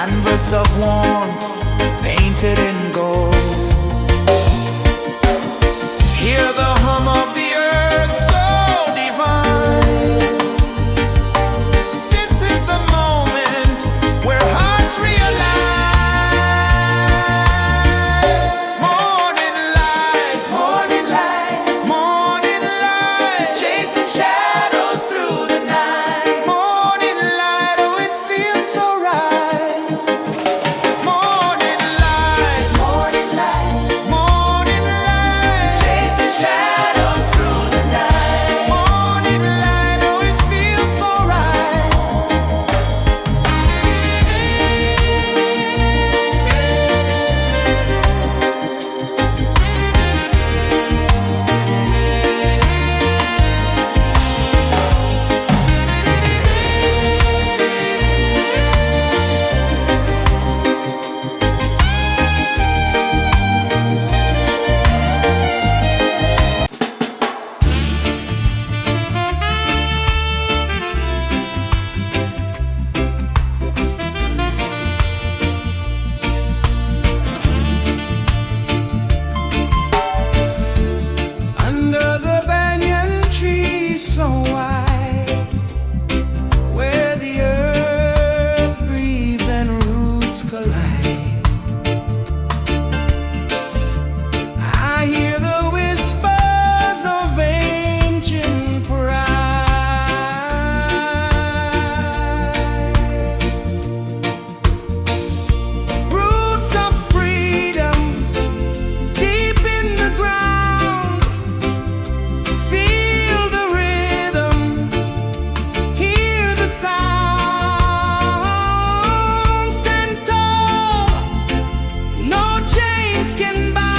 canvas of warmth painted in gold. Hear the hum of the earth so divine. This is the moment where hearts realize. Morning light, morning light, morning light, chasing shadows through the night. Morning light, oh it feels so right. Morning light, morning light, morning light, chasing shadows through the night. Morning light, oh it feels so right. Under the banyan tree so wide, where the earth breathes and roots collide, I hear the whispers of ancient pride. Roots of freedom deep in the ground. Feel the rhythm, hear the sound. Stand tall, no chains can bound.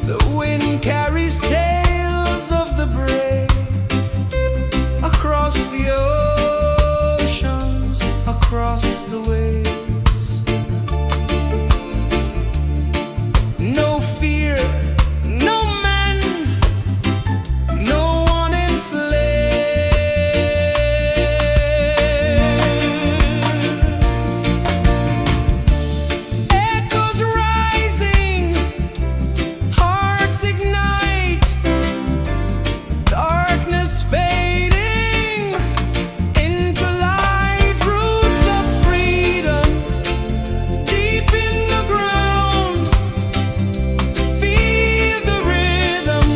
The wind carries tales of the brave across the oceans, across the waves. No fear, no man, no one enslaves. Echoes rising, hearts ignite, darkness fading into light. Roots of freedom deep in the ground. Feel the rhythm,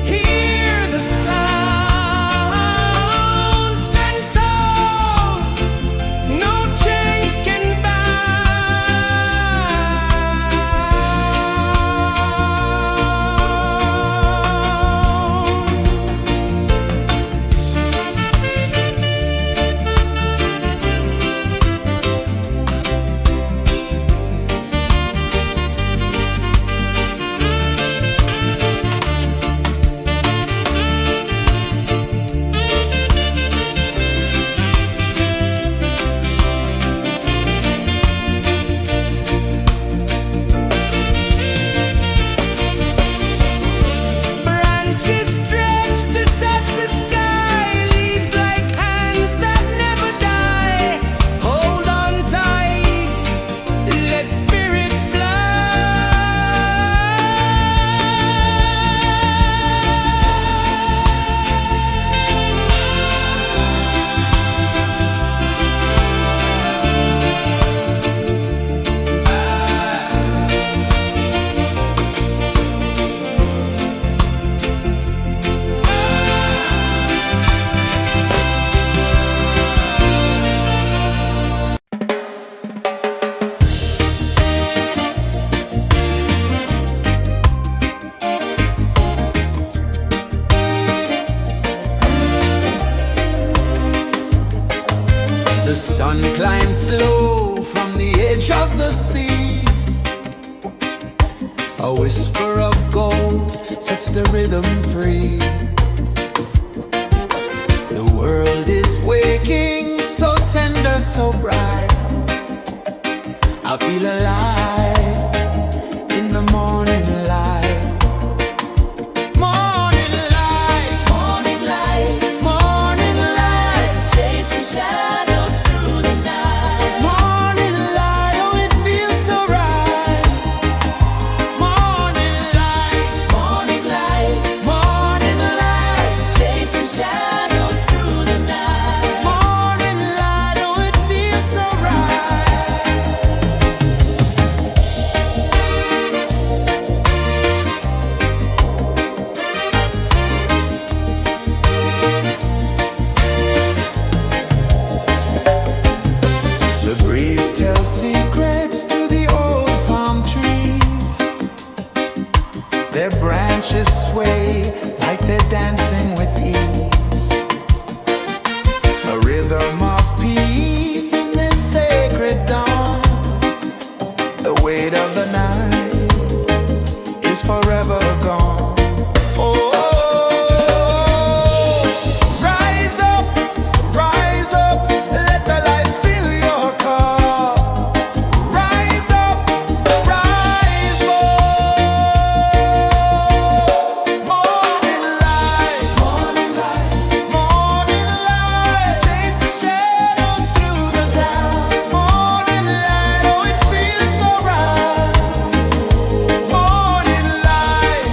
hear the sound. Stand tall, no chains can branches stretch to touch the sky, leaves like hands that never die. Hold on tight, let spirits The sun climbs slow from the edge of the sea. A whisper of gold sets the rhythm free. The world is waking, so tender, so bright. I feel alive in the morning light. Their branches sway like they're dancing with ease. A rhythm of peace in this sacred dawn. The weight of the night is forever gone. Oh, rise up, let the light fill your cup. Rise up, rise more. Morning light, chasing shadows through the cloud. Morning light, oh it feels so right. Morning light,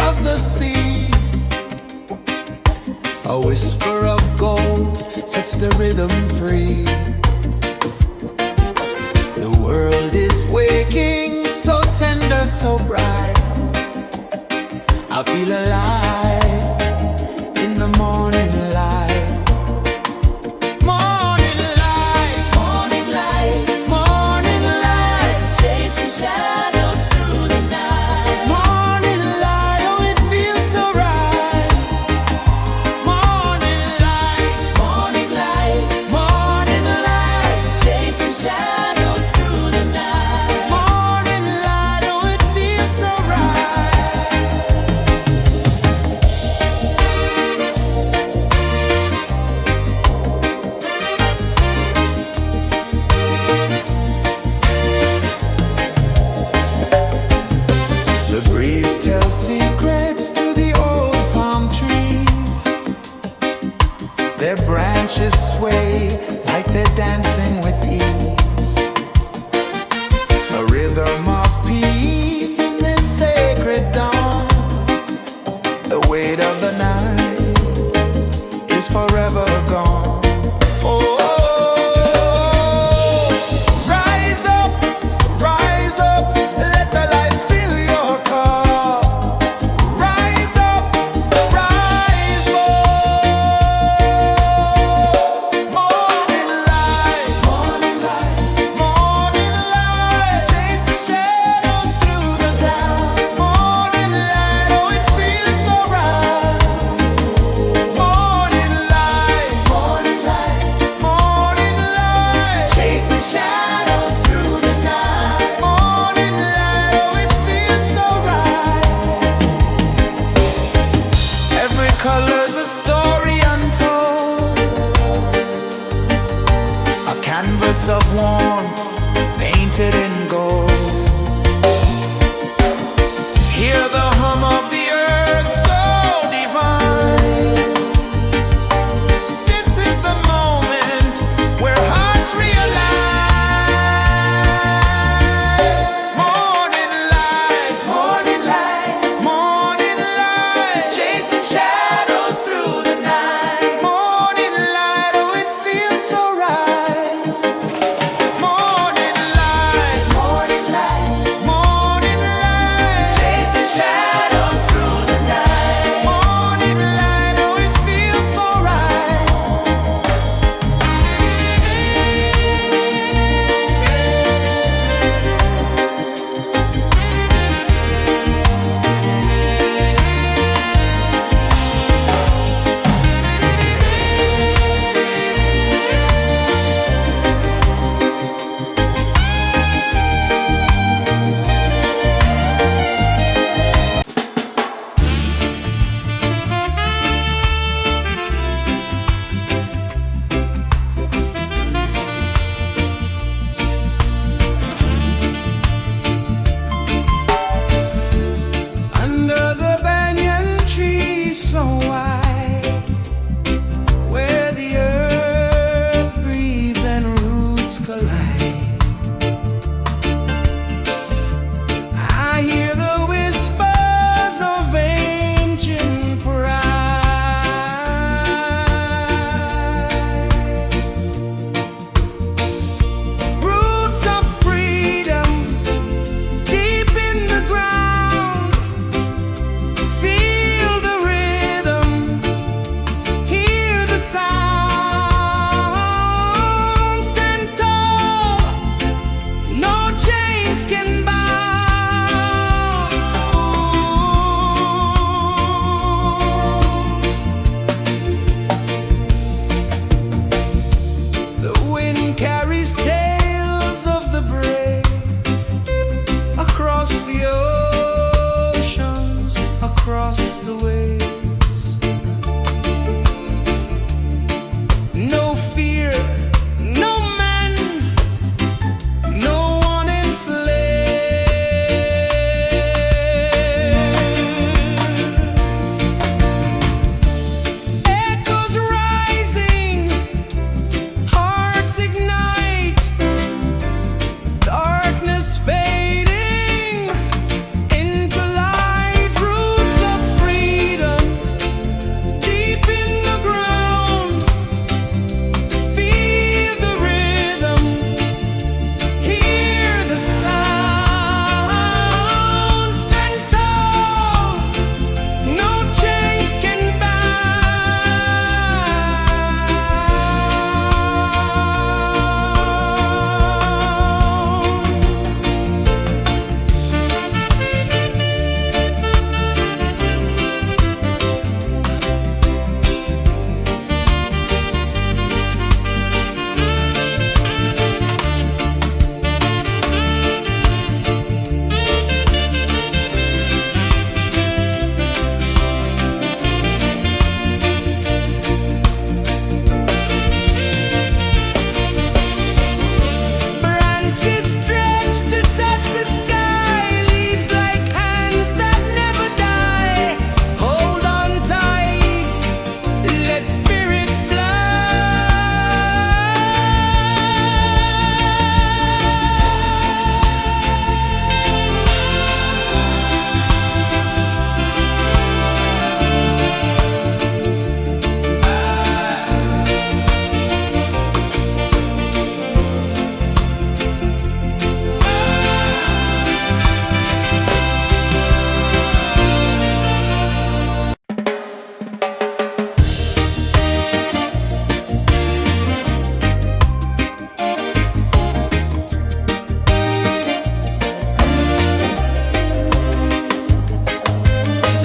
of the sea. A whisper of gold sets the rhythm free. The world is waking, so tender, so bright. I feel alive in the morning light. Morning light, morning light, morning light, chasing shadows through the night. Morning light, oh it feels so right. Morning light, morning light, morning light, chasing shadows through the night. Morning light, oh it feels so right. The breeze tells secrets to the old palm trees. Their branches sway like they're dancing with ease. A rhythm of peace in this sacred dawn. The weight of the night is forever gone. Oh, rise up, let the light fill your cup. Rise up, rise up. Morning light, morning light, morning light, chasing shadows through the cloud. Morning light, oh it feels so right. Morning light, morning light, morning light, chasing shadows through the night. Morning light, oh it feels so right. Every color's a story untold, a canvas of warmth painted in gold. Hear the hum of the earth so divine. This is the moment where hearts realign. Morning light, morning light, morning light, chasing shadows through the night. Morning light, oh it feels so right. Morning light, morning light, morning light, chasing shadows through the night. Morning light, oh it feels so right. Under the banyan tree so wide, where the earth breathes and roots collide, I hear the whispers of ancient pride. Roots of freedom deep in the ground. Feel the rhythm, hear the sound. Stand tall, no chains can bind. The wind carries tales of the brave across the oceans, across the waves. No fear, no man, no one enslaves. Echoes rising, hearts ignite, darkness fading into light. Roots of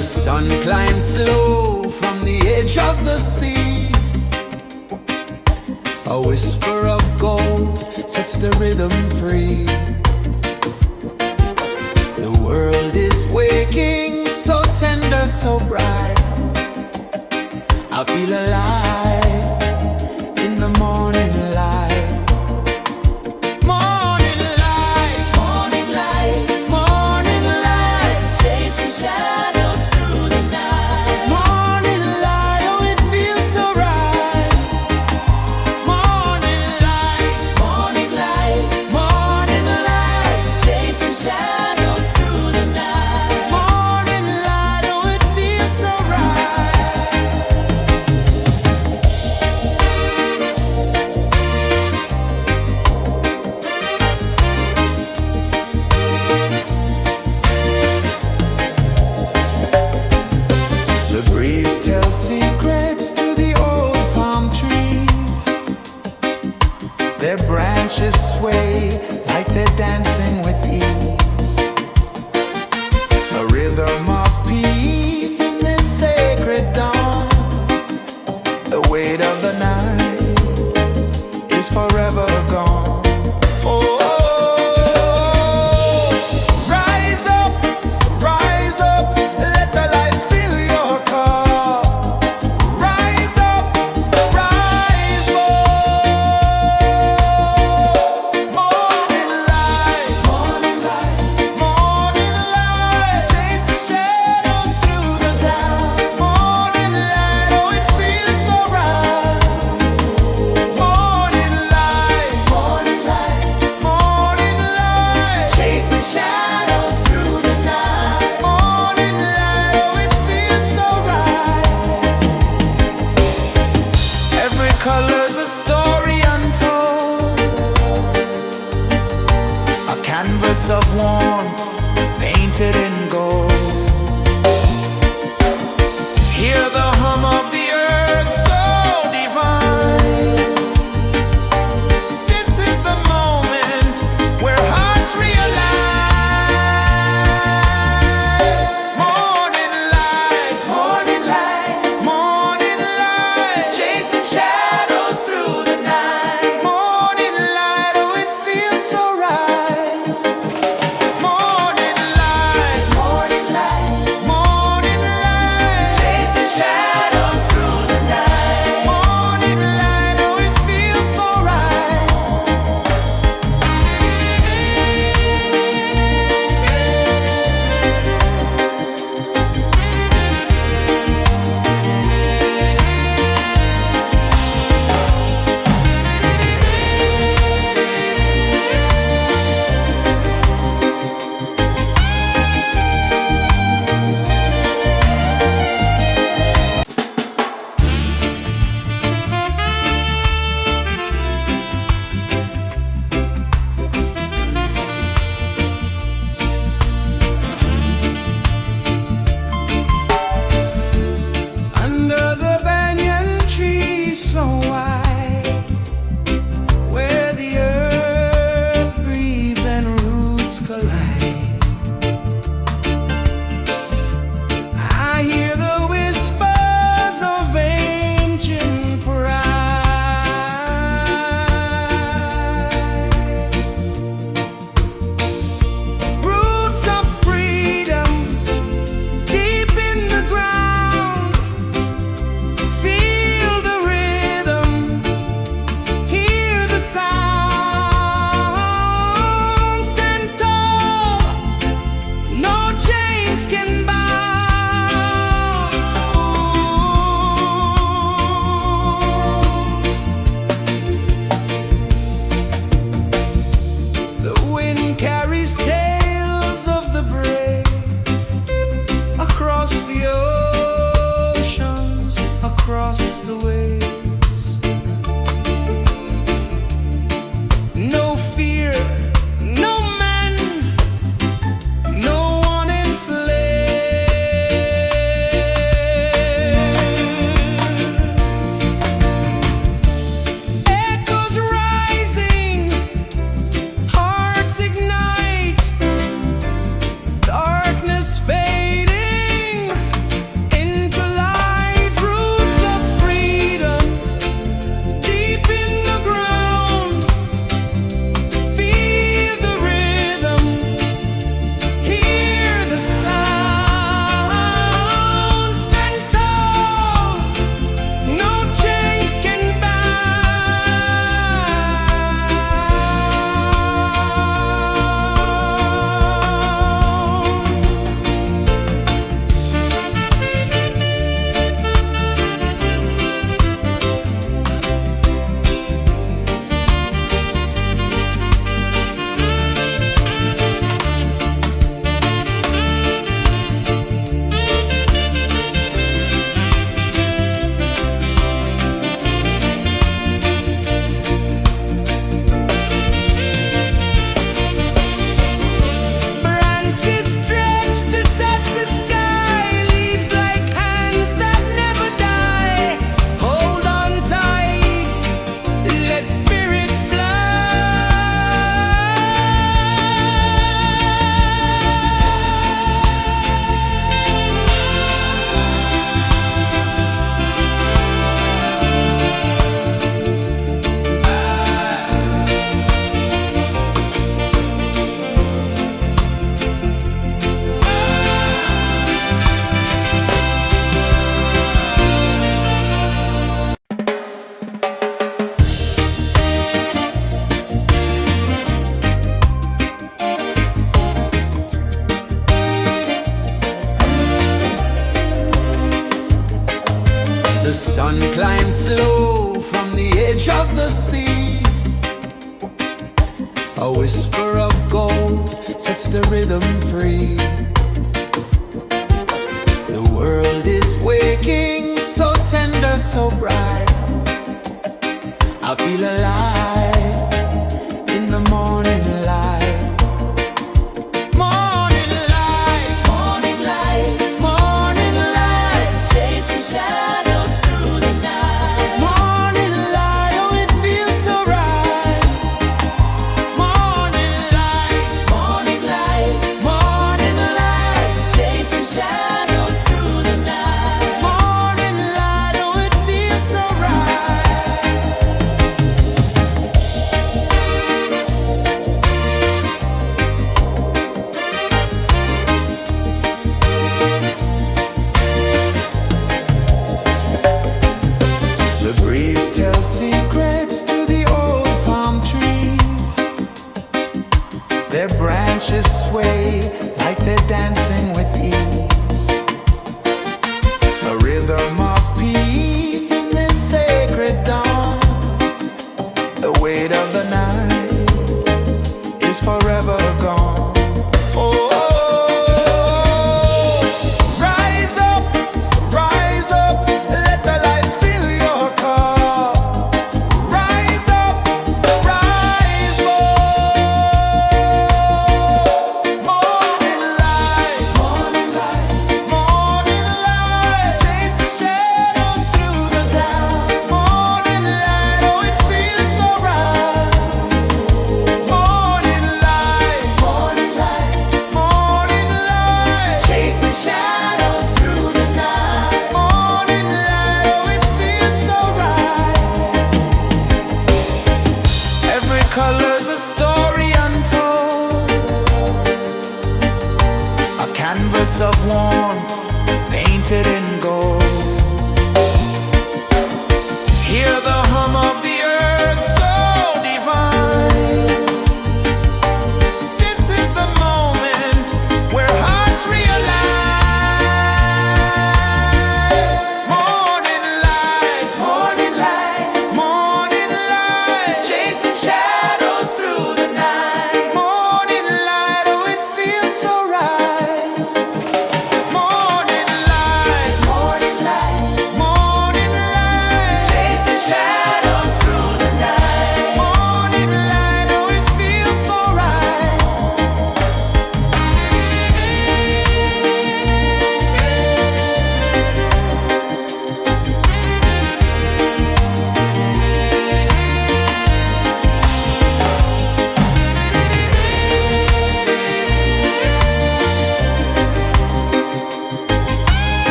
The sun climbs slow from the edge of the sea. A whisper of gold sets the rhythm free. The world is waking, so tender, so bright. I feel alive in the morning light. Morning light, morning light, morning light, chasing shadows through the night. Morning light, oh it feels so right. Morning light, morning light, morning light, chasing shadows through the night. Morning light, oh it feels so right. The breeze tells secrets to the old palm trees. Their branches sway like they're dancing with ease. A rhythm of peace in this sacred dawn. The weight of the night is forever gone. Oh, rise up, let the light fill your cup. Rise up, rise up. Morning light, morning light, morning light, chasing shadows through the cloud. Morning light, oh it feels so right. Morning light, morning light, morning light, chasing shadows through the night. Morning light, oh it feels so right. Every color's a story untold, a canvas of warmth painted in gold. Hear the hum of the earth so divine. This is the moment where hearts realign. Morning light, morning light, morning light, chasing shadows through the night. Morning light, oh it feels so right. The sun climbs slow from the edge of the sea. A whisper of gold sets the rhythm free. The world is waking, so tender, so bright. I feel alive in the morning light. Morning light, morning light, morning light, chasing shadows through the night. Morning light, oh it feels so right. Morning light, morning light, morning light, chasing shadows through the night. Morning light, oh it feels so right.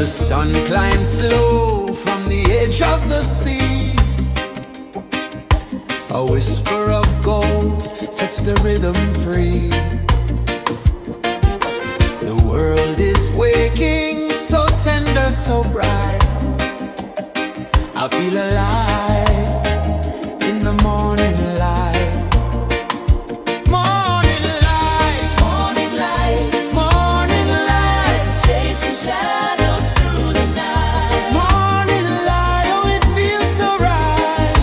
The sun climbs slow from the edge of the sea. A whisper of gold sets the rhythm free. The world is waking, so tender, so bright. I feel alive in the morning light. Morning light, morning light, morning light, chasing shadows through the night. Morning light, oh it feels so right.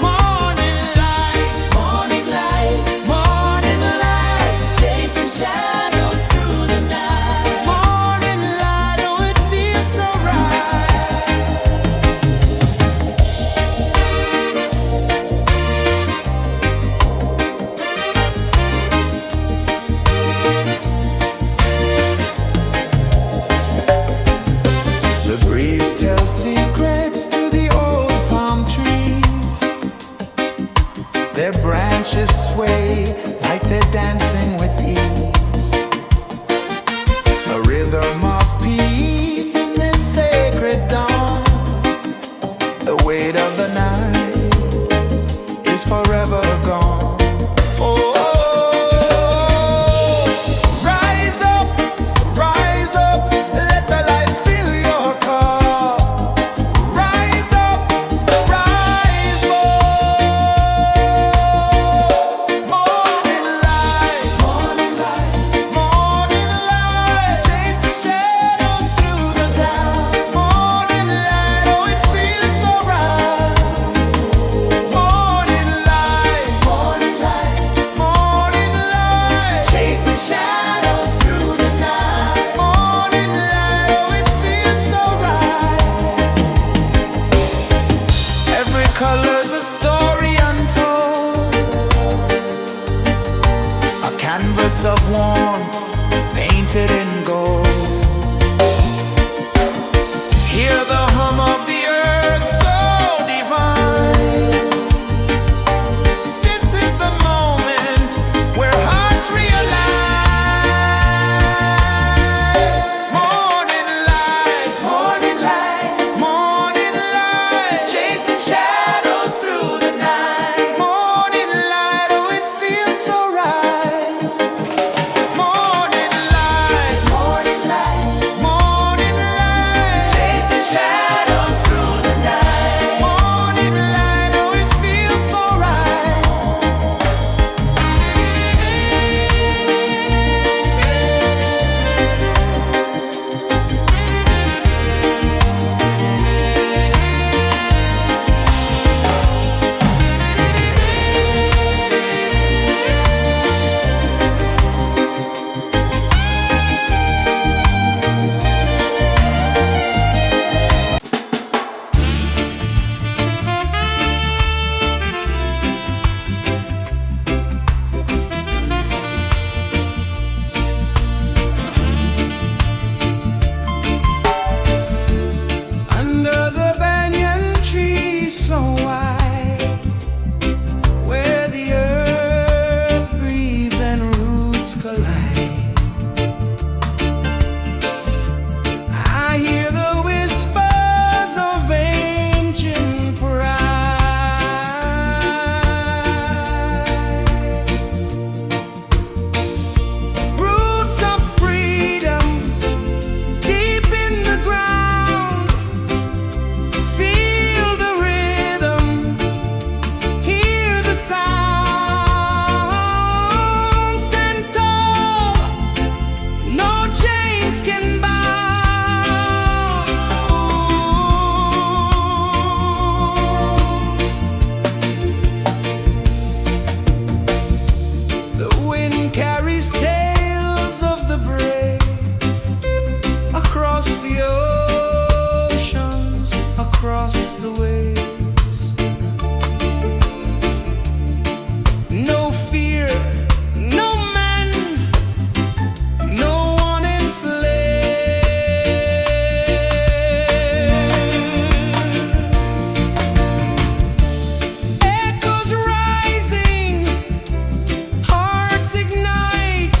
Morning light, morning light, morning light, chasing shadows through the night. Morning light, oh it feels so right. The breeze tells secrets to the old palm trees. Their branches sway like they're dancing with ease. A rhythm of peace in this sacred dawn. The weight of the night is forever gone. Oh, rise up, let the light fill your car. Rise up, rise up. Morning light, morning light, morning light, chasing shadows through the cloud. Morning light, oh it feels so right. Morning light, morning light, morning light, chasing shadows through the night. Morning light, oh it feels so right. Every color's a story untold, a canvas of warmth painted in gold. Hear the hum of the earth so divine. This is the moment where hearts realign. Morning light, morning light, morning light, chasing shadows through the night. Morning light, oh it feels so right. Morning light, morning light, morning light, chasing shadows through the night. Morning light, oh it feels so right. Under the banyan tree so wide, where the earth breathes and roots collide, I hear the whispers of ancient pride. Roots of freedom deep in the ground. Feel the rhythm, hear the sound. Stand tall, no chains can bound. The wind carries tales of the brave across the oceans, across the waves. No fear, no man, no one enslaves. Echoes rising, hearts ignite.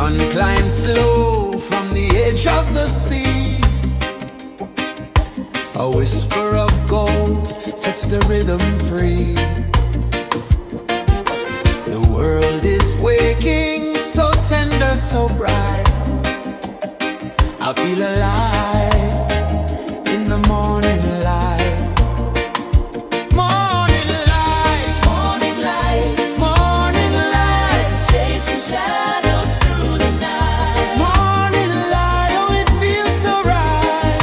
sun climbs slow from the edge of the sea. A whisper of gold sets the rhythm free. The world is waking, so tender, so bright. I feel alive in the morning light. Morning light, Morning light, morning light, chasing shadows through the night. morning light, oh it feels so right.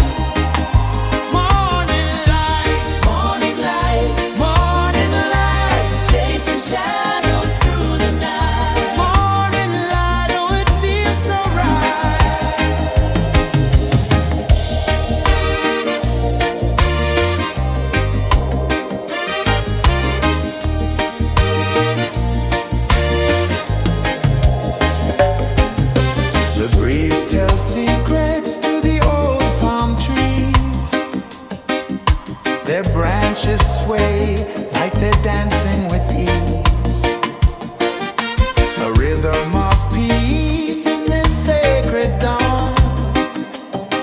Morning light, Morning light, morning light, chasing shadows through the night. morning light, oh it feels so right. The breeze tells secrets to the old palm trees. Their branches sway like they're dancing with ease. A rhythm of peace in this sacred dawn.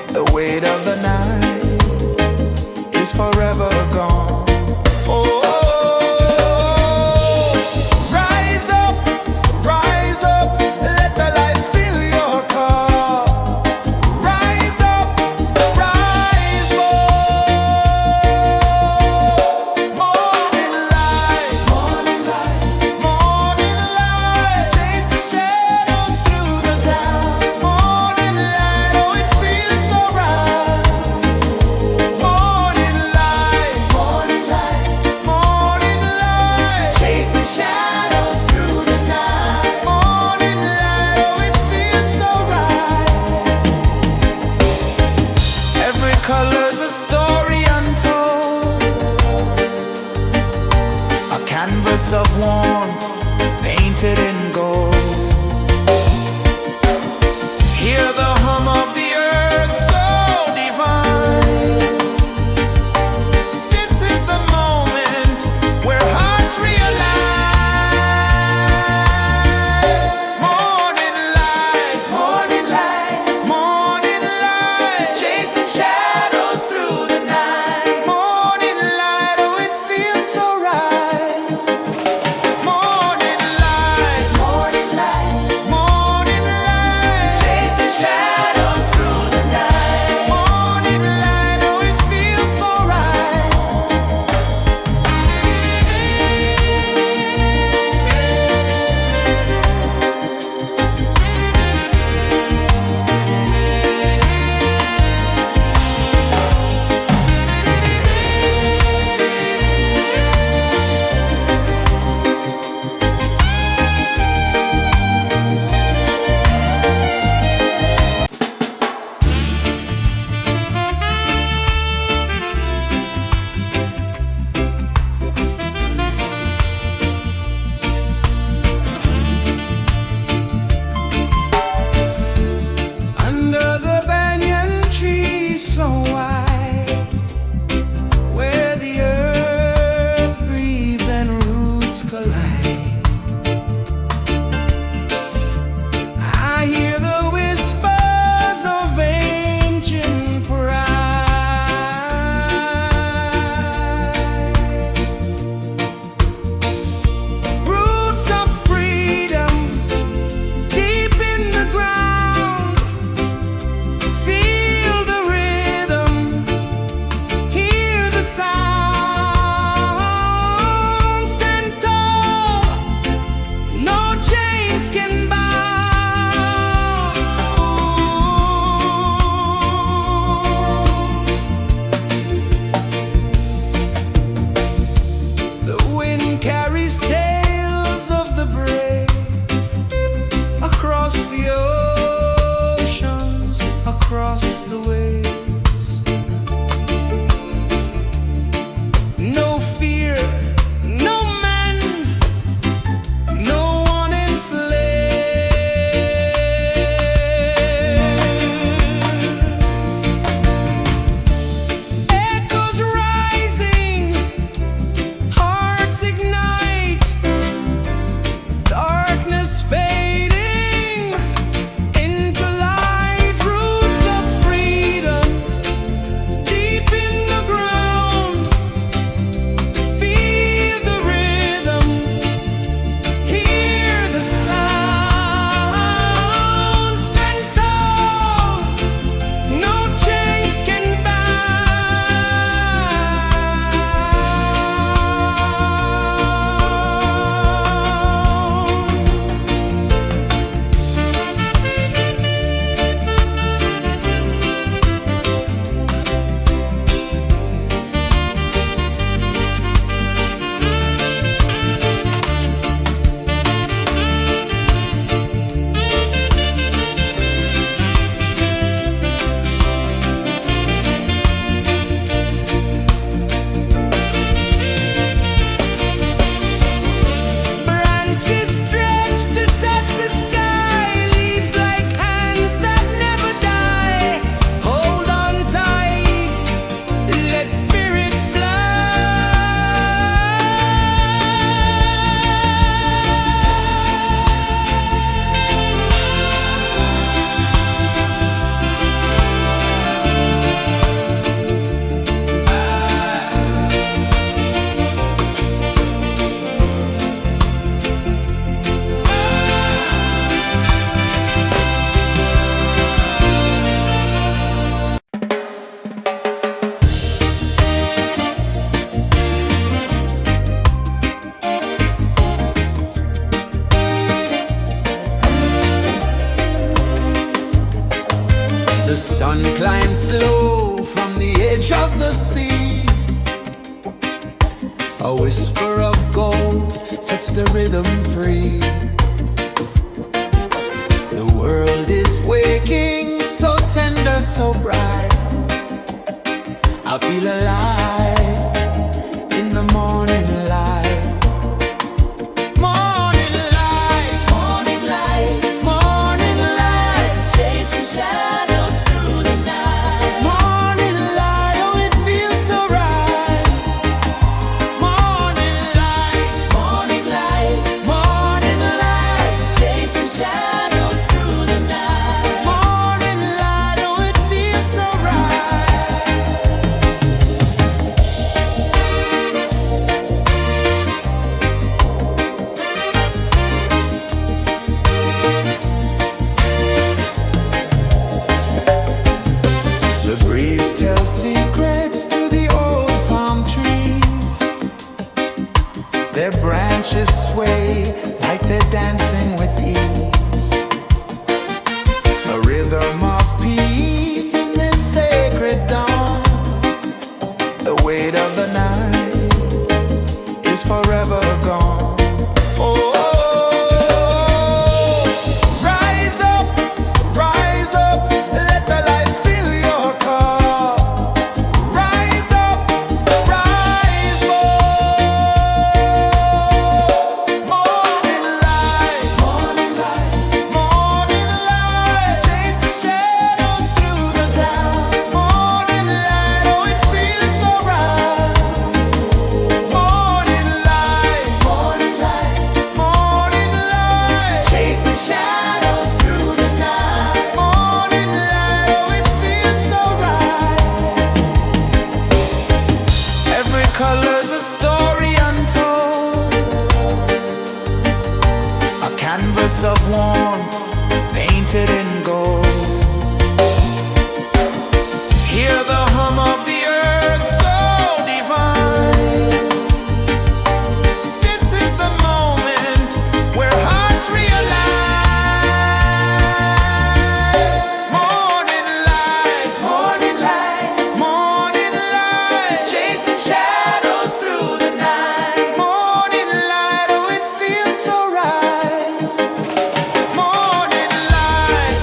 The weight of the night is forever gone. Oh, rise up, let the light fill your car. Rise up, rise more. Morning light, morning light, morning light, chasing shadows through the cloud. Morning light, oh it feels so right. Morning light, morning light, morning light, chasing shadows through the night. Morning light, oh it feels so right. Every color's a story untold, a canvas of warmth painted in gold. Hear the hum of the earth so divine. This is the moment where hearts realign. Morning light, morning light, morning light, chasing shadows through the night. Morning light, oh it feels so right. Morning light, morning A whisper of gold sets the rhythm free. The world is waking, so tender, so bright. I feel alive in the morning light. Morning light, Morning light, morning light, chasing shadows through the night. morning light, oh it feels so right. Morning light, Morning light, morning light, chasing shadows through the night. morning light, oh it feels so right. The breeze tells secrets to the old palm trees. Their branches sway like they're dancing with ease. A rhythm of peace in this sacred dawn. The weight of the night is forever gone. Oh, rise up, let the light fill your cup. Rise up, rise more. Morning light, morning light, morning light, chasing shadows through the cloud. Morning light, oh it feels so right. Morning light, morning light, morning light, chasing shadows through the night. Morning light, oh it feels so right. Every color's a story untold, a canvas of warmth painted in gold. Hear the hum of the earth so divine. This is the moment where hearts realign. Morning light, morning light, morning light, chasing shadows through the night. Morning light, oh it feels so right. Morning light,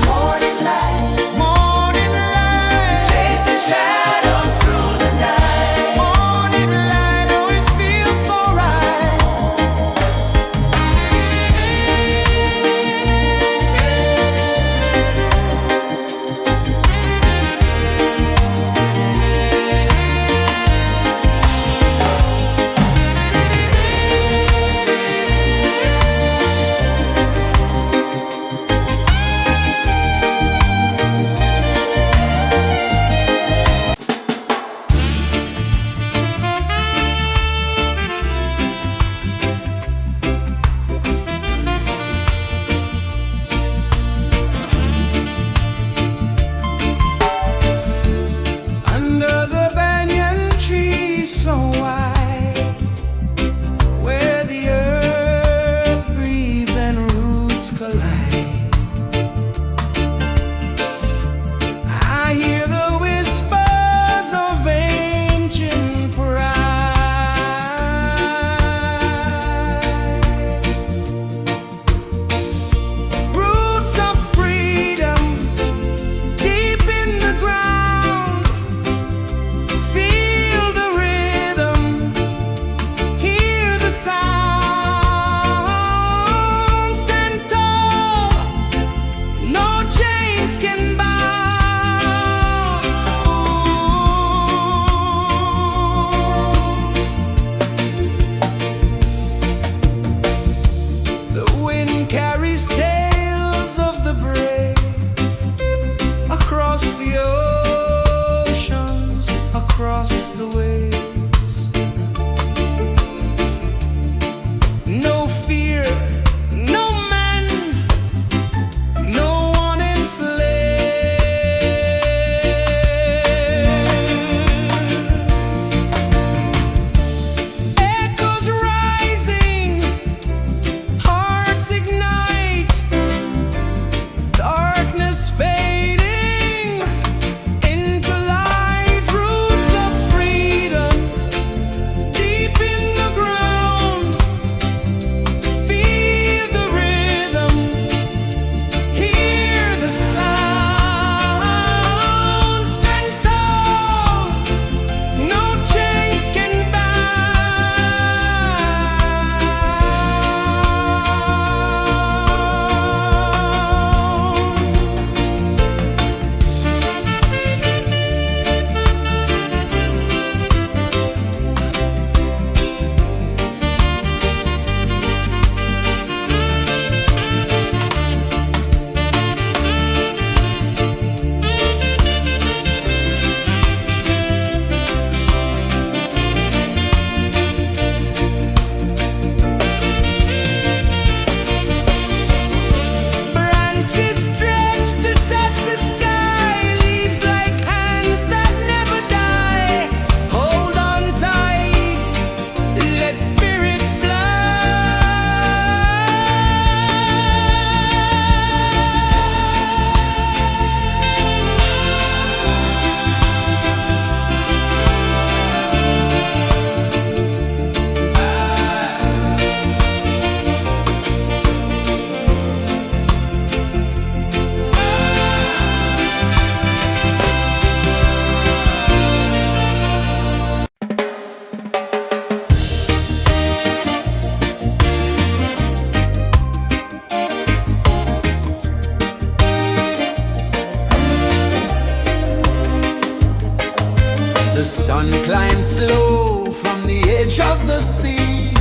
edge of the sea.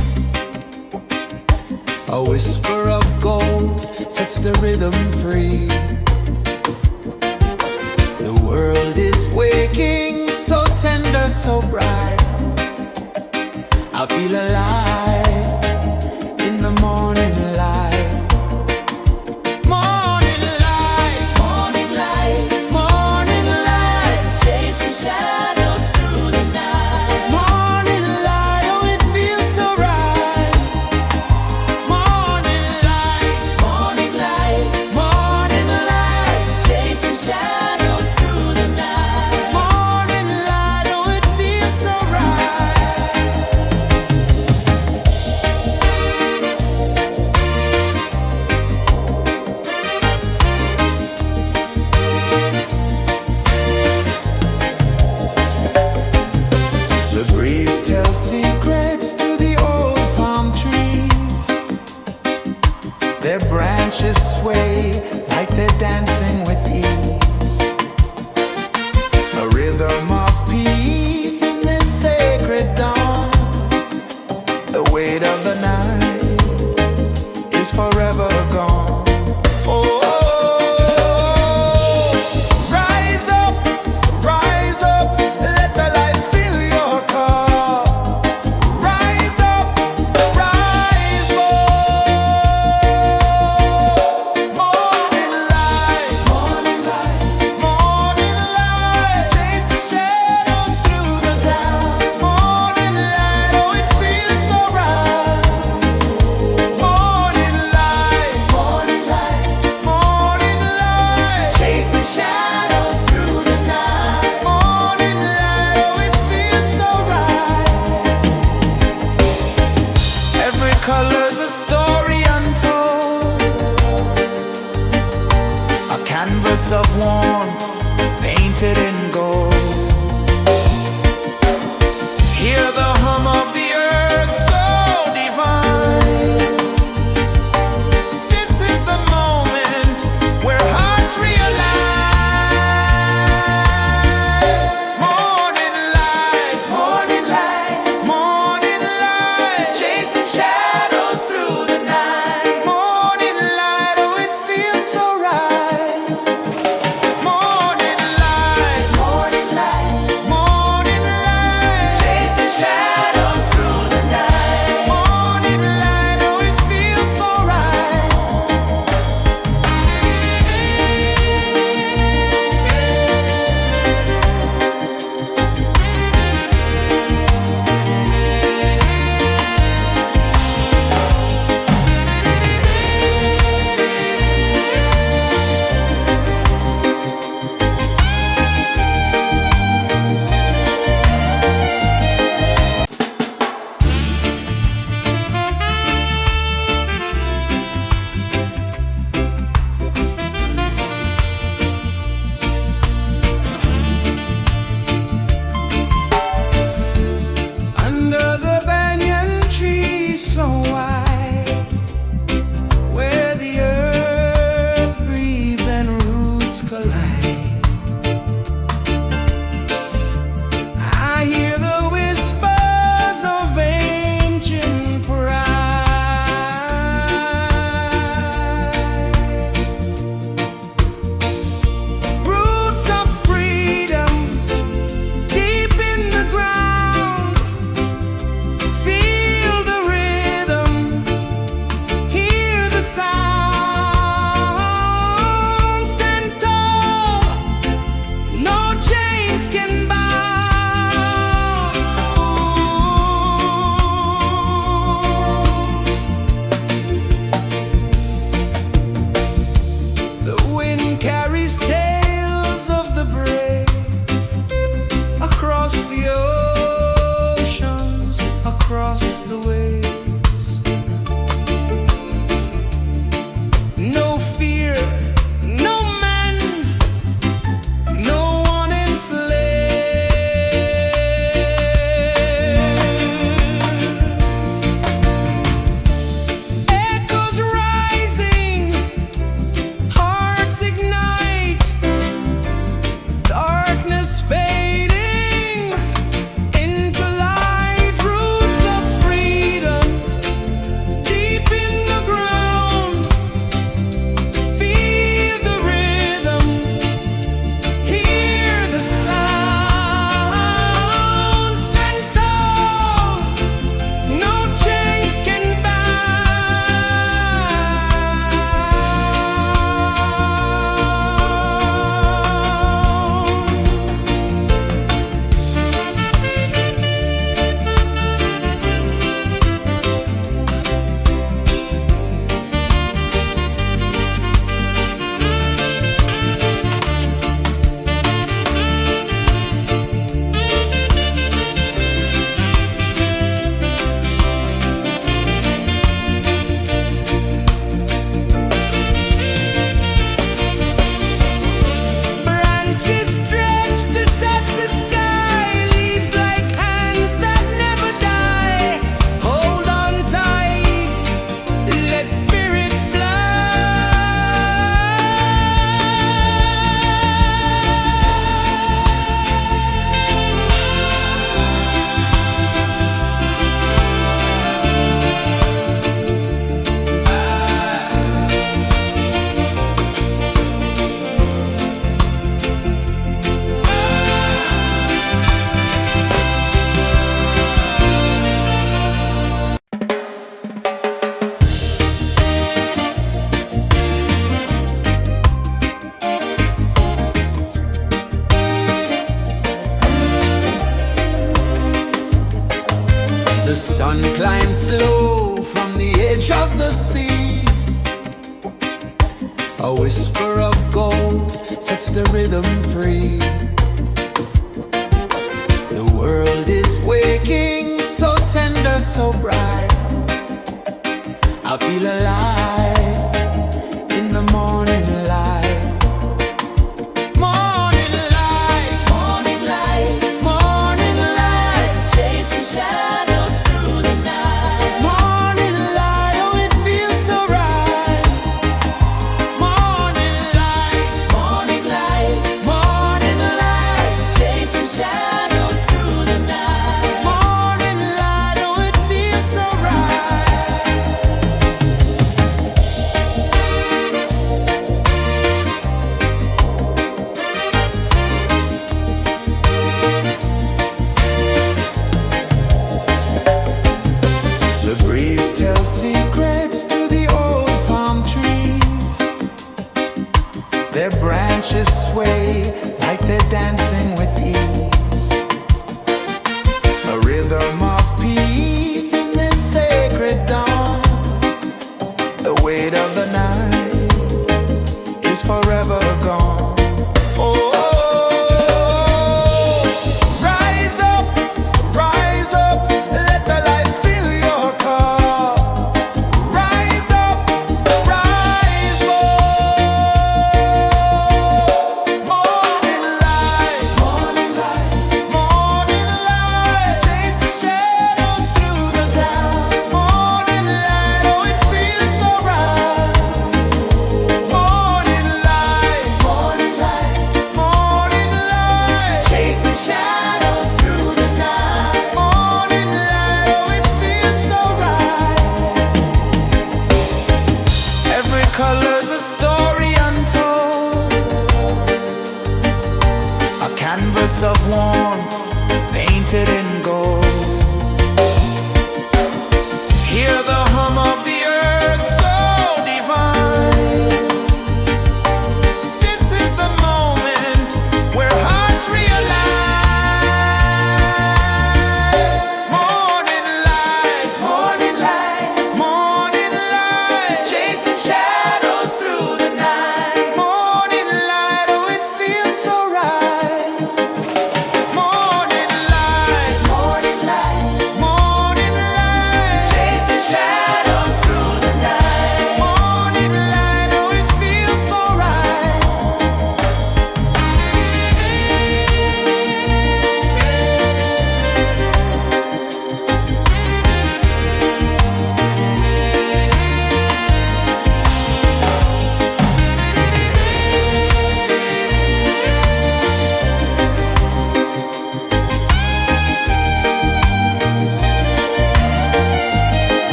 A whisper of gold sets the rhythm free. The world is waking, so tender, so bright. I feel alive in the morning light. Morning light, Morning light, morning light, chasing shadows through the night. morning light, oh it feels so right. Morning light, Morning light, morning light, chasing shadows through the night. morning light, oh it feels so right. The breeze tells secrets to the old palm trees. Their branches sway like they're dancing with ease. A rhythm of peace in this sacred dawn. The weight of the night is forever gone. Oh, rise up, let the light fill your cup. Rise up, rise more. Morning light, morning light, morning light, chasing shadows through the cloud. Morning light, oh it feels so right. Morning light, morning light, morning light, chasing shadows through the night. Morning light, oh it feels so right. Every color's a story untold, a canvas of warmth painted in gold. Hear the hum of the earth so divine. This is the moment where hearts realign. Morning light, morning light, morning light, chasing shadows through the night. Morning light, oh it feels so right. Morning climb slow from the edge of the sea. A whisper of gold sets the rhythm free. The world is waking, so tender, so bright. I feel alive in the morning light. Morning light, Morning light, morning light, chasing shadows through the night. morning light, oh it feels so right. Morning light, Morning light, morning light, chasing shadows through the night. morning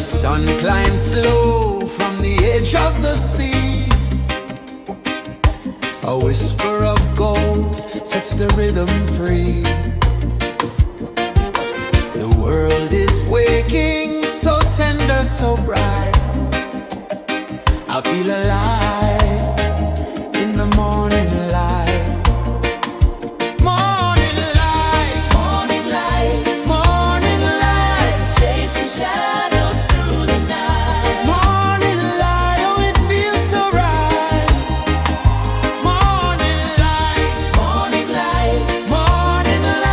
sun climbs slow from the edge of the sea. A whisper of gold sets the rhythm free. The world is waking, so tender, so bright. I feel alive in the morning light. Morning light, Morning light, morning light, chasing shadows through the night. morning light, oh it feels so right. Morning light, Morning light, morning light.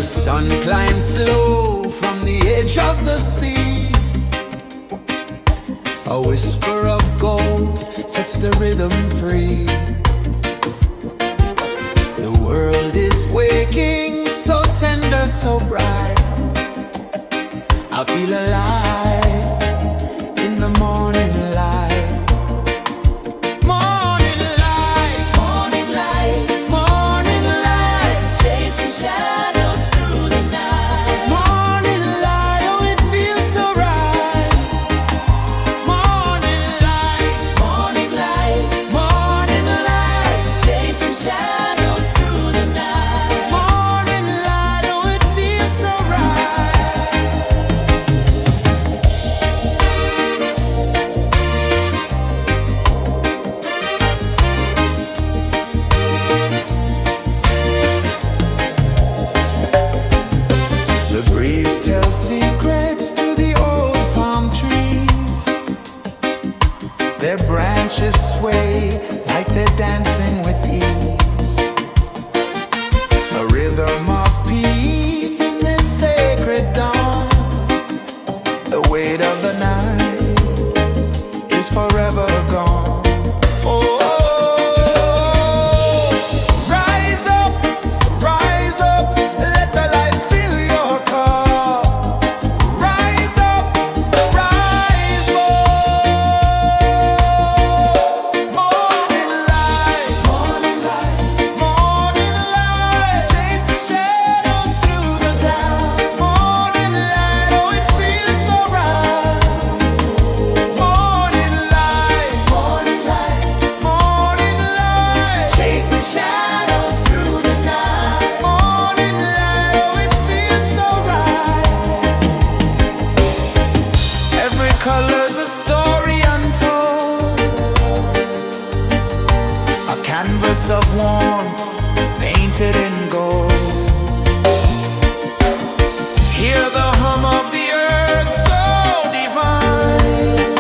The sun climbs slow from the edge of the sea. A whisper of gold sets the rhythm free. The world is waking, so tender, so bright. I feel alive in the morning light. Morning light, Morning light, morning light, chasing shadows through the night. morning light, oh it feels so right. Morning light, Morning light, morning light, chasing shadows through the night. morning light, oh it feels so right. The breeze tells secrets to the old palm trees. Their branches sway like they're dancing with ease. A rhythm of peace in this sacred dawn. The weight of the night is forever gone. Oh, rise up, let the light fill your cup. Rise up, rise up. Morning light, morning light, morning light, chasing shadows through the cloud. Morning light, oh it feels so right. Morning light, morning light, morning light, chasing shadows through the night. Morning light, oh it feels so right. Every color's a story untold, a canvas of warmth painted in gold. Hear the hum of the earth so divine.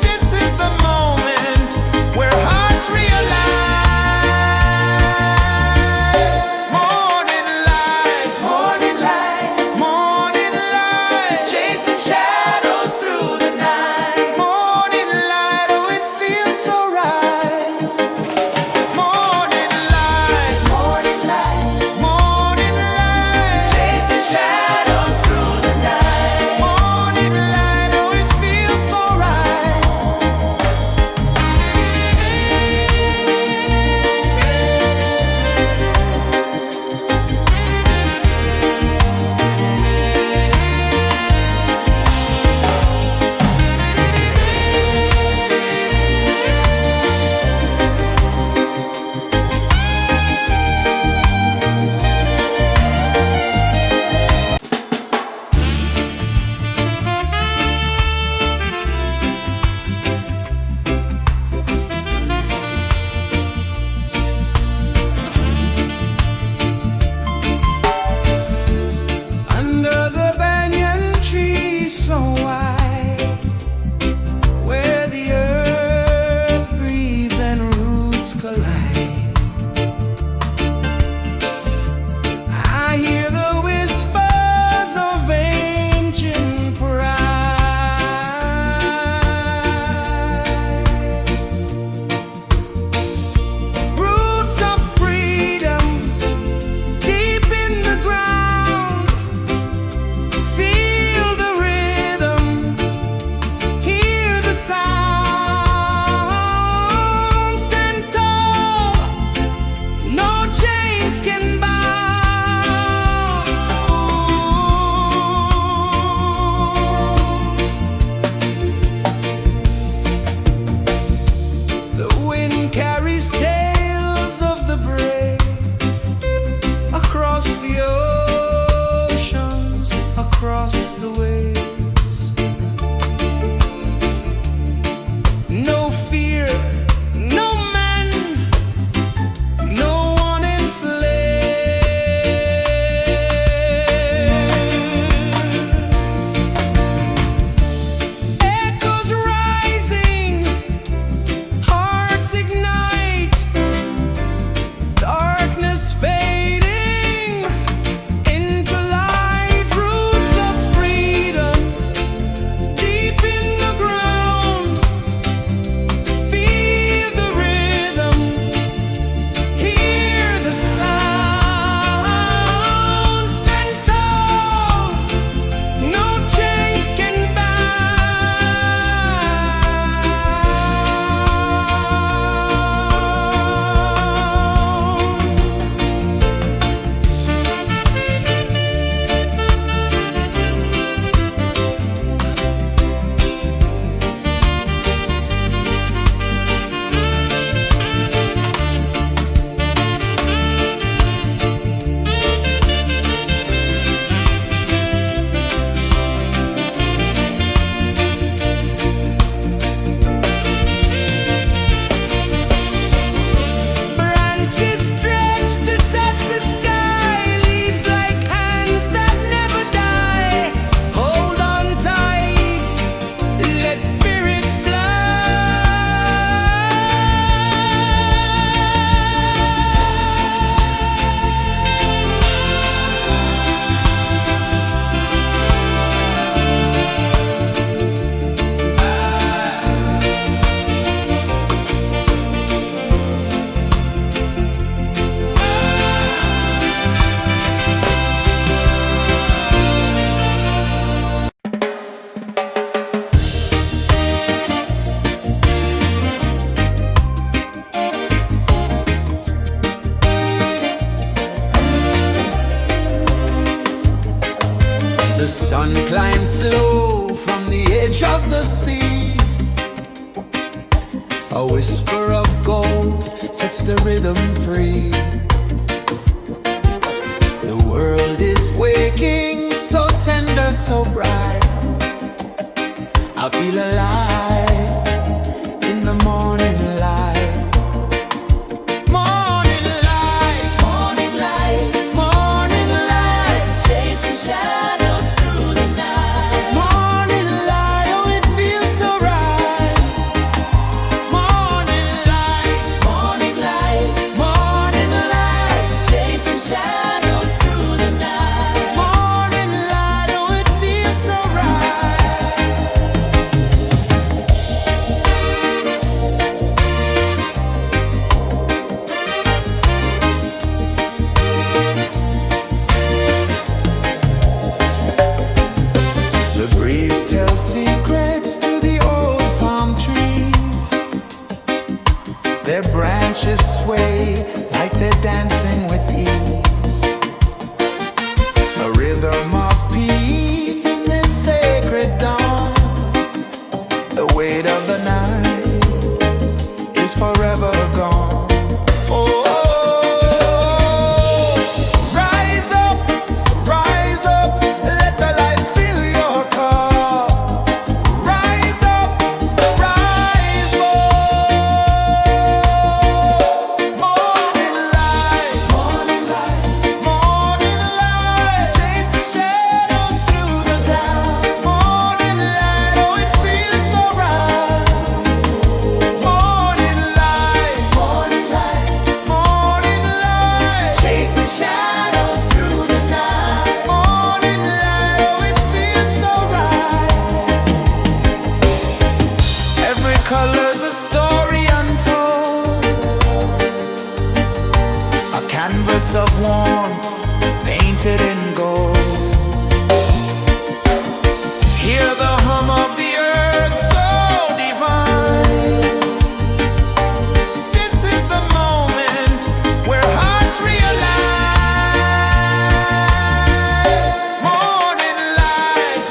This is the moment where hearts realign. Morning light, morning light, morning light, chasing shadows through the night. Morning light, oh it feels so right. Morning light, sun climbs slow from the edge of the sea. A whisper of gold sets the rhythm free. The world is waking, so tender, so bright. I feel alive in the morning light. Morning light, Morning light, morning light, chasing shadows through the night. morning light, oh it feels so right. Morning light, Morning light, morning light, chasing shadows through the night. morning light, oh it feels so right. The breeze tells secrets to the old palm trees. Their branches sway like they're dancing with ease. A rhythm of peace in this sacred dawn. The weight of the night is forever gone. Oh, rise up, let the light fill your cup. Rise up, rise more. Morning light, morning light, chasing shadows through the cloud. Morning light, oh it feels so right. Morning light, morning light, chasing shadows through the night. Morning light, oh it feels so right. Every color's a story untold, a canvas of warmth painted in gold. Hear the hum of the earth so divine. This is the moment where hearts realign. Morning light,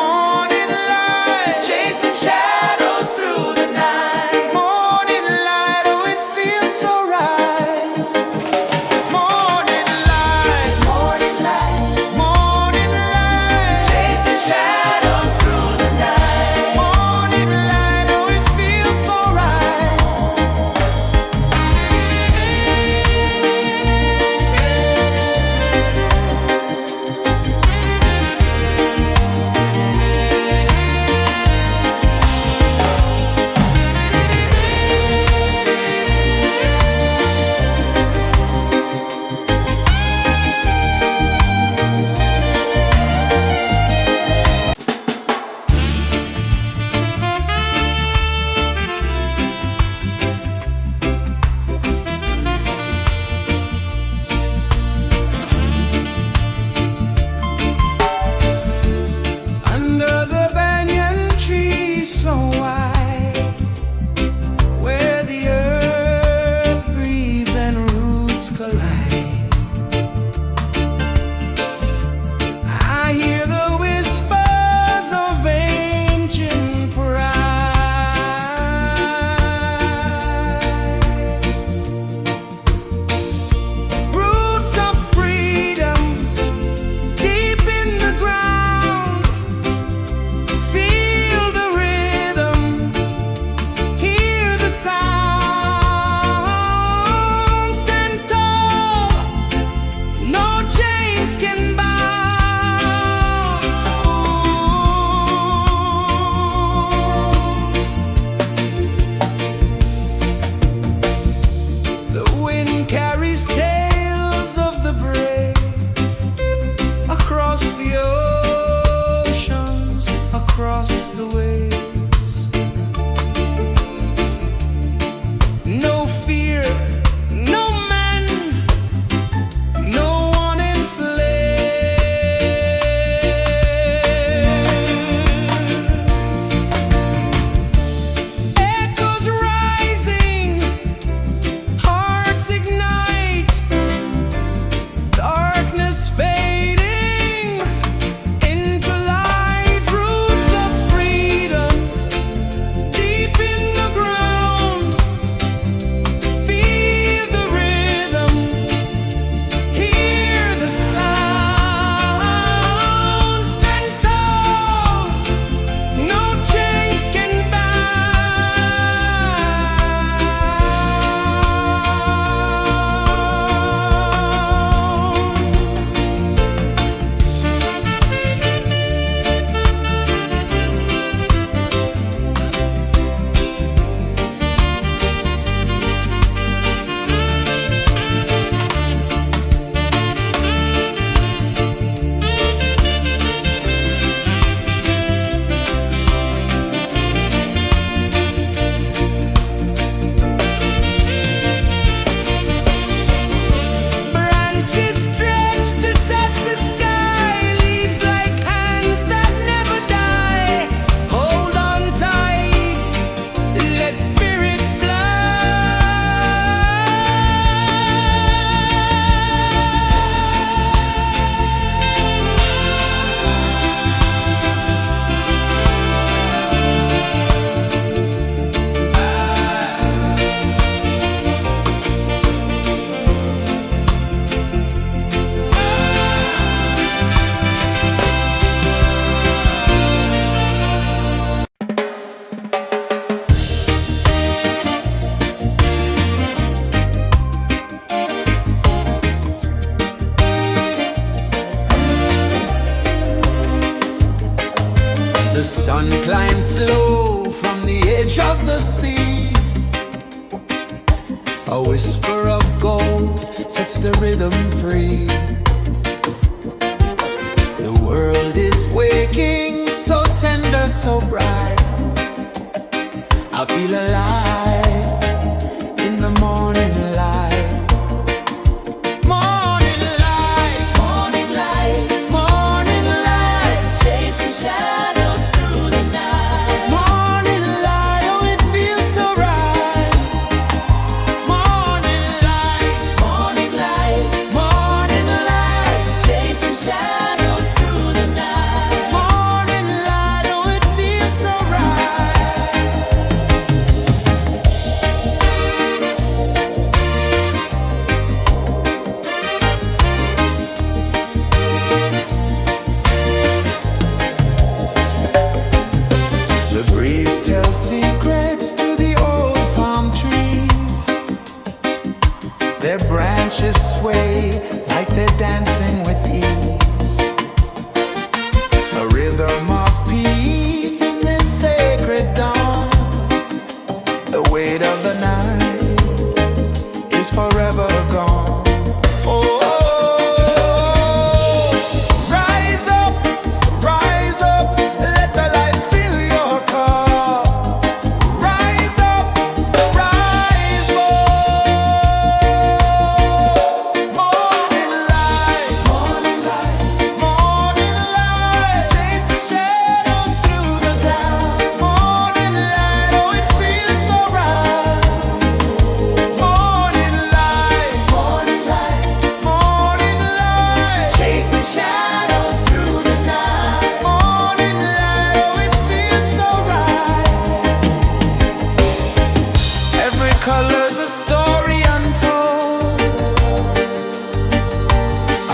morning light, chasing shadows through the night. Morning light, oh it feels so right. Morning light, A whisper of gold sets the rhythm free. The world is waking, so tender, so bright. I feel alive in the morning light. Morning light, Morning light, morning light, chasing shadows through the night. morning light, oh it feels so right. Morning light, Morning light, morning light, chasing shadows through the night. morning light, oh it feels so right. The breeze tells secrets to the old palm trees. Their branches sway like they're dancing with ease. A rhythm of peace in this sacred dawn. The weight of the night is forever gone. Oh, rise up, let the light fill your cup. Rise up, rise up. Morning light, morning light, chasing shadows through the cloud. Morning light, oh it feels so right. Morning light, chasing shadows through the night. Morning light, oh it feels so right. Every color's a story untold,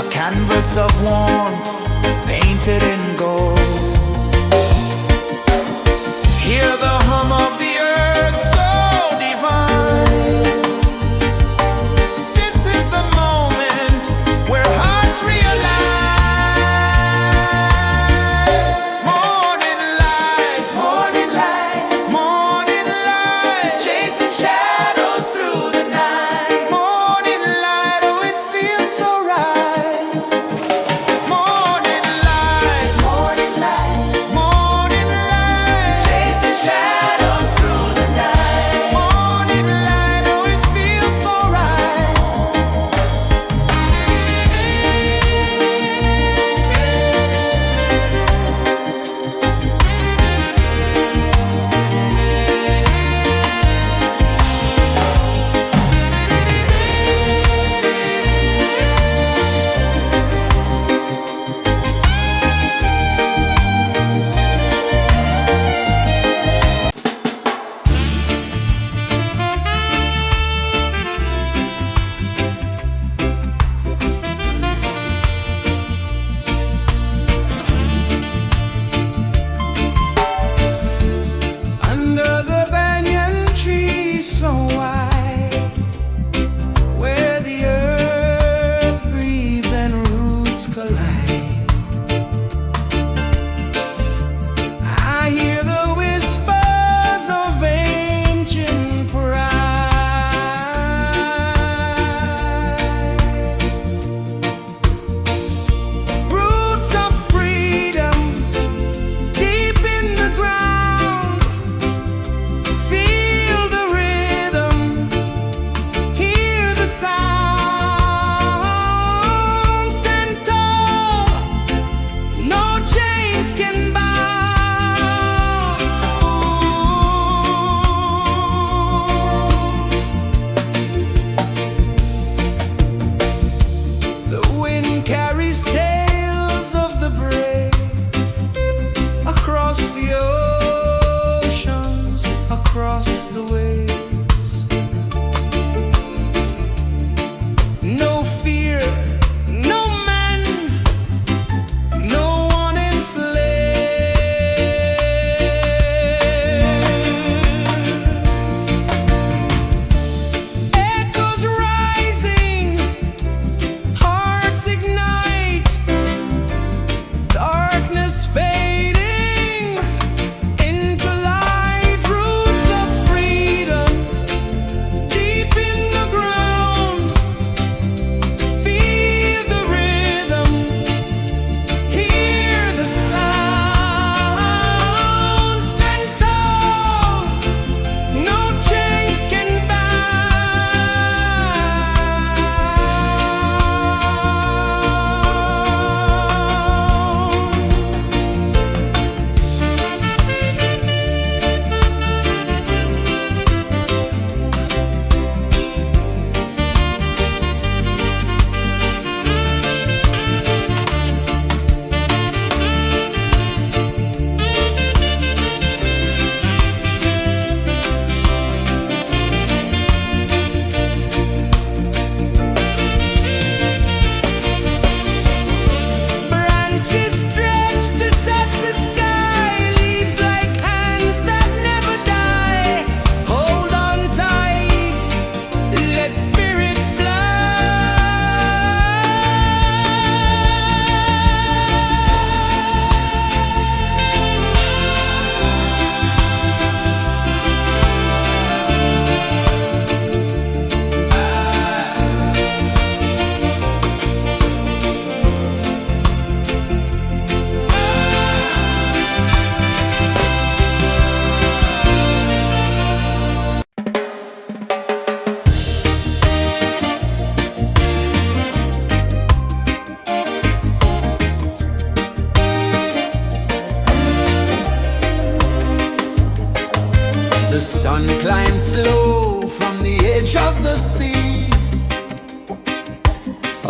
a canvas of warmth painted in gold. Hear the hum of the earth so divine. This is the moment where hearts realign. Morning light, morning light, chasing shadows through the night. Morning light, oh it feels so right. Morning light,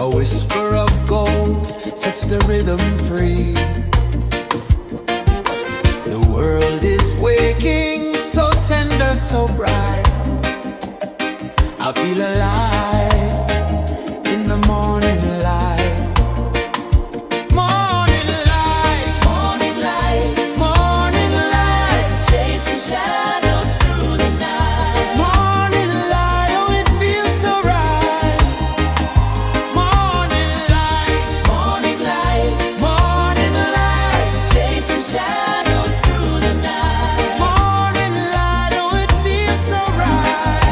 A whisper of gold sets the rhythm free. The world is waking, so tender, so bright. I feel alive in the morning light. Morning light, Morning light, morning light, chasing shadows through the night. morning light, oh it feels so right. Morning light, Morning light, morning light, chasing shadows through the night. morning light, oh it feels so right.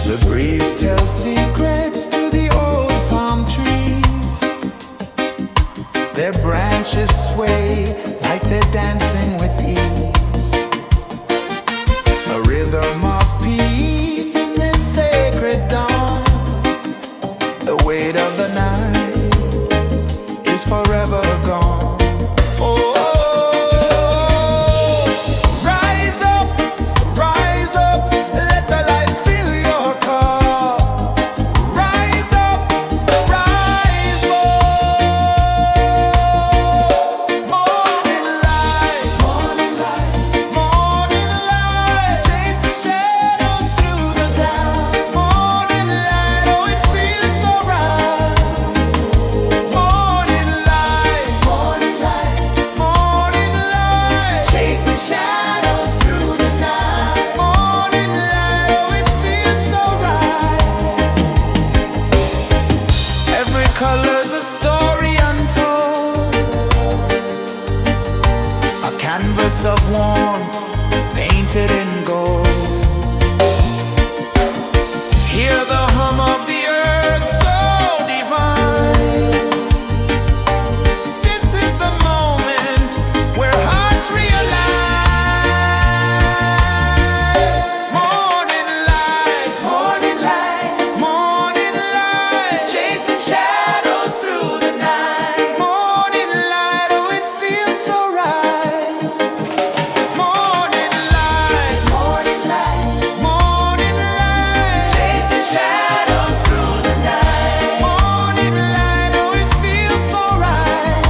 The breeze tells secrets to the old palm trees. Their branches sway like they're dancing with ease. A rhythm of peace in this sacred dawn. The weight of the night is forever gone. Oh, rise up, let the light fill your cup. Rise up, rise up. Morning light, morning light, morning light, chasing shadows through the cloud. Morning light, oh it feels so right. Morning light, morning light, morning light, chasing shadows through the night. Morning light, oh it feels so right. Every color's a story untold, a canvas of warmth painted in gold. Hear the hum of the earth so divine. This is the moment where hearts realign. Morning light, morning light, morning light, chasing shadows through the night. Morning light, oh it feels so right. Morning light, morning light, morning light, chasing shadows through the night. Morning light, oh it feels so right.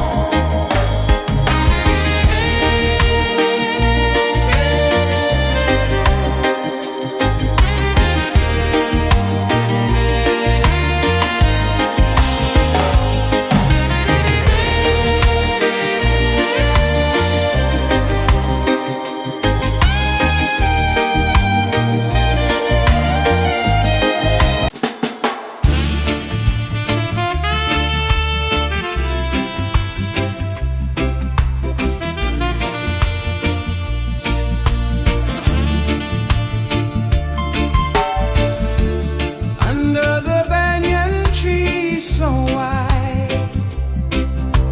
Under the banyan tree so wide,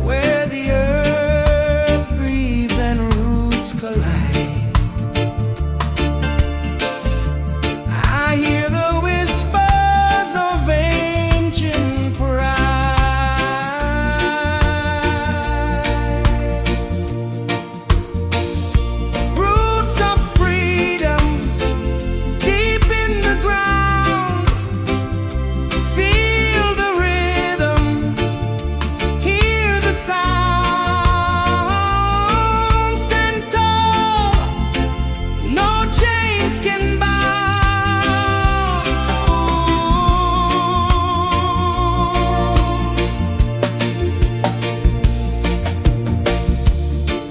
where the earth breathes and roots collide, I hear the whispers of ancient pride. Roots of freedom deep in the ground. Feel the rhythm, hear the sound. Stand tall, no chains can bound.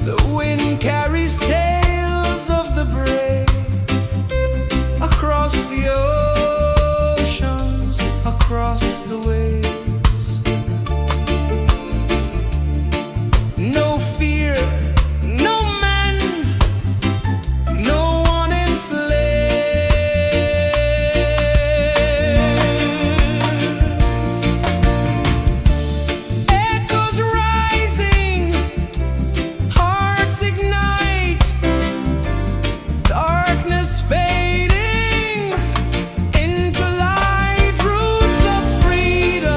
The wind carries tales of the brave across the oceans, across the waves. No fear, no man, no one enslaves. Echoes rising, hearts ignite, darkness fading into light. Roots of freedom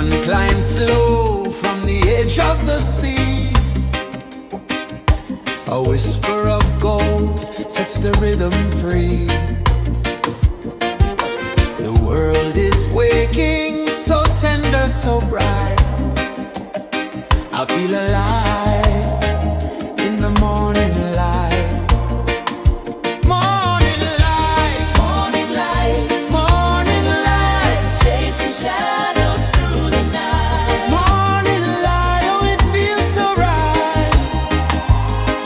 sun climbs slow from the edge of the sea. A whisper of gold sets the rhythm free. The world is waking, so tender, so bright. I feel alive in the morning light. Morning light, Morning light, morning light, chasing shadows through the night. morning light, oh it feels so right.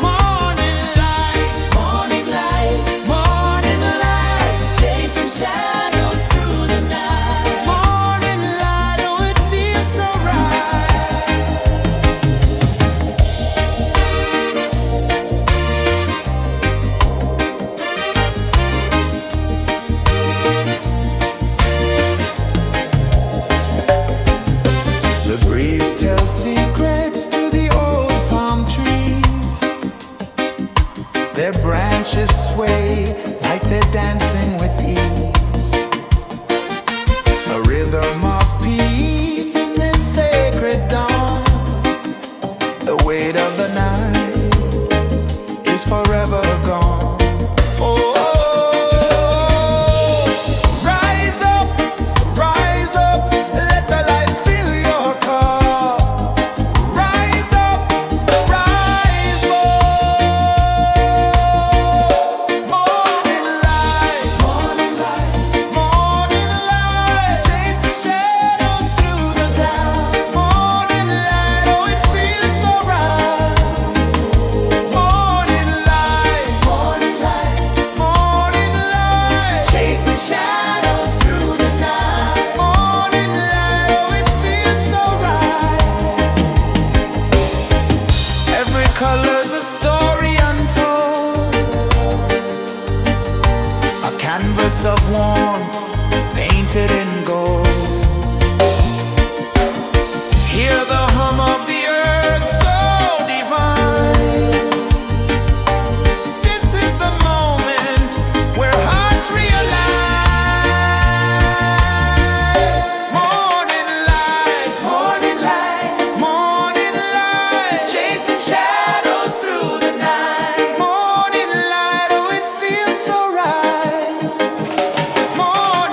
Morning light, Morning light, morning light, chasing shadows through the night. morning light, oh it feels so right. The breeze tells secrets to the old palm trees. Their branches sway like they're dancing with ease. A rhythm of peace in this sacred dawn. The weight of the night is forever gone. Oh, rise up, let the light fill your cup. Rise up, rise up. Morning light, morning light, morning light, chasing shadows through the cloud. Morning light, oh it feels so right. Morning light, morning light, morning light, chasing shadows through the night. Morning light, oh it feels so right. Every color's a story untold, a canvas of warmth painted in gold. Hear the hum of the earth so divine. This is the moment where hearts realign. Morning light, morning light, morning light, chasing shadows through the night. Morning light, oh it feels so right. Morning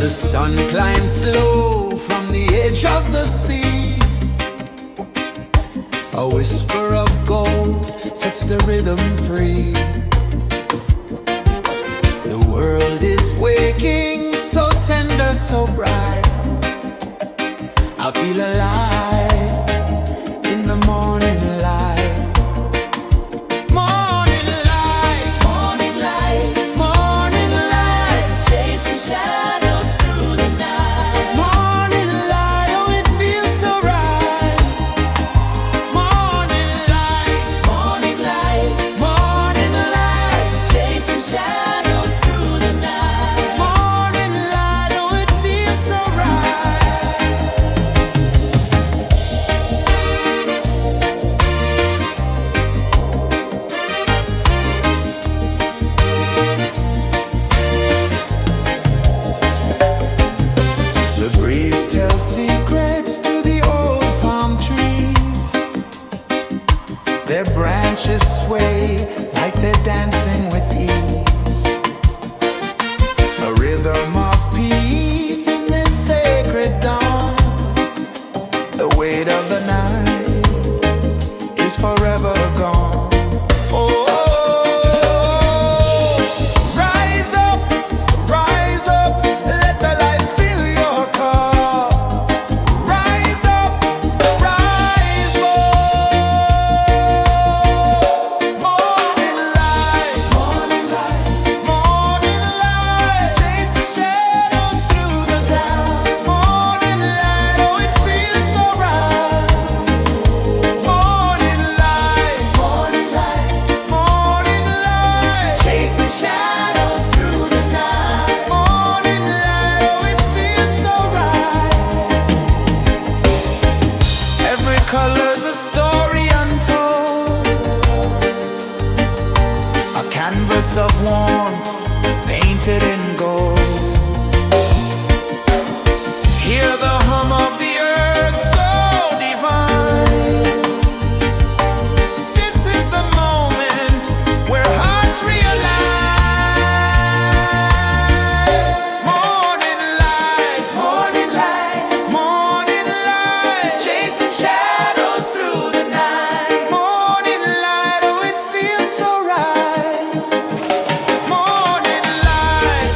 The sun climbs slow from the edge of the sea. A whisper of gold sets the rhythm free. The world is waking, so tender, so bright. I feel alive in the morning light. Morning light, Morning light, morning light, chasing shadows through the night. morning light, oh it feels so right. Morning light, Morning light, morning light, chasing shadows through the night. morning light, oh it feels so right. The breeze tells secrets to the old palm trees. Their branches sway like they're dancing with ease. A rhythm of peace in this sacred dawn. The weight of the night is forever gone. Oh, rise up, let the light fill your cup. Rise up, rise up. Morning light, morning light, morning light, chasing shadows through the cloud. Morning light, oh it feels so right. Morning light, morning light, morning light, chasing shadows through the night. Morning light, oh it feels so right. Every color's a story untold, a canvas of warmth painted in gold. Hear the hum of the earth so divine. This is the moment where hearts realign. Morning light, morning light, morning light, chasing shadows through the night. Morning light, oh it feels so right. Morning light,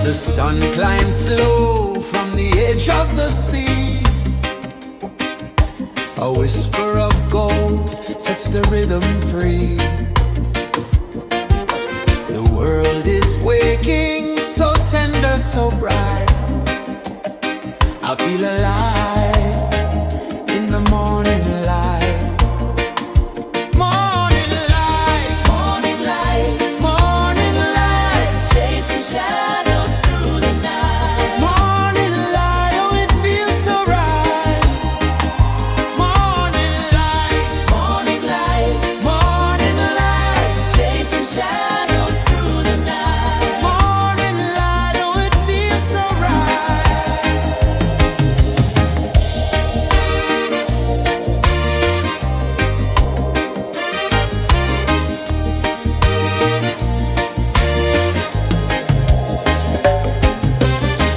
The sun climbs slow from the edge of the sea. A whisper of gold sets the rhythm free. The world is waking, so tender, so bright. I feel alive in the morning light. Morning light, Morning light, morning light, chasing shadows through the night. morning light, oh it feels so right. Morning light, Morning light, morning light, chasing shadows through the night. morning light, oh it feels so right.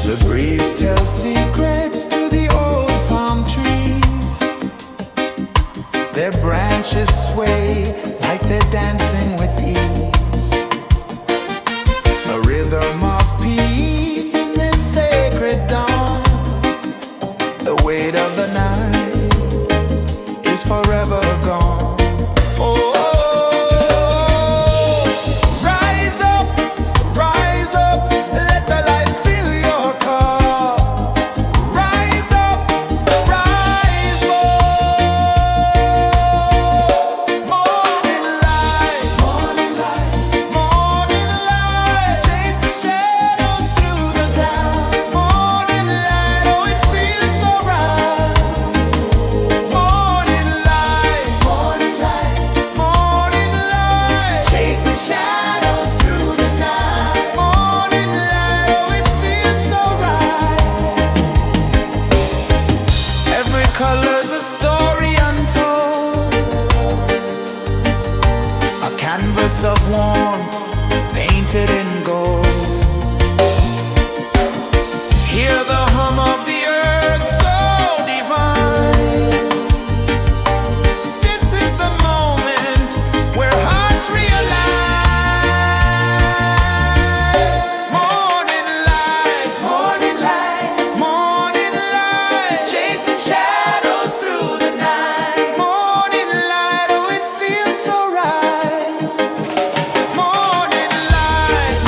The breeze tells secrets to the old palm trees. Their branches sway like they're dancing with ease. A rhythm of peace in this sacred dawn. The weight of the night is forever gone. Oh, rise up, let the light fill your cup. Rise up, rise up. Morning light, morning light, morning light, chasing shadows through the cloud. Morning light, oh it feels so right. Morning light, morning light, morning light, chasing shadows through the night. Morning light, oh it feels so right. Every color's a story untold, a canvas of warmth painted in gold. Hear the hum of the earth so divine. This is the moment where hearts realign. Morning light, morning light, morning light, chasing shadows through the night. Morning light, oh it feels so right. Morning light,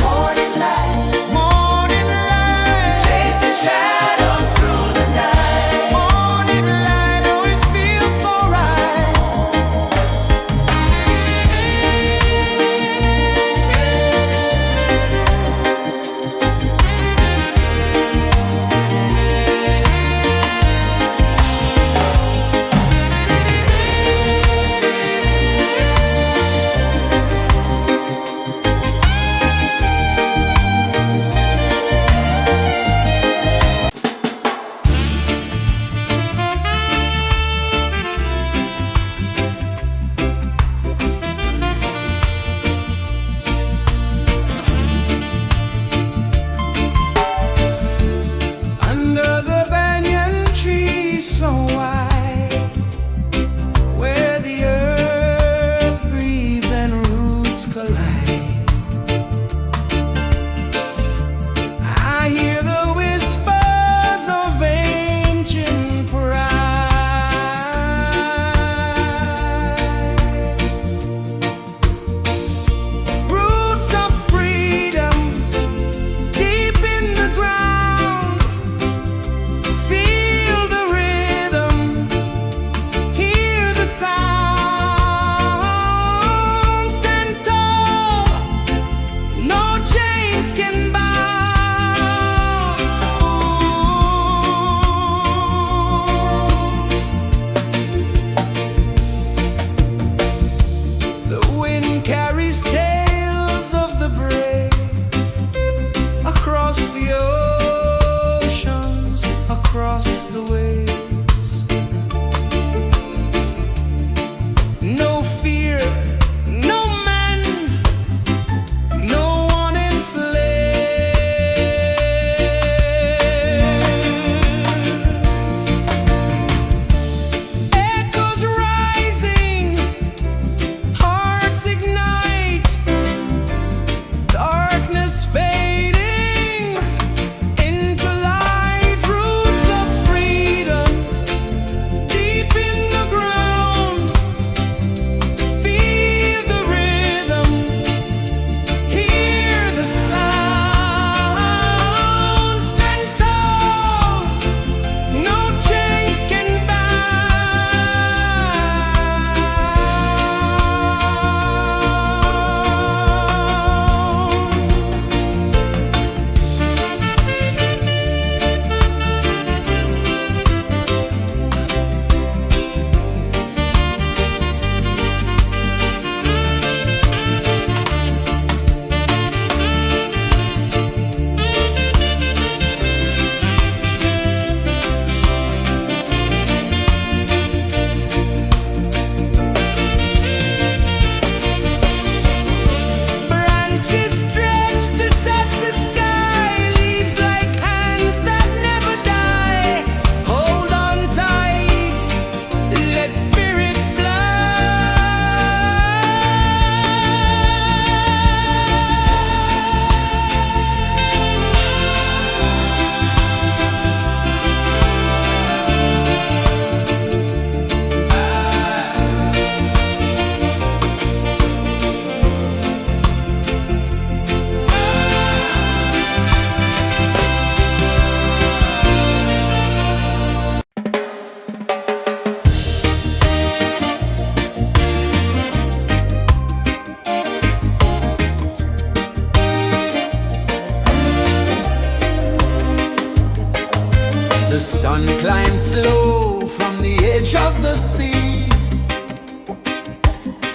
sun climbs slow from the edge of the sea.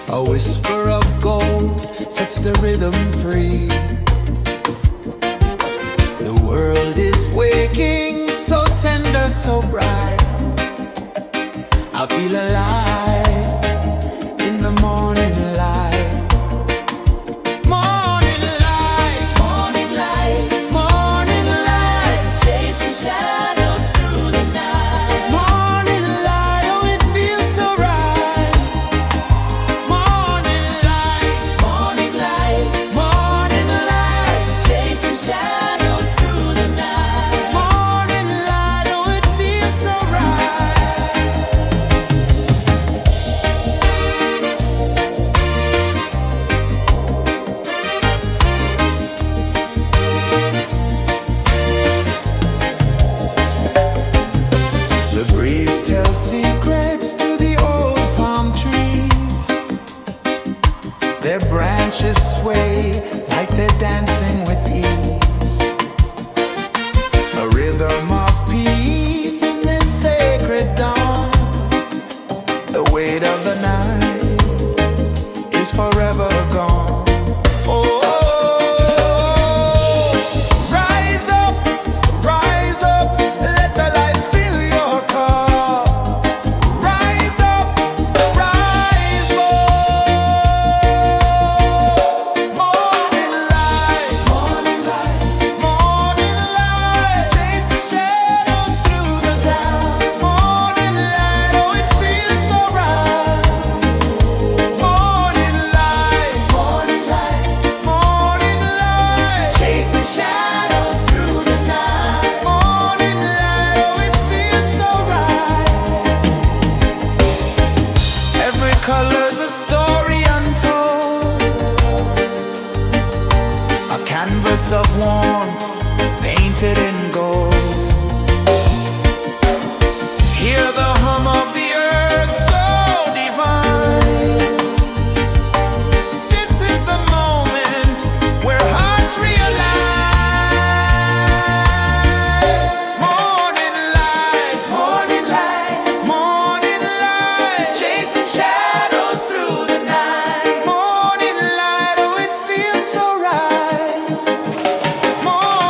A whisper of gold sets the rhythm free. The world is waking, so tender, so bright. I feel alive in the morning light. Morning light, Morning light, morning light, chasing shadows through the night. morning light, oh it feels so right. Morning light, Morning light, morning light, chasing shadows through the night. morning light, oh it feels so right. The breeze tells secrets to the old palm trees. Their branches sway like they're dancing with ease. A rhythm of peace in this sacred dawn. The weight of the night is forever gone. Oh, rise up, let the light fill your cup. Rise up, rise more. Morning light, morning light, morning light, chasing shadows through the cloud. Morning light, oh it feels so right. Morning light, morning light, morning light, chasing shadows through the night. Morning light, oh it feels so right. Every color's a story untold, a canvas of warmth painted in gold. Hear the hum of the earth so divine. This is the moment where hearts realign. Morning light, morning light, morning light, chasing shadows through the night. Morning light, oh it feels so right. Morning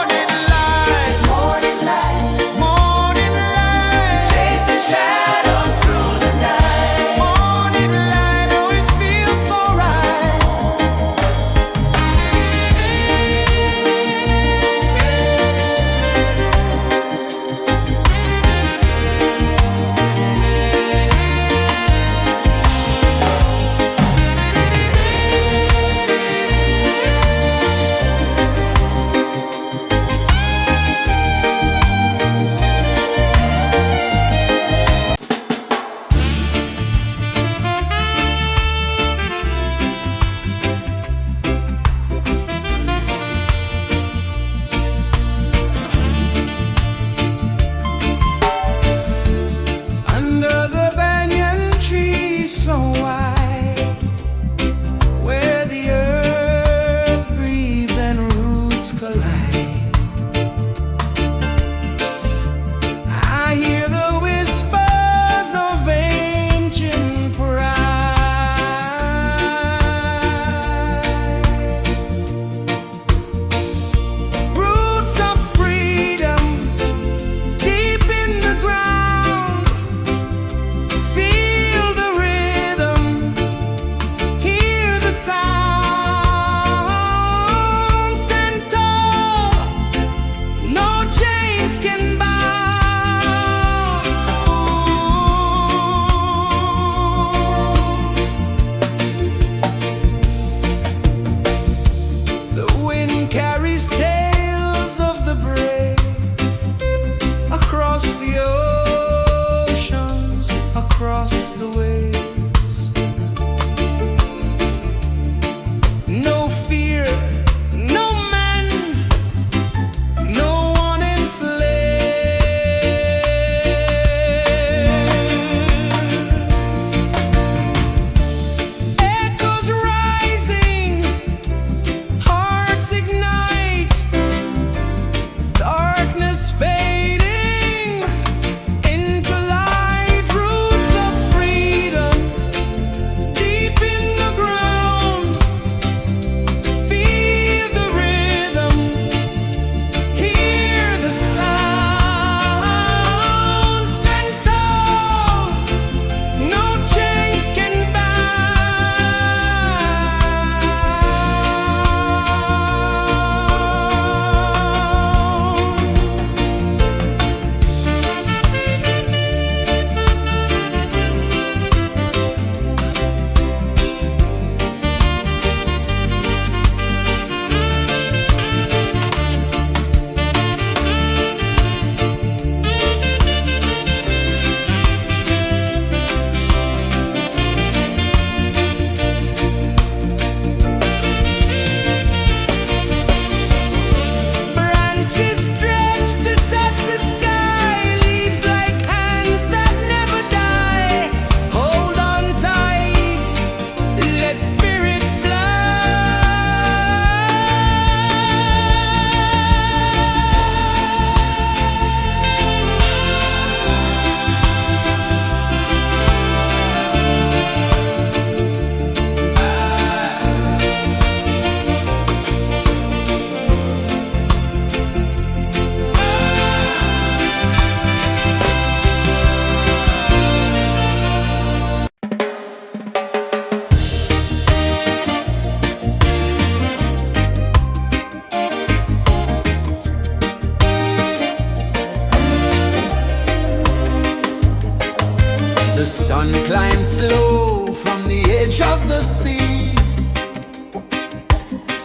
sun climbs slow from the edge of the sea.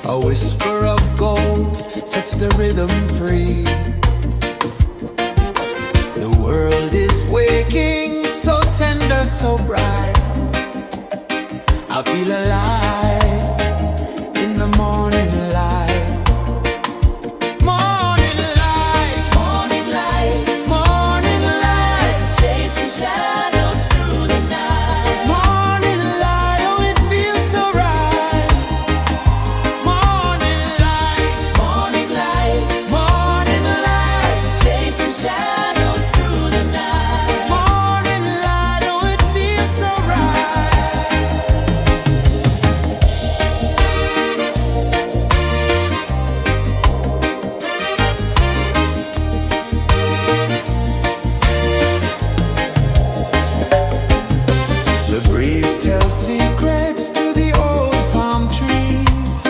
A whisper of gold sets the rhythm free. The world is waking, so tender, so bright. I feel alive in the morning light. Morning light, Morning light, morning light, chasing shadows through the night. morning light, oh it feels so right. Morning light, Morning light, morning light, chasing shadows through the night. morning light, oh it feels so right. The breeze tells secrets to the old palm trees.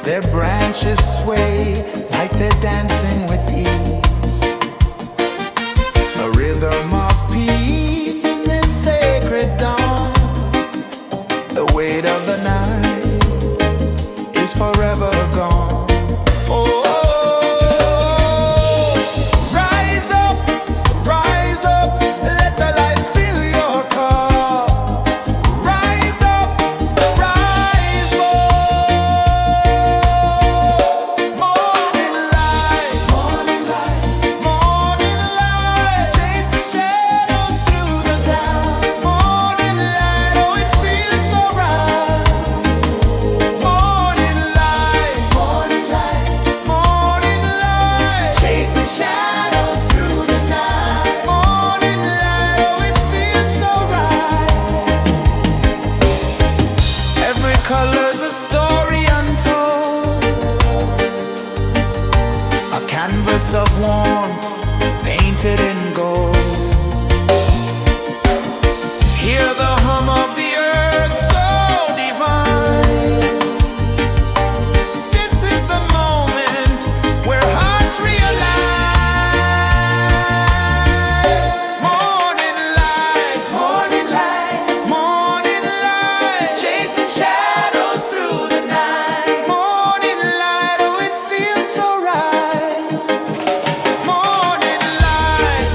Their branches sway like they're dancing with ease. A rhythm of peace in this sacred dawn. The weight of the night is forever gone. Oh, rise up, let the light fill your cup. Rise up, rise up. Morning light, morning light, morning light, chasing shadows through the cloud. Morning light, oh it feels so right. Morning light, morning light, morning light, chasing shadows through the night. Morning light, oh it feels so right. Every color's a story untold, a canvas of warmth painted in gold. Hear the hum of the earth so divine. This is the moment where hearts realign. Morning light, morning light, morning light, chasing shadows through the night. Morning light, oh it feels so right. Morning light,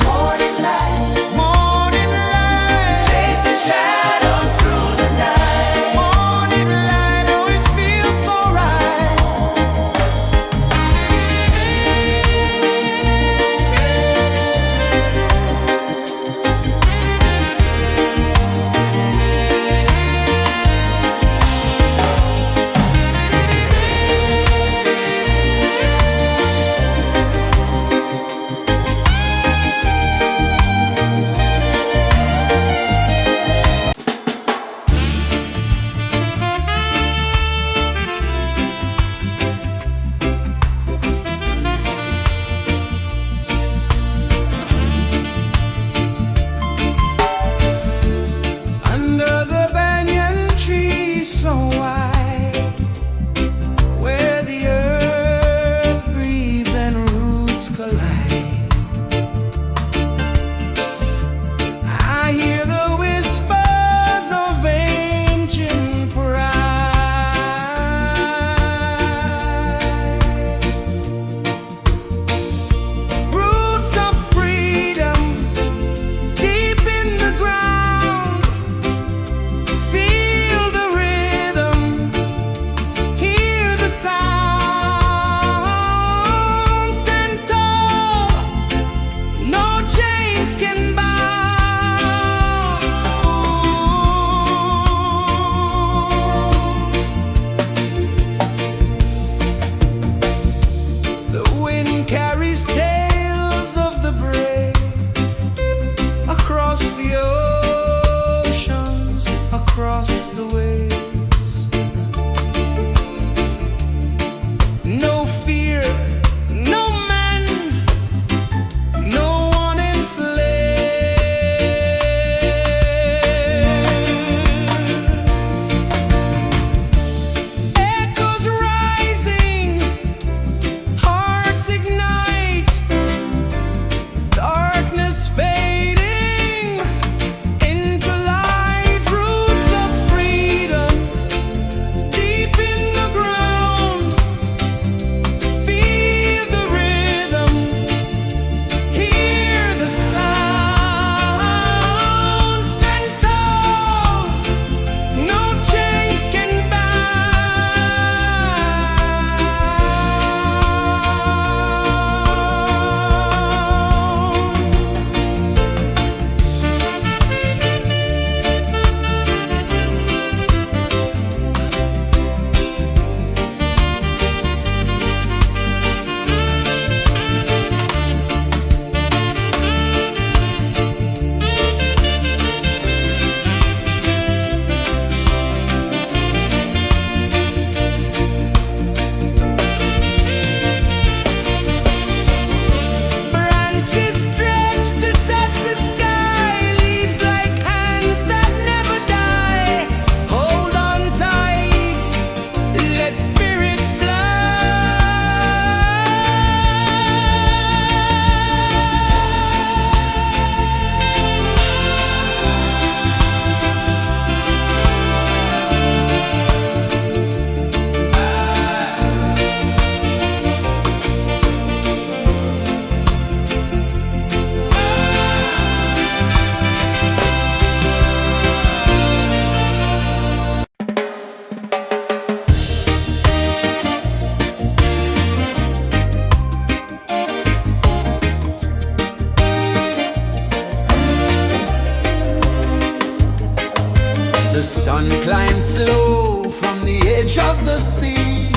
of the sea.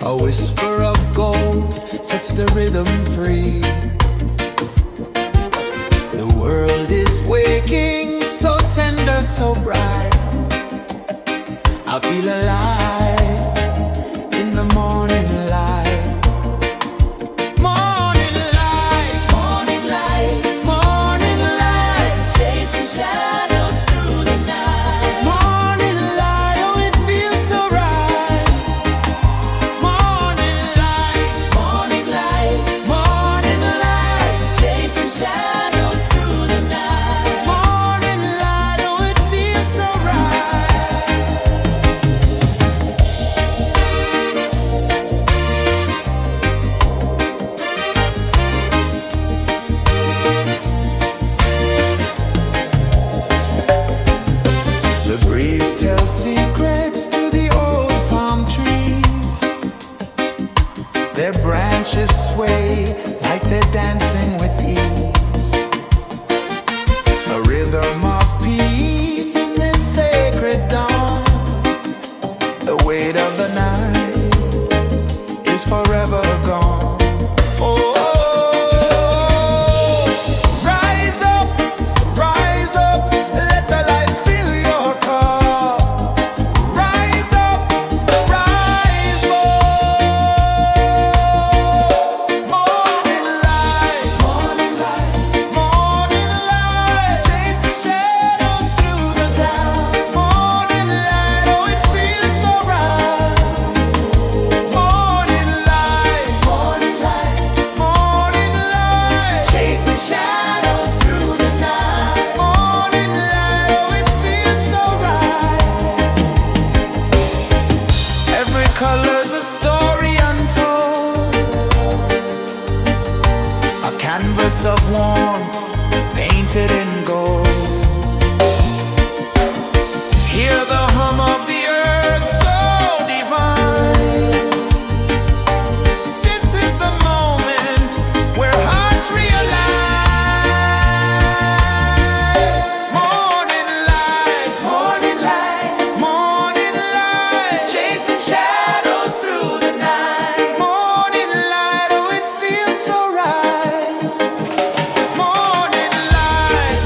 A whisper of gold sets the rhythm free. The world is waking, so tender, so bright. I feel alive in the morning light. Morning light, Morning light, morning light, chasing shadows through the night. morning light, oh it feels so right. Morning light, Morning light, morning light, chasing shadows through the night. morning light, oh it feels so right. The breeze tells secrets to the old palm trees. Their branches sway like they're dancing with ease. A rhythm of peace in this sacred dawn. The weight of the night is forever gone. Oh, rise up, let the light fill your cup. Rise up, rise up. Morning light, morning light, morning light, chasing shadows through the cloud. Morning light, oh it feels so right. Morning light, morning light, morning light, chasing shadows through the night. Morning light, oh it feels so right. Every color's a story untold, a canvas of warmth painted in gold. Hear the hum of the earth so divine. This is the moment where hearts realign. Morning light, morning light, morning light, chasing shadows through the night. Morning light, oh it feels so right. Morning light,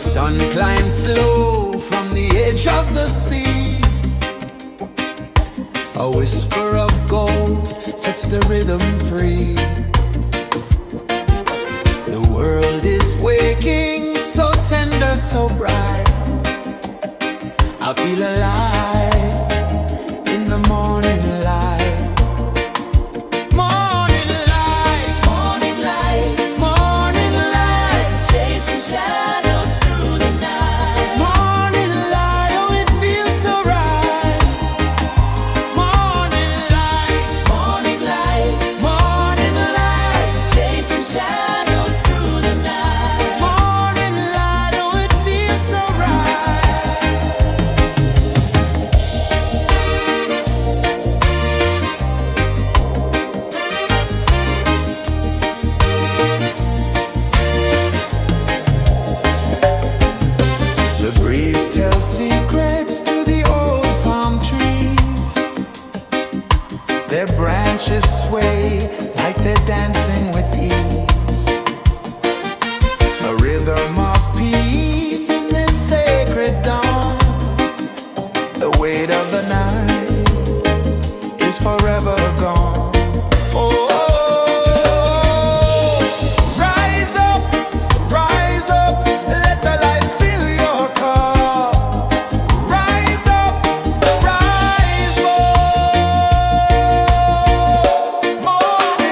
sun climbs slow from the edge of the sea. A whisper of gold sets the rhythm free. The world is waking, so tender, so bright. I feel alive in the morning light. Morning light, Morning light, morning light, chasing shadows through the night. morning light, oh it feels so right. Morning light, Morning light, morning light, chasing shadows through the night. morning light, oh it feels so right. The breeze tells secrets to the old palm trees. Their branches sway like they're dancing with ease. A rhythm of peace in this sacred dawn. The weight of the night is forever gone. Oh, rise up, let the light fill your cup. Rise up, rise more. Morning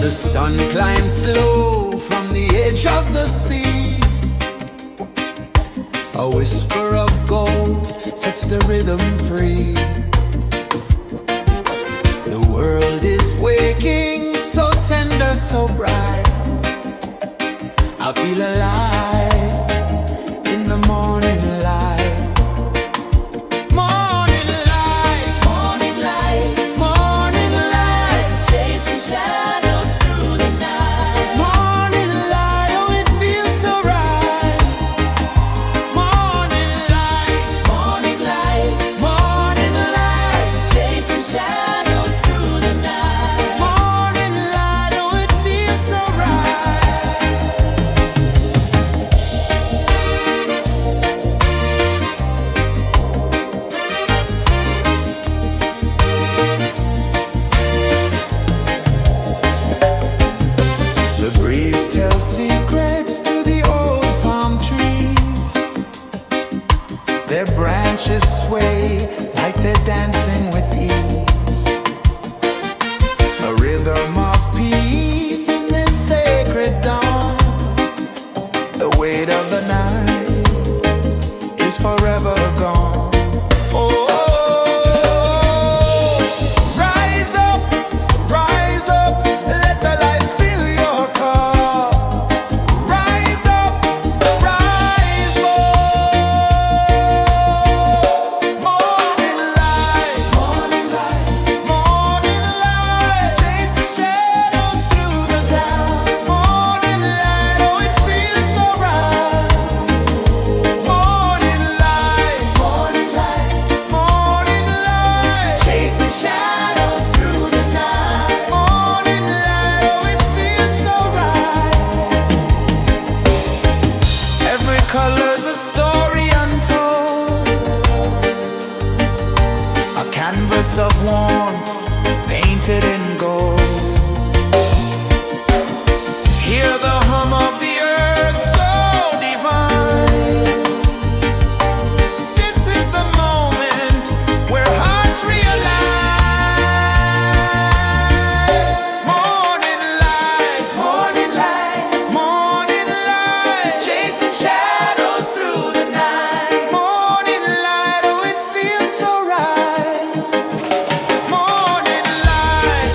The sun climbs slow from the edge of the sea. A whisper of gold sets the rhythm free. The world is waking, so tender, so bright. I feel alive in the morning light. Morning light, Morning light, morning light, chasing shadows through the night. morning light, oh it feels so right. Morning light, Morning light, morning light, chasing shadows through the night. morning light, oh it feels so right. The breeze tells secrets to the old palm trees. Their branches sway like they're dancing with ease. A rhythm of peace in this sacred dawn. The weight of the night is forever gone. Oh, rise up, let the light fill your cup. Rise up, rise more. Morning light, morning light, chasing shadows through the cloud. Morning light, oh it feels so right. Morning light, morning light, chasing shadows through the night. Morning light, oh it feels so right. Every color's a story untold, a canvas of warmth painted in gold. Hear the hum of the earth so divine. This is the moment where hearts realign. Morning light, morning light, chasing shadows through the night. Morning light, oh it feels so right. Morning light,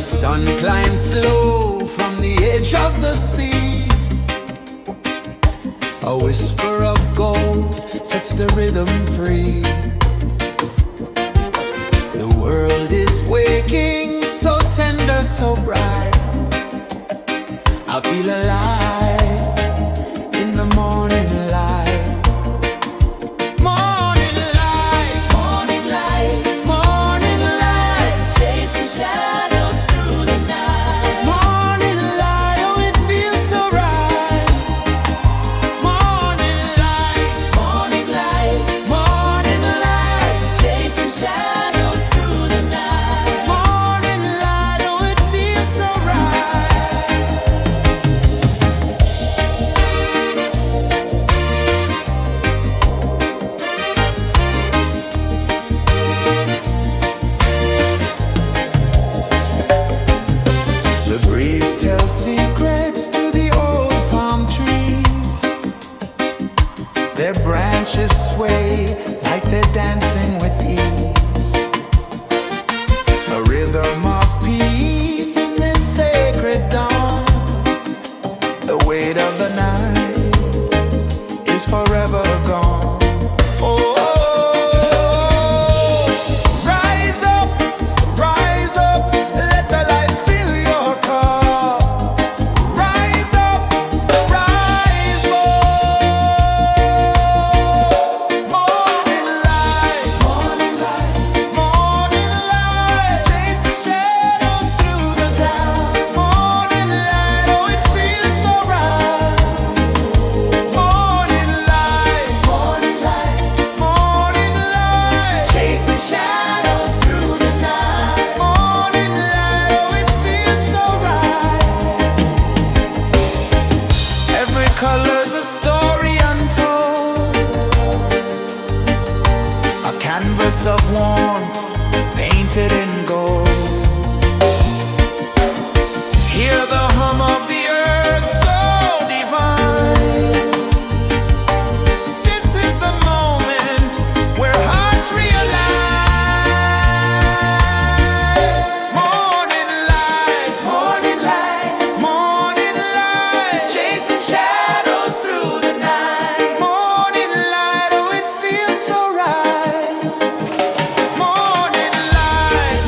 sun climbs slow from the edge of the sea. A whisper of gold sets the rhythm free. The world is waking, so tender, so bright. I feel alive in the morning light. Morning light, Morning light, morning light, chasing shadows through the night. morning light, oh it feels so right. Morning light, Morning light, morning light, chasing shadows through the night. morning light, oh it feels so right. The breeze tells secrets to the old palm trees. Their branches sway like they're dancing with ease. A rhythm of peace in this sacred dawn. The weight of the night is forever gone. Oh, rise up, let the light fill your cup. Rise up, rise up. Morning light, morning light, chasing shadows through the cloud. Morning light, oh it feels so right. Morning light, chasing shadows through the night. Morning light, oh it feels so right. Every color's a story untold, a canvas of warmth painted in gold. Hear the hum of the earth so divine. This is the moment where hearts realign. Morning light, morning light, chasing shadows through the night. Morning light, oh it feels so right. Morning light,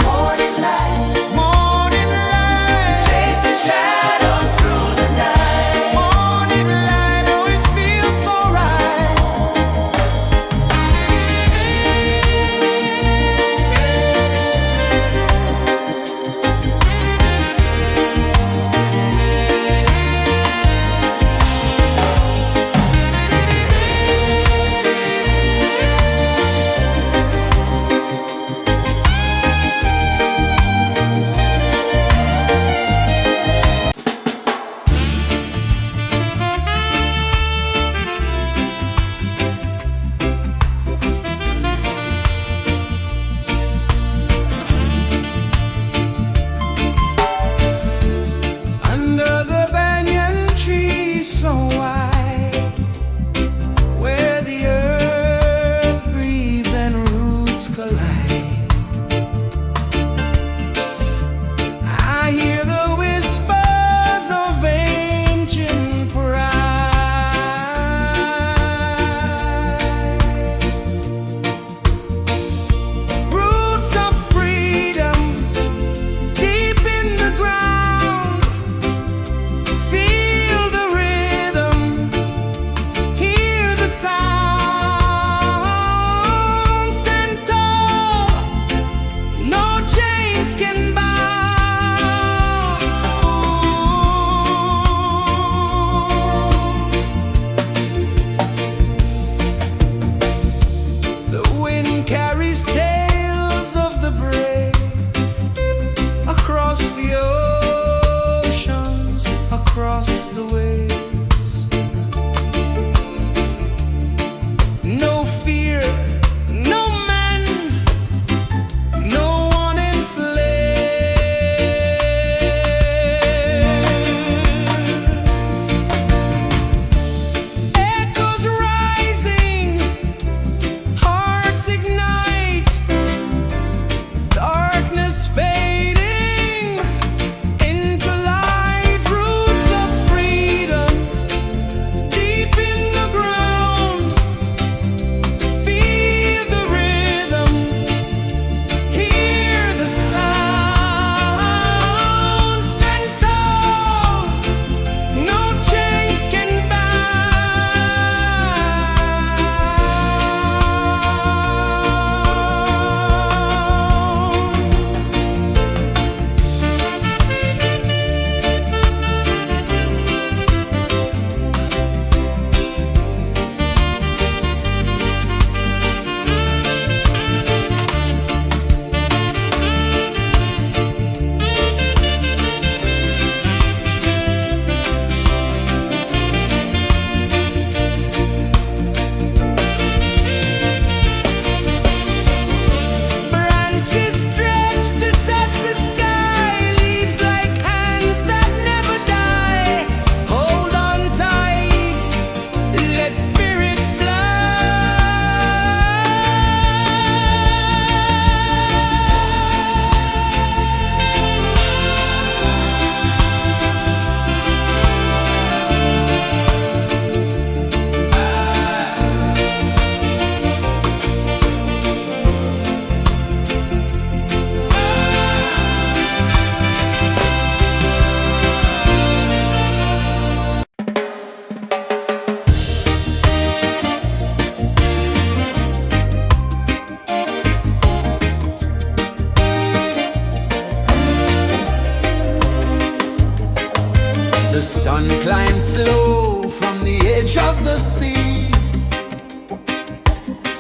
sun climbs slow from the edge of the sea.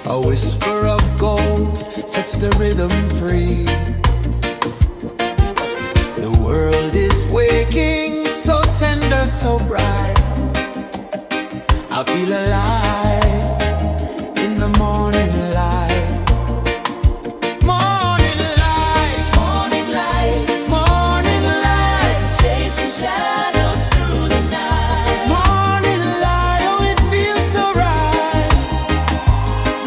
A whisper of gold sets the rhythm free. The world is waking, so tender, so bright. I feel alive in the morning light. Morning light, Morning light, morning light, chasing shadows through the night. morning light, oh it feels so right.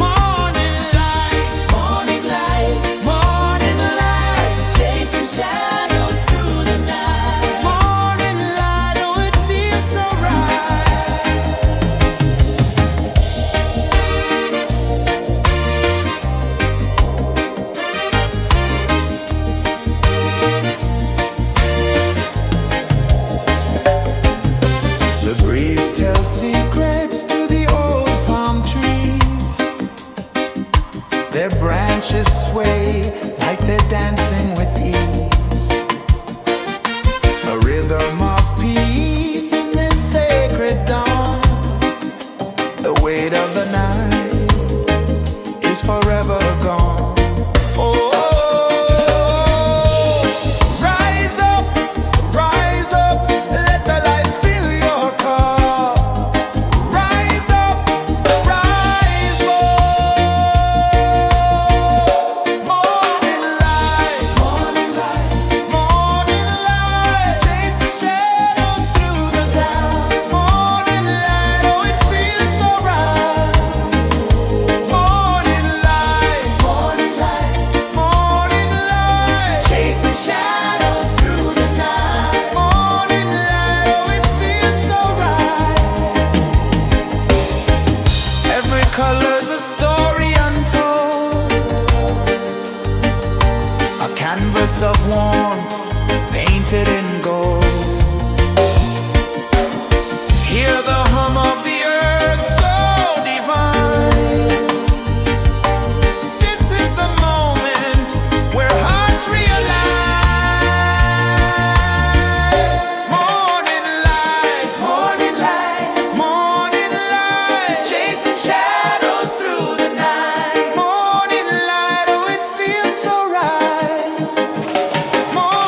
Morning light, Morning light, morning light, chasing shadows through the night. morning light, oh it feels so right. The breeze tells secrets to the old palm trees. Their branches sway like they're dancing with ease. A rhythm of peace in this sacred dawn. The weight of the night is forever gone. Oh, rise up, let the light fill your cup. Rise up, rise up. Morning light, morning light, morning light, chasing shadows through the cloud. Morning light, oh it feels so right. Morning light, morning light, morning light, chasing shadows through the night. Morning light, oh it feels so right. Every color's a story untold, a canvas of warmth painted in gold. Hear the hum of the earth so divine. This is the moment where hearts realign. Morning light, morning light, morning light, chasing shadows through the night. Morning light, oh it feels so right. Morning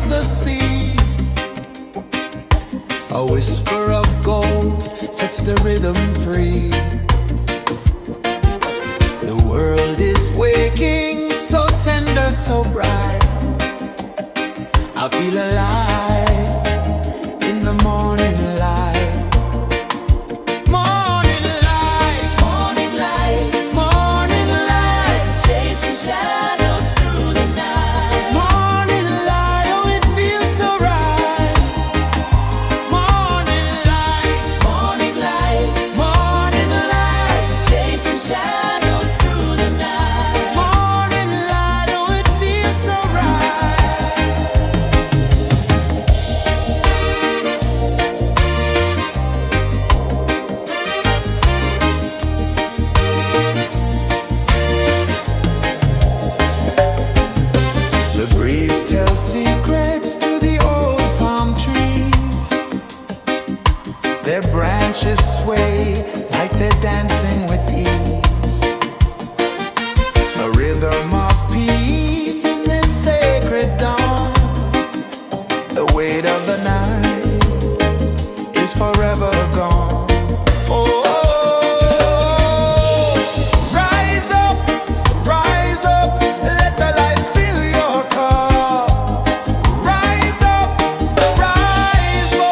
of the sea. A whisper of gold sets the rhythm free. The world is waking, so tender, so bright. I feel alive in the morning light. Morning light, Morning light, morning light, chasing shadows through the night. morning light, oh it feels so right. Morning light, Morning light, morning light, chasing shadows through the night. morning light, oh it feels so right. The breeze tells secrets to the old palm trees. Their branches sway like they're dancing with ease. A rhythm of peace in this sacred dawn. The weight of the night is forever gone. Oh, rise up, let the light fill your cup. Rise up, rise up.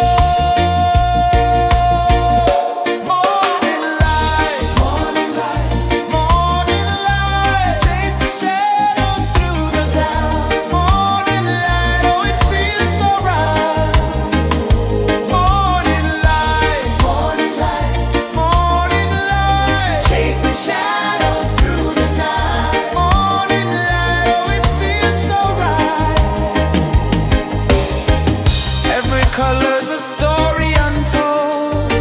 Morning light, morning light, morning light, chasing shadows through the cloud. Morning light, oh it feels so right. Morning light, morning light, morning light, chasing shadows through the night. Morning light, oh it feels so right. Every color's a story untold,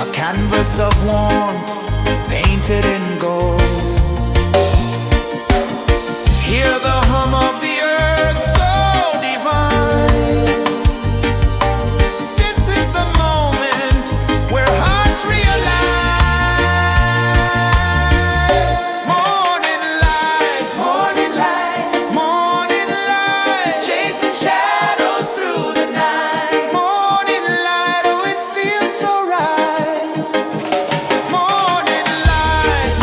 a canvas of warmth painted in gold. Hear the hum of the earth so divine. This is the moment where hearts realign. Morning light, morning light, morning light, chasing shadows through the night. Morning light, oh it feels so right. Morning light,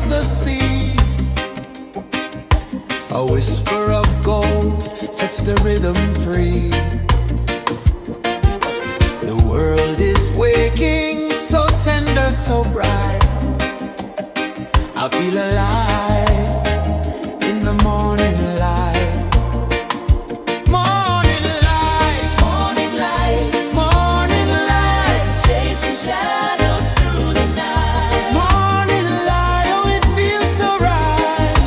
of the sea. A whisper of gold sets the rhythm free. The world is waking, so tender, so bright. I feel alive in the morning light. Morning light, Morning light, morning light, chasing shadows through the night. morning light, oh it feels so right.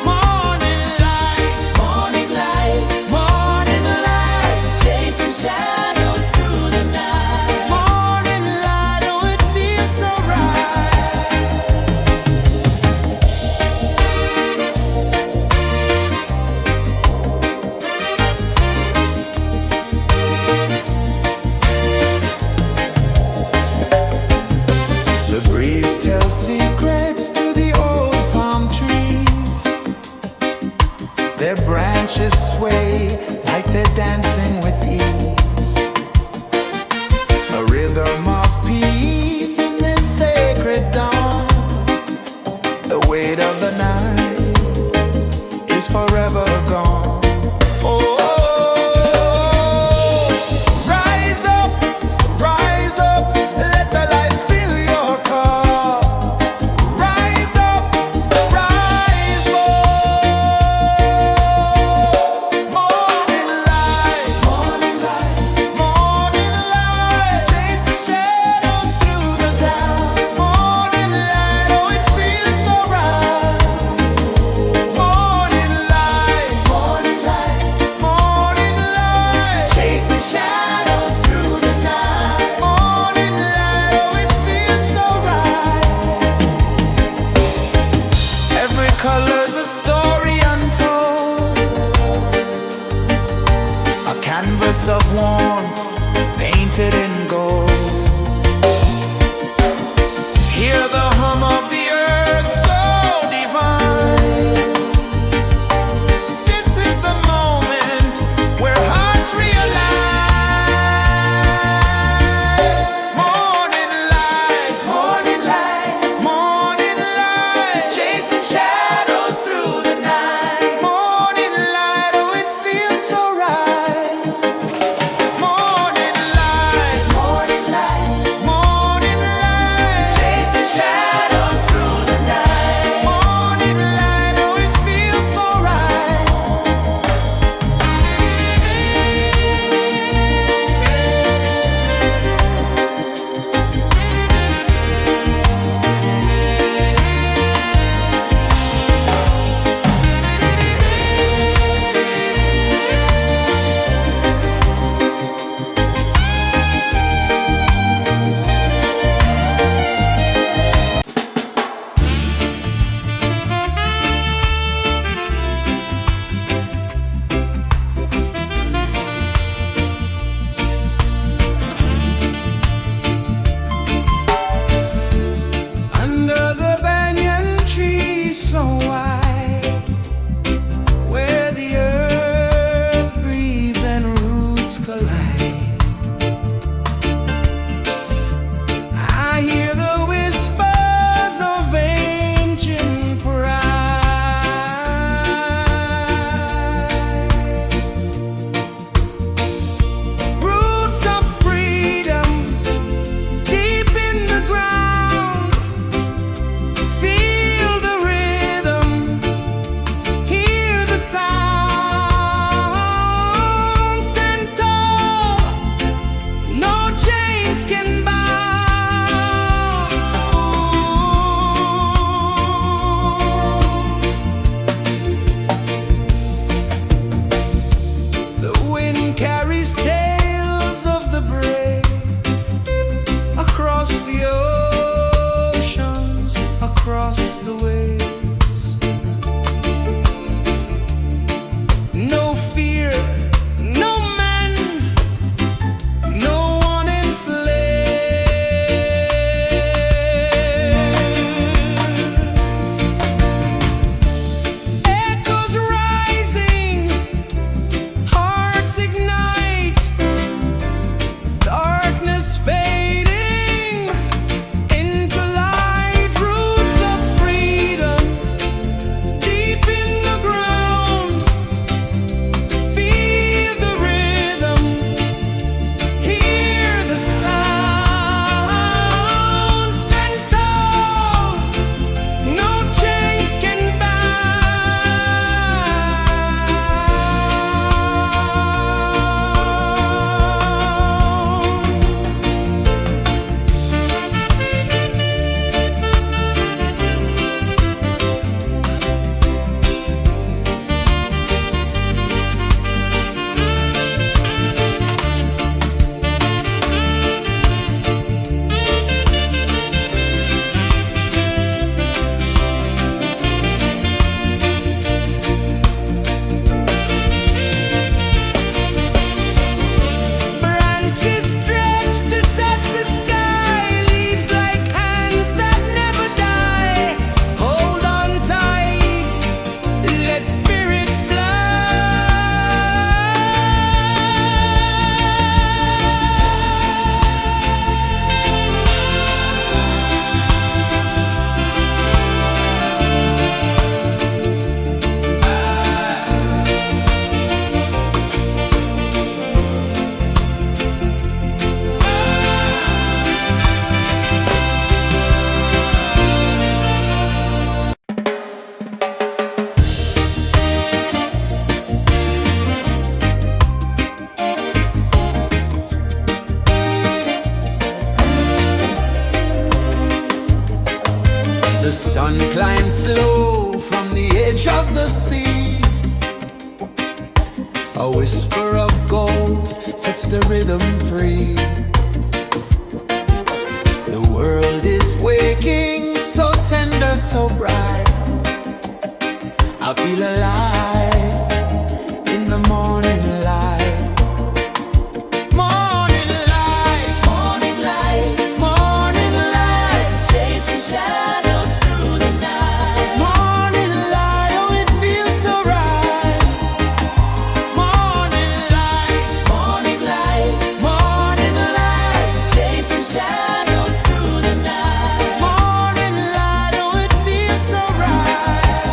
Morning light, Morning light, morning light, chasing shadows through the night. morning light, oh it feels so right. The breeze tells secrets to the old palm trees. Their branches sway like they're dancing with ease. A rhythm of peace in this sacred dawn. The weight of the night is forever gone. Oh, rise up, let the light fill your cup. Rise up, rise up. Morning light, morning light, morning light, chasing shadows through the cloud. Morning light, oh it feels so right. Morning light, morning light, morning light, chasing shadows through the night. Morning light, oh it feels so right. Every color's a story untold, a canvas of warmth painted in gold. Hear the hum of the earth so divine. This is the moment where hearts realign. Morning light, morning light, morning light, chasing shadows through the night. Morning light, oh it feels so right. Morning light, morning light, morning light, chasing shadows through the night. Morning light, oh it feels so right. Under the banyan tree so wide, where the earth breathes and roots collide, I hear the whispers of ancient pride. Roots of freedom deep in the ground. Feel the rhythm, hear the sound. Stand tall, no chains can bound. The wind carries tales of the brave across the oceans, across the waves. No fear, no man, no one enslaves. Echoes rising, hearts ignite, darkness fading into light. Roots of The sun climbs slow from the edge of the sea. A whisper of gold sets the rhythm free. The world is waking, so tender, so bright. I feel alive in the morning light. Morning light, Morning light, morning light, chasing shadows through the night. morning light, oh it feels so right. Morning light, Morning light, morning light, chasing shadows through the night. morning light, oh it feels so right.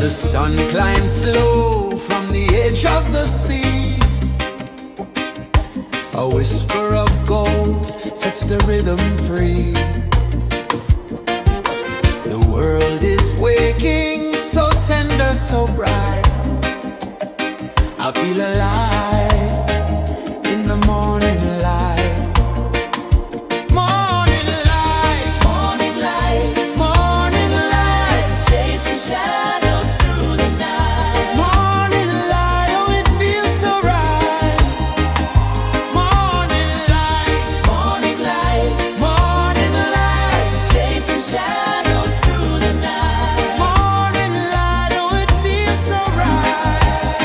The sun climbs slow from the edge of the sea. A whisper of gold sets the rhythm free. The world is waking, so tender, so bright. I feel alive in the morning light. Morning light, Morning light, morning light, chasing shadows through the night. morning light, oh it feels so right. Morning light, Morning light, morning light, chasing shadows through the night. morning light, oh it feels so right.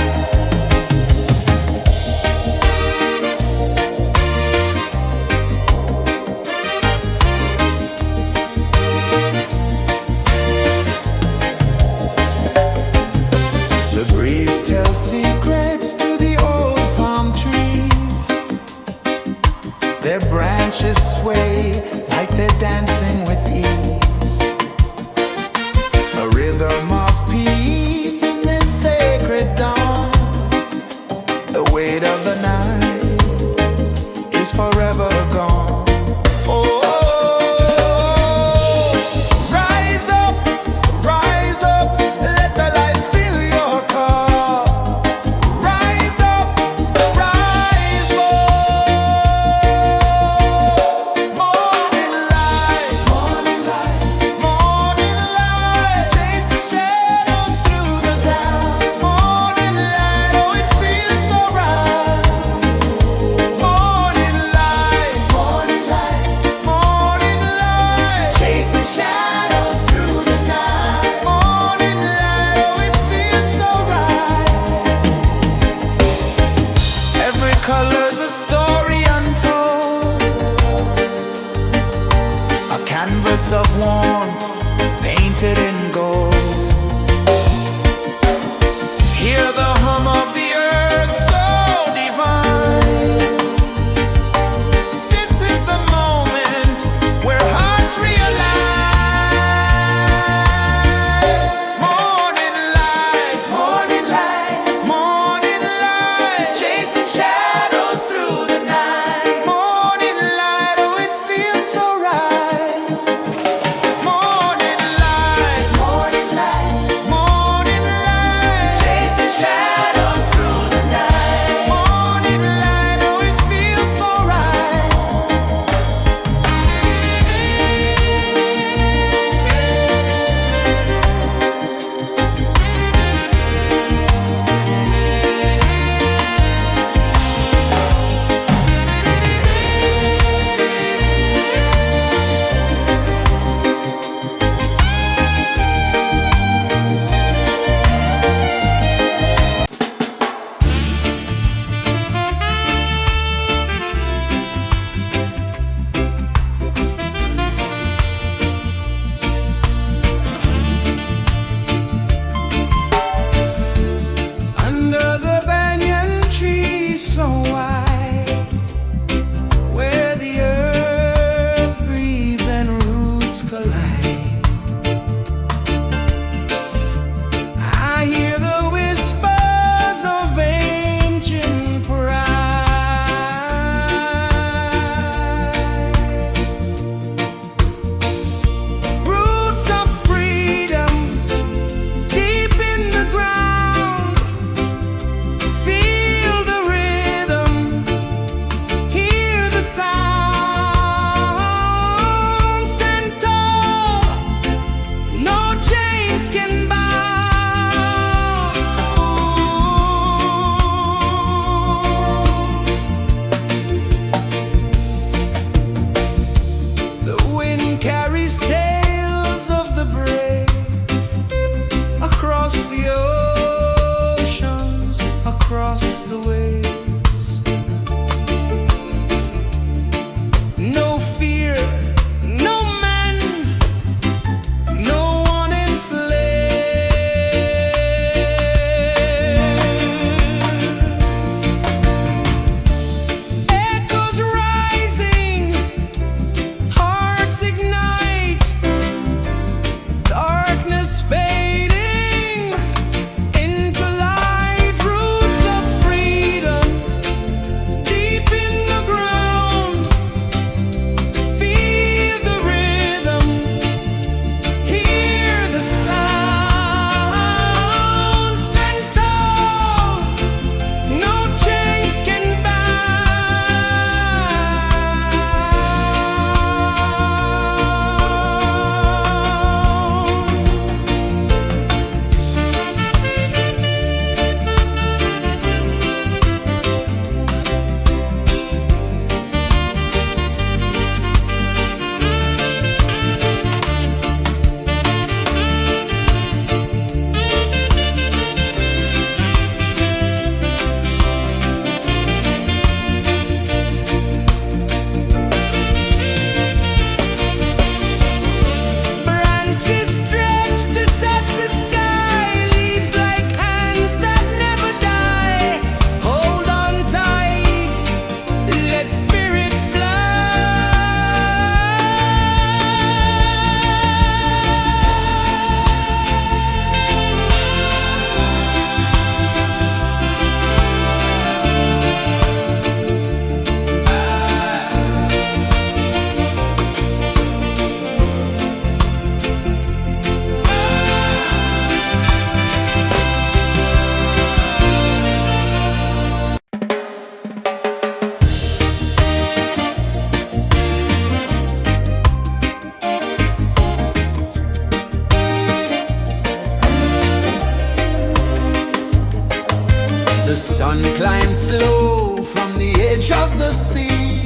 The sun climbs slow from the edge of the sea.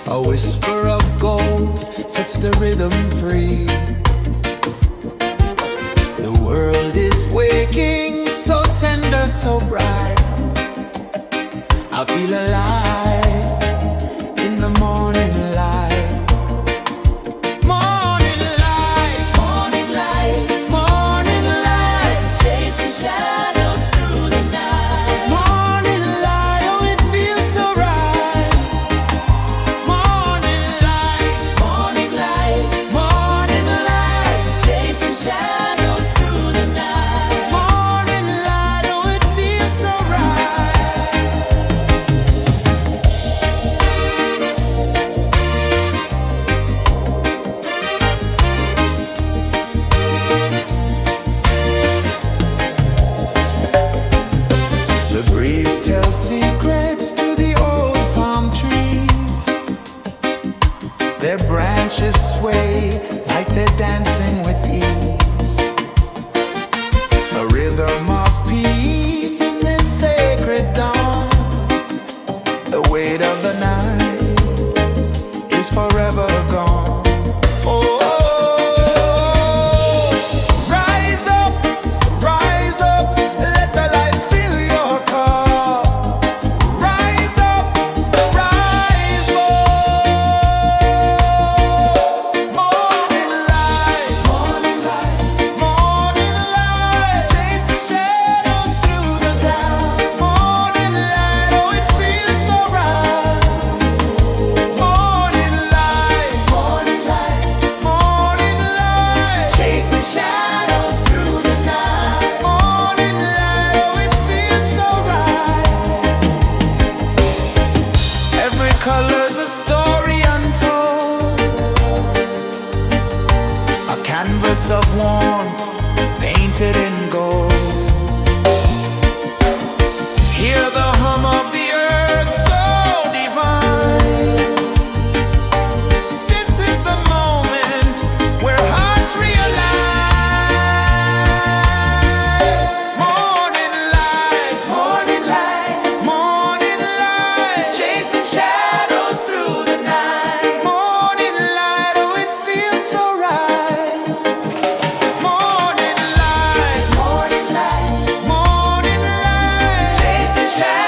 A whisper of gold sets the rhythm free. The world is waking, so tender, so bright. I feel alive in the morning light. Morning light, Morning light, morning light, chasing shadows through the night. morning light, oh it feels so right. Morning light, Morning light, morning light, chasing shadows through the night. morning light, oh it feels so right. The breeze tells secrets to the old palm trees. Their branches sway like they're dancing with ease. A rhythm of peace in this sacred dawn. The weight of the night is forever gone. Oh, rise up, let the light fill your cup. Rise up, rise up. Morning light, morning light, morning light, chasing shadows through the cloud. Morning light, oh it feels so right. Morning light, morning light, morning light, chasing shadows through the night. Morning light, oh it feels so right. Every color's a story untold, a canvas of warmth painted in gold. Hear the hum of the earth so divine. This is the moment where hearts realign. Morning light, morning light, morning light, chasing shadows through the night. Morning light, oh it feels so right. Morning light, morning light, morning light, chasing shadows.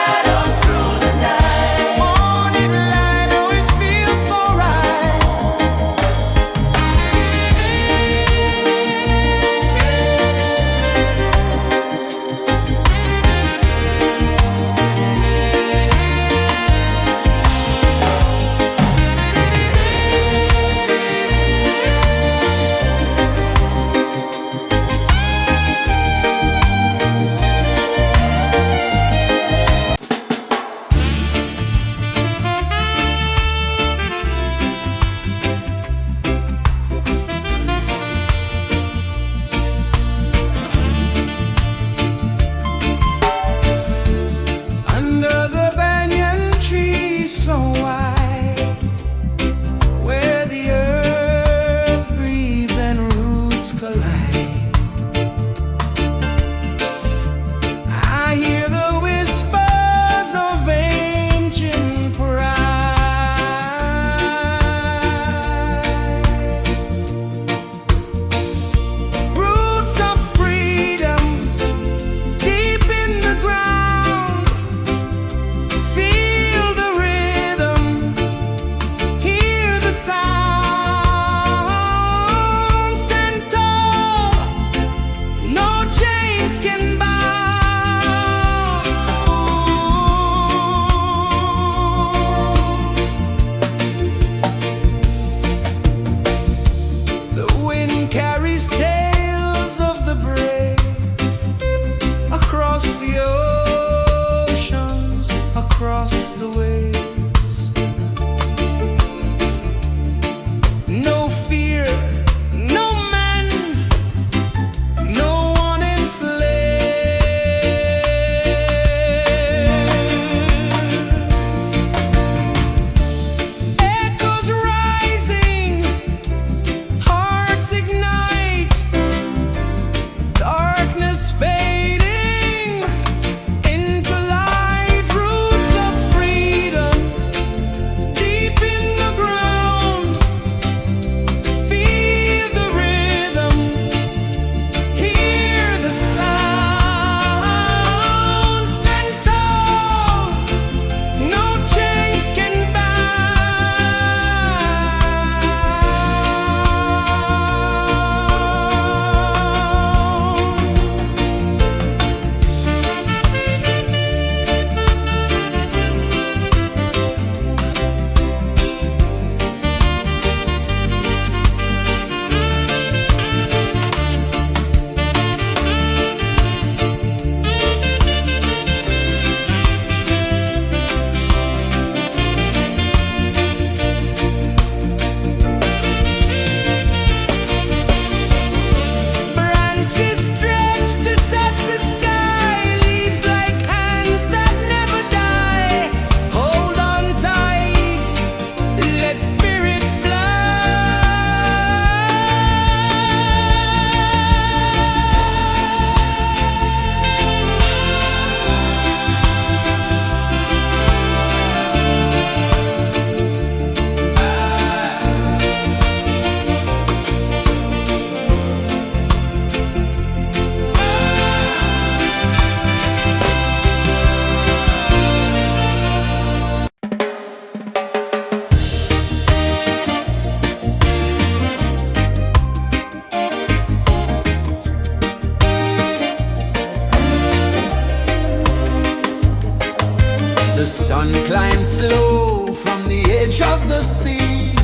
edge of the sea.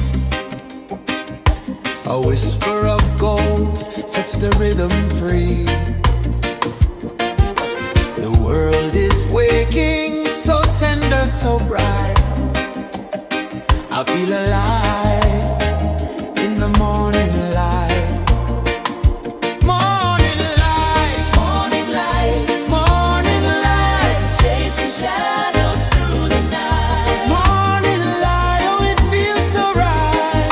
A whisper of gold sets the rhythm free. The world is waking, so tender, so bright. I feel alive in the morning light. Morning light, Morning light, morning light, chasing shadows through the night. morning light, oh it feels so right.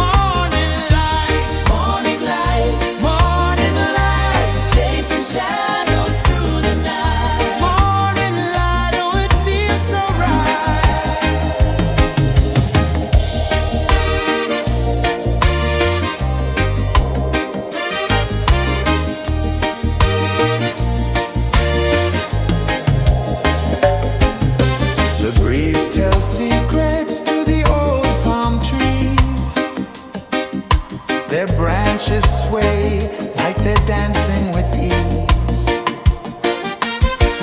Morning light, Morning light, morning light, chasing shadows through the night. morning light, oh it feels so right. The breeze tells secrets to the old palm trees. Their branches sway like they're dancing with ease.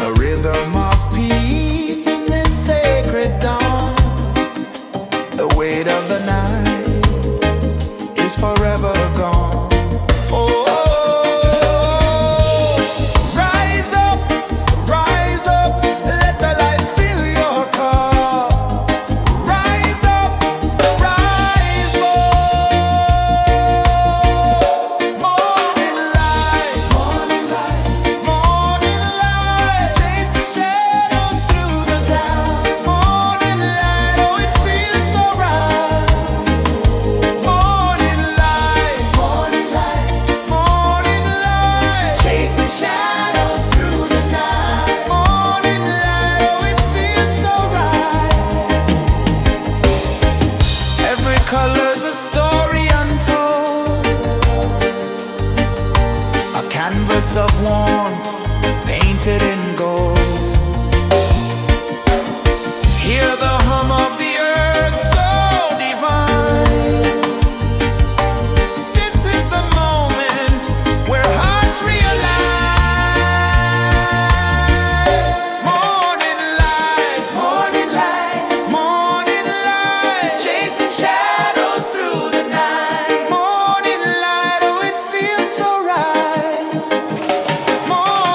A rhythm of peace in this sacred dawn. The weight of the night is forever gone. Oh, rise up, let the light fill your cup. Rise up, rise up. Morning light, morning light, morning light, chasing shadows through the cloud. Morning light, oh it feels so right. Morning light, morning light, morning light, chasing shadows through the night. Morning light, oh it feels so right. Every color's a story untold, a canvas of warmth painted in gold. Hear the hum of the earth so divine. This is the moment where hearts realign. Morning light, morning light, morning light, chasing shadows through the night. Morning light, oh it feels so right. Morning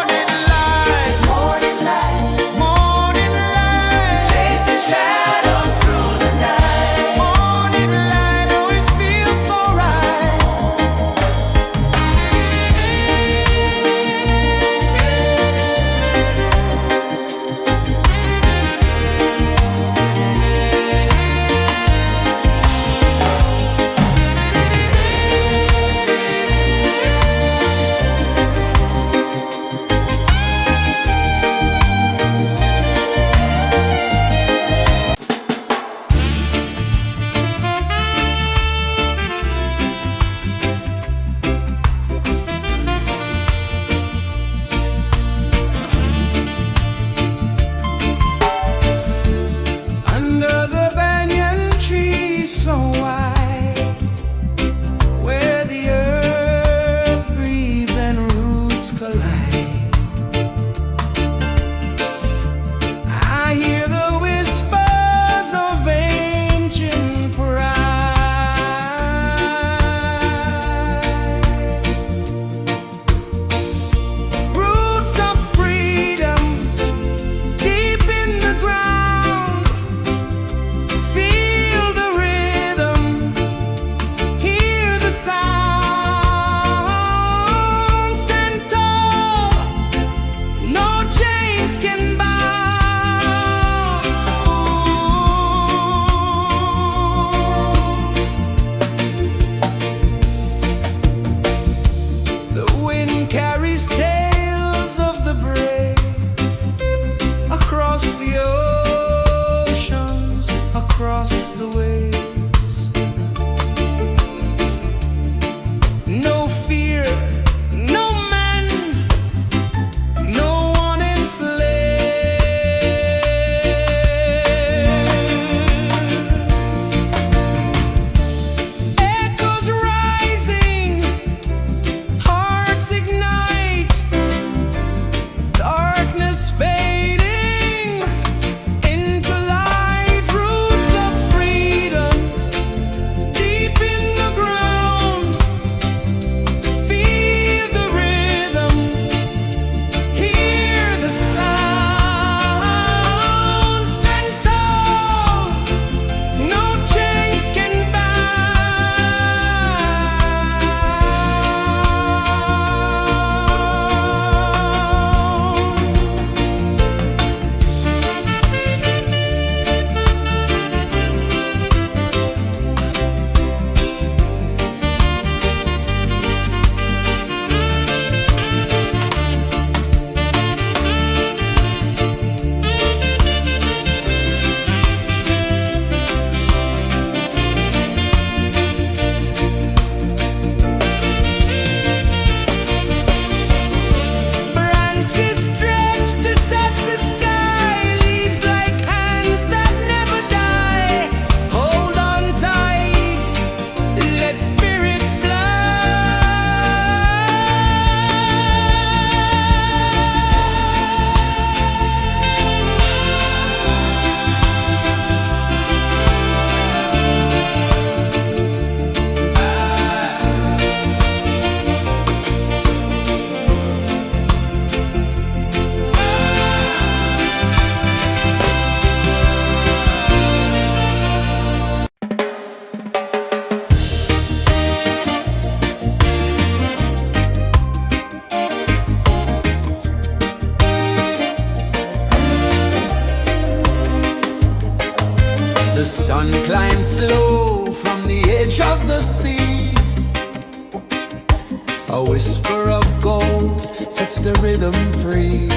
A whisper of gold sets the rhythm free.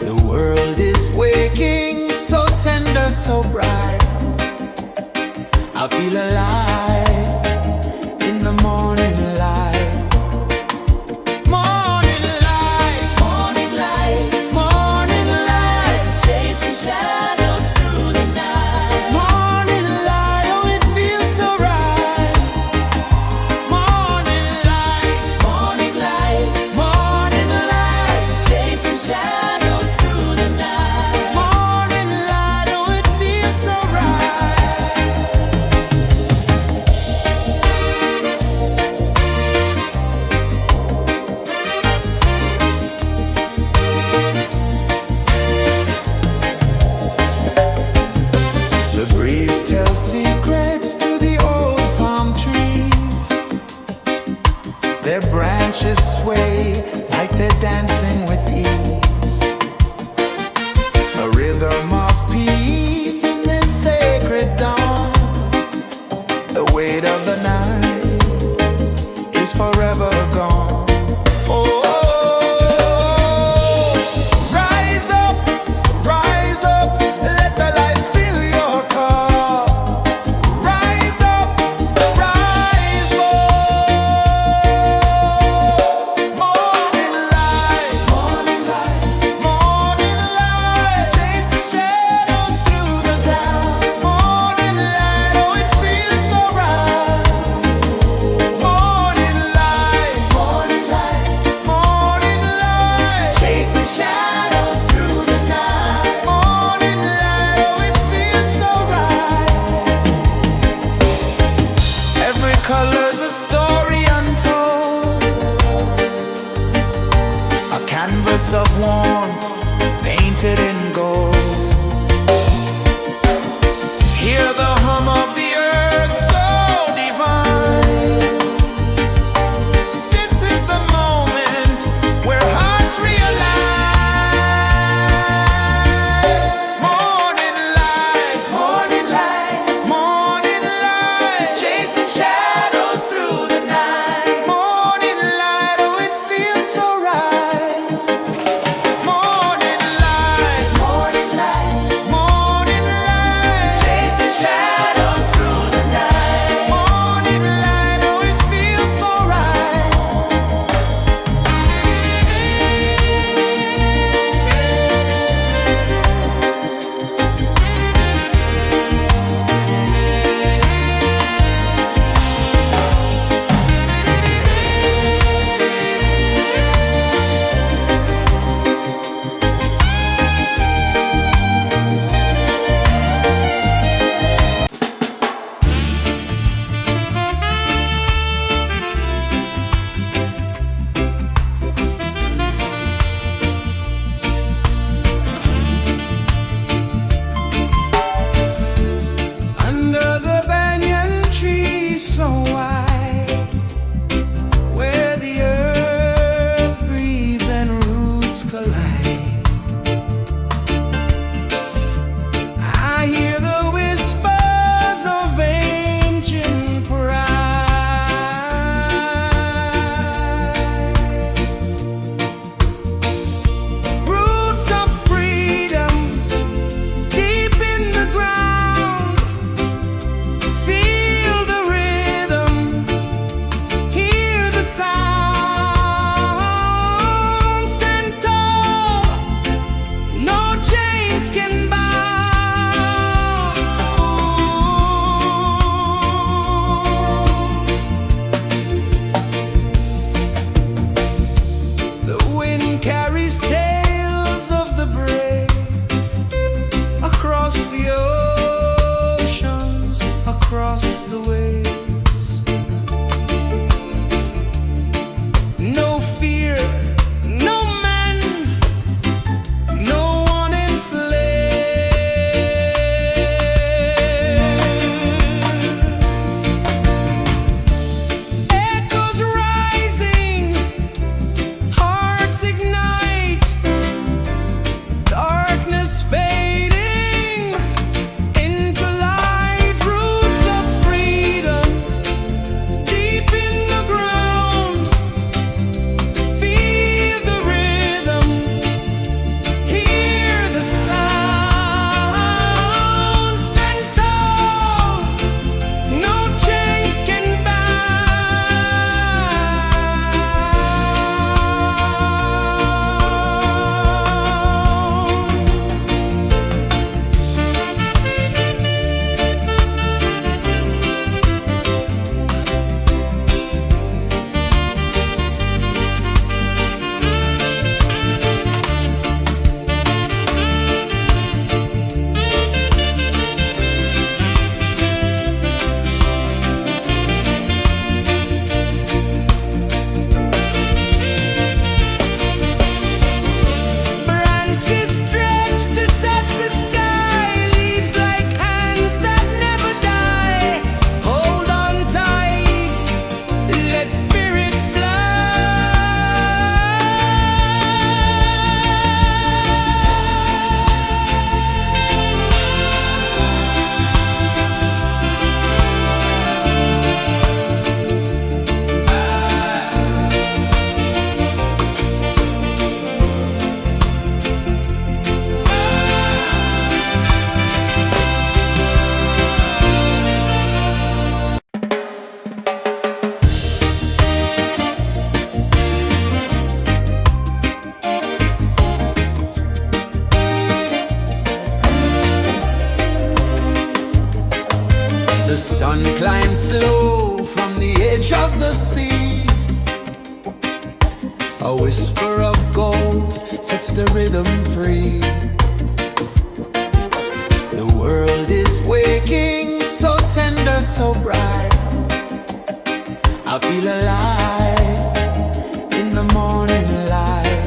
The world is waking, so tender, so bright. I feel alive in the morning light. Morning light, Morning light, morning light, chasing shadows through the night. morning light. Oh, it feels so right. Morning light, Morning light, morning light, chasing shadows through the night. morning light. Oh, it feels so right. The breeze tells secrets to the old palm trees. Their branches sway like they're dancing with ease. A rhythm of peace in this sacred dawn. The weight of the night is forever gone. Oh, rise up, let the light fill your cup. Rise up, rise up. Morning light, morning light, morning light, chasing shadows through the cloud. Morning light, oh, it feels so right. Morning light, morning light, morning light, chasing shadows through the night. Morning light, oh, it feels so right. Every color's a story untold, a canvas of warmth painted in gold. Hear the hum of the earth so divine. This is the moment where hearts realign. Morning light, morning light, morning light, chasing shadows through the night. Morning light, oh, it feels so right. Morning A whisper of gold sets the rhythm free. The world is waking, so tender, so bright. I feel alive in the morning light.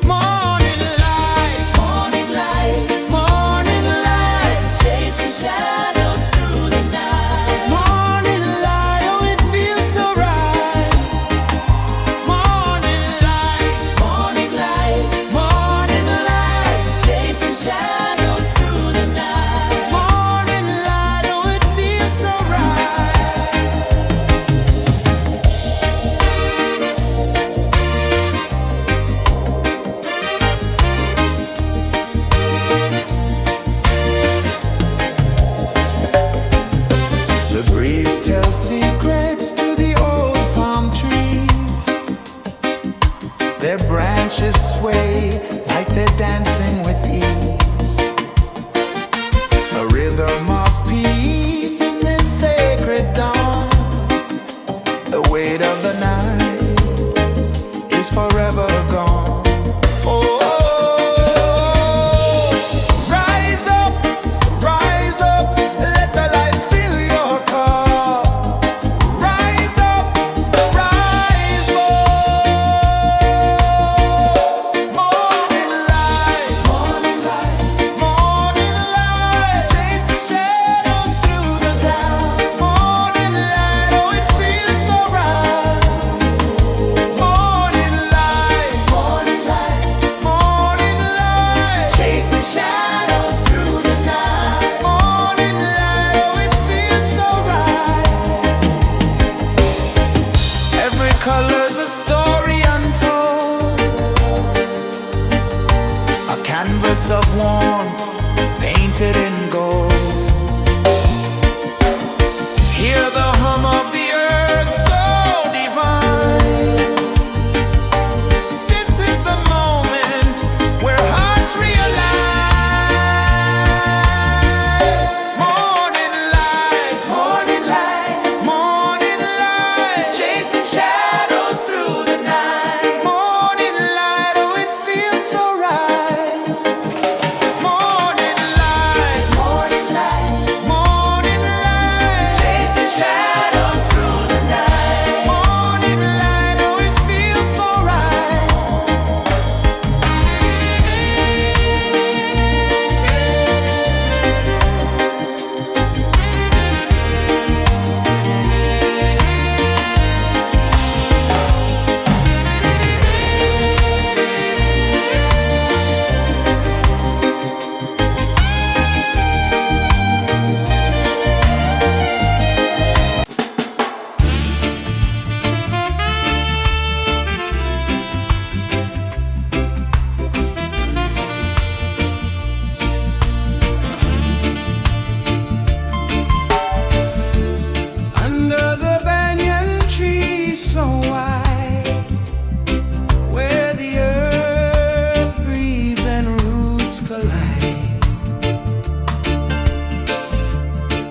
Morning light, Morning light, morning light, chasing shadows through the night. morning light. Oh, it feels so right. Morning light, Morning light, morning light, chasing shadows through the night. morning light. Oh, it feels so right. The breeze tells secrets to the old palm trees. Their branches sway like they're dancing with ease. A rhythm of peace in this sacred dawn. The weight of the night is forever gone. Oh, rise up, let the light fill your cup. Rise up, rise up. Morning light, morning light, chasing shadows through the cloud. Morning light, oh, it feels so right. Morning light, morning light, chasing shadows through the night. Morning light, oh, it feels so right. Every color's a story untold, a canvas of warmth painted in gold. Hear the hum of the earth so divine. This is the moment where hearts realign. Morning light, morning light, chasing shadows through the night. Morning light, oh, it feels so right. Morning light, morning light, Chasing shadows through the night. morning light, oh, it feels so right. Under the banyan tree so wide, where the earth breathes and roots collide,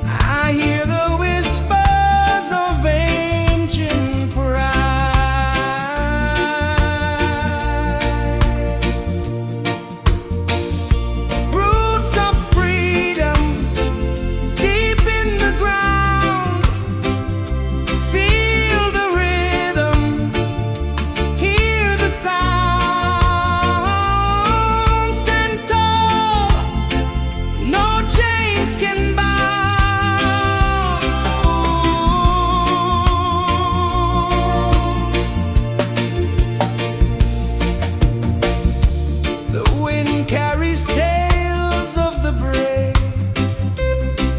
I hear the whispers of ancient pride. Roots of freedom deep in the ground. Feel the rhythm, hear the sound. Stand tall, no chains can bound. The wind carries tales of the brave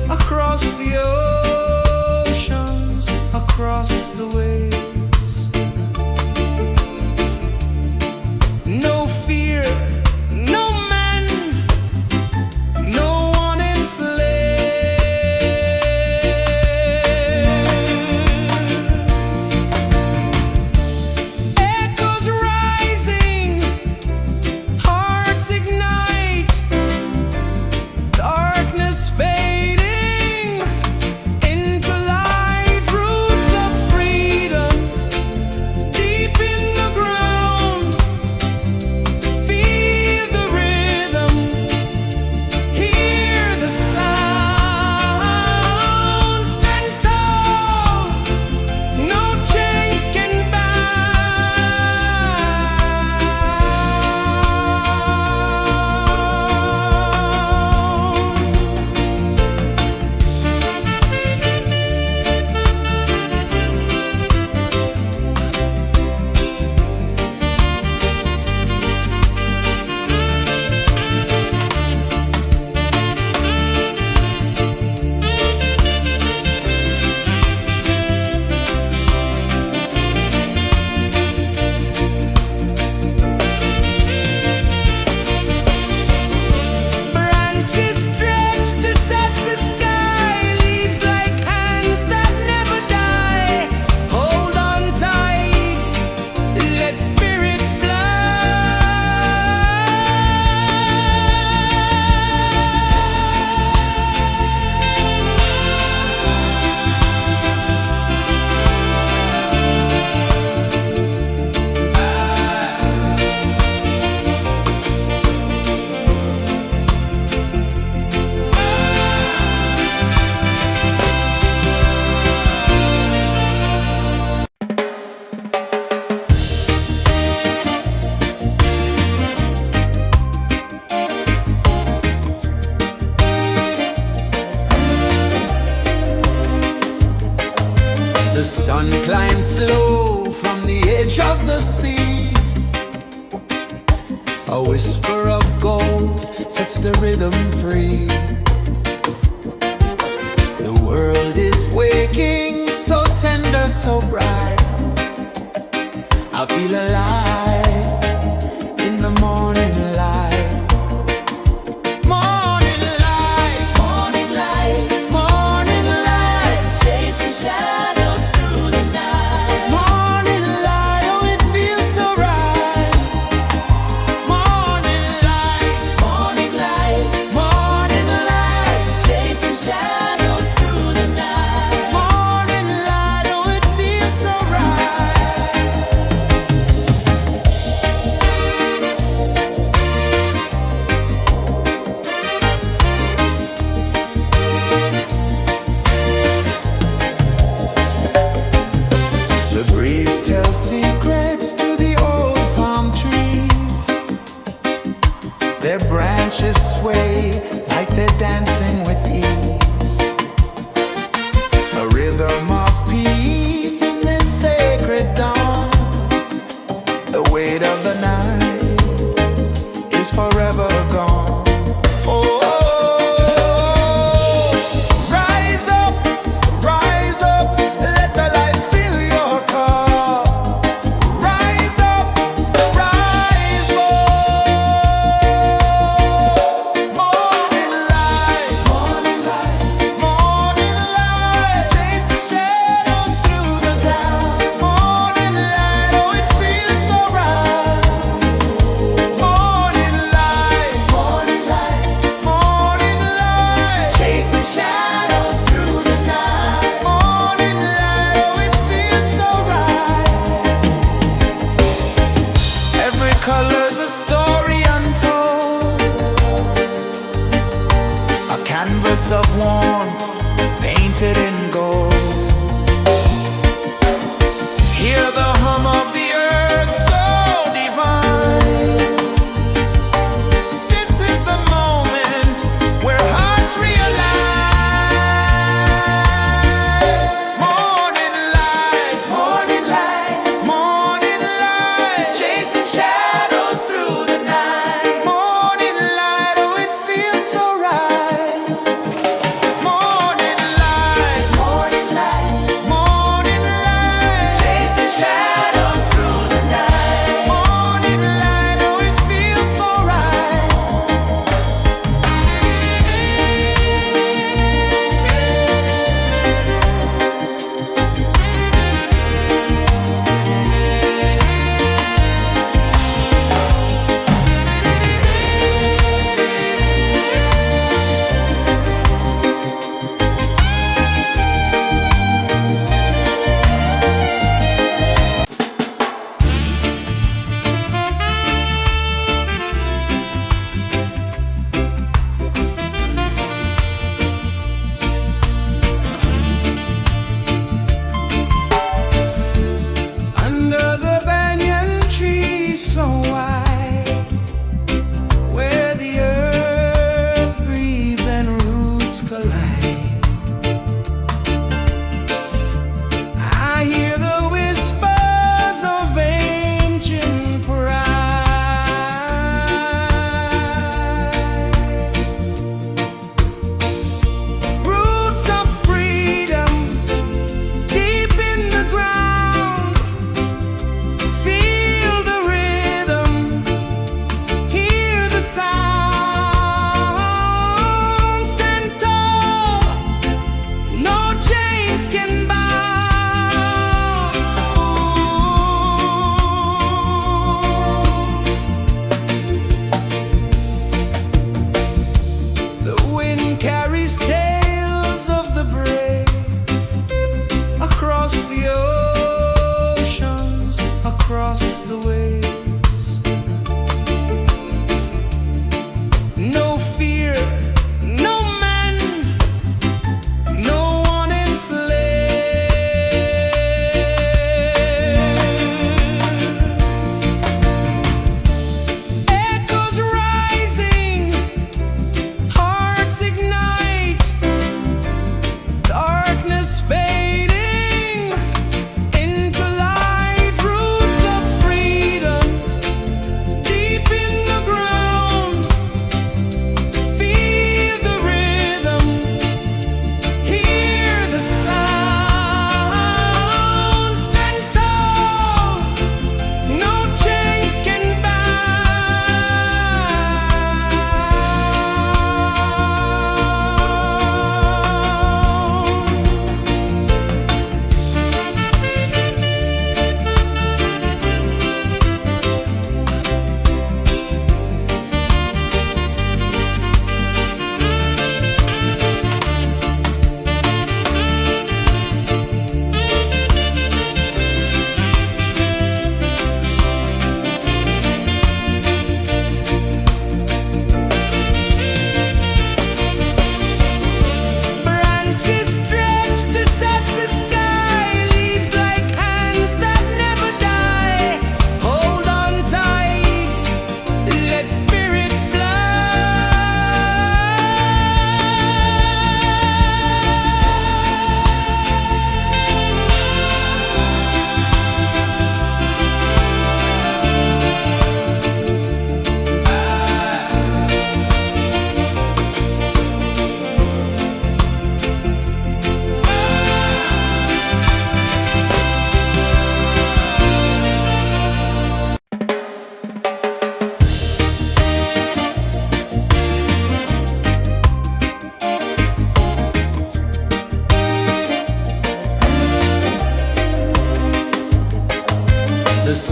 across the oceans, across the waves. No fear, no man, no one enslaves. Echoes rising, hearts ignite, darkness fading into light. Roots of freedom climb slow from the edge of the sea. A whisper of gold sets the rhythm free. The world is waking, so tender, so bright. I feel alive in the morning light. Morning light, Morning light, morning light, chasing shadows through the night. morning light, oh it feels so right. Morning light, Morning light, morning light, chasing shadows through the night. morning light, oh it feels so right.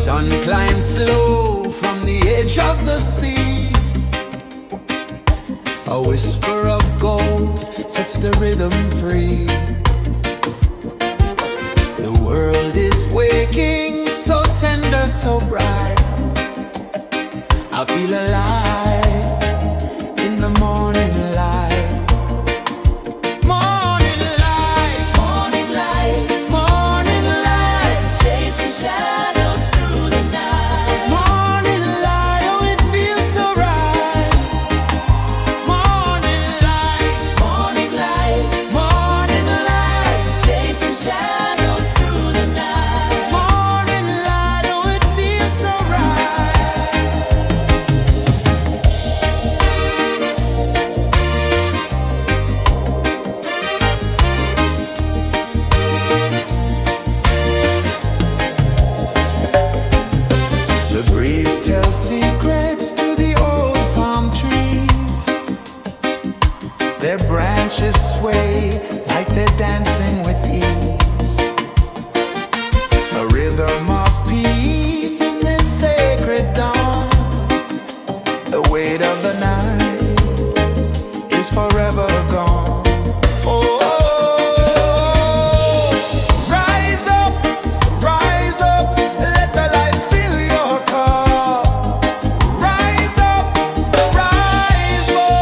sun climbs slow from the edge of the sea. A whisper of gold sets the rhythm free. The world is waking, so tender, so bright. I feel alive in the morning light. Morning light, Morning light, morning light, chasing shadows through the night. morning light, oh it feels so right. Morning light, Morning light, morning light, chasing shadows through the night. morning light, oh it feels so right. The breeze tells secrets to the old palm trees. Their branches sway like they're dancing with ease. A rhythm of peace in this sacred dawn. The weight of the night is forever gone. Oh, rise up, let the light fill your cup. Rise up, rise up.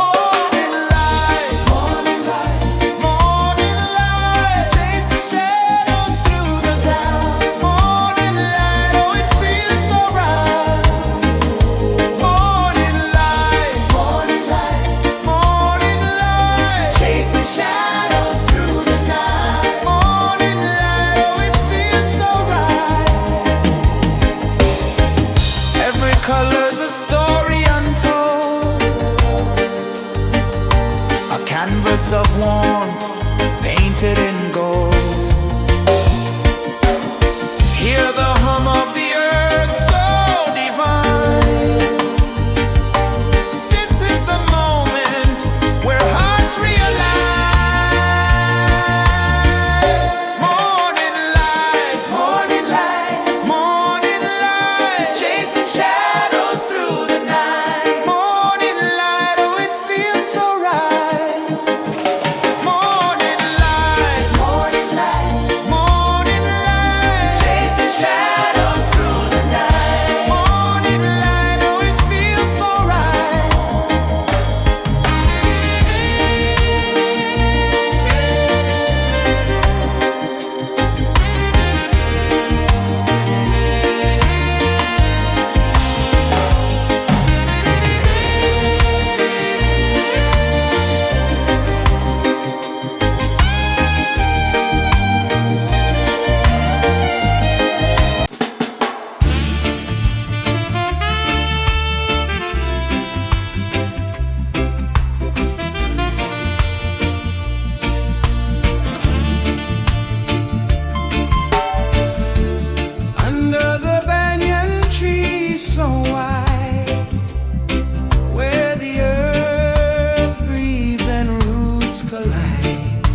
Morning light, morning light, morning light, chasing shadows through the cloud. Morning light, oh it feels so right. Morning light, morning light, morning light, chasing shadows through the night. Morning light, oh it feels so right. Every color's a story untold, a canvas of warmth painted in gold. Hear the hum of the earth so divine. This is the moment where hearts realign. Morning light, morning light, morning light, chasing shadows through the night. Morning light, oh it feels so right. Morning light, morning light, morning light, chasing shadows through the night. Morning light, oh it feels so right. Under the banyan tree so wide, where the earth breathes and roots collide,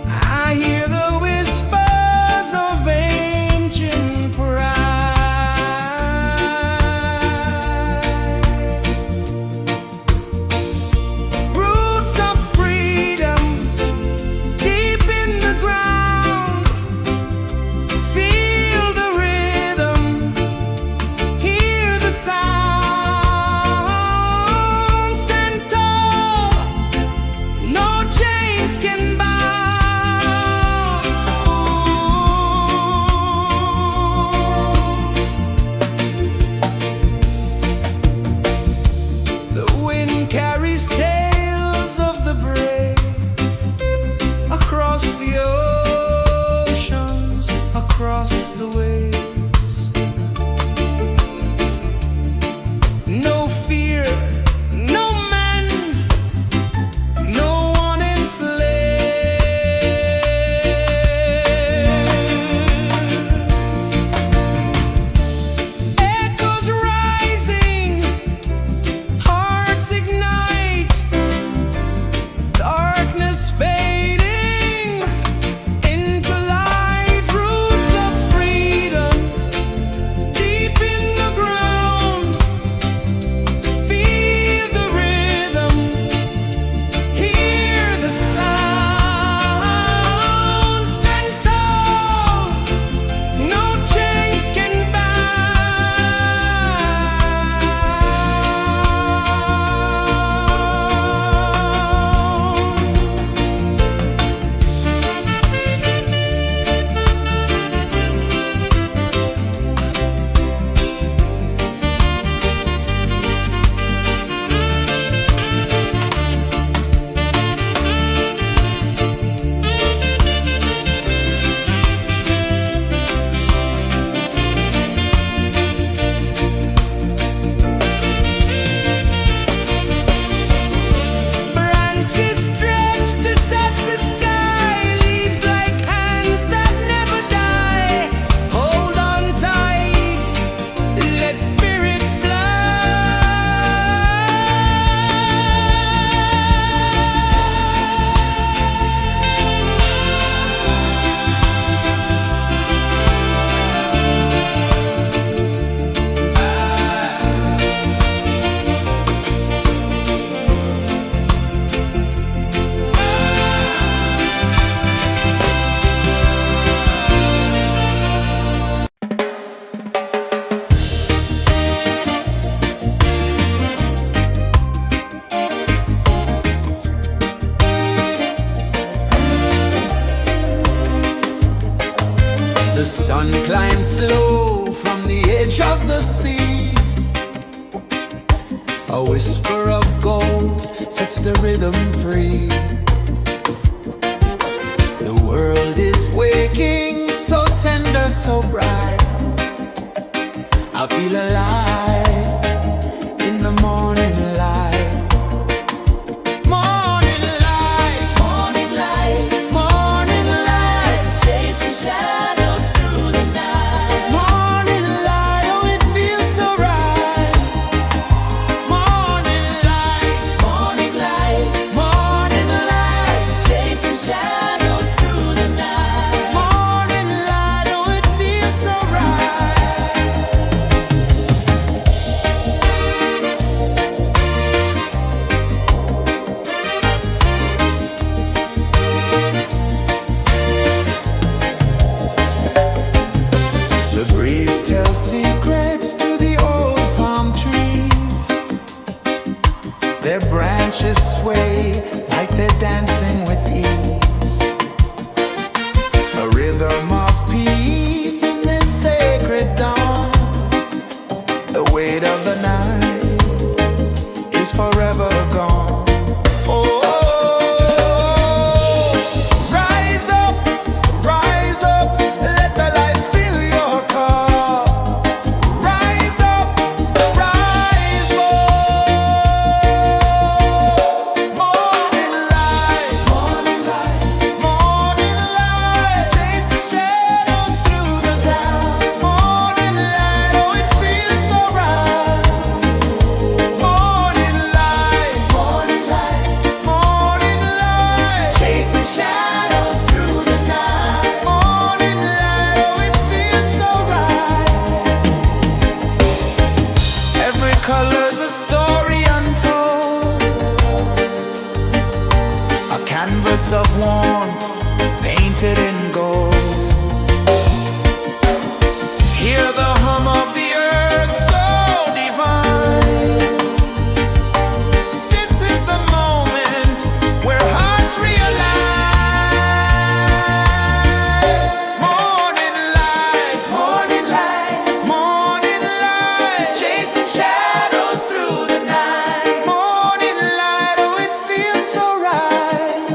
I hear the whispers of ancient pride. Roots of freedom deep in the ground. Feel the rhythm, hear the sound. Stand tall, no chains can bound. The wind carries tales of the brave across the oceans, across the waves. No fear, no man, no one enslaved. The sun climbs slow from the edge of the sea. A whisper of gold sets the rhythm free. The world is waking, so tender, so bright. I feel alive in the morning light. Morning light, Morning light, morning light, chasing shadows through the night. morning light, oh it feels so right. Morning light, Morning light, morning light, chasing shadows through the night. morning light, oh it feels so right. The breeze tells secrets to the old palm trees. Their branches sway like they're dancing with ease. A rhythm of peace in this sacred dawn. The weight of the night is forever gone. Oh, rise up, let the light fill your car. Rise up, rise up. Morning light, morning light, morning light, chasing shadows through the cloud. Morning light, oh it feels so right. Morning light, morning light, morning light, chasing shadows through the night. Morning light, oh it feels so right. Every color's a story untold, a canvas of warmth painted in gold. Hear the hum of the earth so divine. This is the moment where hearts realign. Morning light, morning light, morning light, chasing shadows through the night. Morning light, oh it feels so right.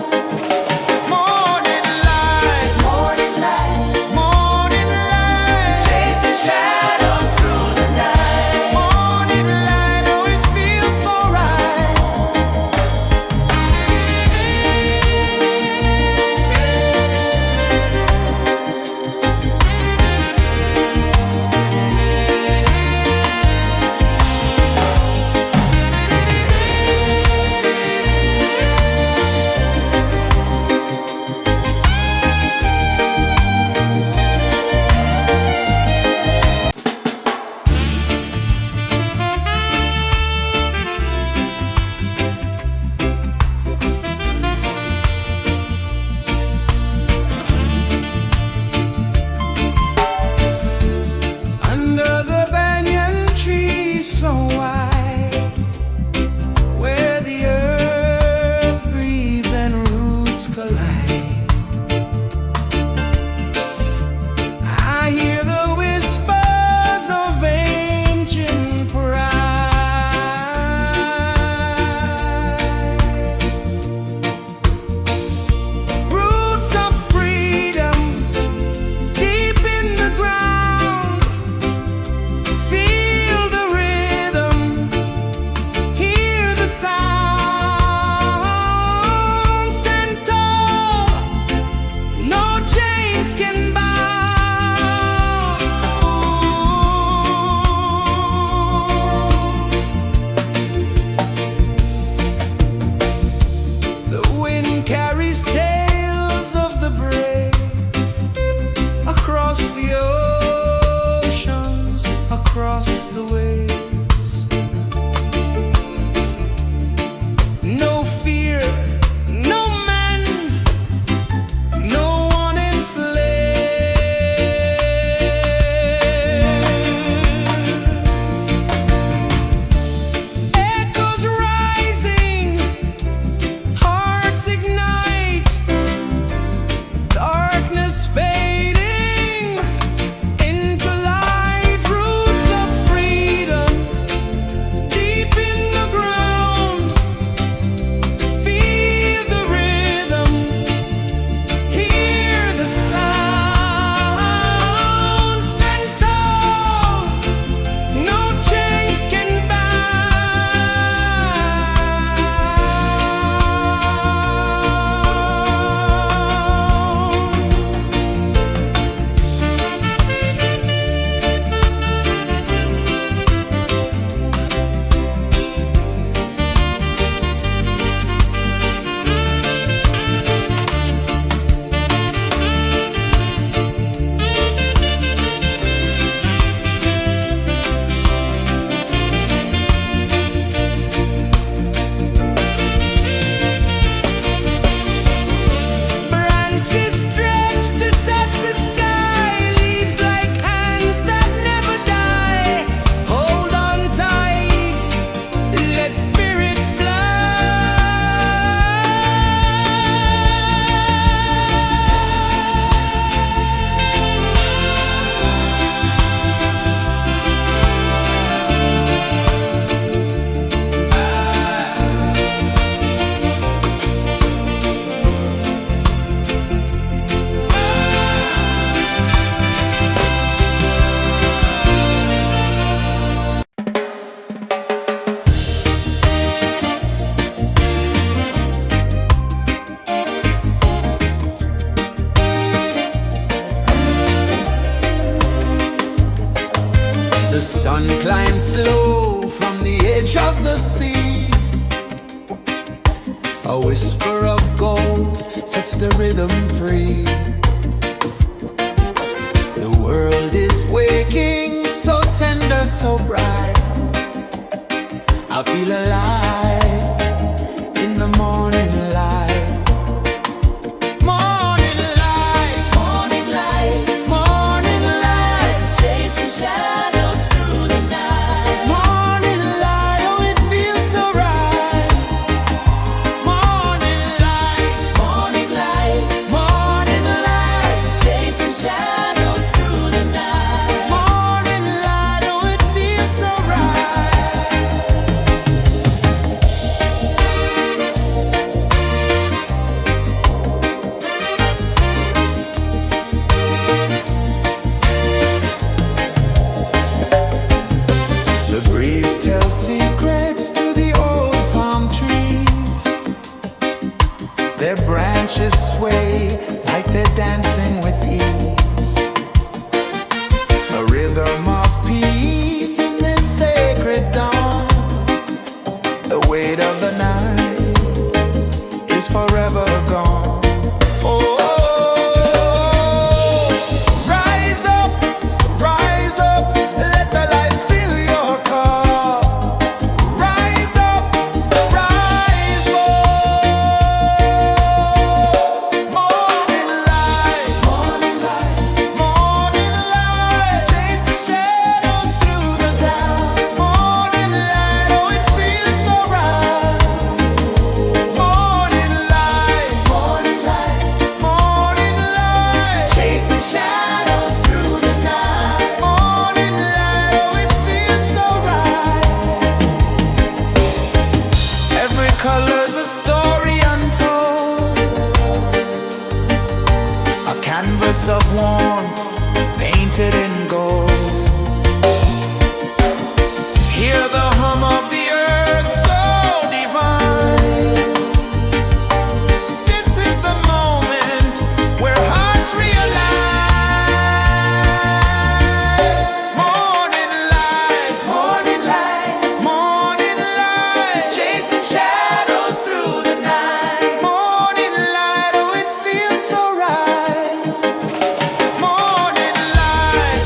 Morning light, morning light. sets the rhythm free. The world is waking, so tender, so bright. I feel alive in the morning light. Morning light, Morning light, morning light, chasing shadows through the night. morning light, oh it feels so right. Morning light, Morning light, morning light, chasing shadows through the night. morning light, oh it feels so right. The breeze tells secrets to the old palm trees. Their branches sway like they're dancing with ease. A rhythm of peace in this sacred dawn. The weight of the night is forever gone. Oh, rise up, let the light fill your cup. Rise up, rise up. Morning light, morning light, morning light, chasing shadows through the cloud. Morning light, oh it feels so right. Morning light, morning light, morning light, chasing shadows through the night. Morning light, oh it feels so right. Every color's a story untold, a canvas of warmth painted in gold. Hear the hum of the earth so divine. This is the moment where hearts realign. Morning light, morning light, morning light, chasing shadows through the night. Morning light, oh it feels so right. Morning light,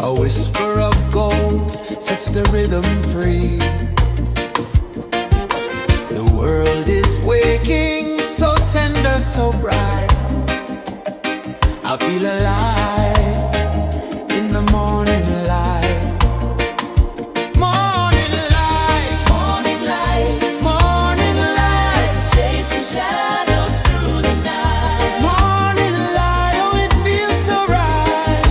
A whisper of gold sets the rhythm free. The world is waking, so tender, so bright. I feel alive in the morning light. Morning light, Morning light, morning light, chasing shadows through the night. morning light, oh it feels so right.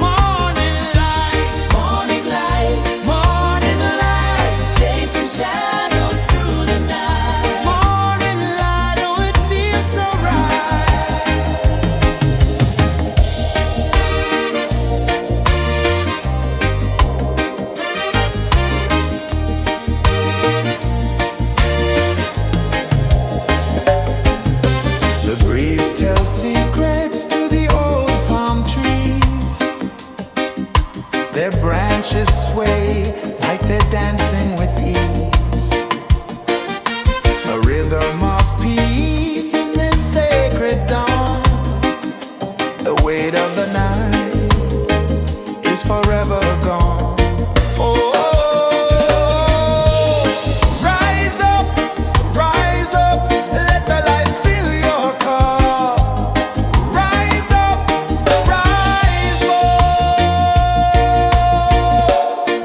Morning light, Morning light, morning light, chasing shadows through the night. morning light, oh it feels so right. The breeze tells secrets to the old palm trees. Their branches sway like they're dancing with ease. A rhythm of peace in this sacred dawn. The weight of the night is forever gone. Oh, rise up, let the light fill your cup. Rise up, rise up.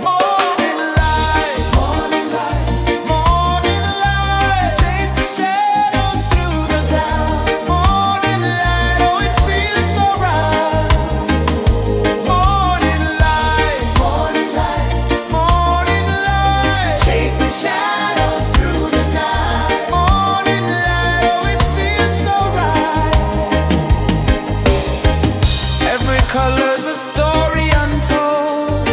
Morning light, morning light, morning light, chasing shadows through the cloud. Morning light, oh it feels so right. Morning light, morning light, morning light, chasing shadows through the night. Morning light, oh it feels so right. Every color's a story untold,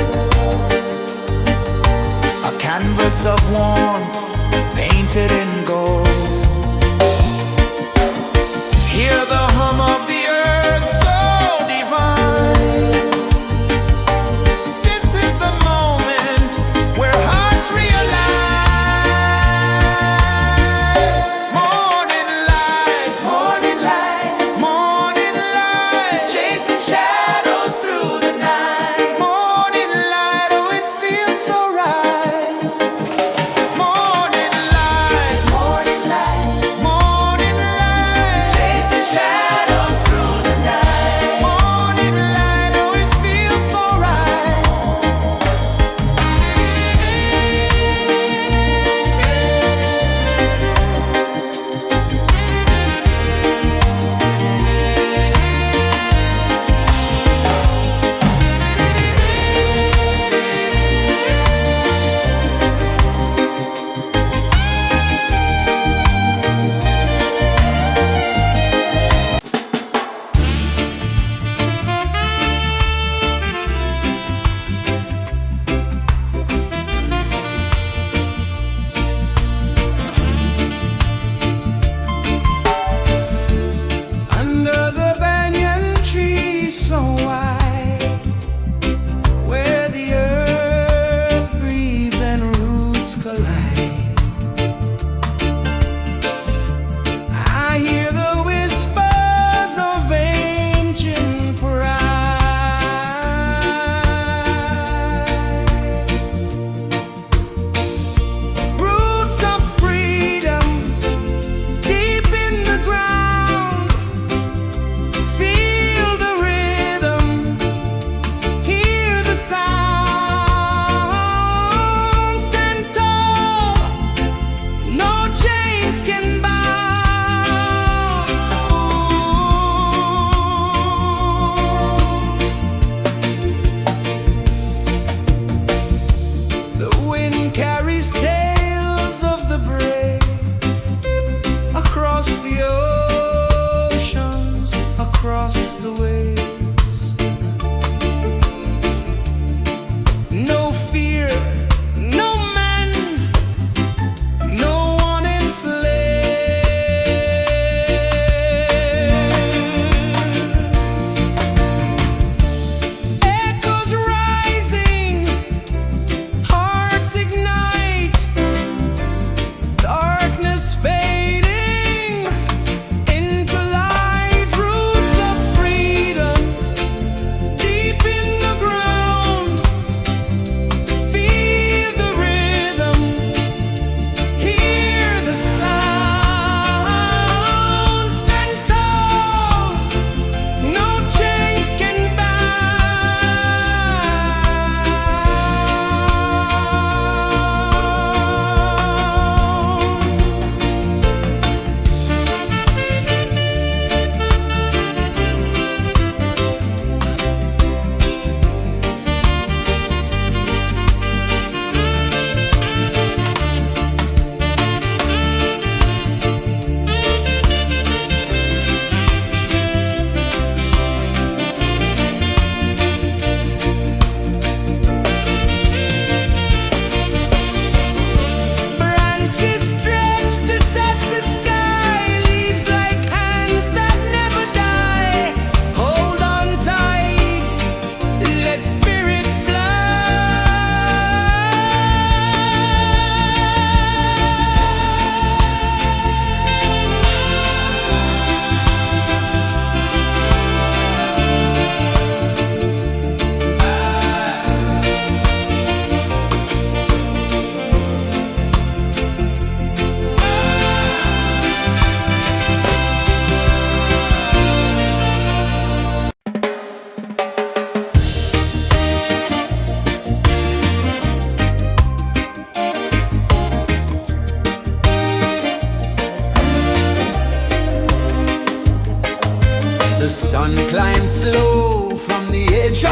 a canvas of warmth painted in gold. Hear the hum of the earth so divine. This is the moment where hearts realign. Morning light, morning light, morning light, chasing shadows through the night. Morning light, oh it feels so right. Morning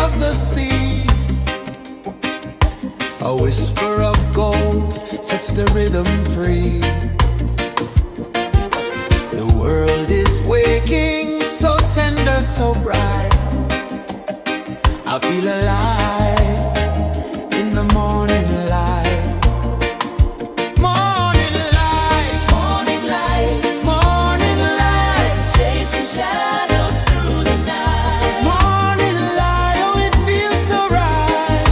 of the sea. A whisper of gold sets the rhythm free. The world is waking, so tender, so bright. I feel alive in the morning light. Morning light, Morning light, morning light, chasing shadows through the night. morning light, oh it feels so right.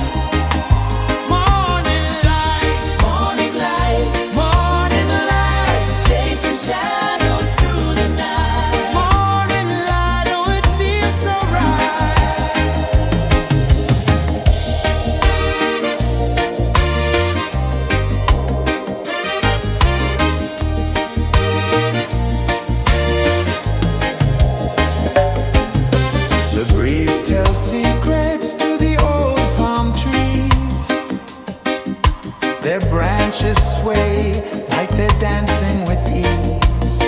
Morning light, Morning light, morning light, chasing shadows through the night. morning light, oh it feels so right. The breeze tells secrets to the old palm trees. Their branches sway like they're dancing with ease.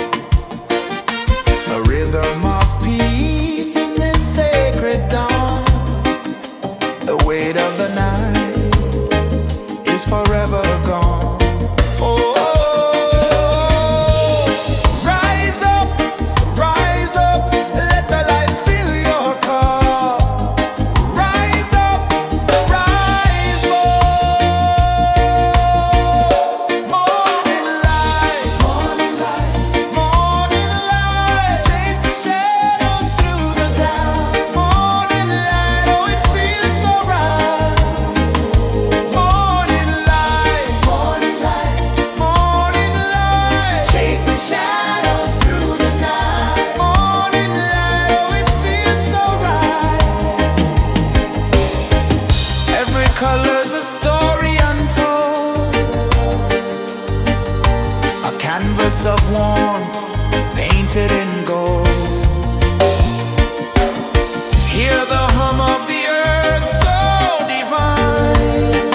A rhythm of peace in this sacred dawn. The weight of the night is forever gone. Oh, rise up, let the light fill your cup. Rise up, rise up. Morning light, morning light, morning light, chasing shadows through the cloud. Morning light, oh it feels so right. Morning light, morning light, morning light, chasing shadows through the night. Morning light, oh it feels so right. Every color's a story untold, a canvas of warmth painted in gold. Hear the hum of the earth so divine.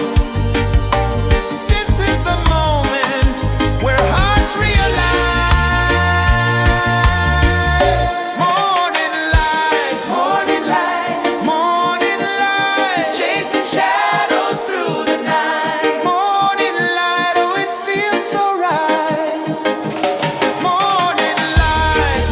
This is the moment where hearts realign. Morning light, morning light, morning light, chasing shadows through the night. Morning light, oh it feels so right. Morning light,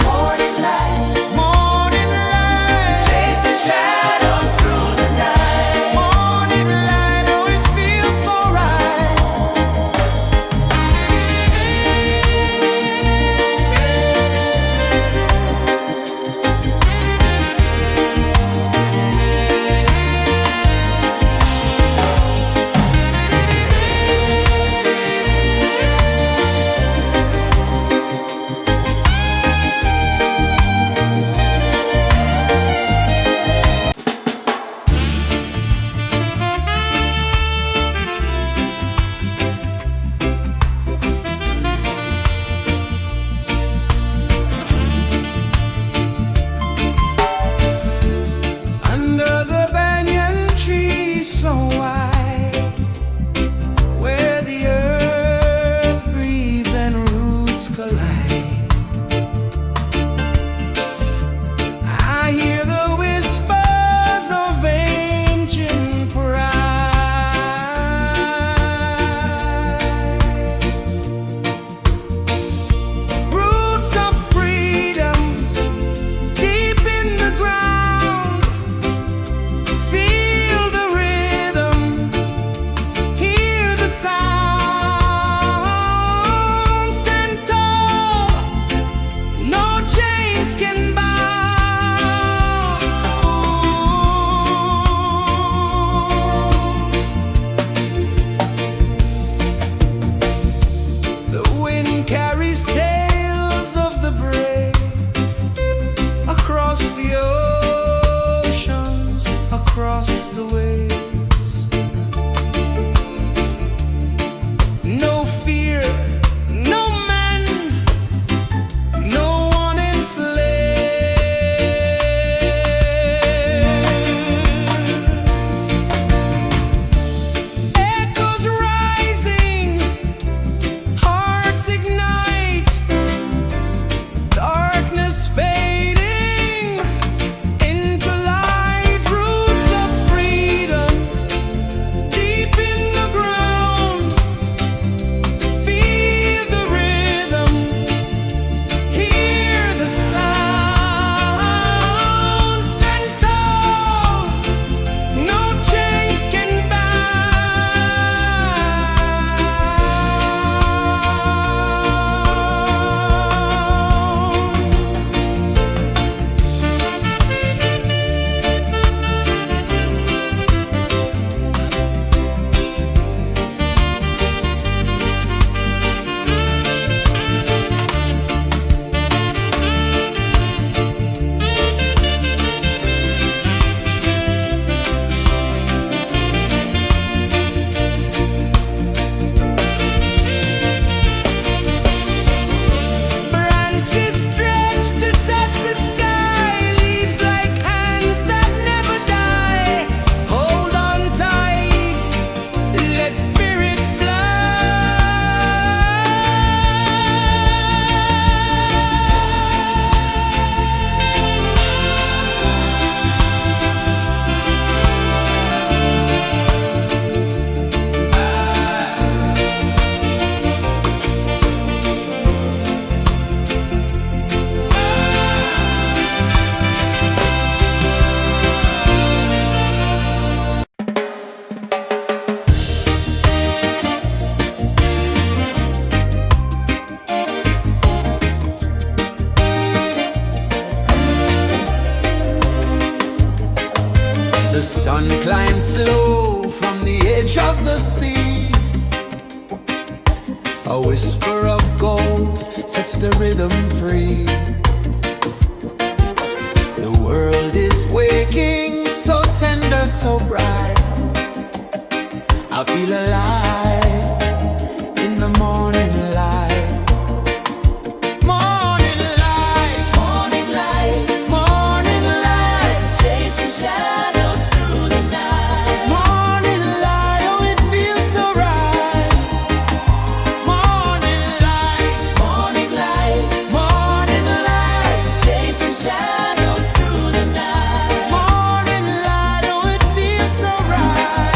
Sun climbs slow from the edge of the sea. A whisper of gold sets the rhythm free. The world is waking, so tender, so bright. I feel alive in the morning light. Morning light, Morning light, morning light, chasing shadows through the night. morning light, oh it feels so right. Morning light, Morning light, morning light, chasing shadows through the night. morning light, oh it feels so right.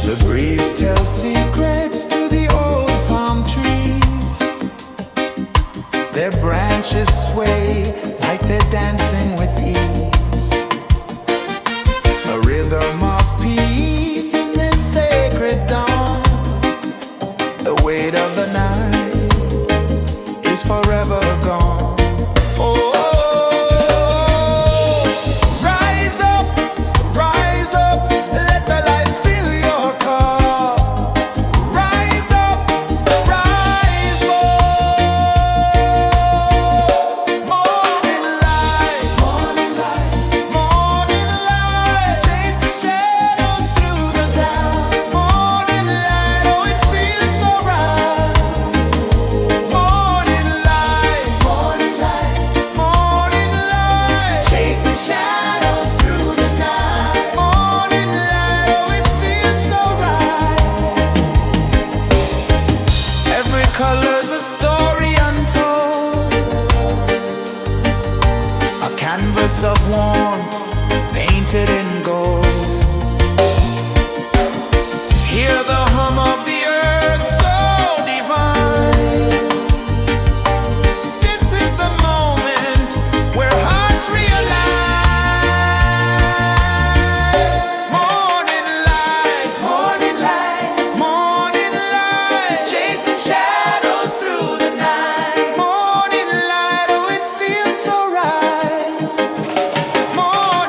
The breeze tells secrets to the old palm trees. Their branches sway like they're dancing with ease. A rhythm of peace in this sacred dawn. The weight of the night is forever gone. Oh, rise up, let the light fill your cup. Rise up, rise up. Morning light, morning light, morning light, chasing shadows through the cloud. Morning light, oh it feels so right. Morning light, morning light, morning light, chasing shadows through the night. Morning light, oh it feels so right. Every color's a story untold, a canvas of warmth painted in gold. Hear the hum of the earth so divine. This is the moment where hearts realign. Morning light, morning light, morning light, chasing shadows through the night. Morning light, oh it feels so right. Morning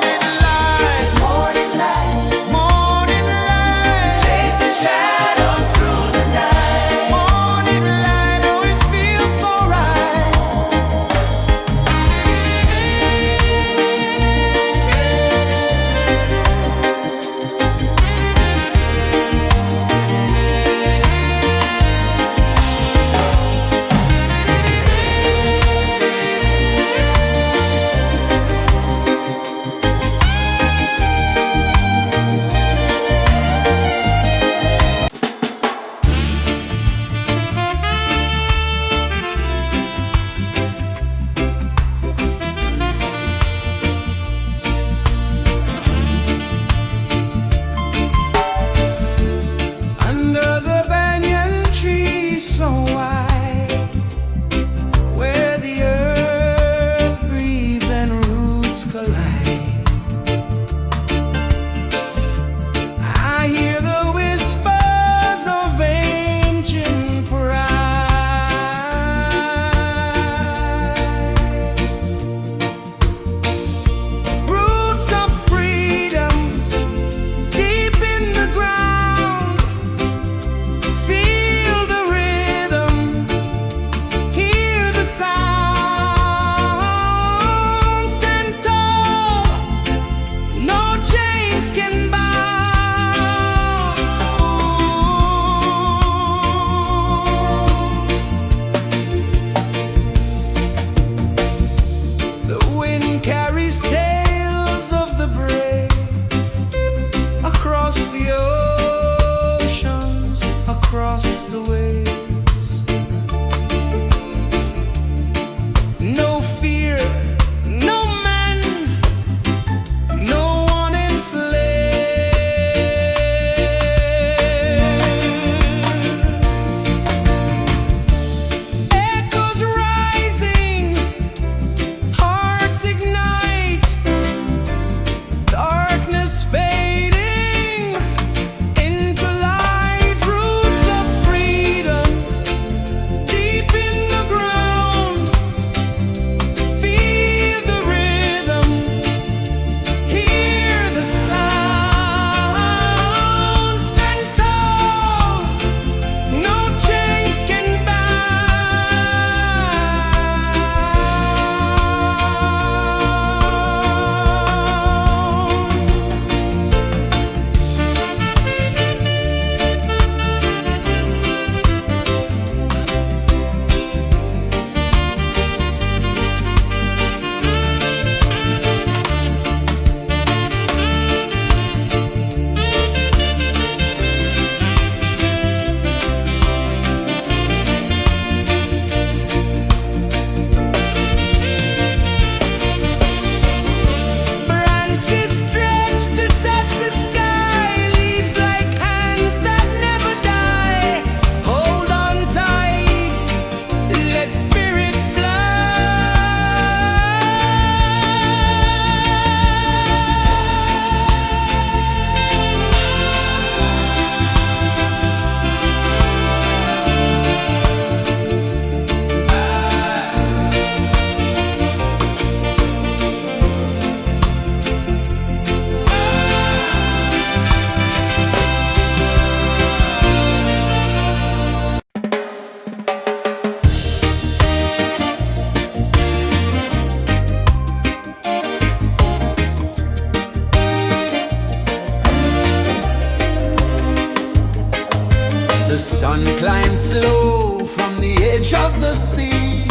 The sun climbs slow from the edge of the sea.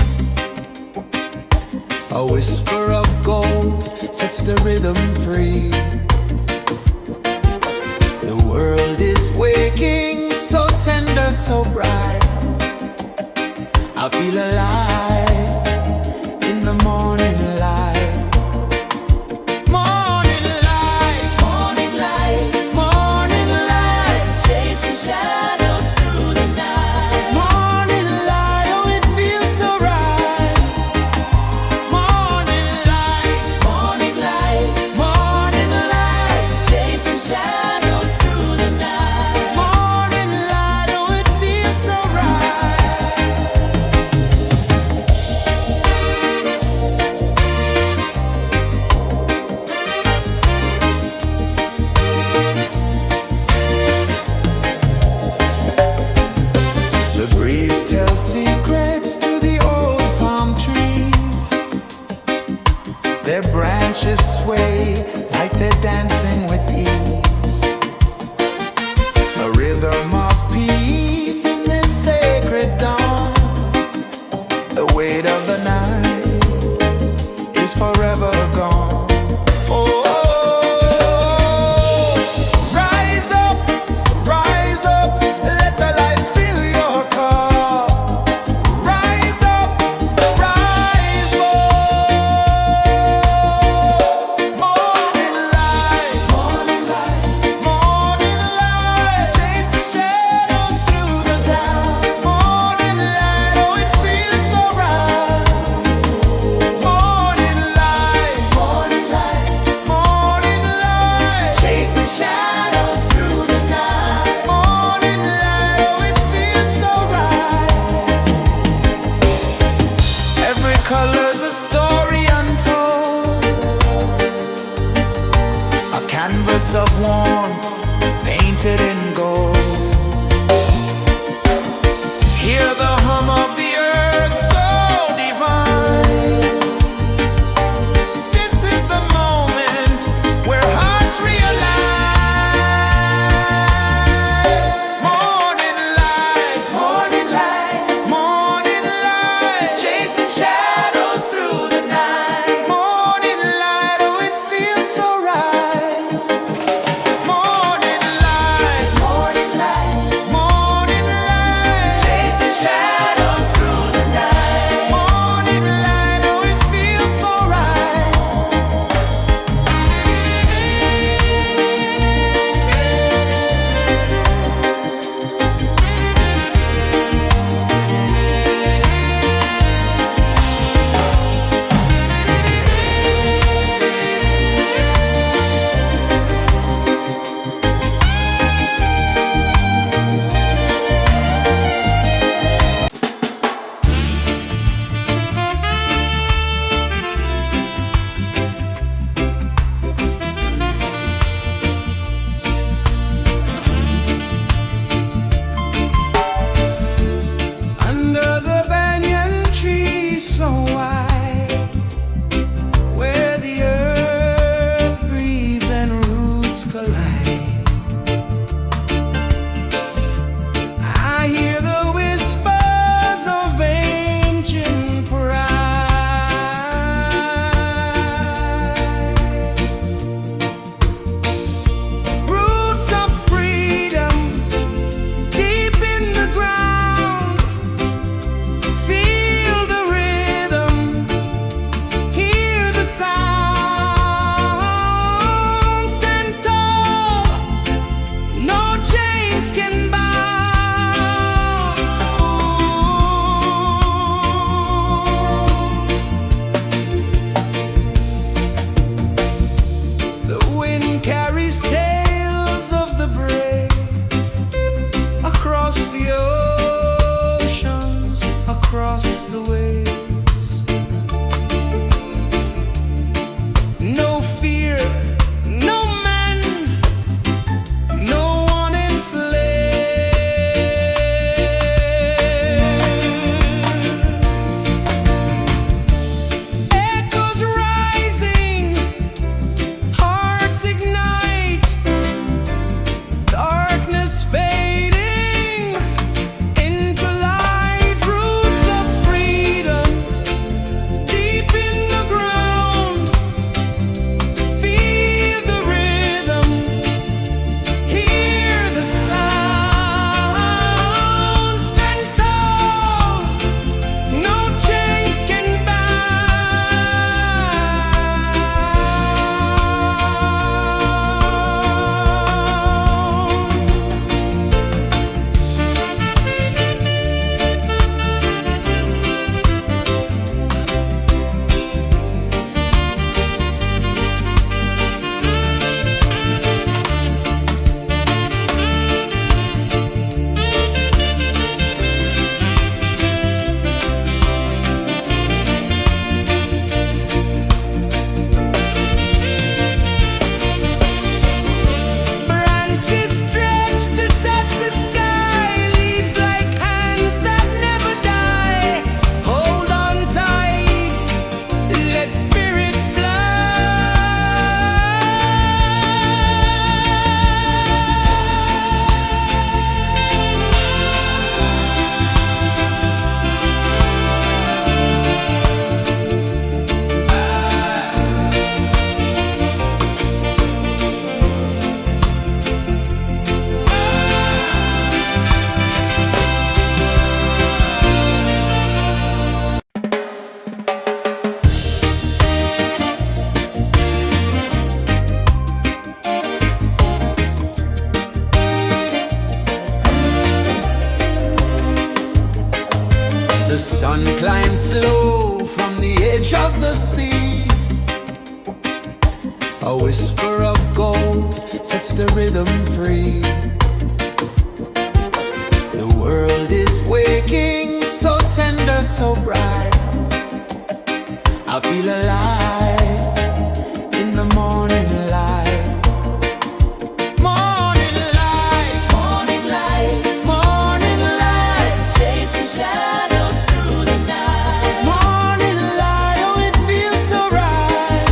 A whisper of gold sets the rhythm free. The world is waking, so tender, so bright. I feel alive in the morning light. Morning light, Morning light, morning light, chasing shadows through the night. morning light, oh it feels so right. Morning light, Morning light, morning light, chasing shadows through the night. morning light, oh it feels so right. The sun climbs slow from the edge of the sea. A whisper of gold sets the rhythm free. The world is waking, so tender, so bright. I feel alive in the morning light. Morning light, Morning light, morning light, chasing shadows through the night. morning light. Oh, it feels so right.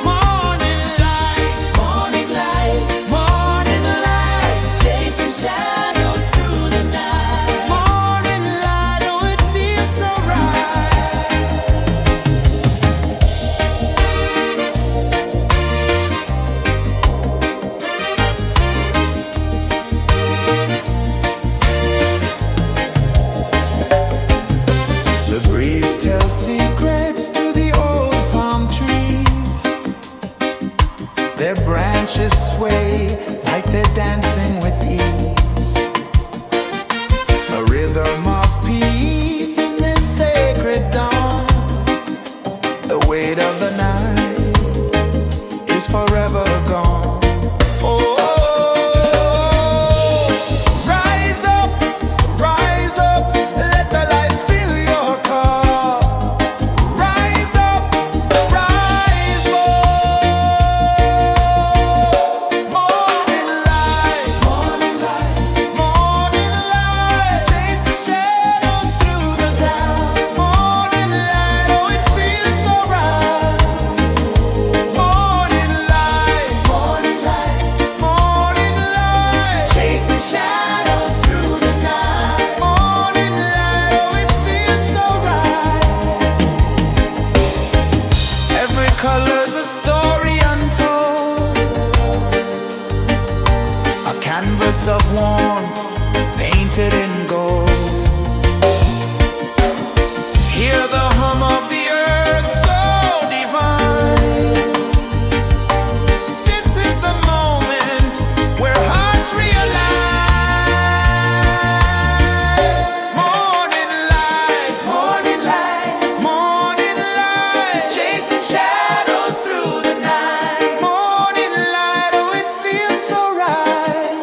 Morning light, Morning light, morning light, chasing shadows through the night. morning light. Oh, it feels so right. The breeze tells secrets to the old palm trees. Their branches sway like they're dancing with ease. A rhythm of peace in this sacred dawn. The weight of the night is forever gone. Oh, rise up, let the light fill your cup. Rise up, rise up. Morning light, morning light, morning light, chasing shadows through the cloud. Morning light, oh, it feels so right. Morning light, morning light, morning light, chasing shadows through the night. Morning light, oh, it feels so right. Every color's a story untold, a canvas of warmth painted in gold. Hear the hum of the earth so divine. This is the moment where hearts realign. Morning light, morning light, morning light, chasing shadows through the night. Morning light, oh, it feels so right.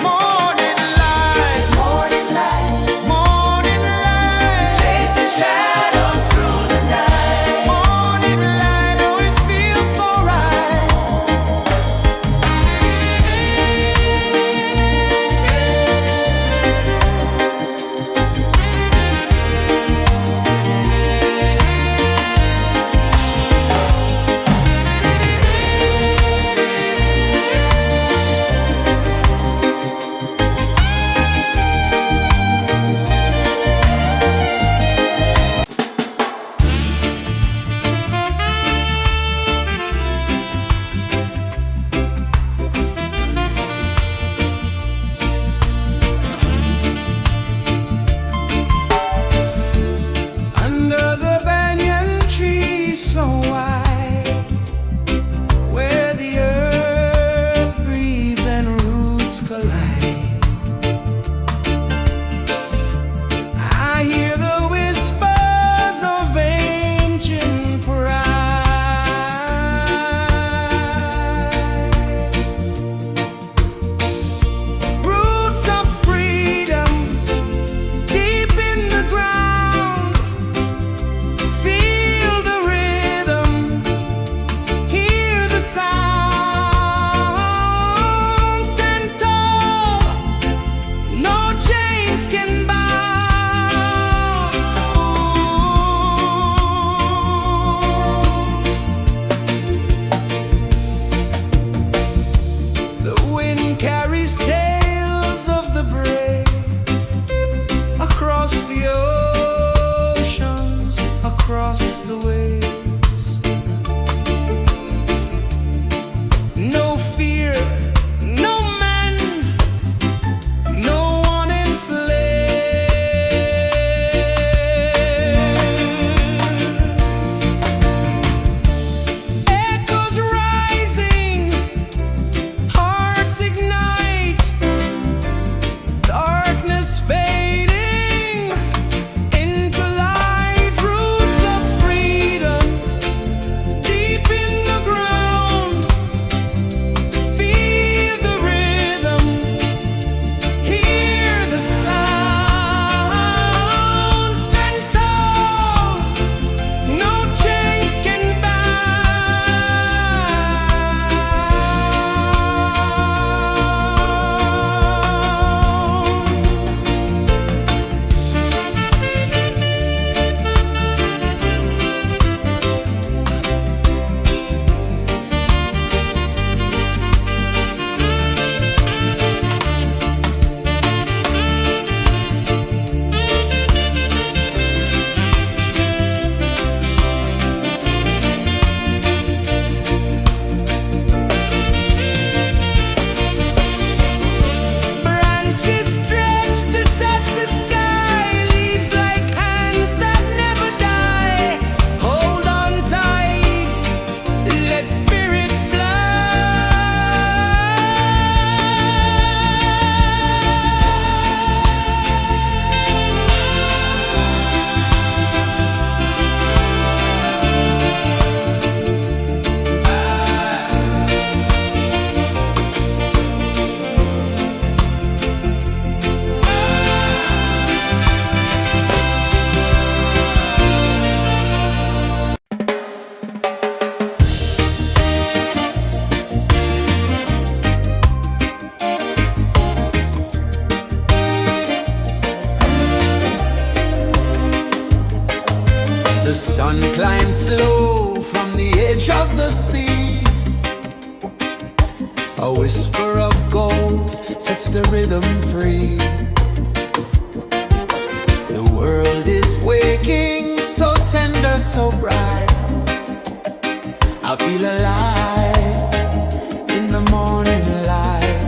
Morning light, Sun climbs slow from the edge of the sea. A whisper of gold sets the rhythm free. The world is waking, so tender, so bright. I feel alive in the morning light.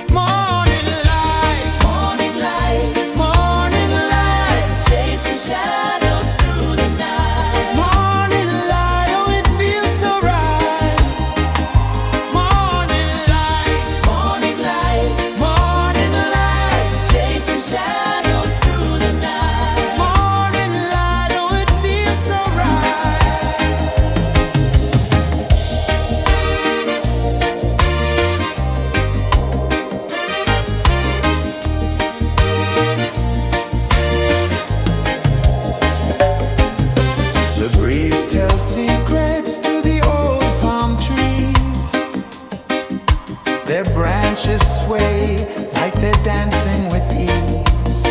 Morning light, Morning light, morning light, chasing shadows through the night. morning light, oh it feels so right. Morning light, Morning light, morning light, chasing shadows through the night. morning light, oh it feels so right. The breeze tells secrets to the old palm trees. Their branches sway like they're dancing with ease.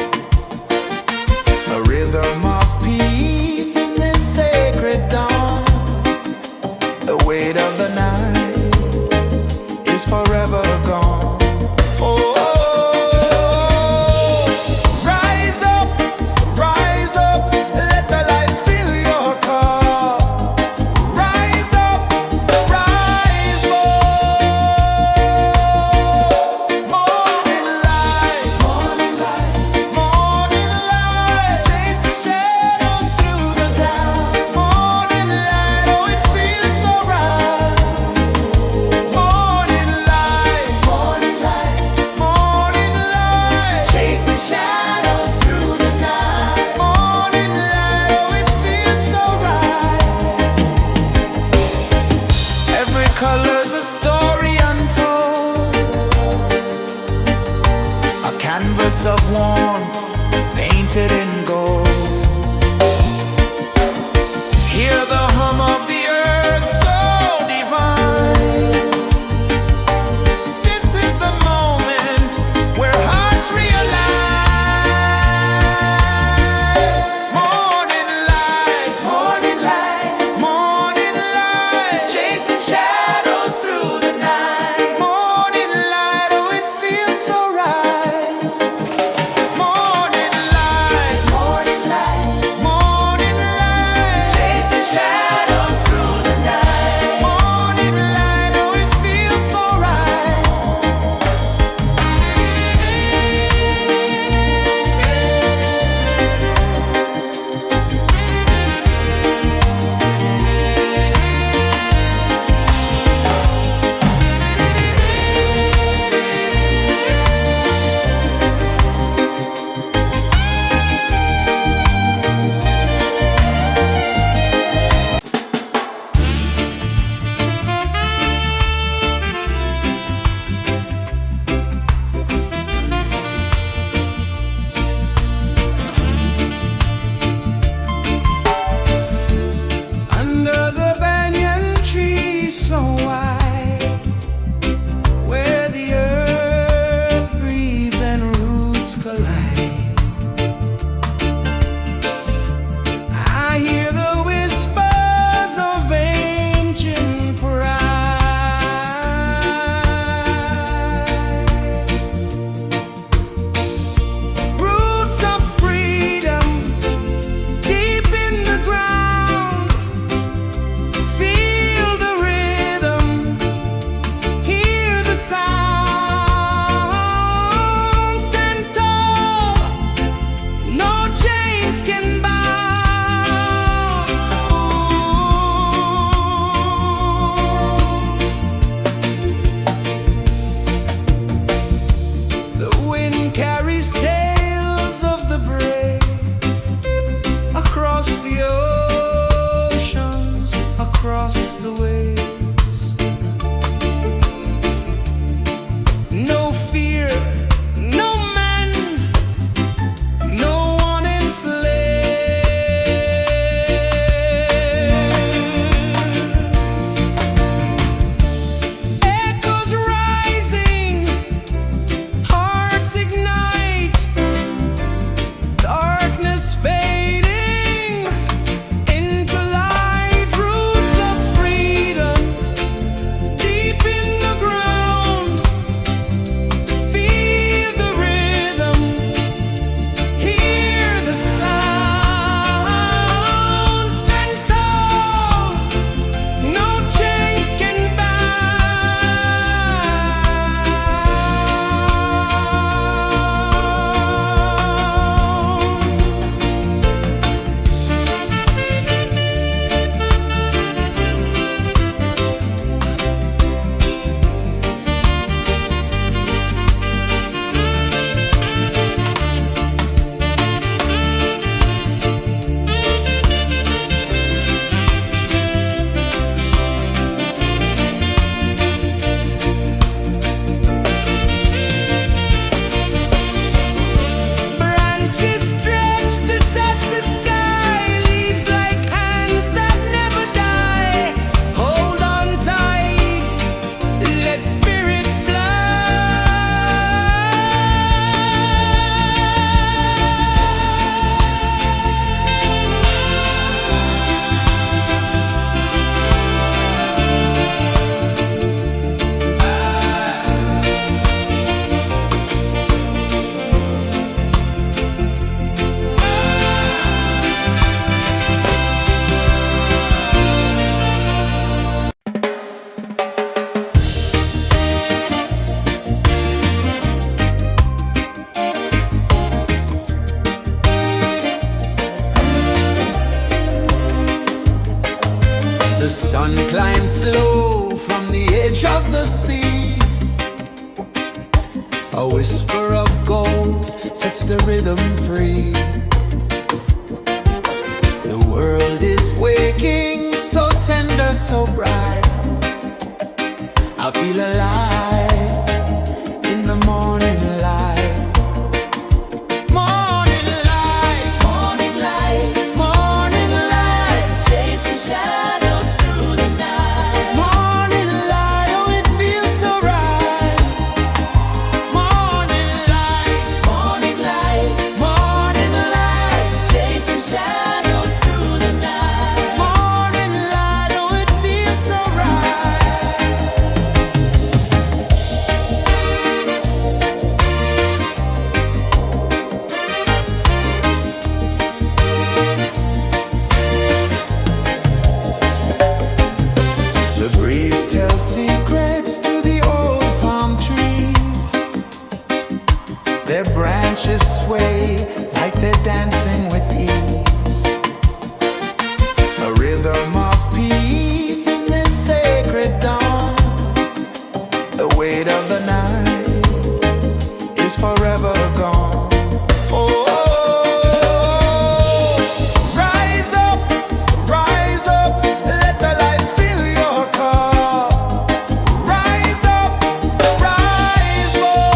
A rhythm of peace in this sacred dawn. The weight of the night is forever gone. Oh, rise up, let the light fill your cup. Rise up, rise more. Morning light, morning light, chasing shadows through the cloud. Morning light, oh it feels so right. Morning light, morning light, chasing shadows through the night. Morning light, oh it feels so right. Every color's a story untold, a canvas of warmth painted in gold. Hear the hum of the earth so divine. This is the moment where hearts realign. Morning light, morning light, chasing shadows through the night. Morning light, oh it feels so right. Morning light, A whisper of gold sets the rhythm free. The world is waking, so tender, so bright. I feel alive in the morning light. Morning light, Morning light, morning light, chasing shadows through the night. morning light, oh it feels so right. Morning light, Morning light, morning light, chasing shadows through the night. morning light, oh it feels so right. The breeze tells secrets to the old palm trees. Their branches sway like they're dancing with ease. A rhythm of peace in this sacred dawn. The weight of the night is forever gone. Oh, rise up, let the light fill your cup. Rise up, rise up.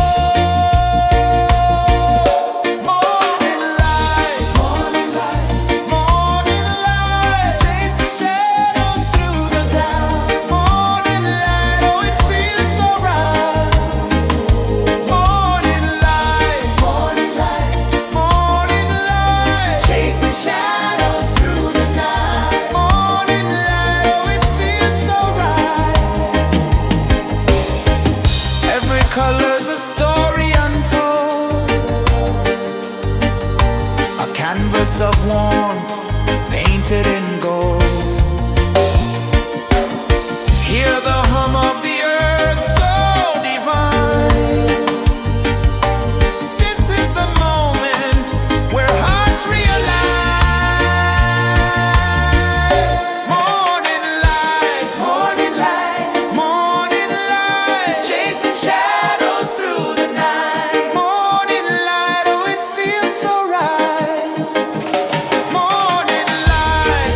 Morning light, morning light, morning light, chasing shadows through the cloud. Morning light, oh it feels so right. Morning light, morning light, morning light, chasing shadows through the night. Morning light, oh it feels so right. Every color's a story untold, a canvas of warmth painted in gold. Hear the hum of the earth so divine. This is the moment where hearts realign. Morning light, morning light, morning light, chasing shadows through the night. Morning light, oh it feels so right. Morning light,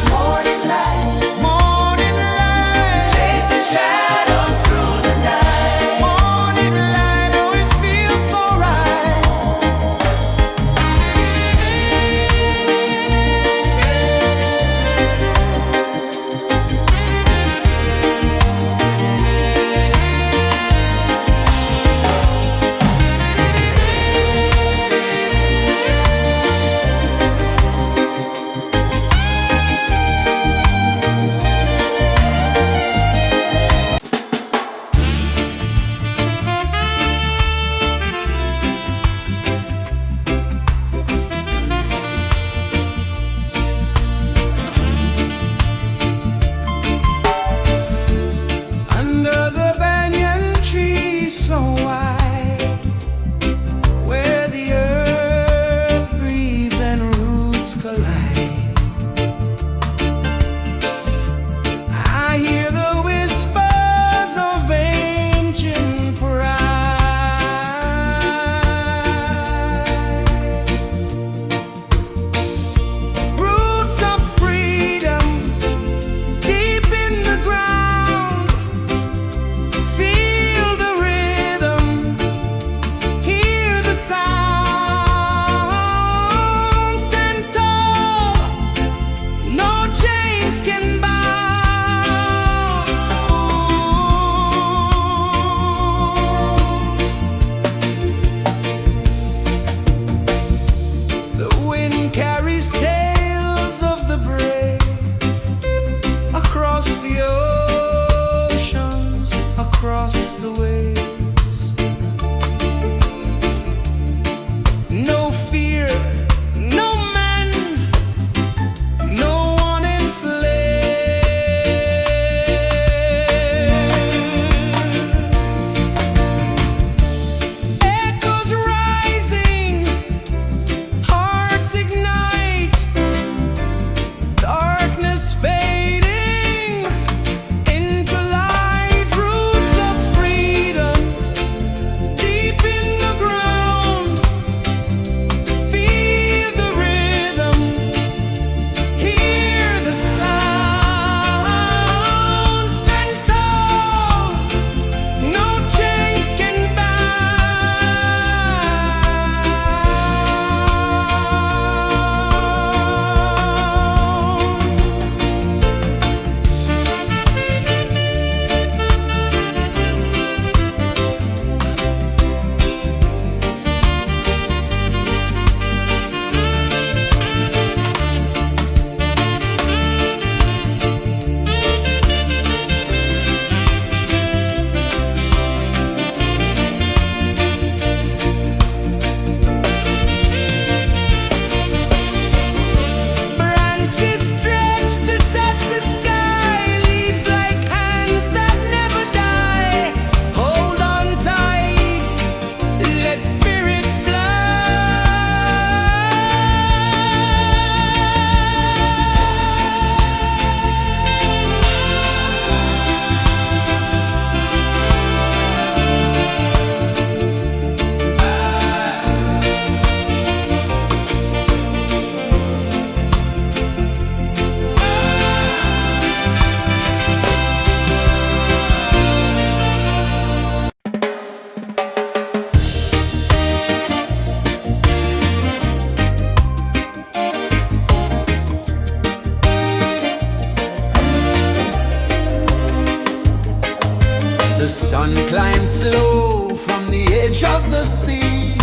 edge of the sea.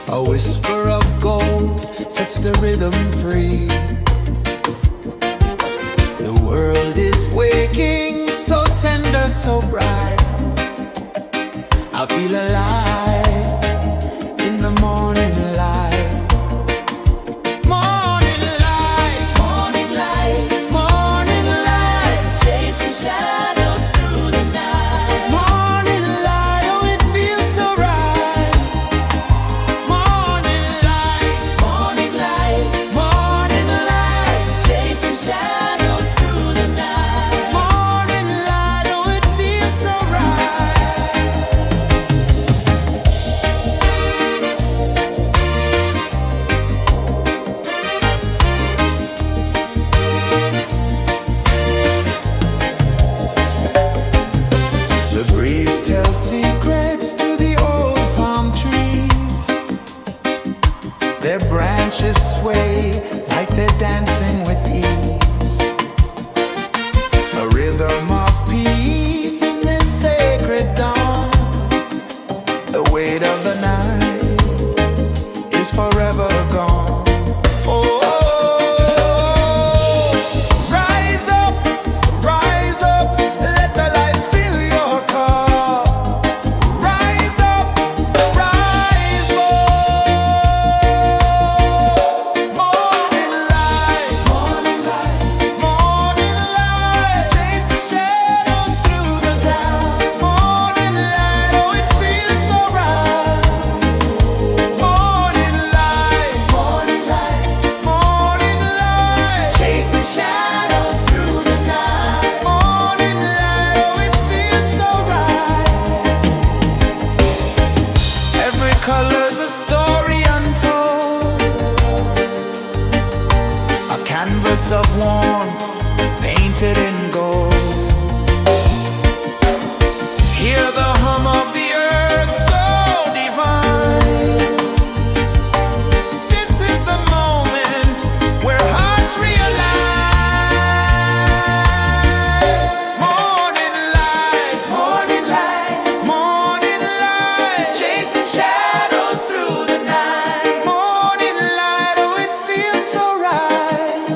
A whisper of gold sets the rhythm free. The world is waking, so tender, so bright. I feel alive in the morning light. Morning light, Morning light, morning light, chasing shadows through the night. morning light, oh it feels so right. Morning light, Morning light, morning light, chasing shadows through the night. morning light, oh it feels so right. The breeze tells secrets to the old palm trees. Their branches sway like they're dancing with ease. A rhythm of peace in this sacred dawn. The weight of the night is forever gone. Oh, rise up, let the light fill your car. Rise up, rise more. Morning light, morning light, morning light, chasing shadows through the cloud. Morning light, oh it feels so right. Morning light, morning light, morning light, chasing shadows through the night. Morning light, oh it feels so right. Every color's a story untold, a canvas of warmth painted in gold. Hear the hum of the earth so divine. This is the moment where hearts realign. Morning light, morning light, morning light, chasing shadows through the night. Morning light, oh it feels so right.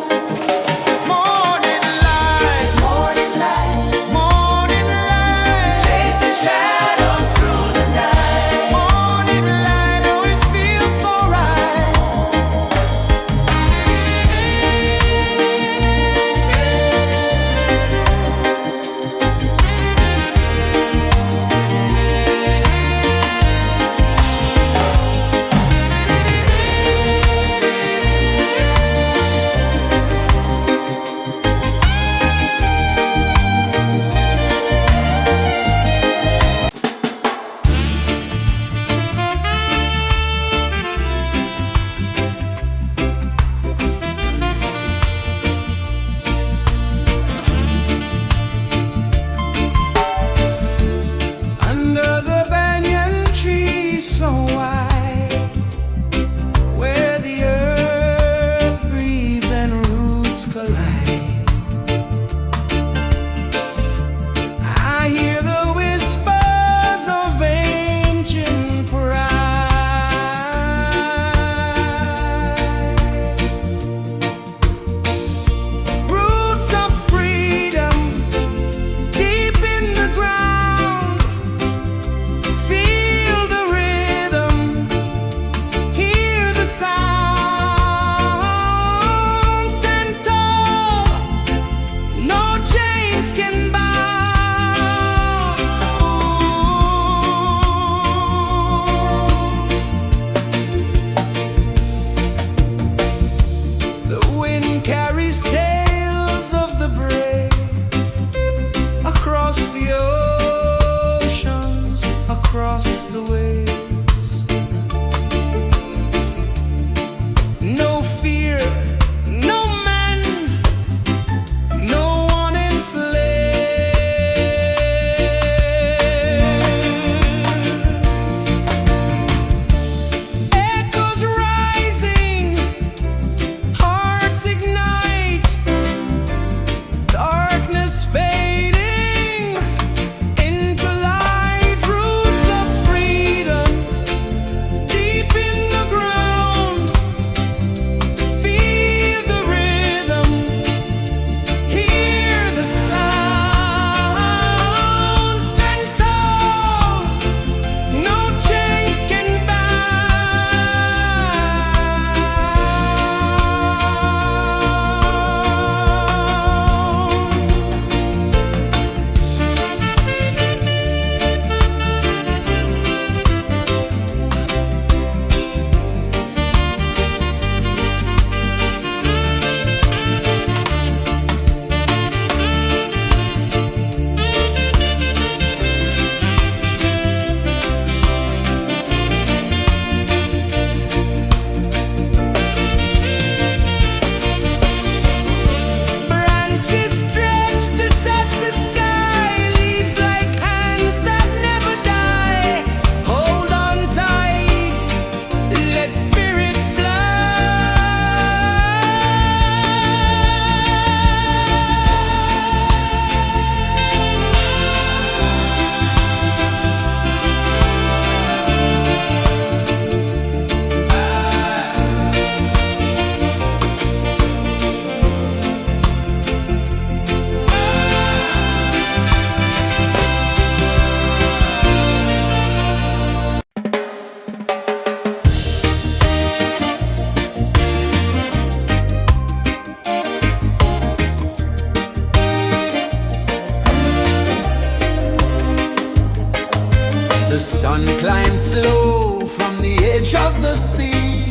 The sun climbs slow from the edge of the sea.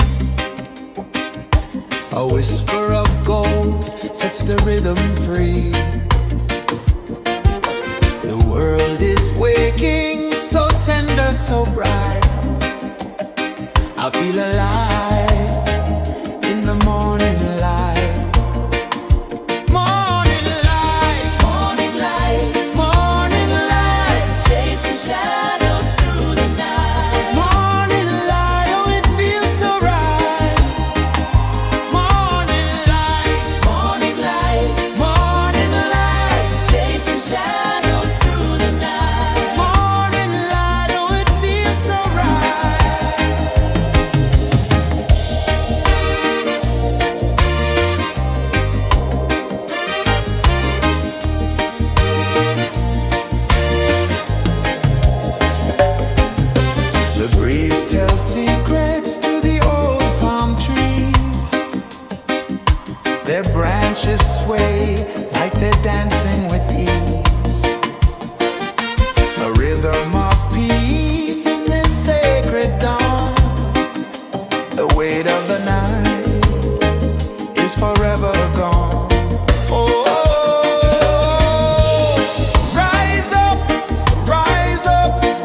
A whisper of gold sets the rhythm free. The world is waking, so tender, so bright. I feel alive in the morning light. Morning light, Morning light, morning light, chasing shadows through the night. morning light, oh it feels so right. Morning light, Morning light, morning light, chasing shadows through the night. morning light, oh it feels so right. The breeze tells secrets to the old palm trees. Their branches sway like they're dancing with ease. A rhythm of peace in this sacred dawn. The weight of the night is forever gone. Oh, rise up,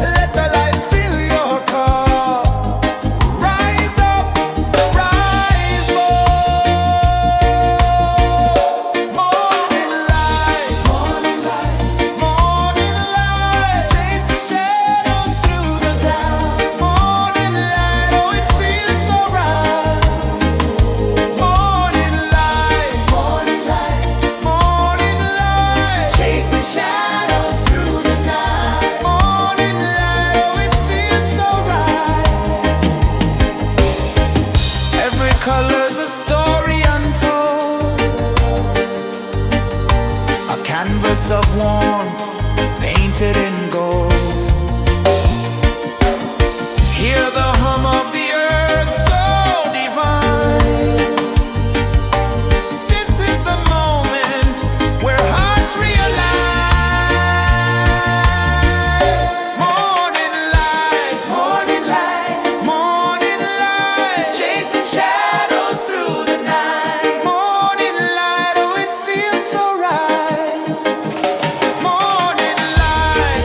let the light fill your car. Rise up, rise up. Morning light, morning light, morning light, chasing shadows through the cloud. Morning light, oh it feels so right. Morning light, morning light, morning light, chasing shadows through the night. Morning light, oh it feels so right. Every color's a story untold, a canvas of warmth painted in gold. Hear the hum of the earth so divine. This is the moment where hearts realign. Morning light, morning light, morning light, chasing shadows through the night. Morning light, oh it feels so right. Morning light,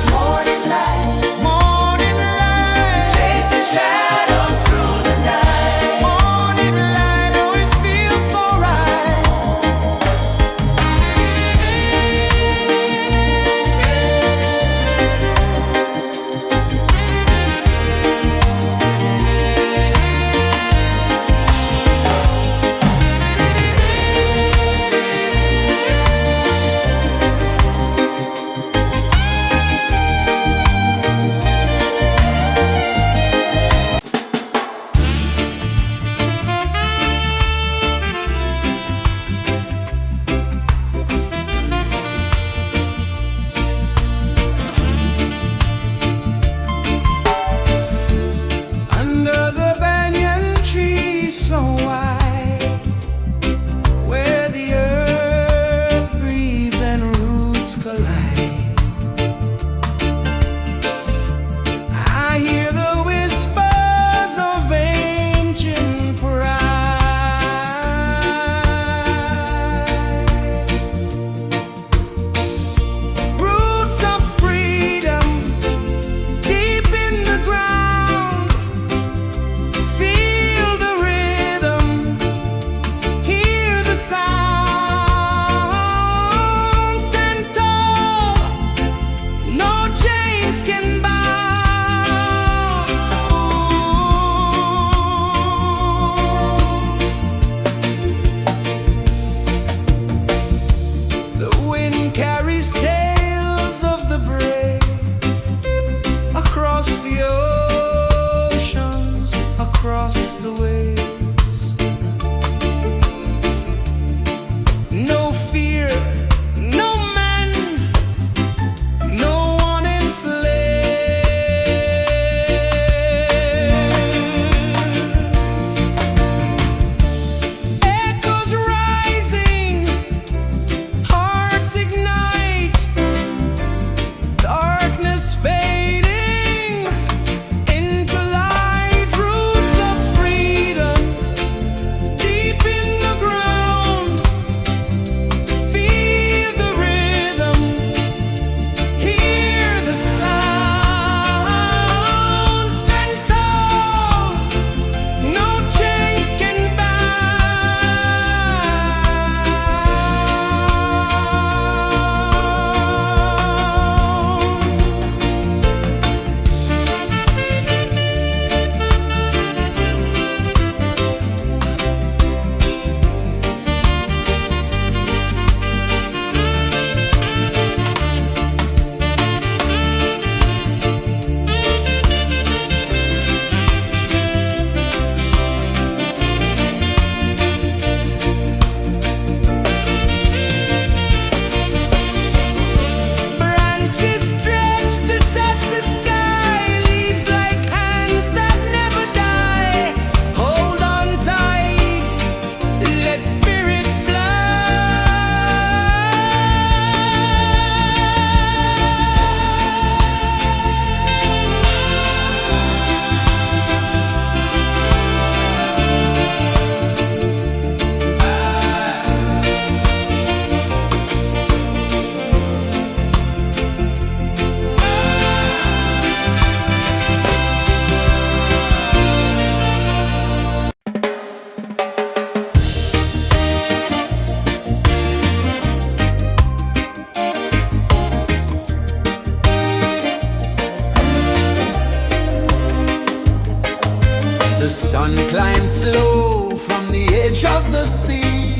The sun climbs slow from the edge of the sea.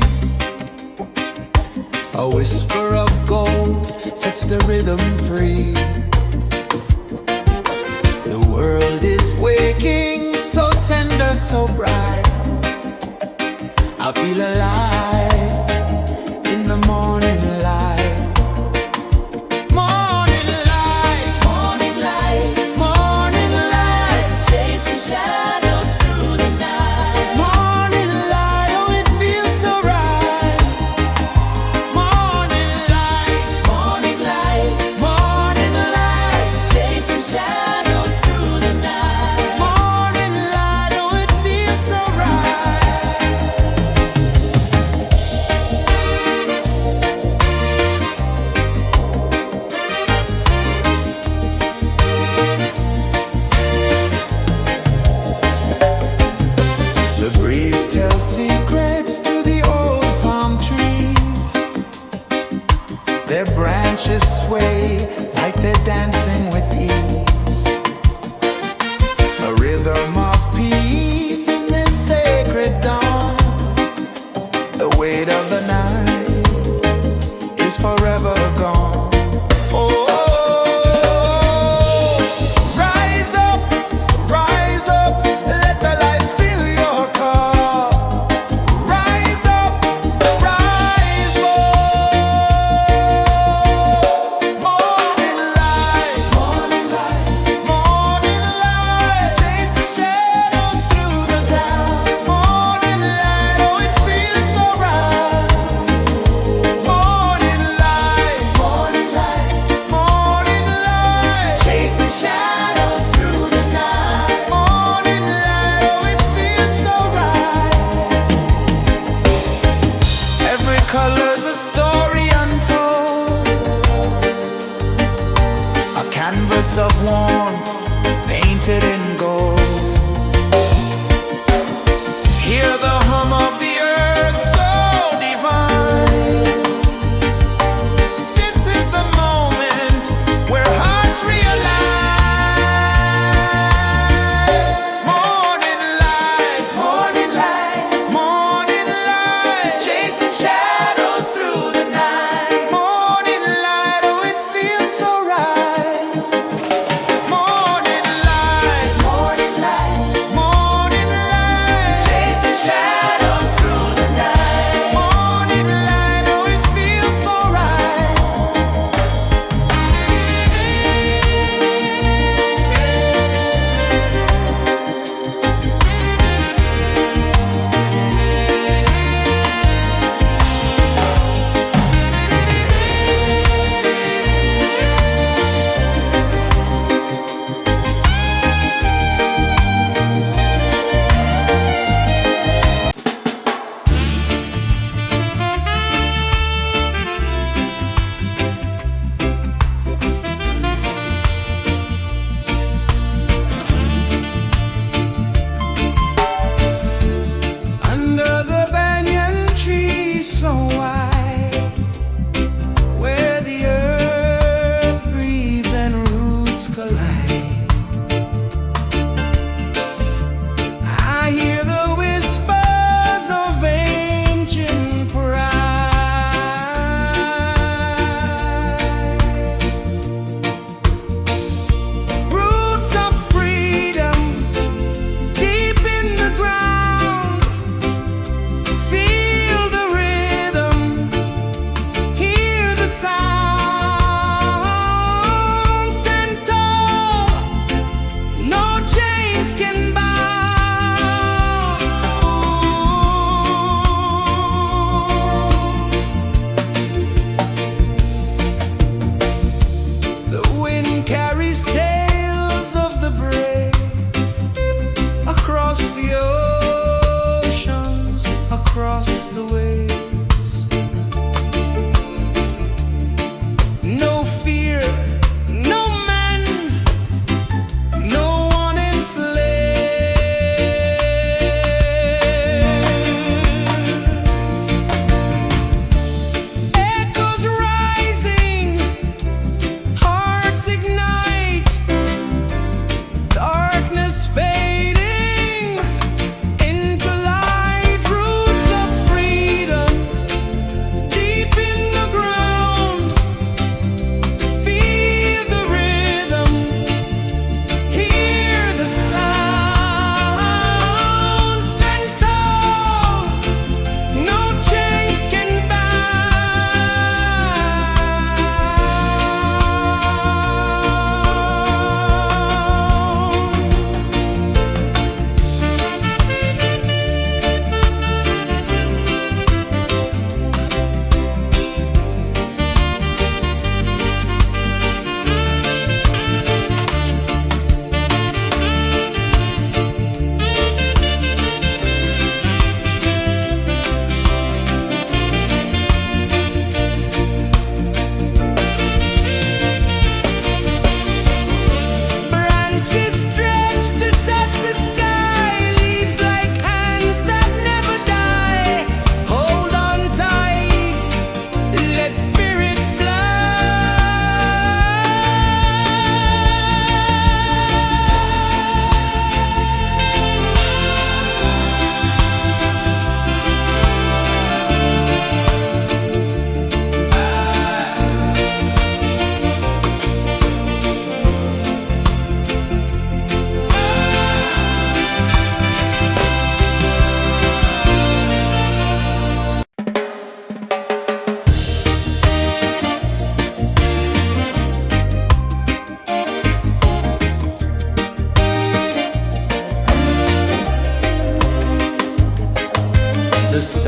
A whisper of gold sets the rhythm free. The world is waking, so tender, so bright. I feel alive in the morning light. Morning light, Morning light, morning light, chasing shadows through the night. morning light, oh it feels so right. Morning light, Morning light, morning light, chasing shadows through the night. morning light, oh it feels so right. The breeze tells secrets to the old palm trees. Their branches sway like they're dancing with ease. A rhythm of peace in this sacred dawn. The weight of the night is forever gone. Oh, rise up, let the light fill your cup. Rise up, rise up. Morning light, morning light, morning light, chasing shadows through the cloud. Morning light, oh it feels so right. Morning light, morning light, morning light, chasing shadows through the night. Morning light, oh it feels so right. Every color's a story untold, a canvas of warmth painted in gold. Hear the hum of the earth so divine. This is the moment where hearts realign. Morning light, morning light, morning light, chasing shadows through the night. Morning light, oh it feels so right. Morning light,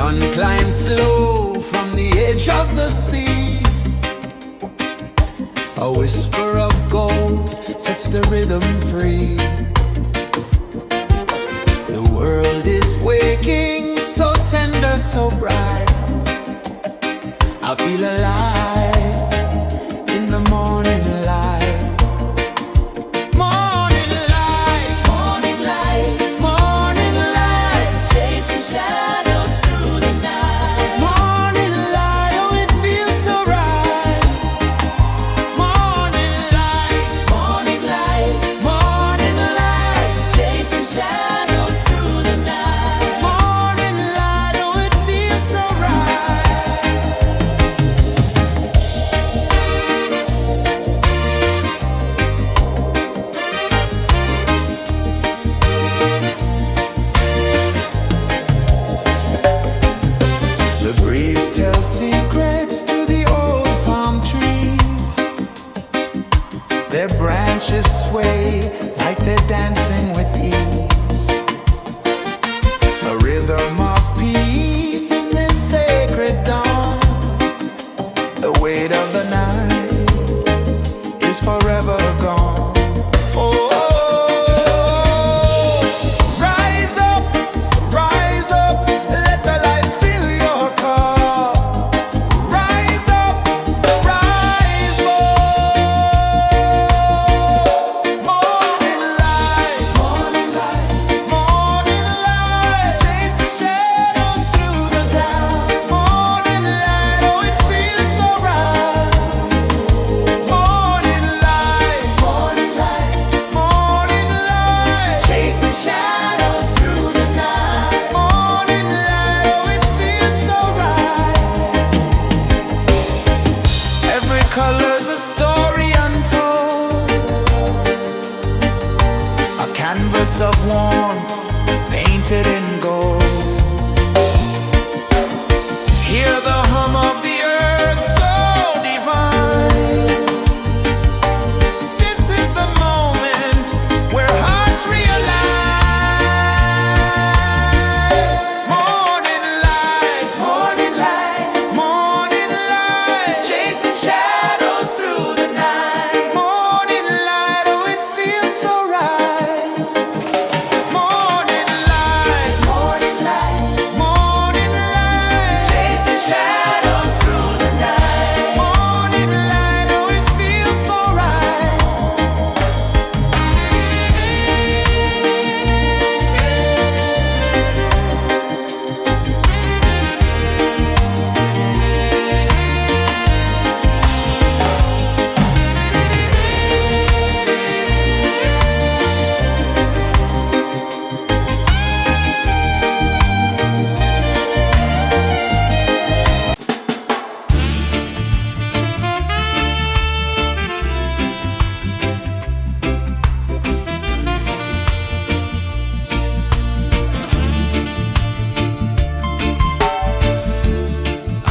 sun climbs slow from the edge of the sea. A whisper of gold sets the rhythm free. The world is waking, so tender, so bright. I feel alive in the morning light. Morning light, Morning light, morning light, chasing shadows through the night. morning light, oh it feels so right. Morning light, Morning light, morning light, chasing shadows through the night. morning light, oh it feels so right. The breeze tells secrets to the old palm trees. Their branches sway like they're dancing with ease. A rhythm of peace in this sacred dawn. The weight of the night is forever gone. Oh, rise up, let the light fill your cup. Rise up, rise more. Morning light, morning light, morning light, chasing shadows through the cloud. Morning light, oh it feels so right. Morning light, morning light, morning light, chasing shadows through the night. Morning light, oh it feels so right. Every color's a story untold, a canvas of warmth painted in gold. Hear the hum of the earth so divine. This is the moment where hearts realign. Morning light, morning light, morning light, chasing shadows through the night. Morning light, oh it feels so right. Morning light, morning light, morning light, chasing shadows through the night. Morning light, oh it feels so right.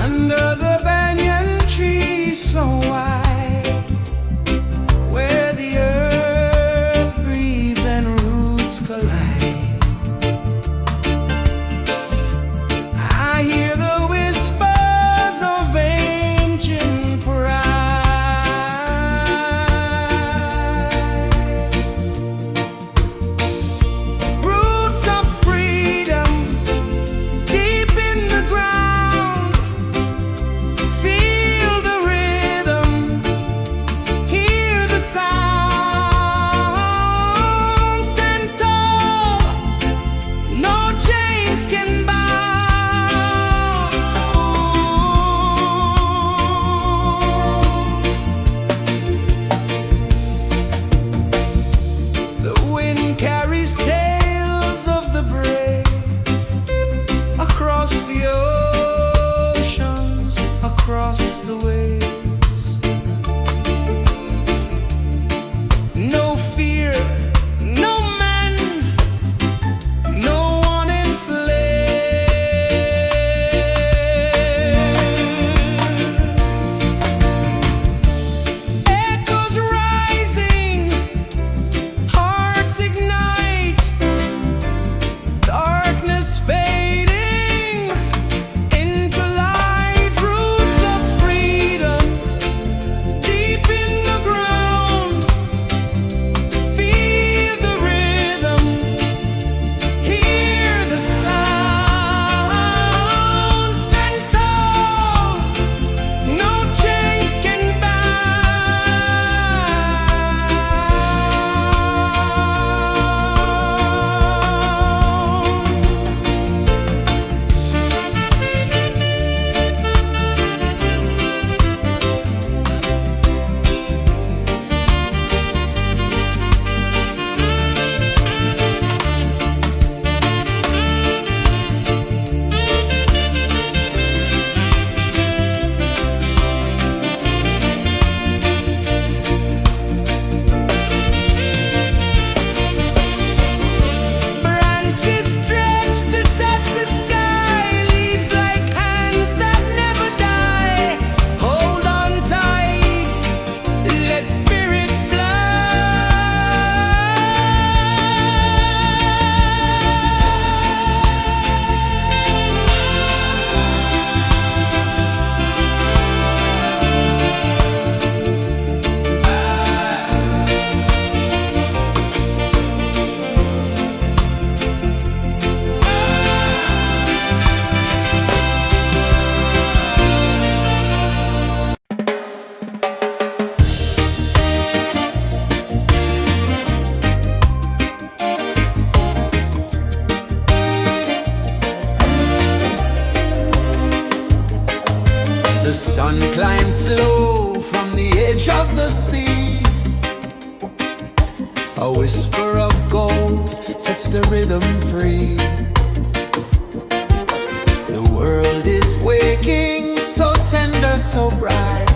Under the banyan tree so wide, where the earth breathes and roots collide, I hear the whispers of ancient pride. Roots of freedom deep in the ground. Feel the rhythm, hear the sound. Stand tall, no chains can bound. The wind carries tales of the brave across the oceans, across the waves. No fear, no man, no one enslaves. Echoes rising, hearts ignite. sun climbs slow from the edge of the sea. A whisper of gold sets the rhythm free. The world is waking, so tender, so bright.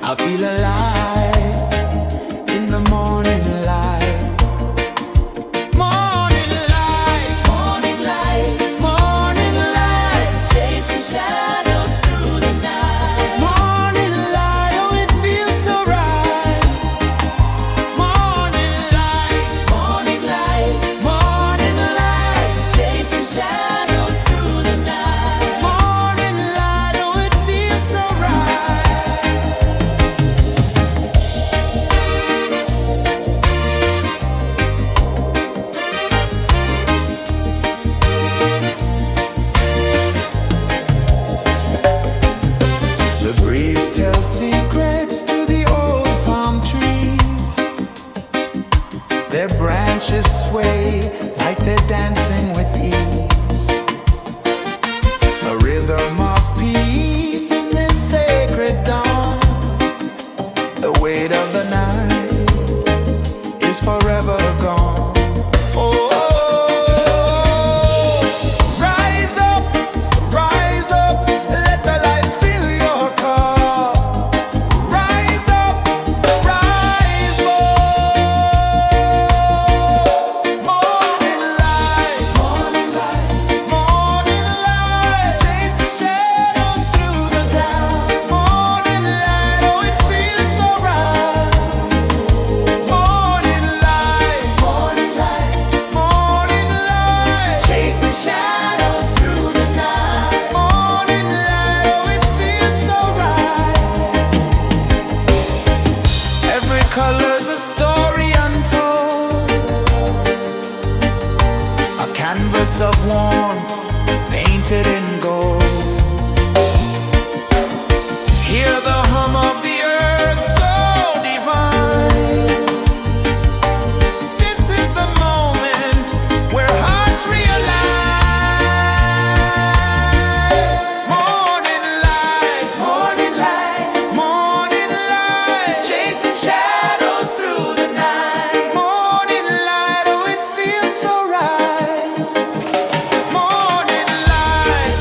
I feel alive in the morning light. Morning light, Morning light, morning light, chasing shadows through the night. morning light, oh it feels so right. Morning light, Morning light, morning light, chasing shadows through the night. morning light, oh it feels so right. The breeze tells secrets to the old palm trees. Their branches sway like they're dancing with ease. A rhythm of peace in this sacred dawn. The weight of the night is forever gone. Oh, rise up, let the light fill your cup. Rise up, rise up. Morning light, morning light, chasing shadows through the cloud. Morning light, oh it feels so right. Morning light, chasing shadows through the night. Morning light, oh it feels so right. Every color's a story untold, a canvas of warmth painted in gold. Hear the hum of the earth so divine. This is the moment where hearts realign. Morning light, morning light, chasing shadows through the night. Morning light, oh it feels so right. Morning light,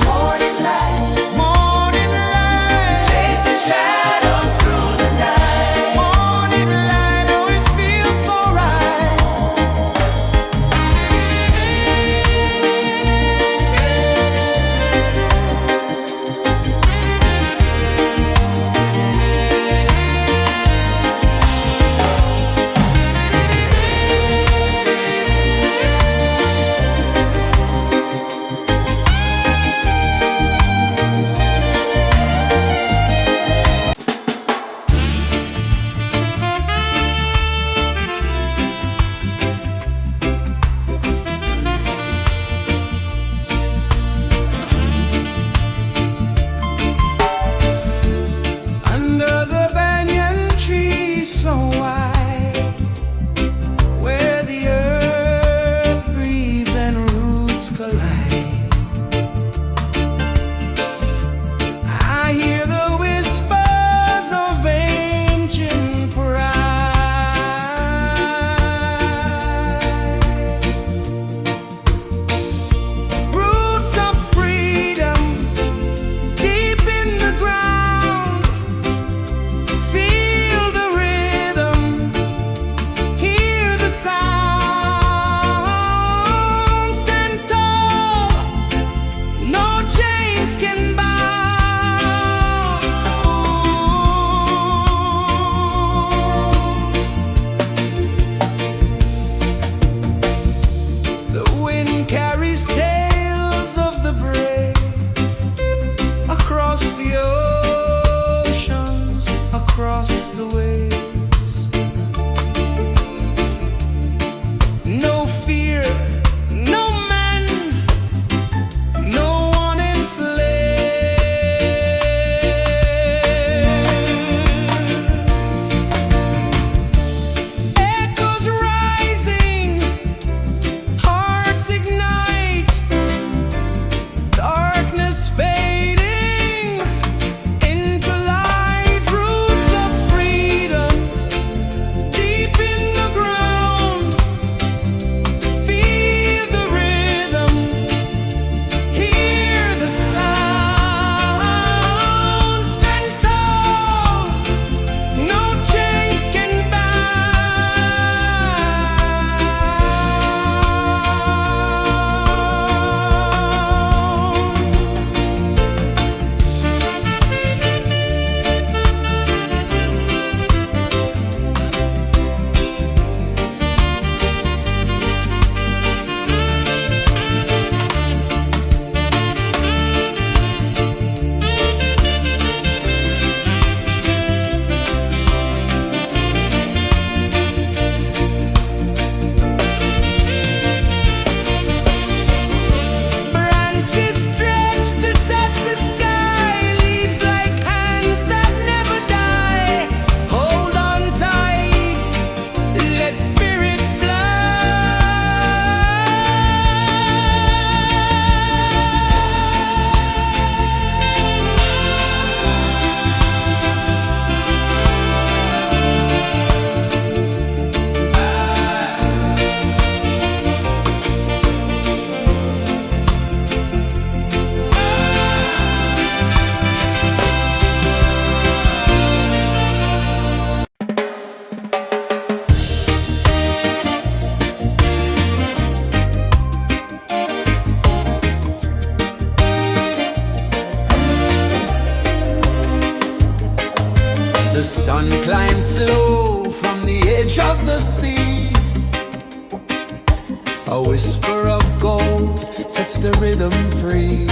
A whisper of gold sets the rhythm free.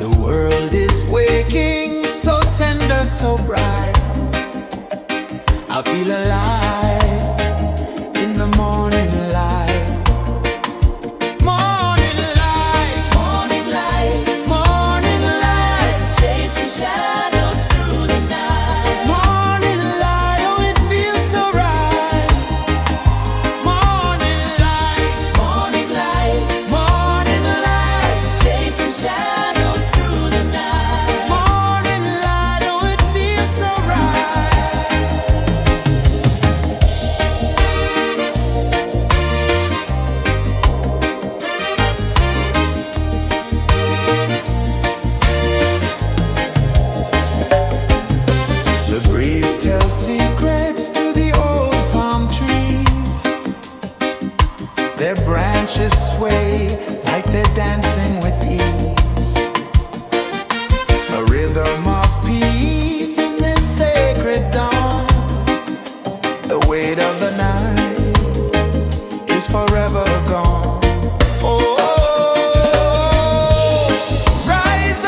The world is waking, so tender, so bright. I feel alive in the morning light. Morning light, Morning light, morning light, chasing shadows through the night. morning light, oh it feels so right. Morning light, Morning light, morning light, chasing shadows through the night. morning light, oh it feels so right. The breeze tells secrets to the old palm trees. Their branches sway like they're dancing with ease. A rhythm of peace in this sacred dawn. The weight of the night is forever gone. Oh, rise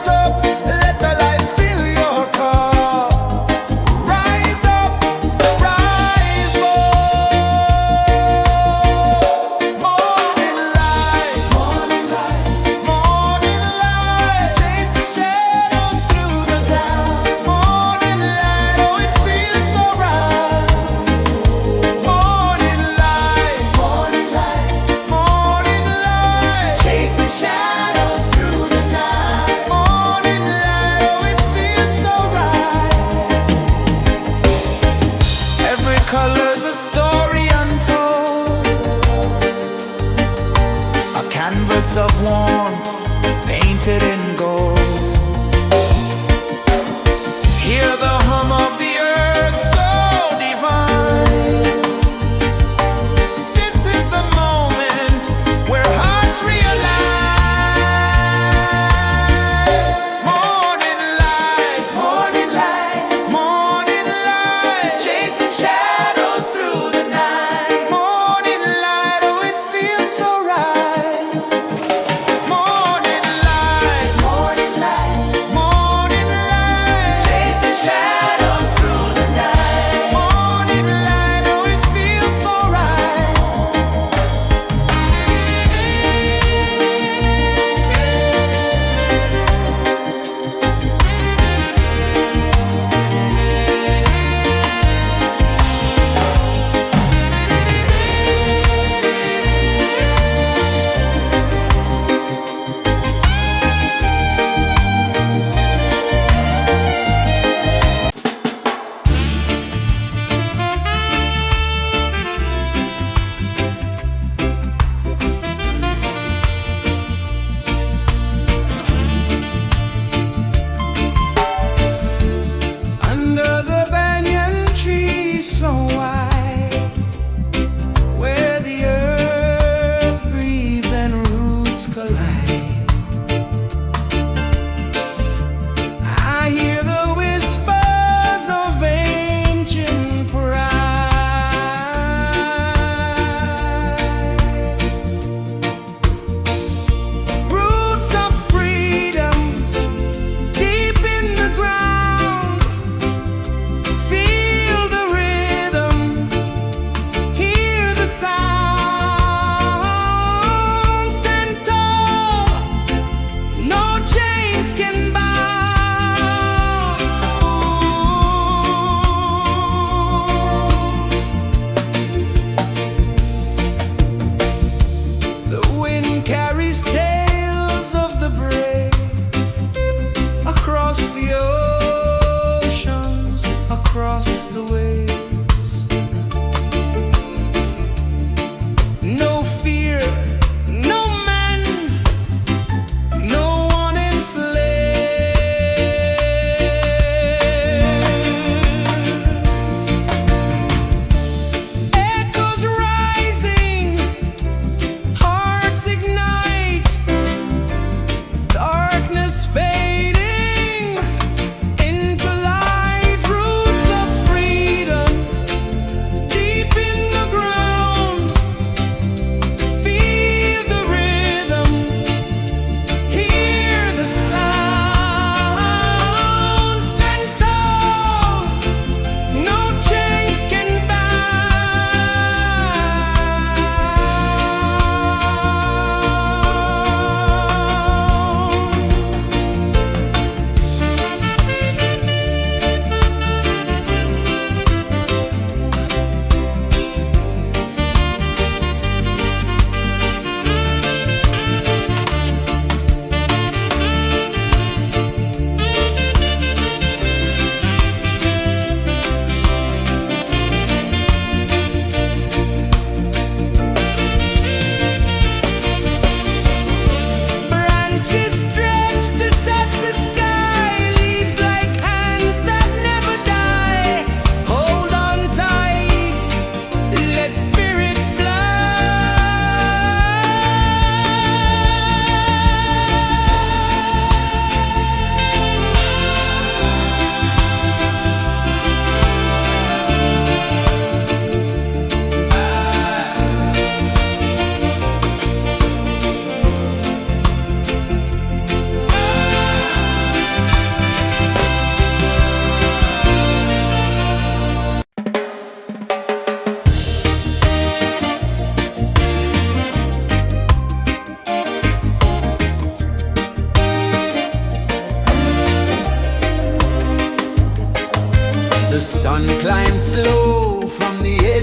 up, let the light fill your cup. Rise up, rise more. Morning light, morning light, morning light, chasing shadows through the cloud. Morning light, oh it feels so right. Morning light, morning light, morning light, chasing shadows through the night. Morning light, oh it feels so right. Every color's a story untold, a canvas of warmth painted in gold. Hear the hum of the earth so divine. This is the moment where hearts realign. Morning light, morning light, morning light, chasing shadows through the night. Morning light, oh it feels so right. Morning light, morning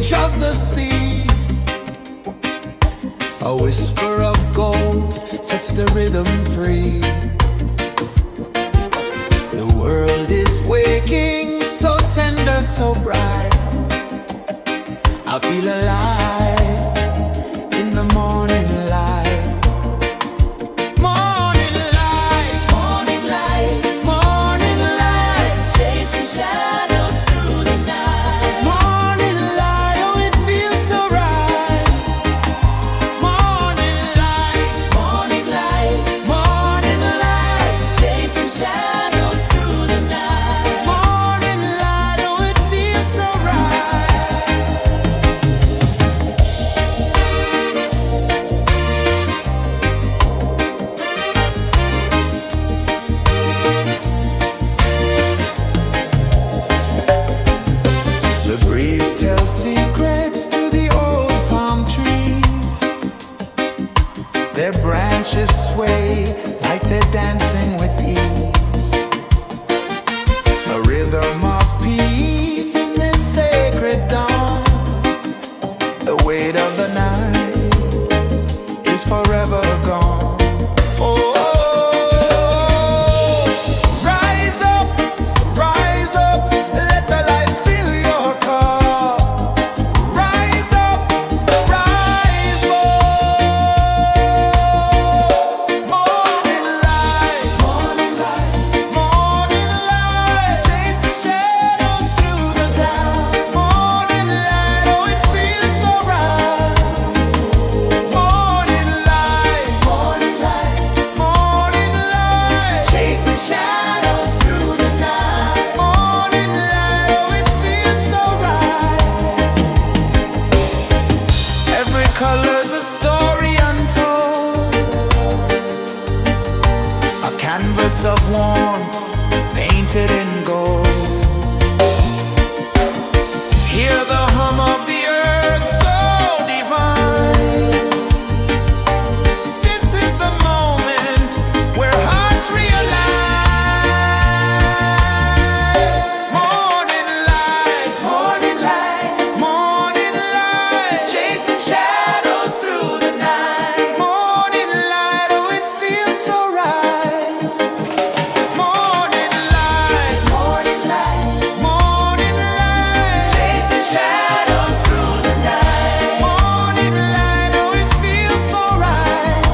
change of the sea. A whisper of gold sets the rhythm free. The world is waking, so tender, so bright. I feel alive in the morning light. Morning light, Morning light, morning light, chasing shadows through the night. morning light, oh it feels so right. Morning light, Morning light, morning light, chasing shadows through the night. morning light, oh it feels so right. The breeze tells secrets to the old palm trees. Their branches sway like they're dancing with ease. A rhythm of peace in this sacred dawn. The weight of the night is forever gone. Oh, rise up, let the light fill your cup. Rise up, rise up. Morning light, morning light, morning light, chasing shadows through the cloud. Morning light, oh it feels so right. Morning light, morning light, morning light, chasing shadows through the night. Morning light, oh it feels so right. Every color's a story untold, a canvas of warmth painted in gold. Hear the hum of the earth so divine. This is the moment where hearts realign. Morning light, morning light, morning light, chasing shadows through the night. Morning light, oh it feels so right. Morning light, morning light, morning light, chasing shadows through the night. Morning light, oh it feels so right.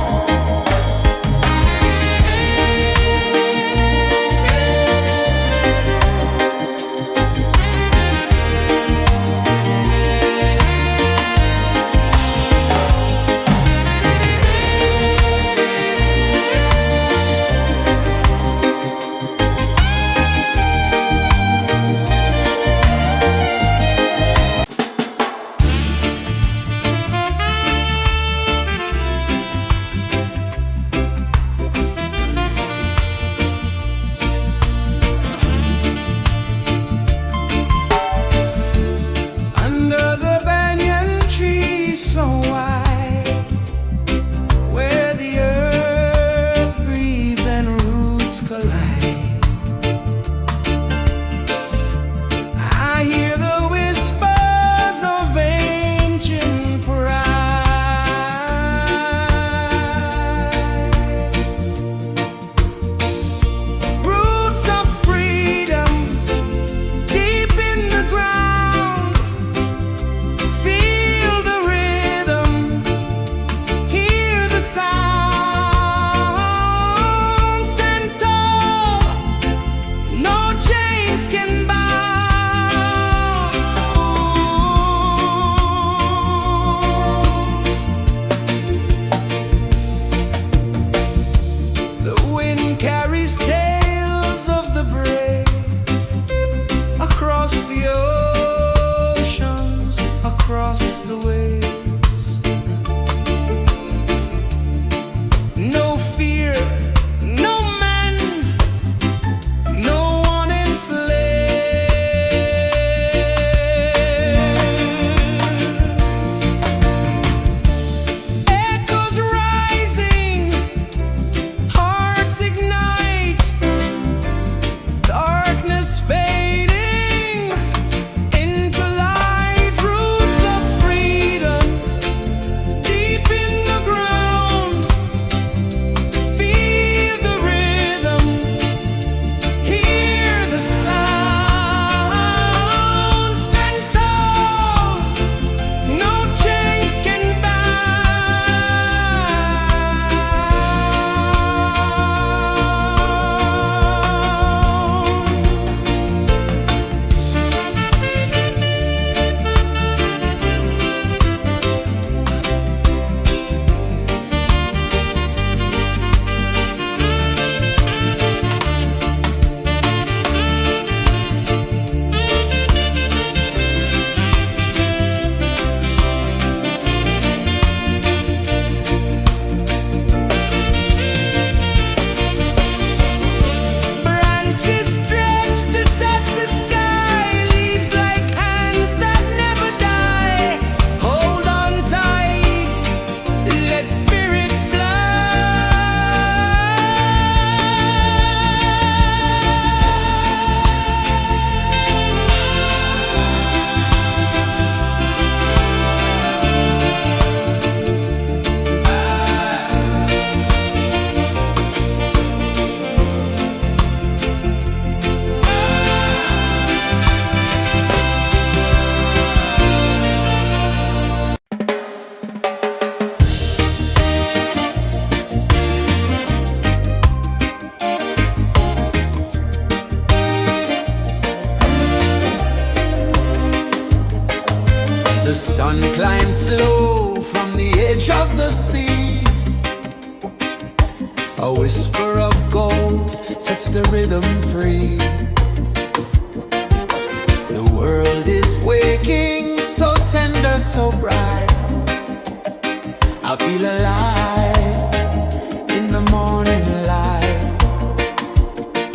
Under the banyan tree so wide, where the earth breathes and roots collide, I hear the whispers of ancient pride. Roots of freedom deep in the ground. Feel the rhythm, hear the sound. Stand tall, no chains can bound. The wind carries tales of the brave across the oceans, across the waves. No fear, no man, no one enslaves. Echoes rising, hearts ignite, darkness fading into light. Roots The sun climbs slow from the edge of the sea. A whisper of gold sets the rhythm free. The world is waking, so tender, so bright. I feel alive in the morning light.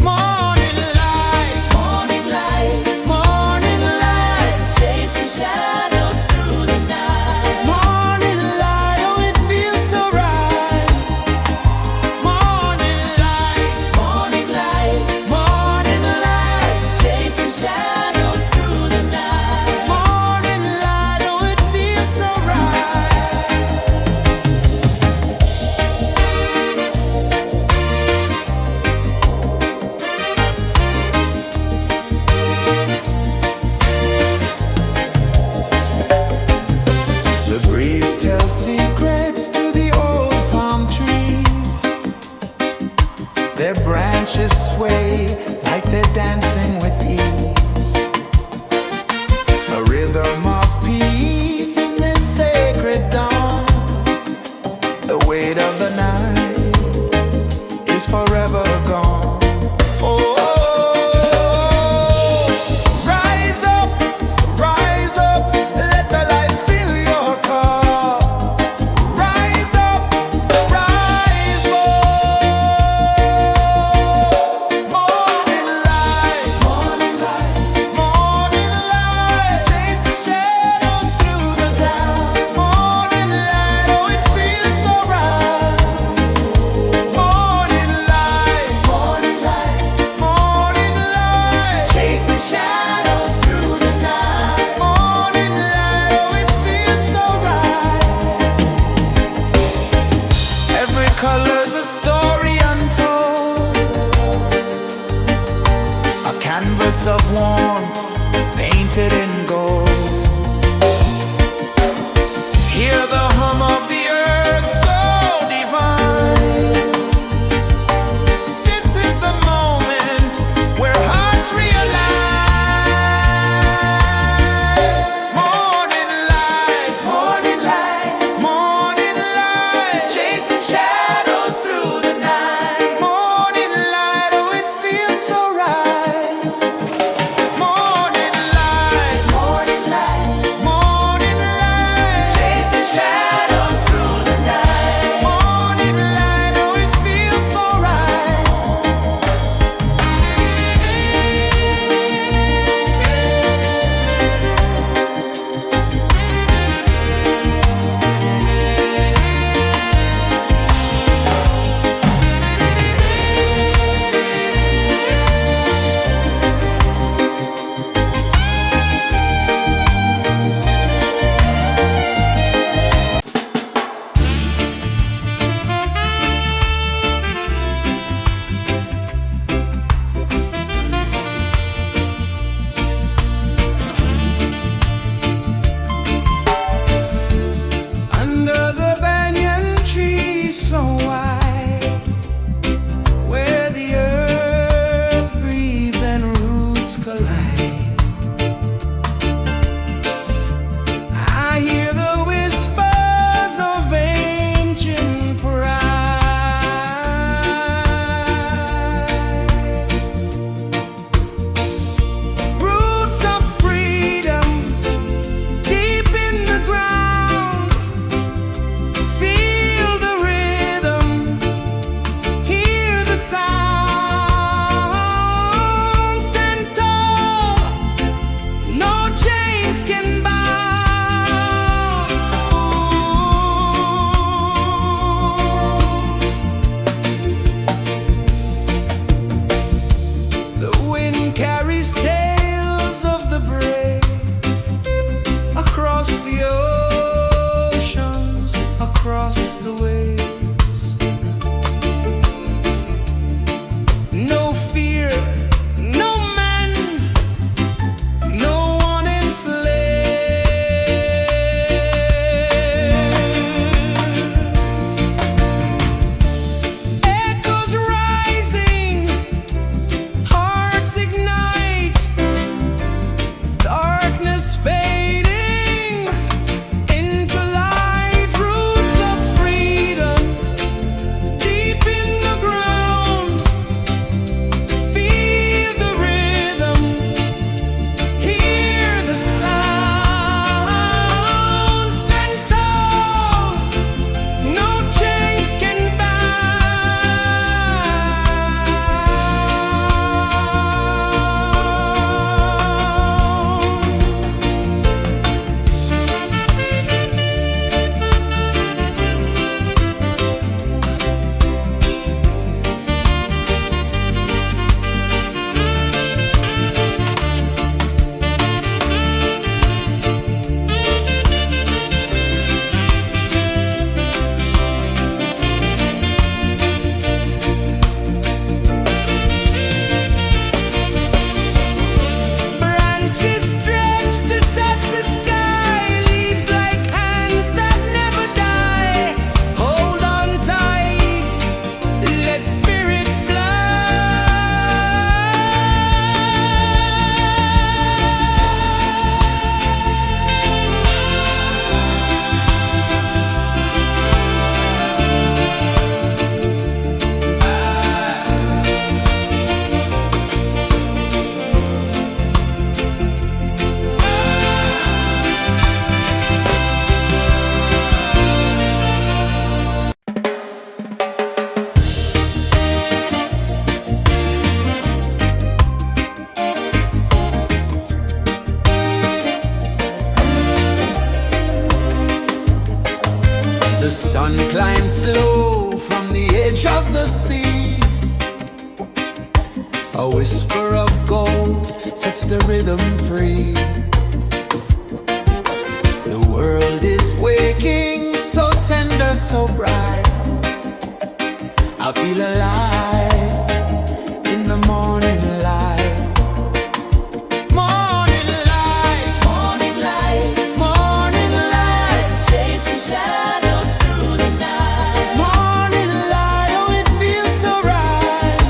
Morning light, Morning light, morning light, chasing shadows through the night. morning light, oh it feels so right. Morning light, Morning light, morning light, chasing shadows through the night. morning light, oh it feels so right. The breeze tells secrets to the old palm trees. Their branches sway like they're dancing with ease. A rhythm of peace in this sacred dawn. The weight of the night is forever gone. Oh, rise up, let the light fill your cup. Rise up, rise up. Morning light, morning light, chasing shadows through the cloud. Morning light, oh it feels so right. Morning light, morning light, chasing shadows through the night. Morning light, oh it feels so right. Every color's a story untold, a canvas of warmth painted in gold. Hear the hum of the earth so divine. This is the moment where hearts realign. Morning light, morning light, chasing shadows through the night. Morning light, oh it feels so right. Morning The sun climbs slow from the edge of the sea. A whisper of gold sets the rhythm free. The world is waking, so tender, so bright. I feel alive in the morning light. Morning light, Morning light, morning light, chasing shadows through the night. morning light, oh it feels so right.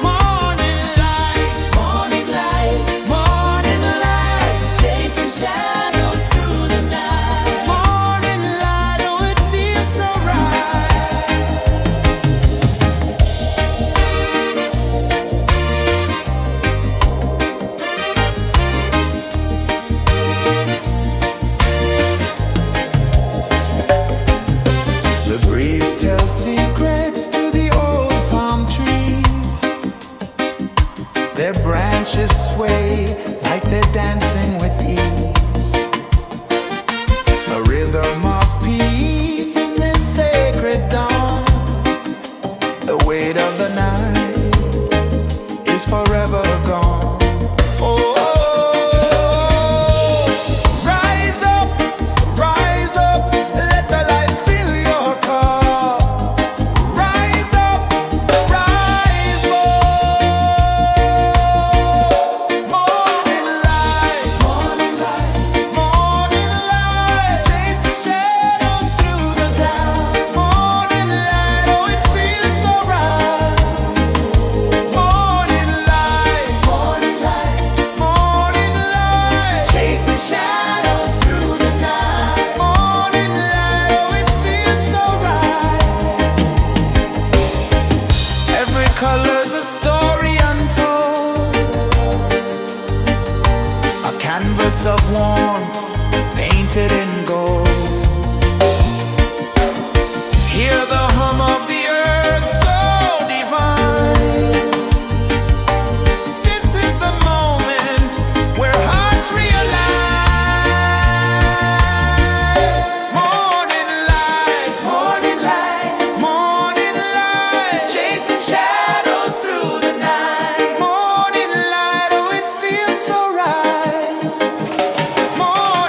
Morning light, Morning light, morning light, chasing shadows through the night. morning light, oh it feels so right. The breeze tells secrets to the old palm trees. Their branches sway like they're dancing with ease. A rhythm of peace in this sacred dawn. The weight of the night is forever gone. Oh, rise up, let the light fill your cup. Rise up, rise up. Morning light, morning light, chasing shadows through the cloud. Morning light, oh it feels so right. Morning light, morning light, chasing shadows through the night. Morning light, oh it feels so right. Every color's a story untold, a canvas of warmth painted in gold. Hear the hum of the earth so divine. This is the moment where hearts realign. Morning light, morning light, chasing shadows through the night. Morning light, oh it feels so right. Morning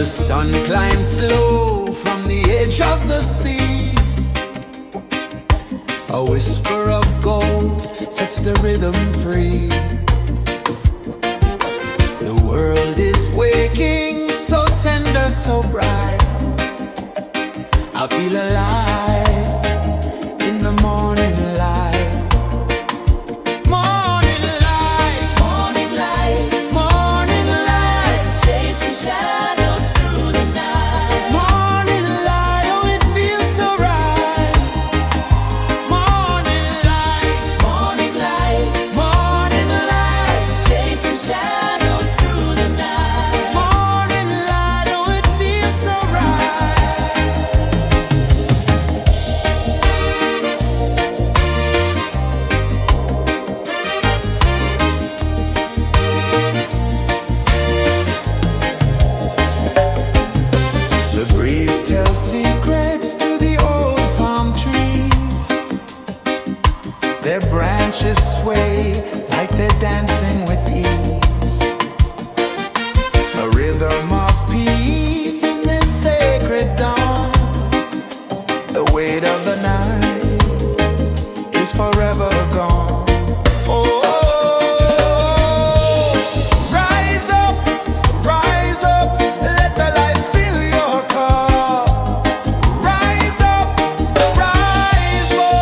The sun climbs slow from the edge of the sea. A whisper of gold sets the rhythm free. The world is waking, so tender, so bright. I feel alive in the morning light. Morning light, Morning light, morning light, chasing shadows through the night. morning light, oh it feels so right. Morning light, Morning light, morning light, chasing shadows through the night. morning light, oh it feels so right. The breeze tells secrets to the old palm trees. Their branches sway like they're dancing with ease. A rhythm of peace in this sacred dawn. The weight of the night is forever gone. Oh, rise up, let the light fill your cup. Rise up, rise up.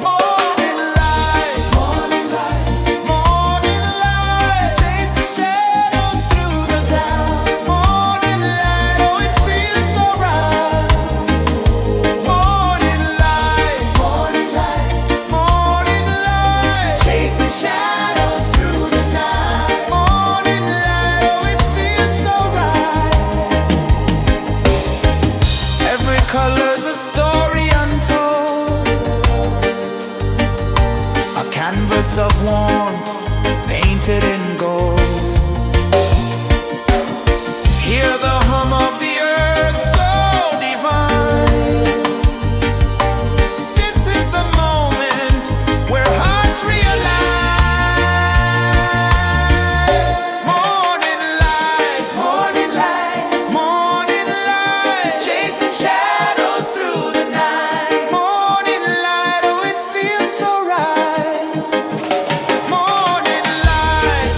Morning light, morning light, morning light, chasing shadows through the cloud. Morning light, oh it feels so right. Morning light, morning light, morning light, chasing shadows through the night. Morning light, oh it feels so right. Every color's a story untold, a canvas of warmth painted in gold. Hear the hum of the earth so divine. This is the moment where hearts realign. Morning light, morning light, morning light, chasing shadows through the night. Morning light, oh it feels so right. Morning light,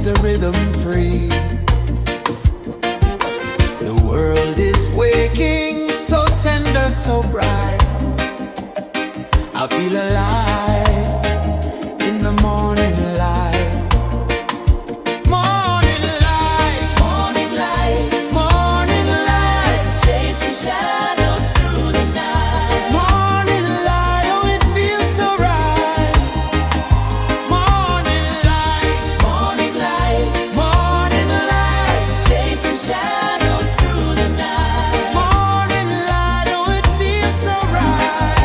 the rhythm free. The world is waking, so tender, so bright. I feel alive in the morning light. Morning light, Morning light, morning light, chasing shadows through the night. morning light, oh it feels so right. Morning light, Morning light, morning light, chasing shadows through the night. morning light, oh it feels so right.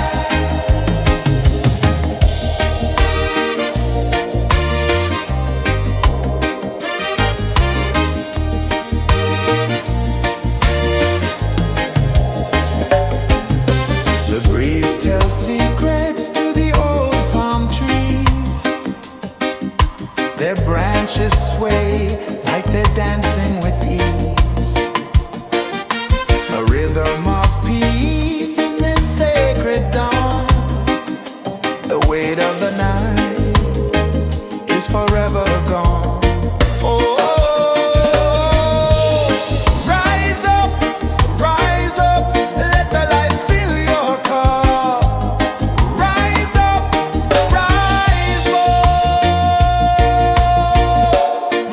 The breeze tells secrets to the old palm trees. Their branches sway like they're dancing with ease. A rhythm of peace in this sacred dawn. The weight of the night is forever gone. Oh, rise up, let the light fill your car. Rise up, rise up.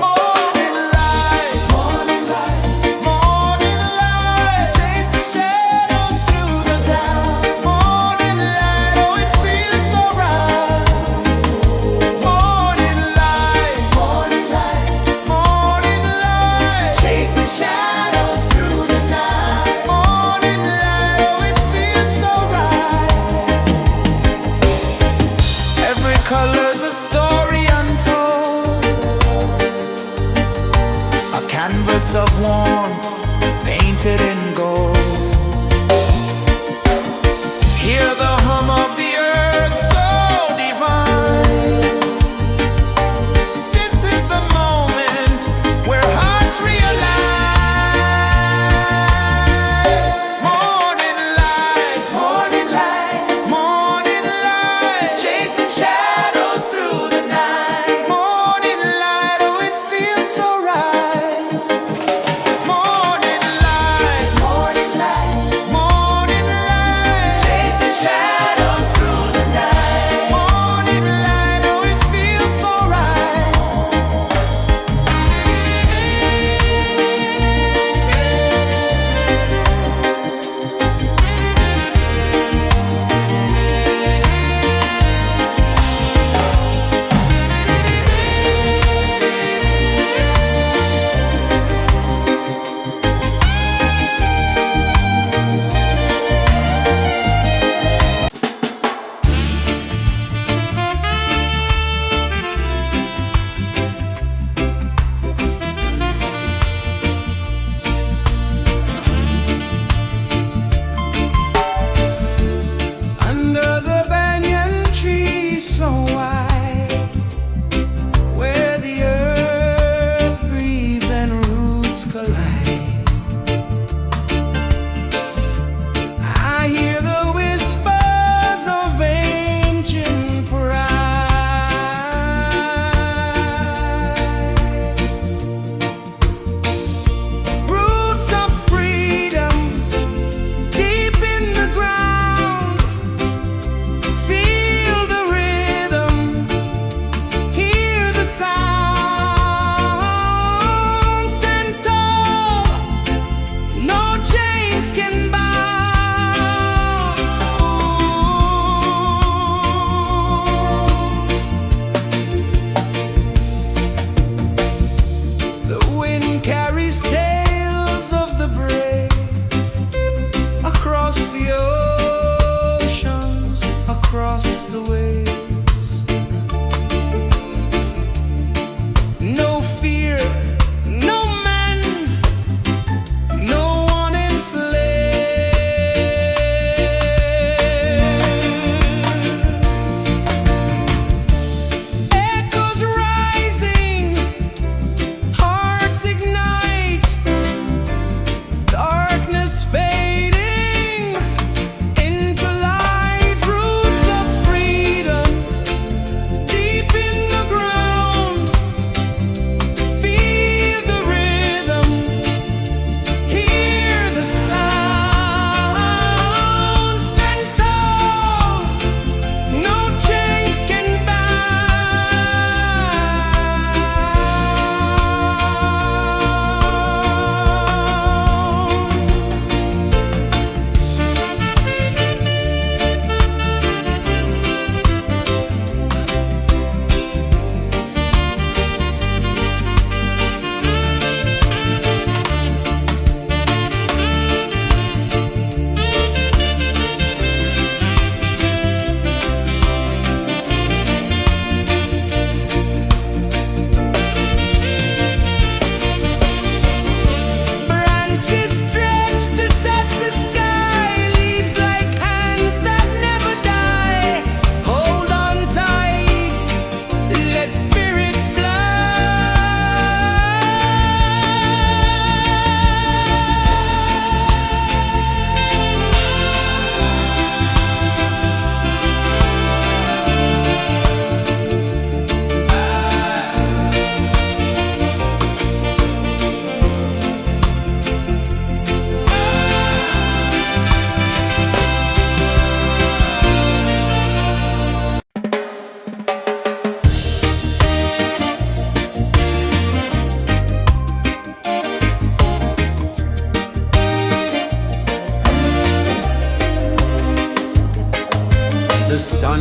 Morning light, morning light, morning light, chasing shadows through the cloud. Morning light, oh it feels so right. Morning light, morning light, morning light, chasing shadows through the night. Morning light, oh it feels so right. Every color's a story untold, a canvas of warmth painted in gold. Hear the hum of the earth so divine. This is the moment where hearts realign. Morning light, morning light, morning light, chasing shadows through the night. Morning light, oh it feels so right. Morning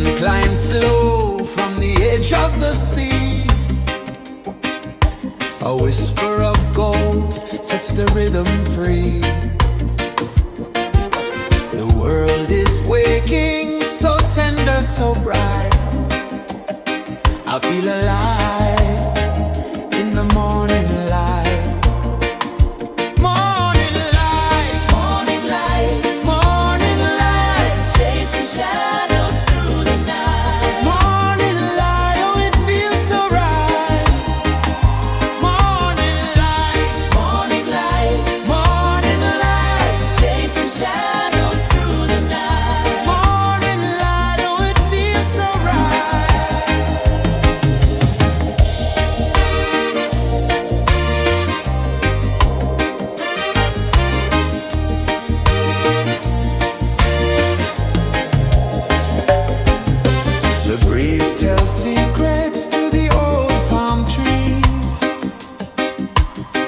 sun climbs slow from the edge of the sea. A whisper of gold sets the rhythm free. The world is waking, so tender, so bright. I feel alive in the morning light. Morning light, Morning light, morning light, chasing shadows through the night. morning light, oh it feels so right. Morning light, Morning light, morning light, chasing shadows through the night. morning light, oh it feels so right. The breeze tells secrets to the old palm trees.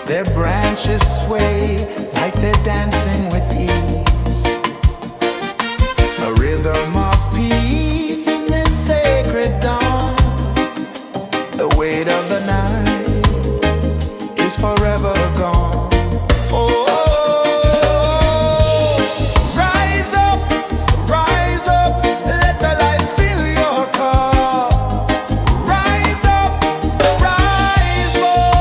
Their branches sway like they're dancing with ease. A rhythm of peace in this sacred dawn. The weight of the night is forever gone. Oh, rise up, let the light fill your cup. Rise up, rise up.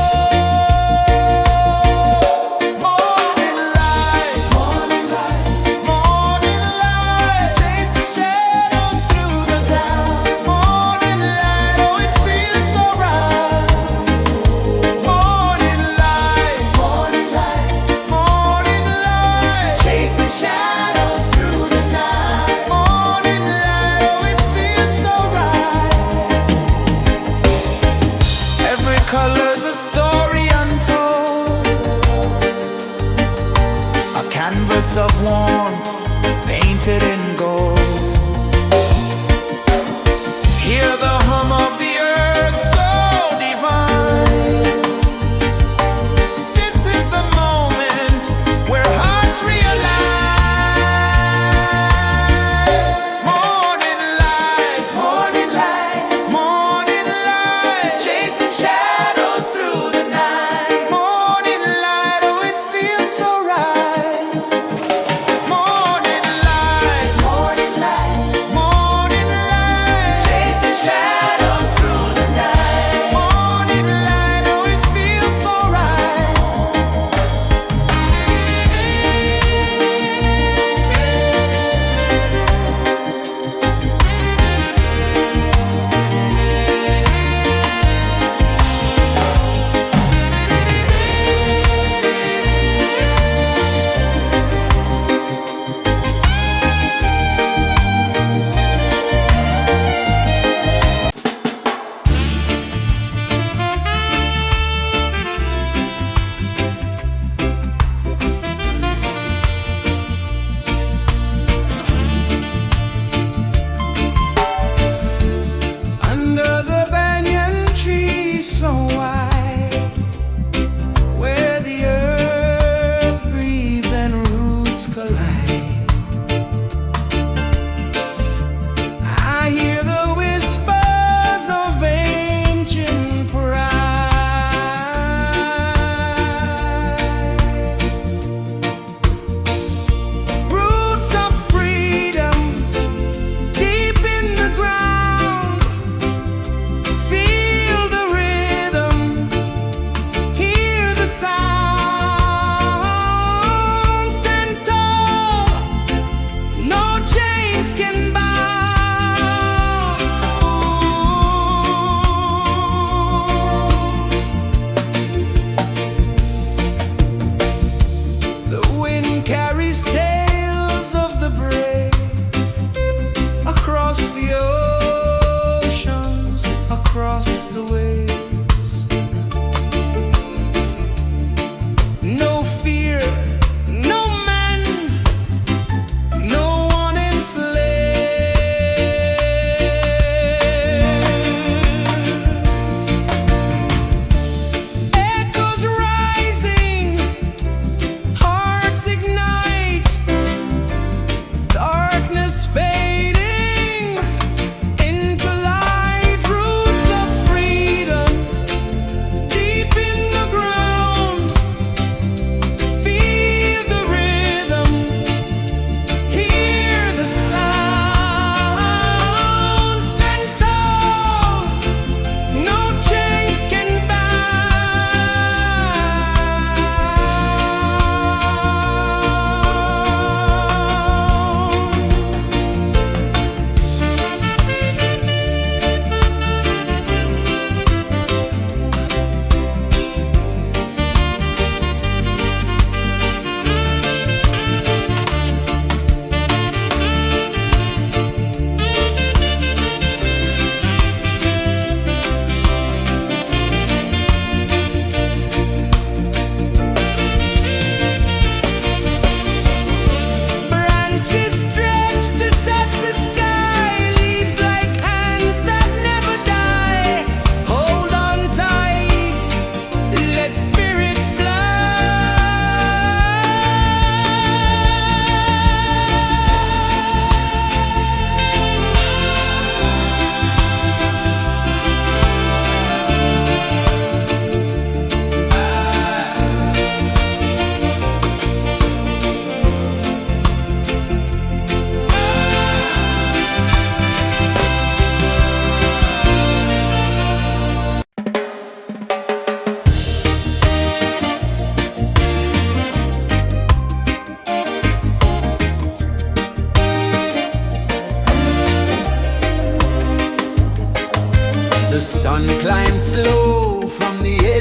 Morning light, morning light, morning light, chasing shadows through the cloud. Morning light, oh it feels so right. Morning light, morning light, morning light, chasing shadows through the night. Morning light, oh it feels so right. Every color's a story untold, a canvas of warmth painted in gold. Hear the hum of the earth so divine. This is the moment where hearts realign. Morning light, morning light, morning light, chasing shadows through the night. Morning light, oh it feels so right. Morning light, morning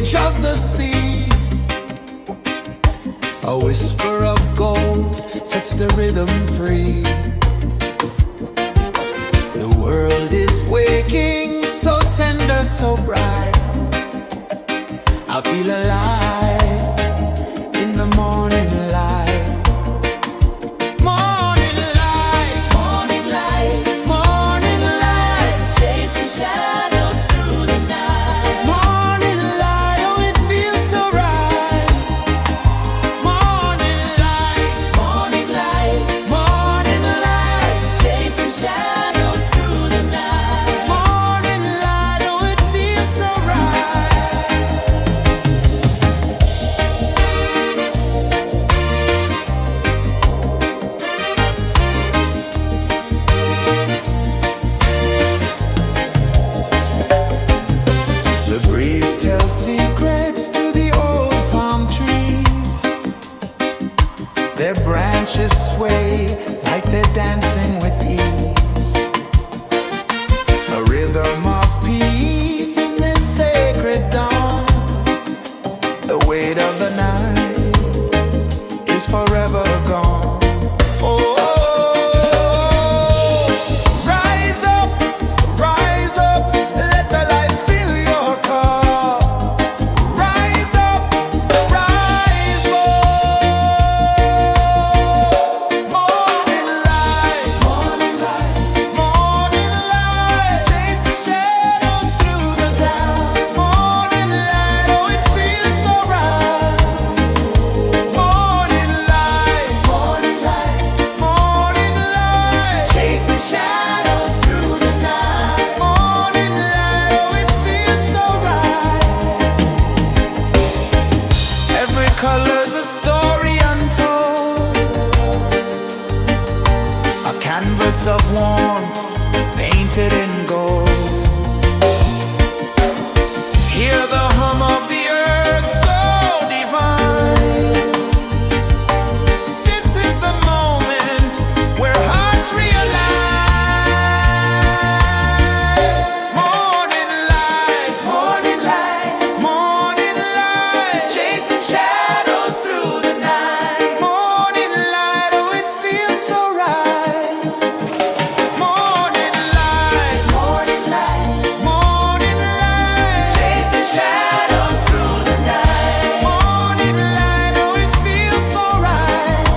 edge of the sea. A whisper of gold sets the rhythm free. The world is waking, so tender, so bright. I feel alive in the morning light. Morning light, Morning light, morning light, chasing shadows through the night. morning light, oh it feels so right. Morning light, Morning light, morning light, chasing shadows through the night. morning light, oh it feels so right. The breeze tells secrets to the old palm trees. Their branches sway like they're dancing with ease. A rhythm of peace in this sacred dawn. The weight of the night is forever gone. Oh, rise up, let the light fill your car. Rise up, rise up. Morning light, morning light, morning light, chasing shadows through the cloud. Morning light, oh it feels so right. Morning light, morning light, morning light, chasing shadows through the night. Morning light, oh it feels so right. Every color's a story untold, a canvas of warmth painted in gold. Hear the hum of the earth so divine. This is the moment where hearts realign. Morning light, morning light, morning light, chasing shadows through the night. Morning light, oh it feels so right. Morning light, morning light, morning light, chasing shadows through the night. Morning light, oh it feels so right.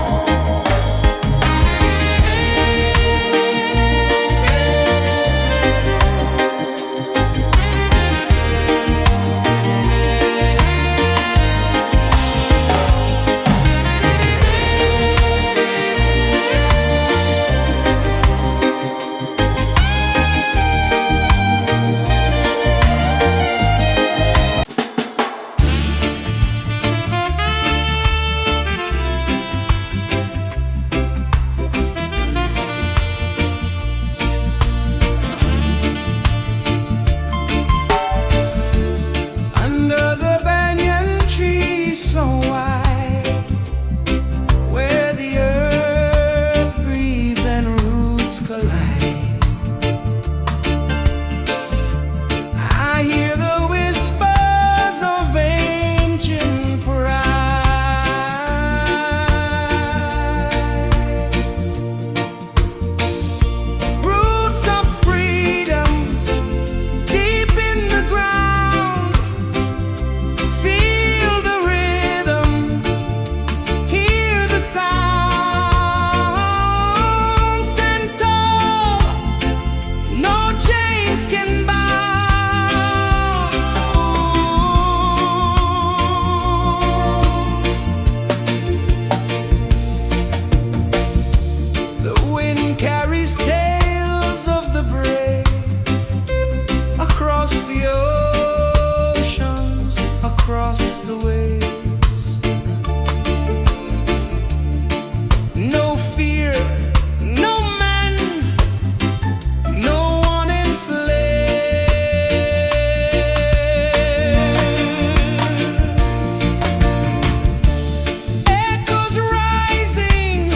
Under the banyan tree so wide, where the earth breathes and roots collide, I hear the whispers of ancient pride. Roots of freedom deep in the ground. Feel the rhythm, hear the sound. Stand tall, no chains can bound. The wind carries tales of the brave across the oceans, across the waves. No fear, no man, no one enslaves. Echoes rising,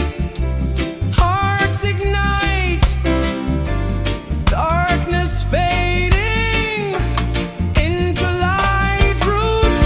hearts ignite, darkness fading into light. Roots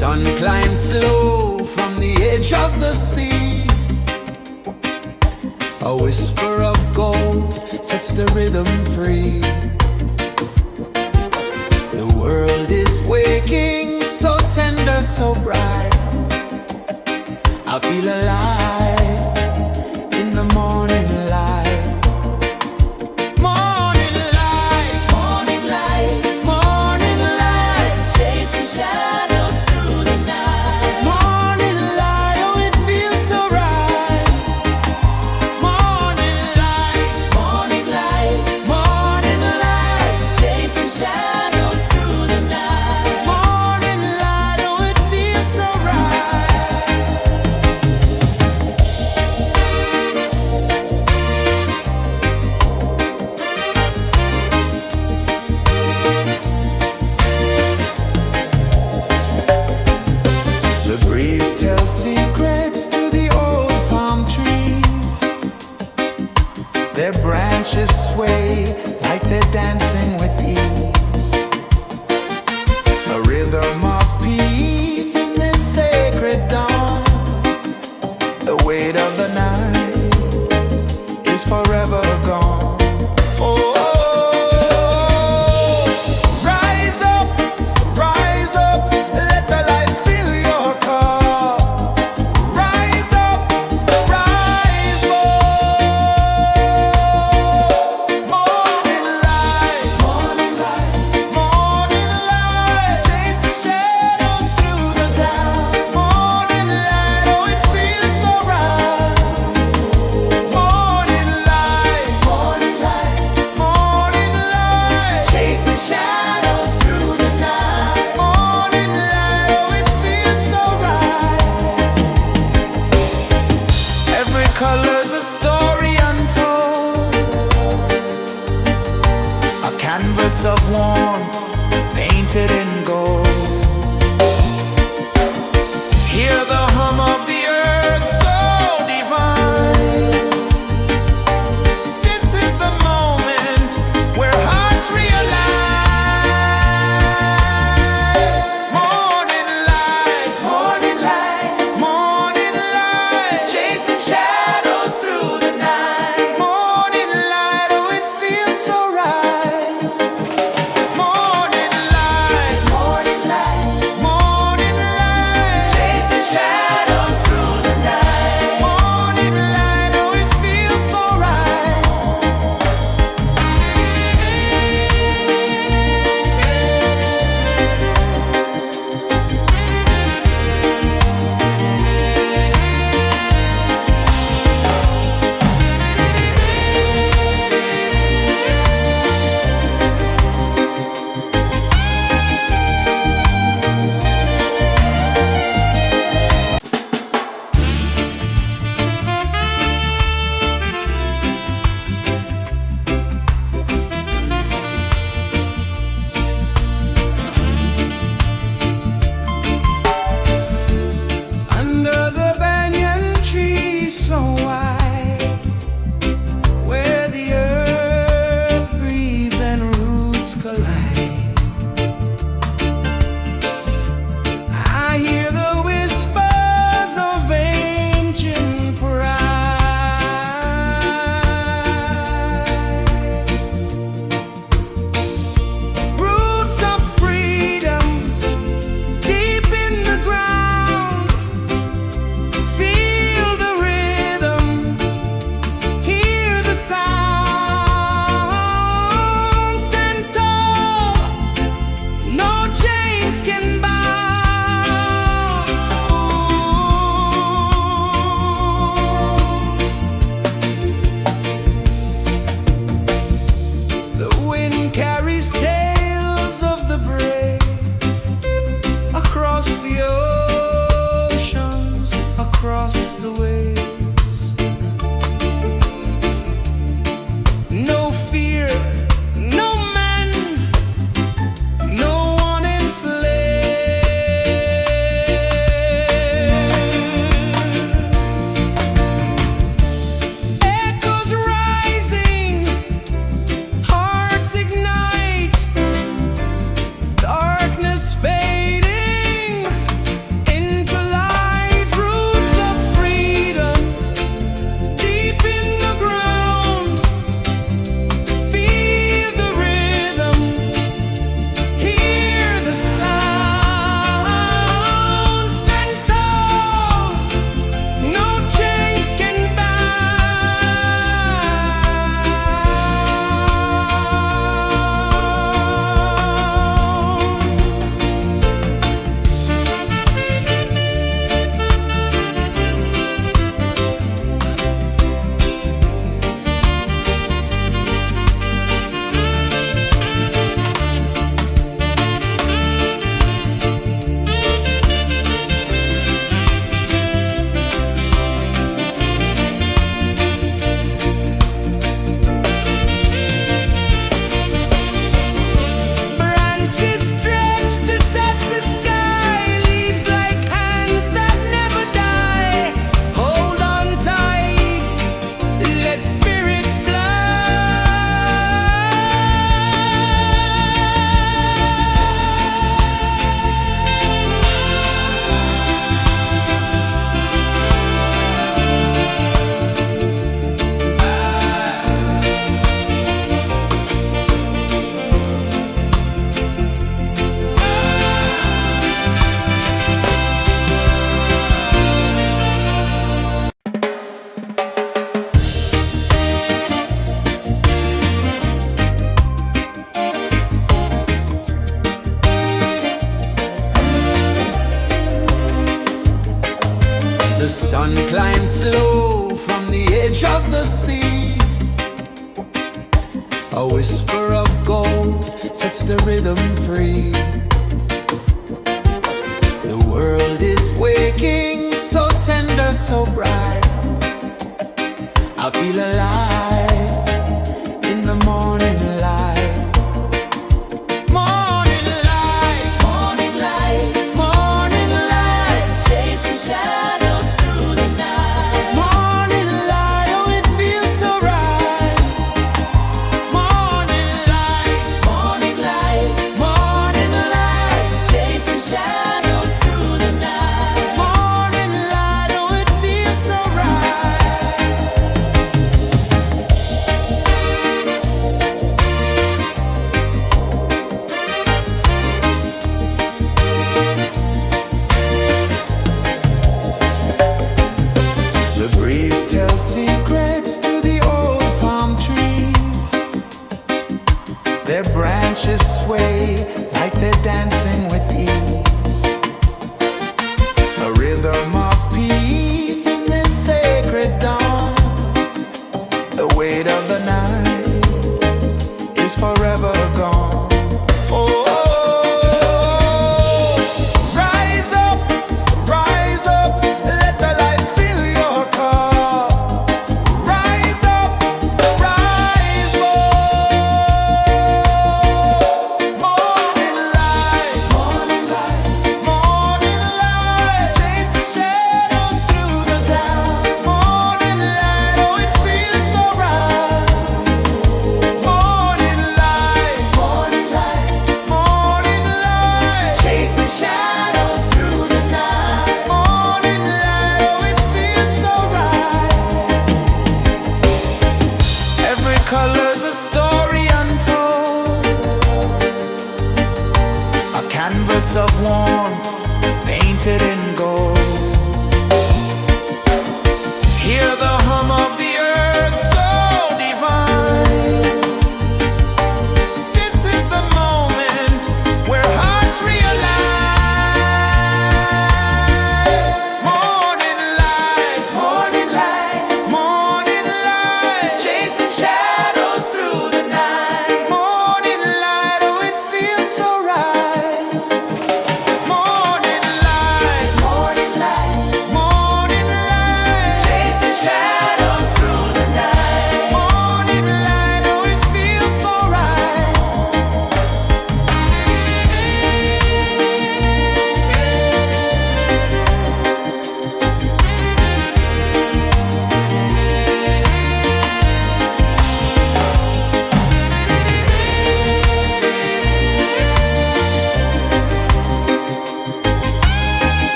sun climbs slow from the edge of the sea. A whisper of gold sets the rhythm free. The world is waking, so tender, so bright. I feel alive in the morning light. Morning light, Morning light, morning light, chasing shadows through the night. morning light, oh it feels so right. Morning light, Morning light, morning light, chasing shadows through the night. morning light, oh it feels so right. The breeze tells secrets to the old palm trees. Their branches sway like they're dancing with ease. A rhythm of peace in this sacred dawn. The weight of the night is forever gone. Oh, rise up, let the light fill your cup. Rise up, rise more. Morning The sun climbs slow from the edge of the sea. A whisper of gold sets the rhythm free. The world is waking, so tender, so bright. I feel alive in the morning light. Morning light, Morning light, morning light, chasing shadows through the night. morning light, oh it feels so right. Morning light, Morning light, morning light, chasing shadows through the night. morning light, oh it feels so right. The breeze tells secrets to the old palm trees. Their branches sway like they're dancing with ease. A rhythm of peace in this sacred dawn. The weight of the night is forever gone. Oh, rise up, let the light fill your cup. Rise up, rise up. Morning light, morning light, chasing shadows through the cloud. Morning light, oh it feels so right. Morning light, chasing shadows through the night. Morning light, oh it feels so right. Every color's a story untold, a canvas of warmth painted in gold. Hear the hum of the earth so divine. This is the moment where hearts realign. Morning light, morning light, chasing shadows through the night. Morning light, oh it feels so right. Morning light,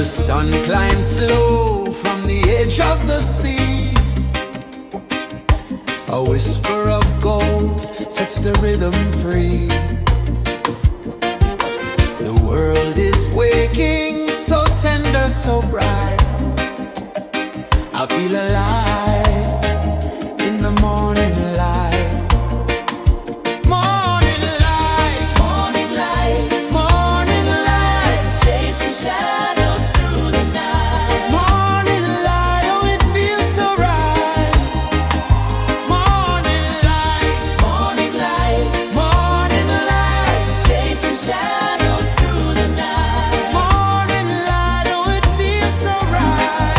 The sun climbs slow from the edge of the sea. A whisper of gold sets the rhythm free. The world is waking, so tender, so bright. I feel alive in the morning light. Morning light, Morning light, morning light, chasing shadows through the night. morning light, oh it feels so right. Morning light, Morning light, morning light, chasing shadows through the night. morning light, oh it feels so right.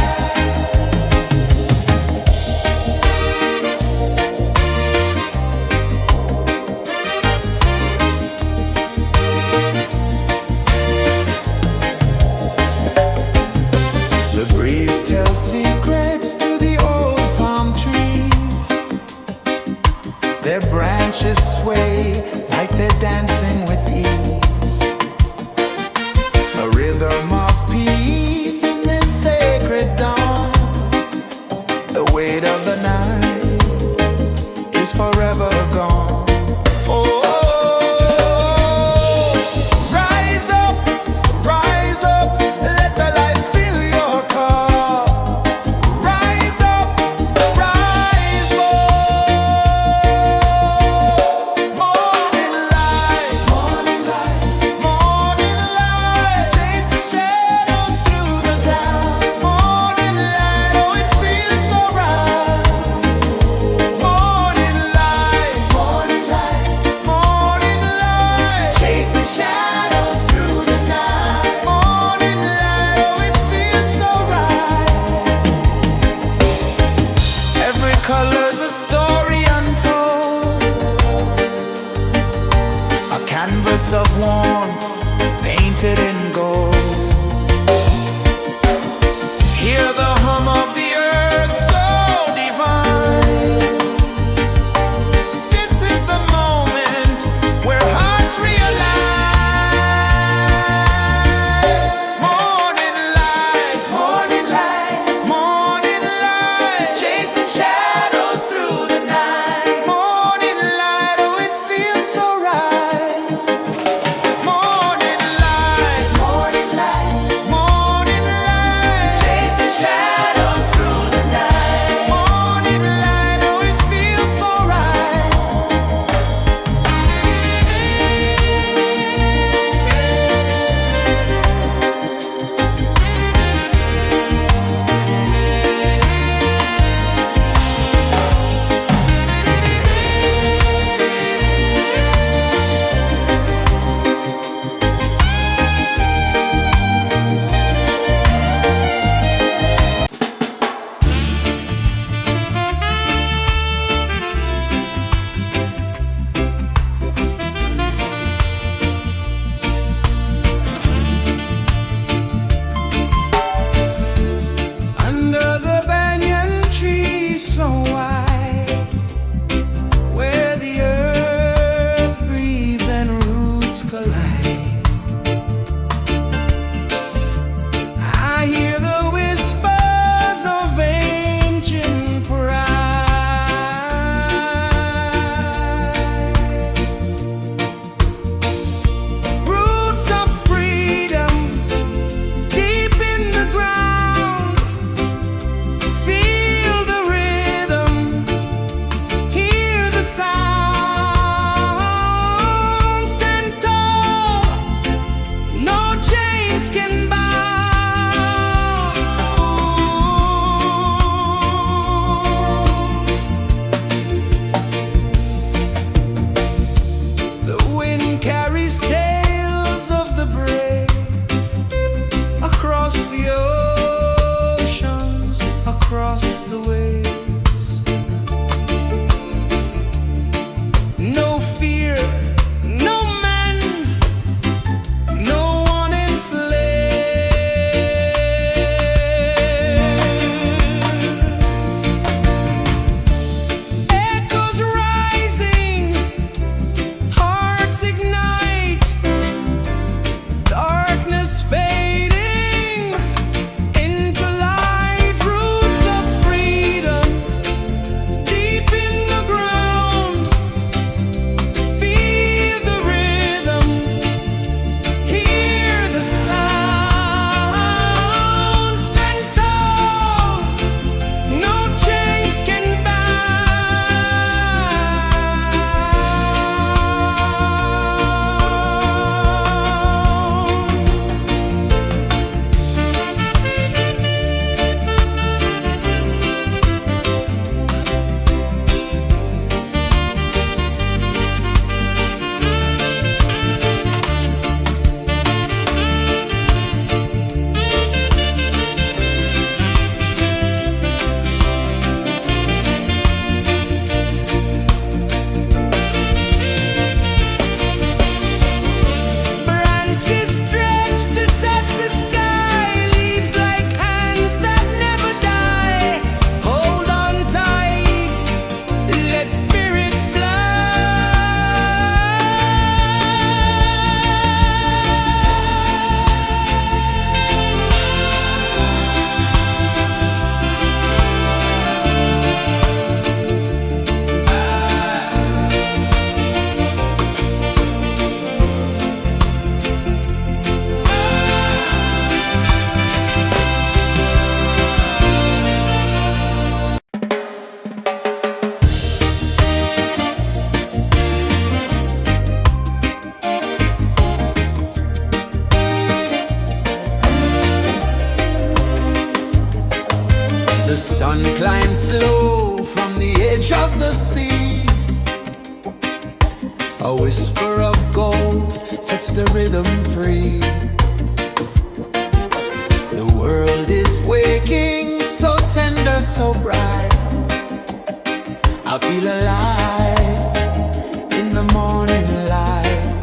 The breeze tells secrets to the old palm trees. Their branches sway like they're dancing with ease. A rhythm of peace in this sacred dawn. The weight of the night is forever gone. Oh, rise up, let the light fill your cup. Rise up, rise up. Morning light, morning light, morning light, chasing shadows through the cloud. Morning light, oh it feels so right. Morning light, morning light, morning light, chasing shadows through the night. Morning light, oh it feels so right. Every color's a story untold, a canvas of warmth painted in gold. Hear the hum of the earth so divine. This is the moment where hearts realign. Morning light, morning light, morning light, chasing shadows through the night. Morning light, oh it feels so right. Morning light, morning climb slow from the edge of the sea. A whisper of gold sets the rhythm free. The world is waking, so tender, so bright. I feel alive in the morning light.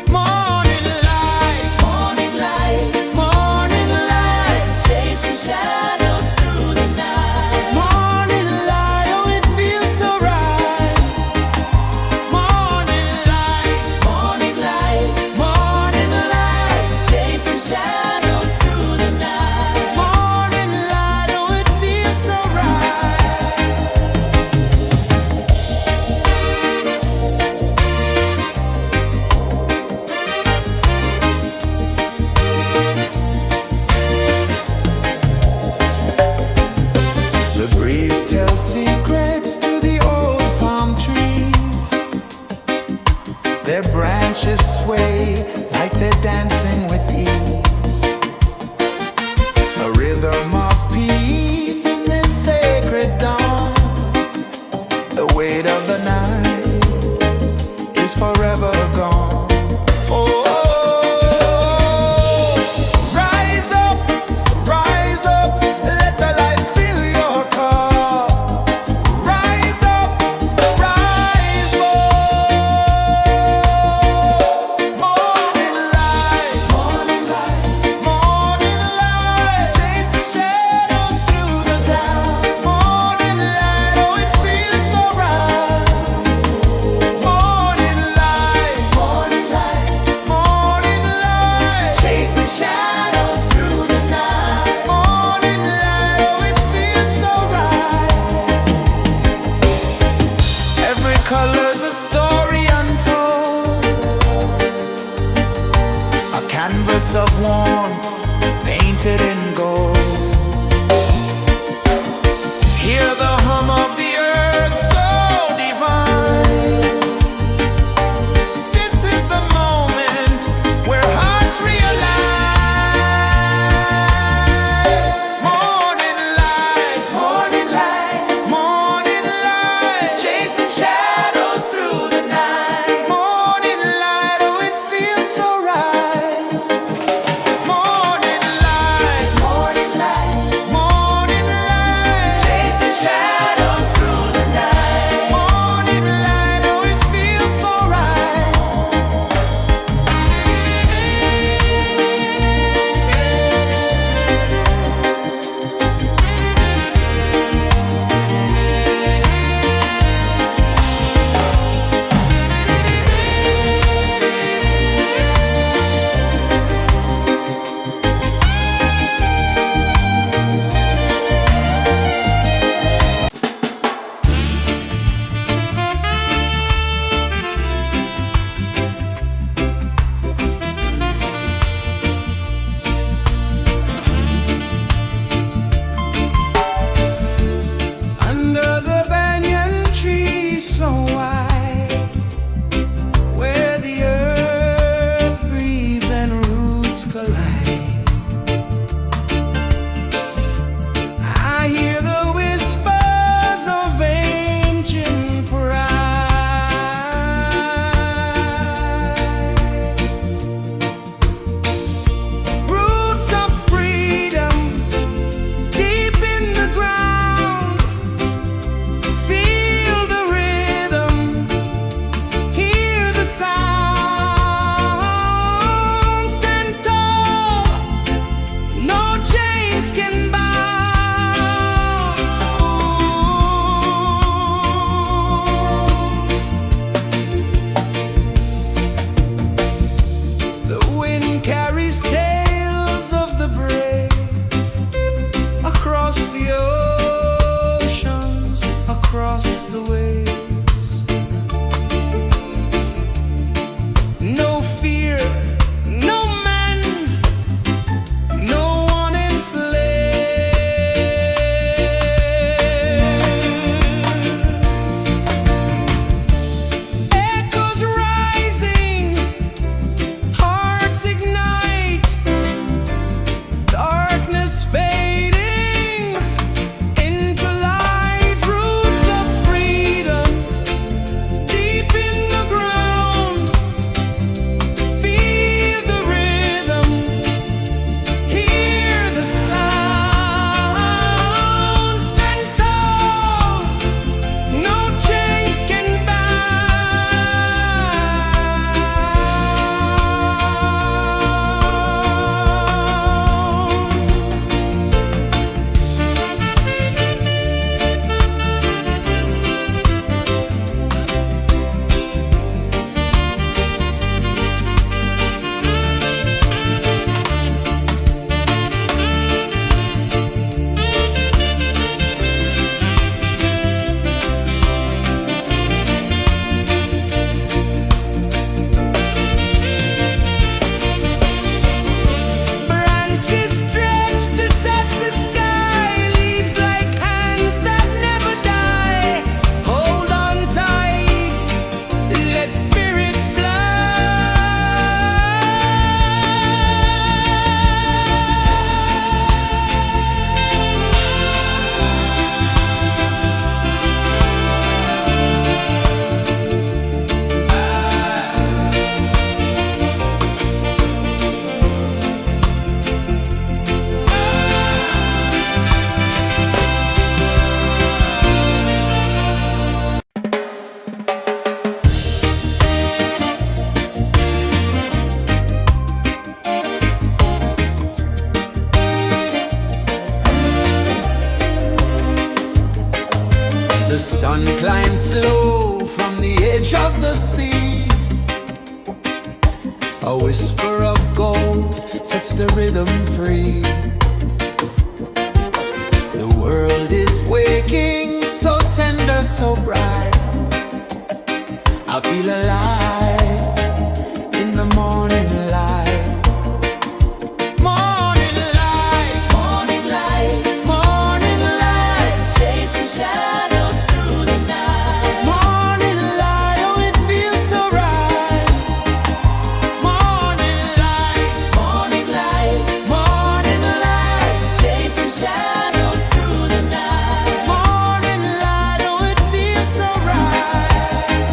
Morning light, Morning light, morning light, chasing shadows through the night. morning light, oh it feels so right. Morning light, Morning light, morning light, chasing shadows through the night. morning light, oh it feels so right. The breeze tells secrets to the old palm trees. Their branches sway like they're dancing with ease. A rhythm of peace in this sacred dawn. The weight of the night is forever gone. Oh, rise up, let the light fill your cup. Rise up, rise more. Morning light, morning light, chasing shadows through the cloud. Morning light, oh it feels so right. Morning light, chasing shadows through the night. Morning light, oh it feels so right. Every color's a story untold, a canvas of warmth painted in gold. Hear the hum of the earth so divine. This is the moment where hearts realign. Morning light, morning light, chasing shadows through the night. Morning light, oh it feels so right. Morning the sea. A whisper of gold sets the rhythm free. The world is waking, so tender, so bright. I feel alive in the morning light. Morning light, Morning light, morning light, chasing shadows through the night. morning light, oh it feels so right. Morning light, Morning light, morning light, chasing shadows through the night. morning light, oh it feels so right.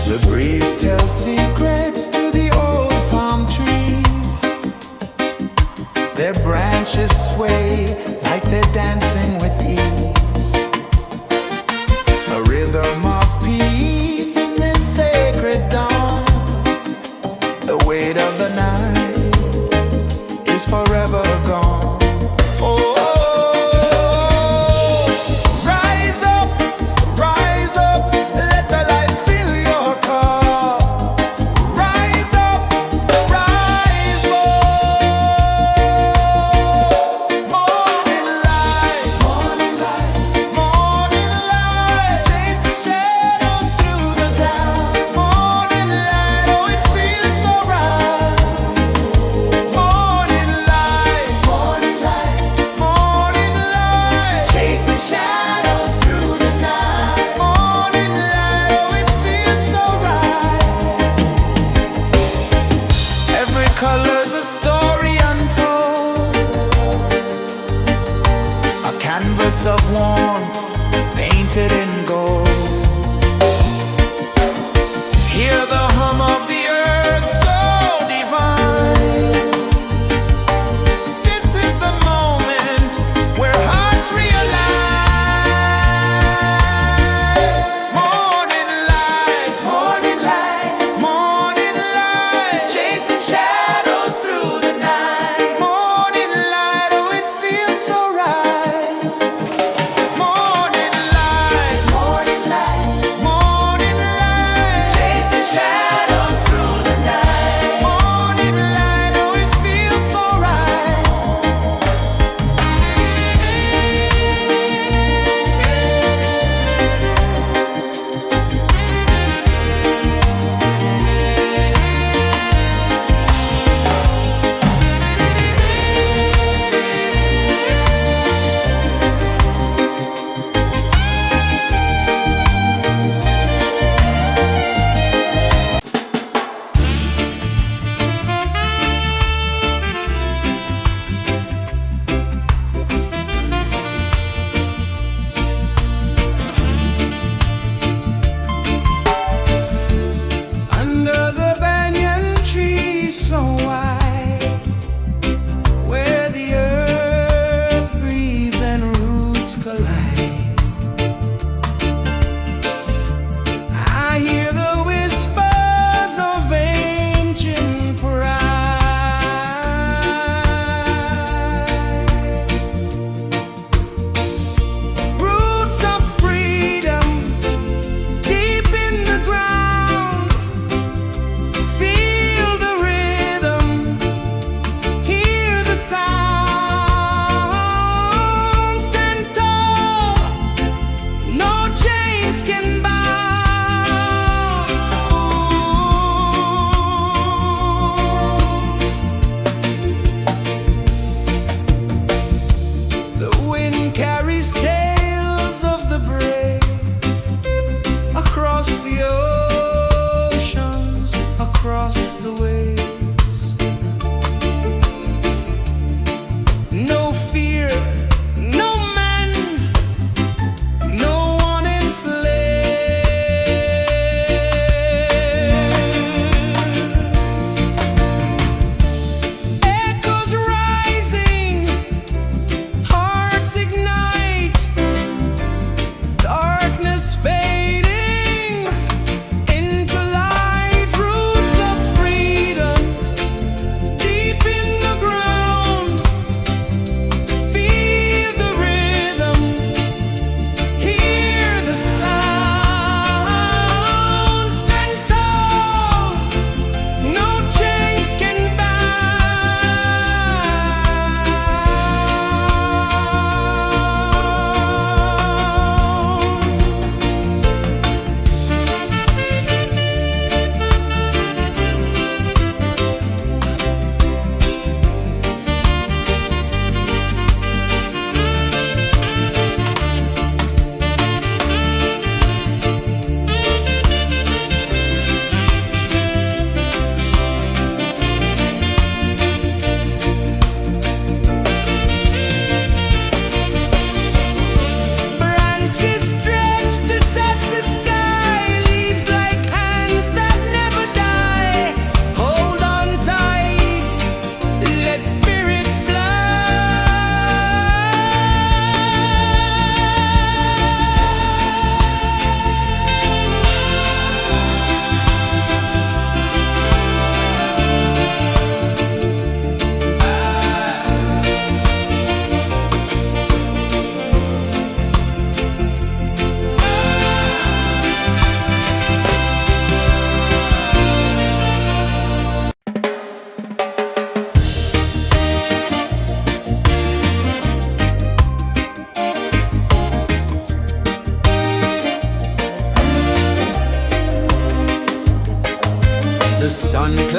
The breeze tells secrets to the old palm trees. Their branches sway like they're dancing with ease. A rhythm of peace in this sacred dawn. The weight of the night is forever gone. Oh, rise up, let the light fill your cup. Rise up, rise more. Morning light, morning light, chasing shadows through the cloud. Morning light, oh it feels so right. Morning light, morning light, chasing shadows through the night. Morning light, oh it feels so right. Every color's a story untold, a canvas of warmth painted in gold. Hear the hum of the earth so divine. This is the moment where hearts realign. Morning light, morning light, chasing shadows through the night. Morning light, oh it feels so right. Morning light,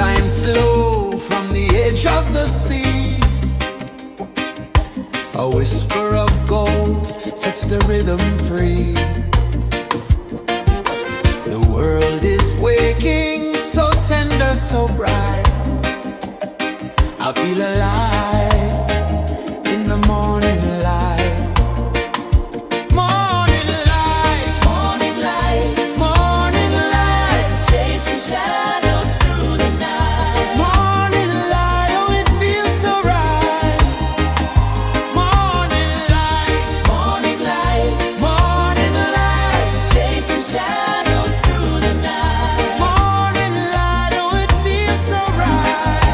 climb slow from the edge of the sea. A whisper of gold sets the rhythm free. The world is waking, so tender, so bright. I feel alive in the morning light. Morning light, Morning light, morning light, chasing shadows through the night. morning light, oh it feels so right. Morning light, Morning light, morning light, chasing shadows through the night. morning light, oh it feels so right.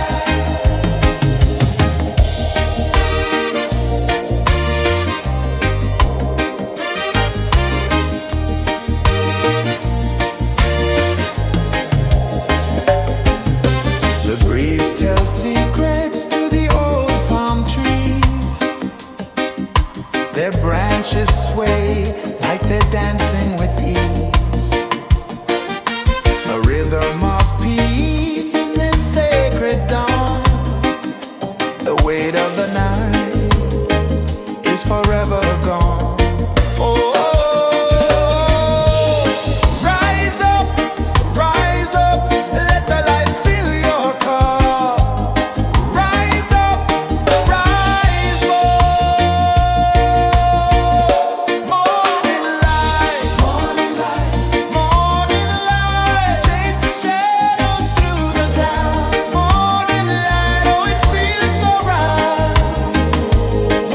The breeze tells secrets to the old palm trees. Their branches sway like they're dancing with ease. A rhythm of peace in this sacred dawn. The weight of the night is forever gone. Oh, rise up, let the light fill your cup. Rise up, rise up. Morning light, morning light, morning light, chasing shadows through the cloud. Morning light, oh it feels so right.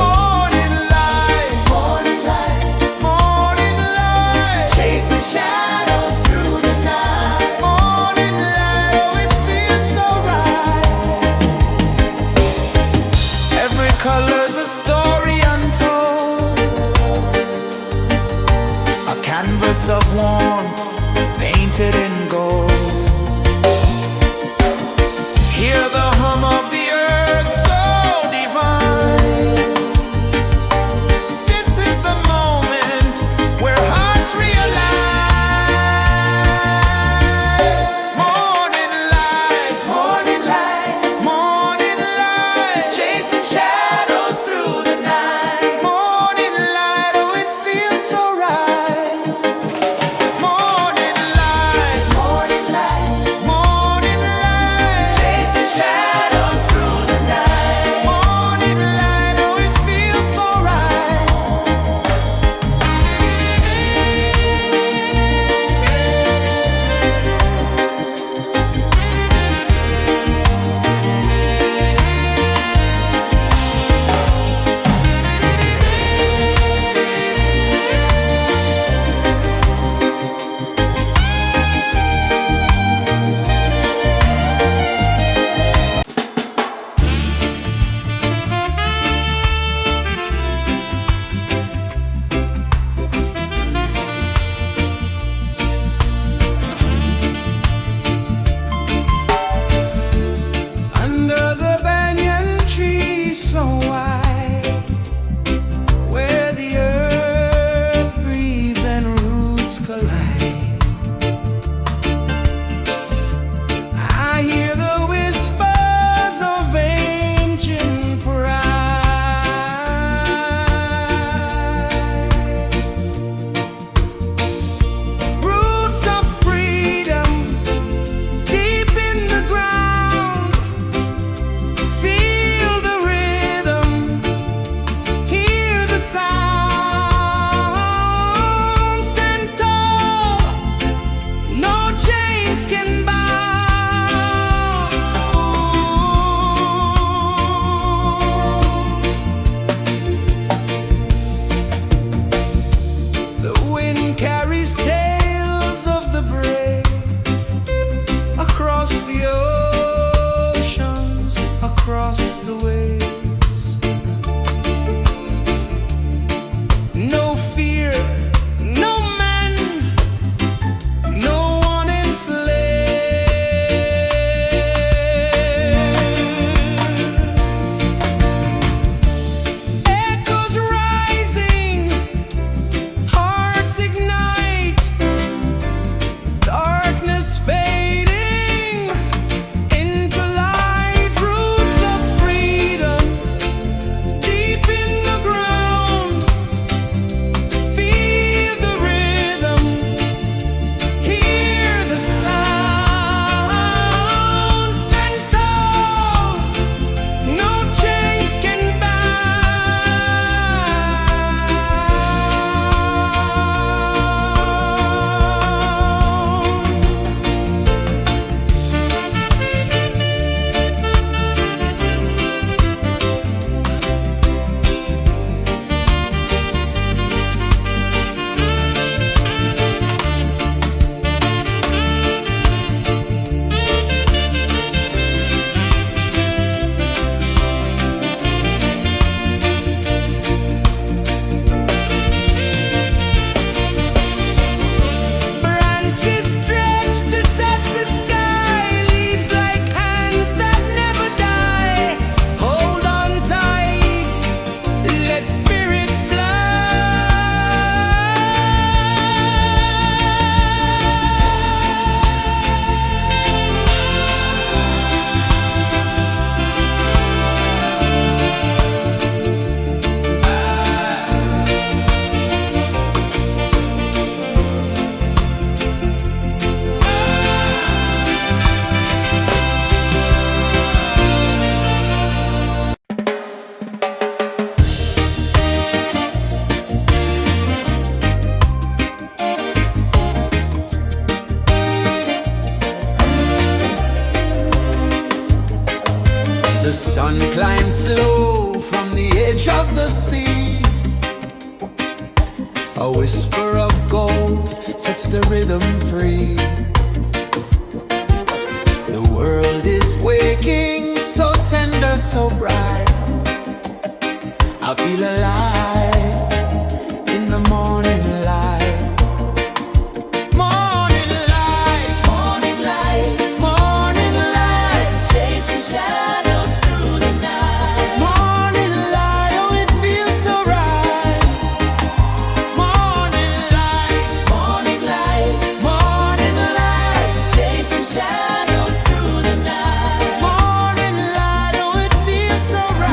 Morning light, morning light, morning light, chasing shadows through the night. Morning light, oh it feels so right. Every color's a story untold, a canvas of warmth painted in gold. Hear the hum of the earth so divine. This is the moment where hearts realign. Morning light, morning light, morning light, chasing shadows through the night. Morning light, oh it feels so right. Morning light, morning light, morning light, chasing shadows through the night. Morning light, oh it feels so right. Under the banyan tree so wide, where the earth breathes and roots collide, I hear the whispers of ancient pride. Roots of freedom deep in the ground. Feel the rhythm, hear the sound. Stand tall, no chains can bound. The wind carries tales of the brave across the oceans, across the waves. No fear, no man, no one enslaves. Echoes rising, hearts ignite, darkness fading in The sun climbs slow from the edge of the sea. A whisper of gold sets the rhythm free. The world is waking, so tender, so bright. I feel alive in the morning light. Morning light, Morning light, morning light, chasing shadows through the night. morning light, oh it feels so right. Morning light, Morning light, morning light, chasing shadows through the night. morning light, oh it feels so right.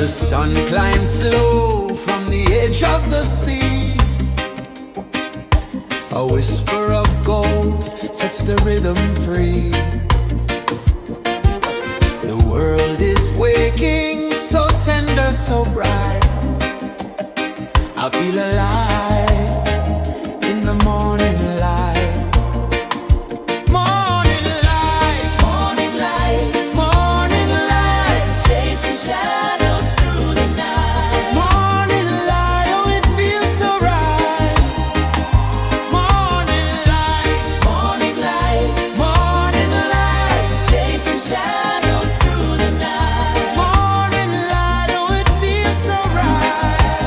The sun climbs slow from the edge of the sea. A whisper of gold sets the rhythm free. The world is waking, so tender, so bright. I feel alive in the morning light. Morning light, Morning light, morning light, chasing shadows through the night. morning light, oh it feels so right. Morning light, Morning light, morning light, chasing shadows through the night. morning light, oh it feels so right.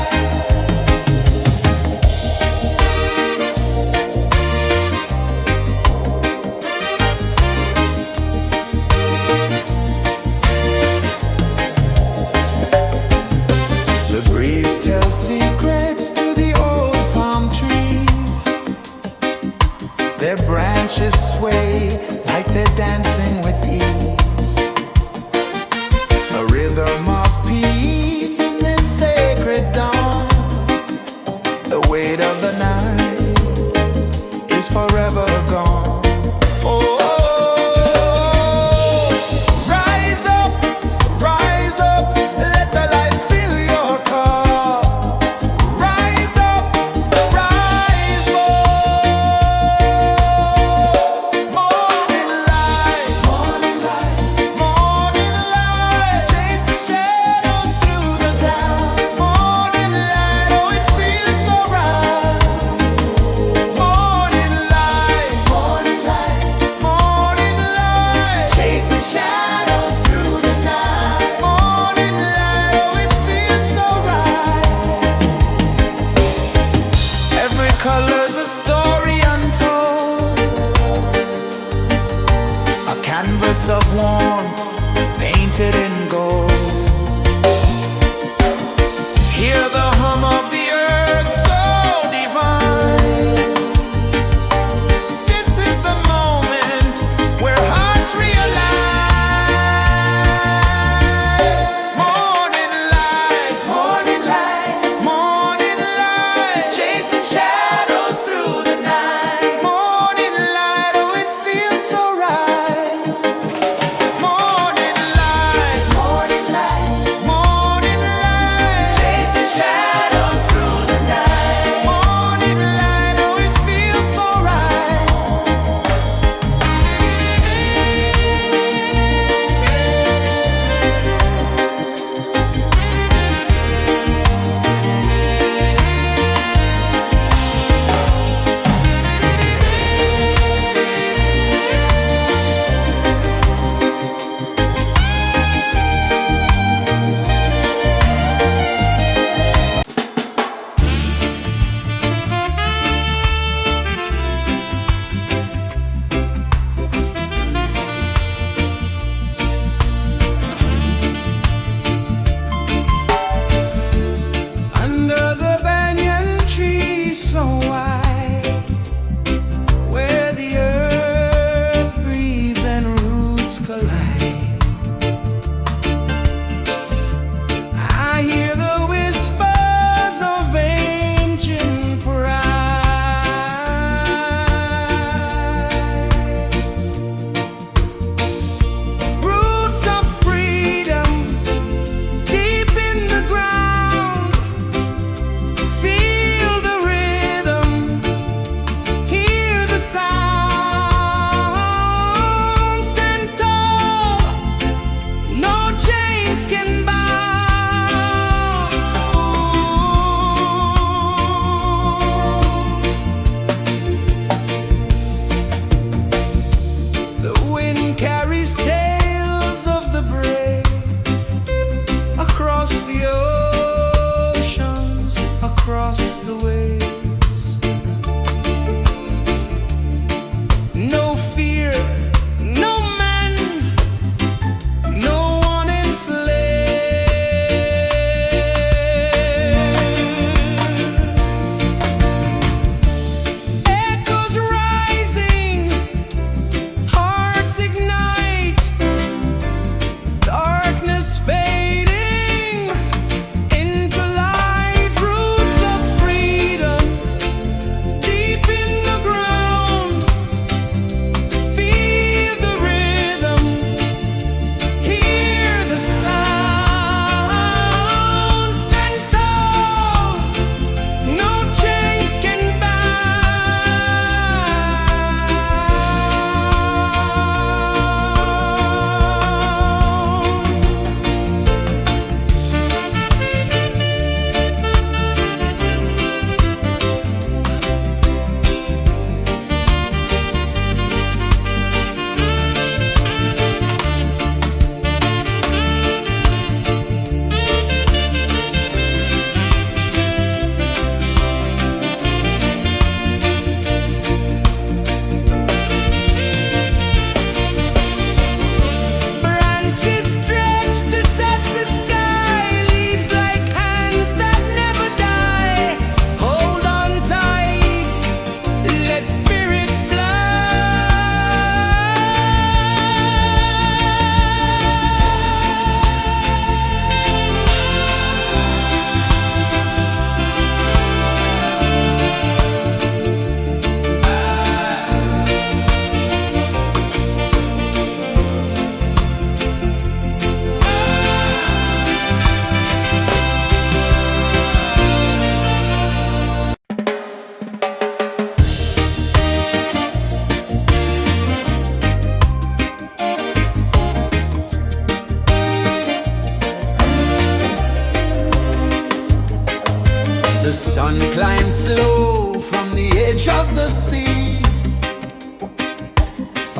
sun climbs slow from the edge of the sea.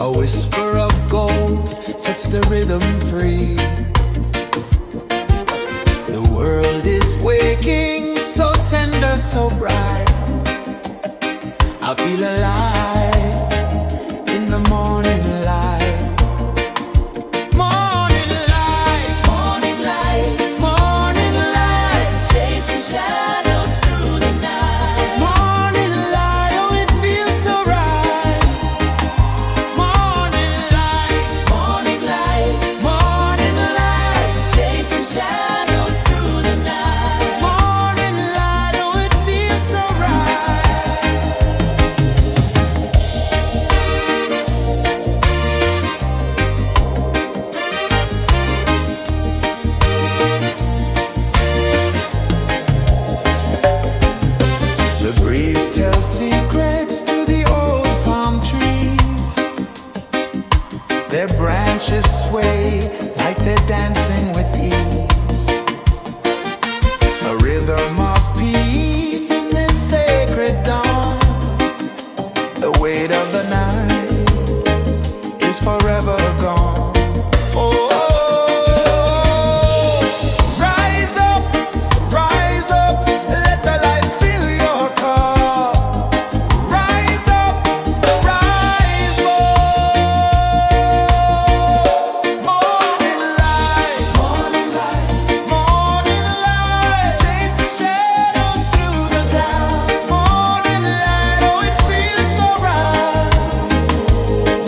A whisper of gold sets the rhythm free. The world is waking, so tender, so bright. I feel alive in the morning light. Morning light, Morning light, morning light, chasing shadows through the night. morning light, oh it feels so right. Morning light, Morning light, morning light, chasing shadows through the night. morning light, oh it feels so right. The breeze tells secrets to the old palm trees. Their branches sway like they're dancing with ease. A rhythm of peace in this sacred dawn. The weight of the night is forever gone. Oh, rise up, let the light fill your car. Rise up, rise up. Morning light, morning light, morning light, chasing shadows through the cloud. Morning light, oh it feels so right.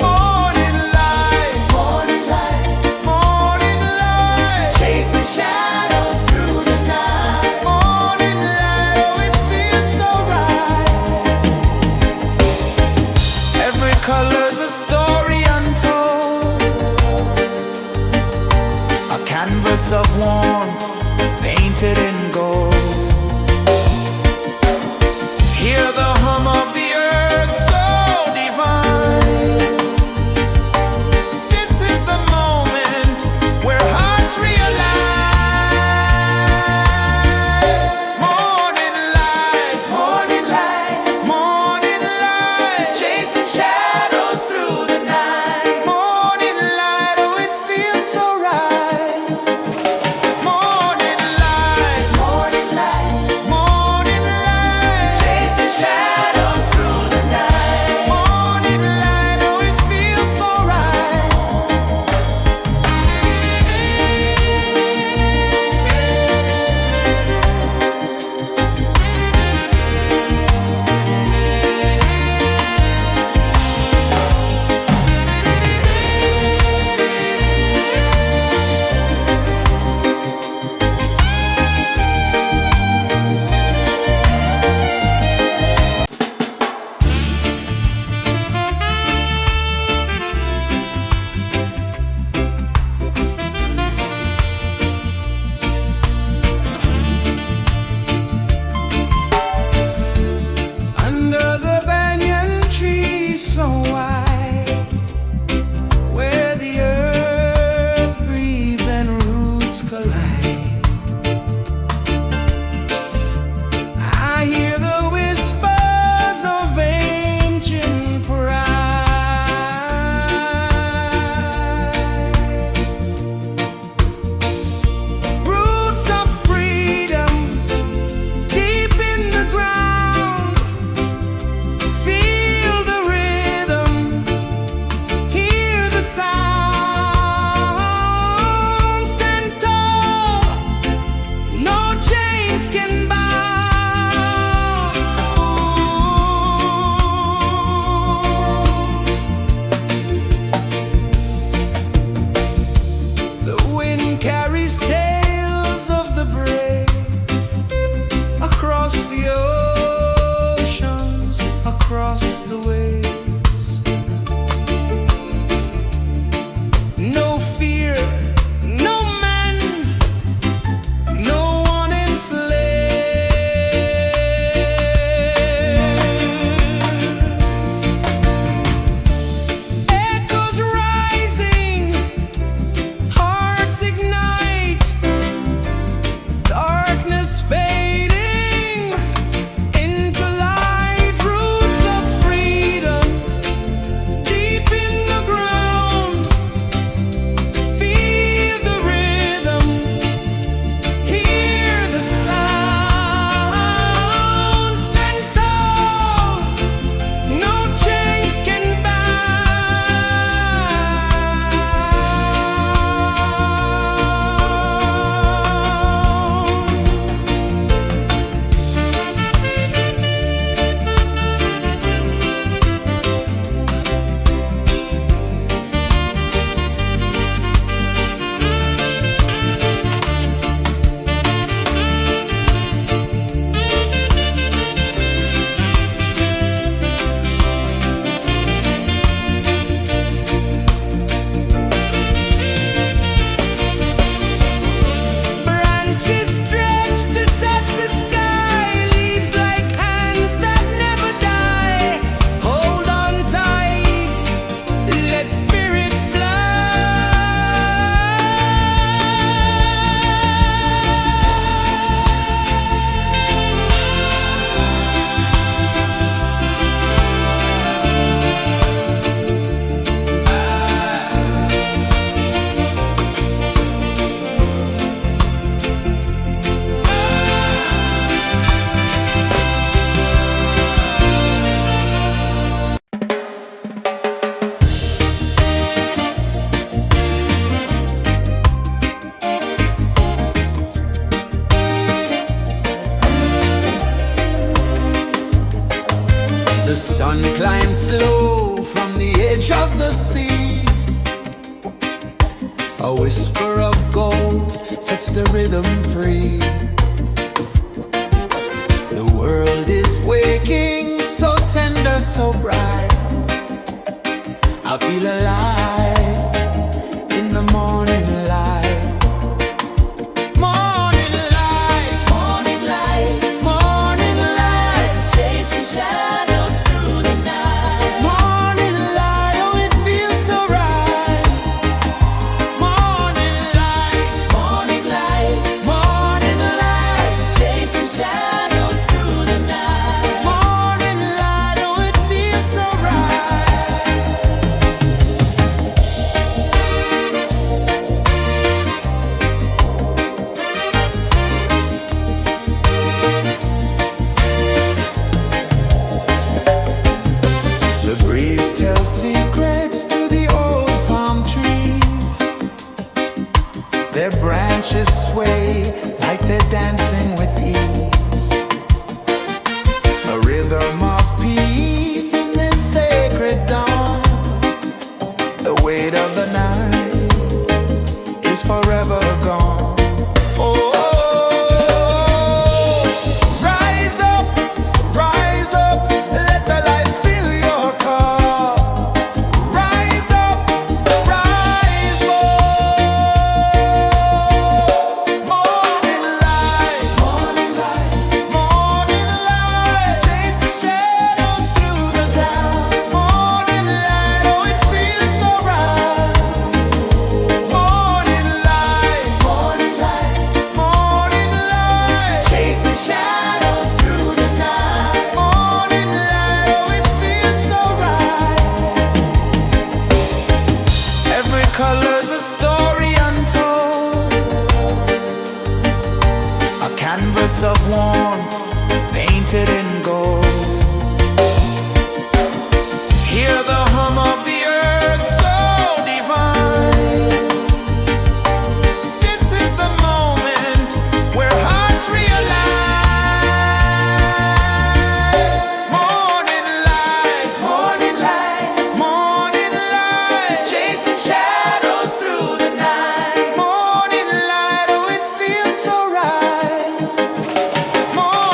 Morning light, morning light, morning light, chasing shadows through the night. Morning light, oh it feels so right. Every color's a story untold, a canvas of warmth painted in gold. Hear the hum of the earth so divine. This is the moment where hearts realign. Morning light, morning light, morning light, chasing shadows through the night. Morning light, oh it feels so right. Morning light, morning light, morning light, chasing shadows. sun climbs slow from the edge of the sea. A whisper of gold sets the rhythm free. The world is waking, so tender, so bright. I feel alive in the morning light. Morning light, Morning light, morning light, chasing shadows through the night. morning light, oh it feels so right. Morning light, Morning light, morning light, chasing shadows through the night. morning light, oh it feels so right. The breeze tells secrets to the old palm trees. Their branches sway like they're dancing with ease. A rhythm of peace in this sacred dawn. The weight of the night is forever gone. Oh, rise up, let the light fill your cup. Rise up, rise up. Morning light, morning light, morning light, chasing shadows through the cloud. Morning light, oh it feels so right. Morning light, morning light, morning light, chasing shadows through the night. Morning light, oh it feels so right. Every color's a story untold, a canvas of warmth painted in gold. Hear the hum of the earth so divine. This is the moment where hearts realign. Morning light, morning light, morning light, chasing shadows through the night. Morning light, oh it feels so right. Morning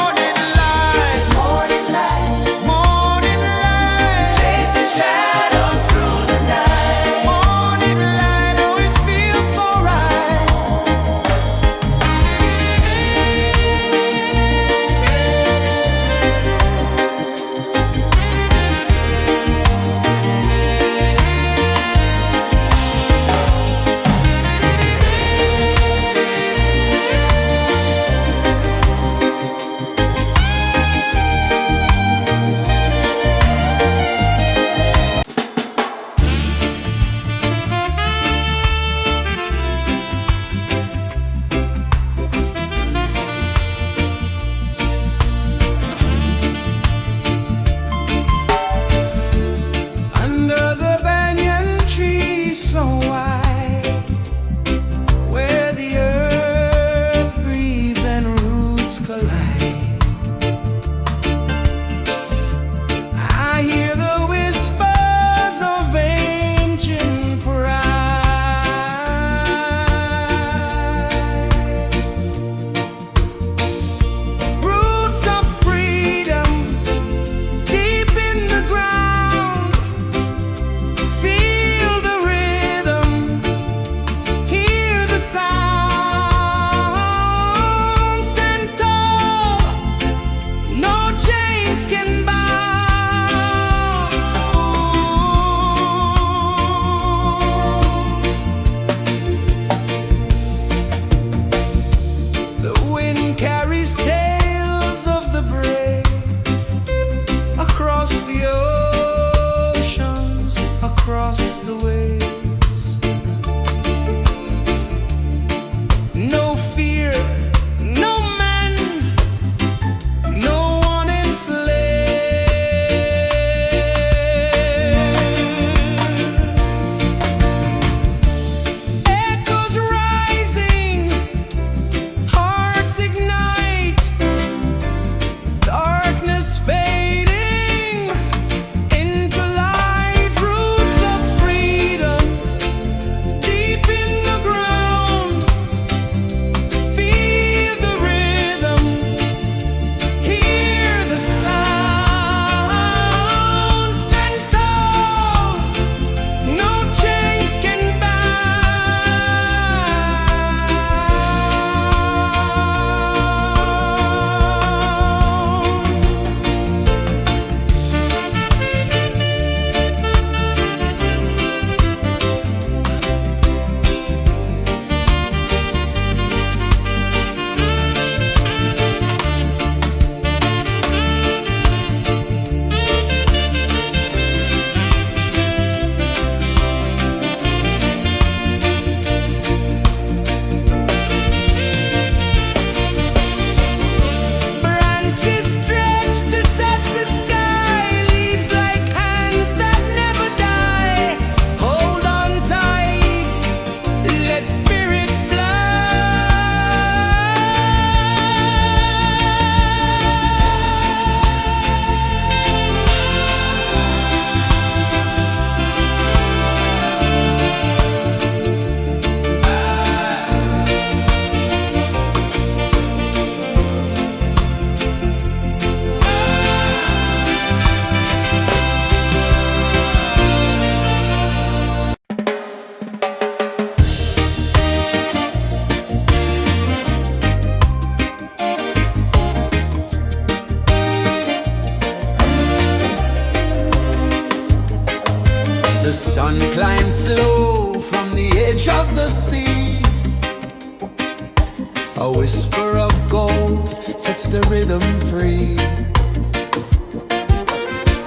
A whisper of gold sets the rhythm free.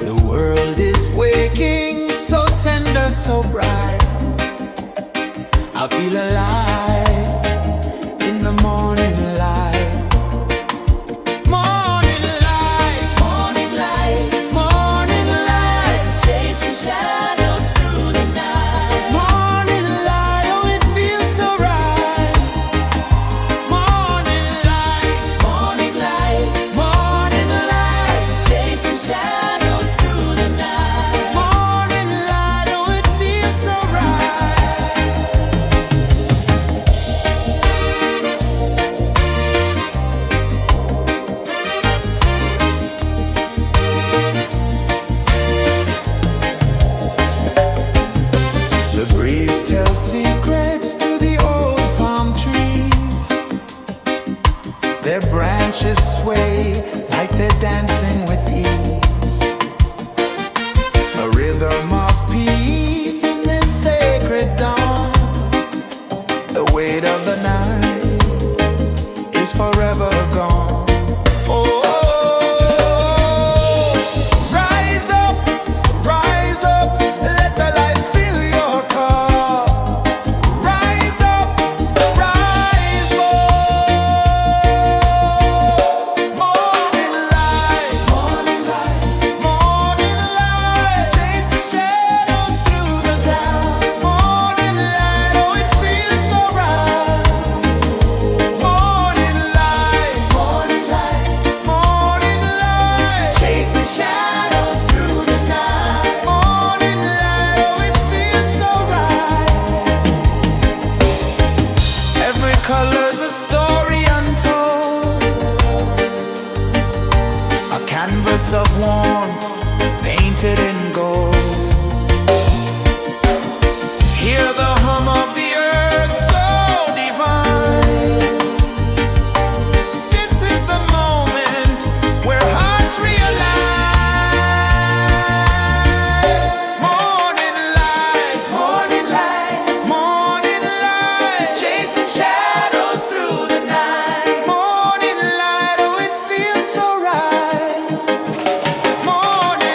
The world is waking, so tender, so bright. I feel alive in the morning light. Morning light, Morning light, morning light, chasing shadows through the night. morning light, oh it feels so right. Morning light, Morning light, morning light, chasing shadows through the night. morning light, oh it feels so right. The breeze tells secrets to the old palm trees. Their branches sway like they're dancing with ease. A rhythm of peace in this sacred dawn. The weight of the night is forever gone. Oh, rise up, let the light fill your cup. Rise up, rise up. Morning light, morning light, morning light, chasing shadows through the cloud. Morning light, oh it feels so right. Morning light, morning light, morning light, chasing shadows through the night. Morning light, oh it feels so right. Every color's a story untold, a canvas of warmth painted in gold. Hear the hum of the earth so divine. This is the moment where hearts realign. Morning light, morning light, morning light, chasing shadows through the night. Morning light, oh it feels so right. Morning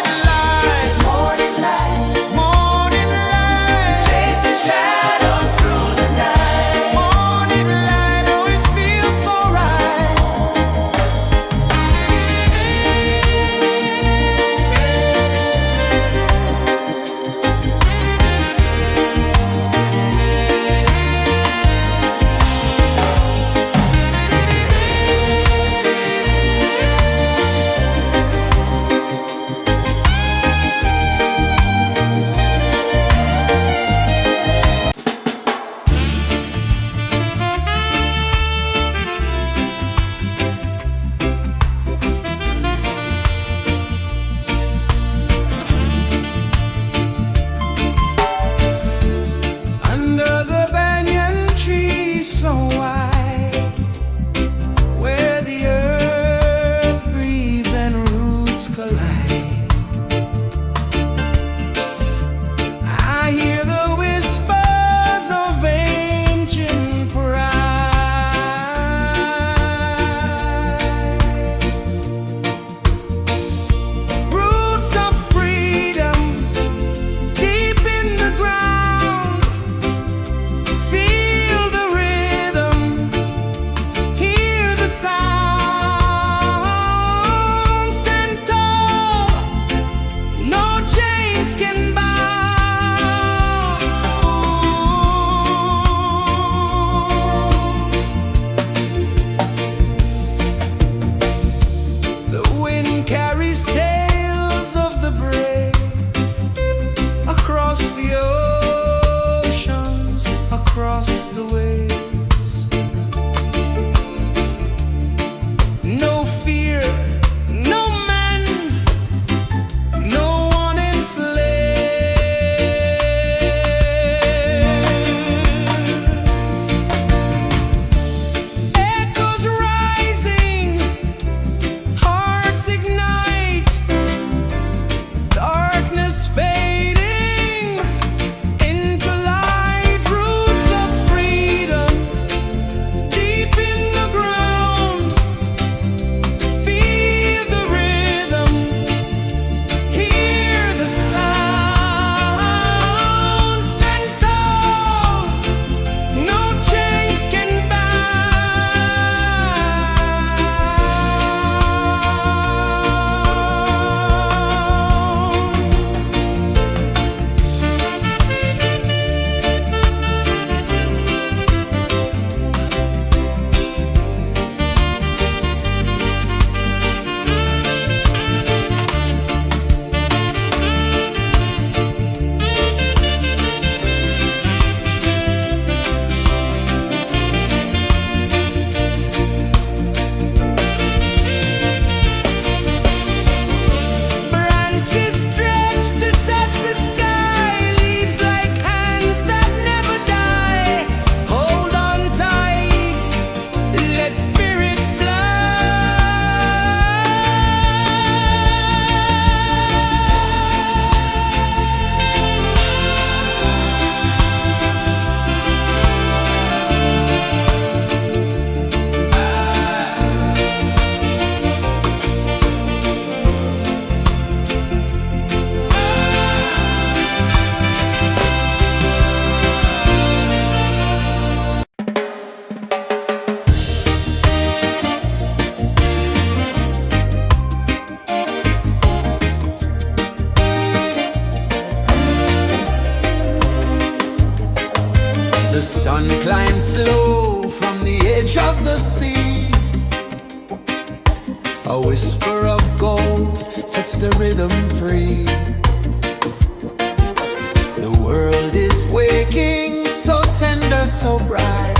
of the sea. A whisper of gold sets the rhythm free. The world is waking, so tender, so bright.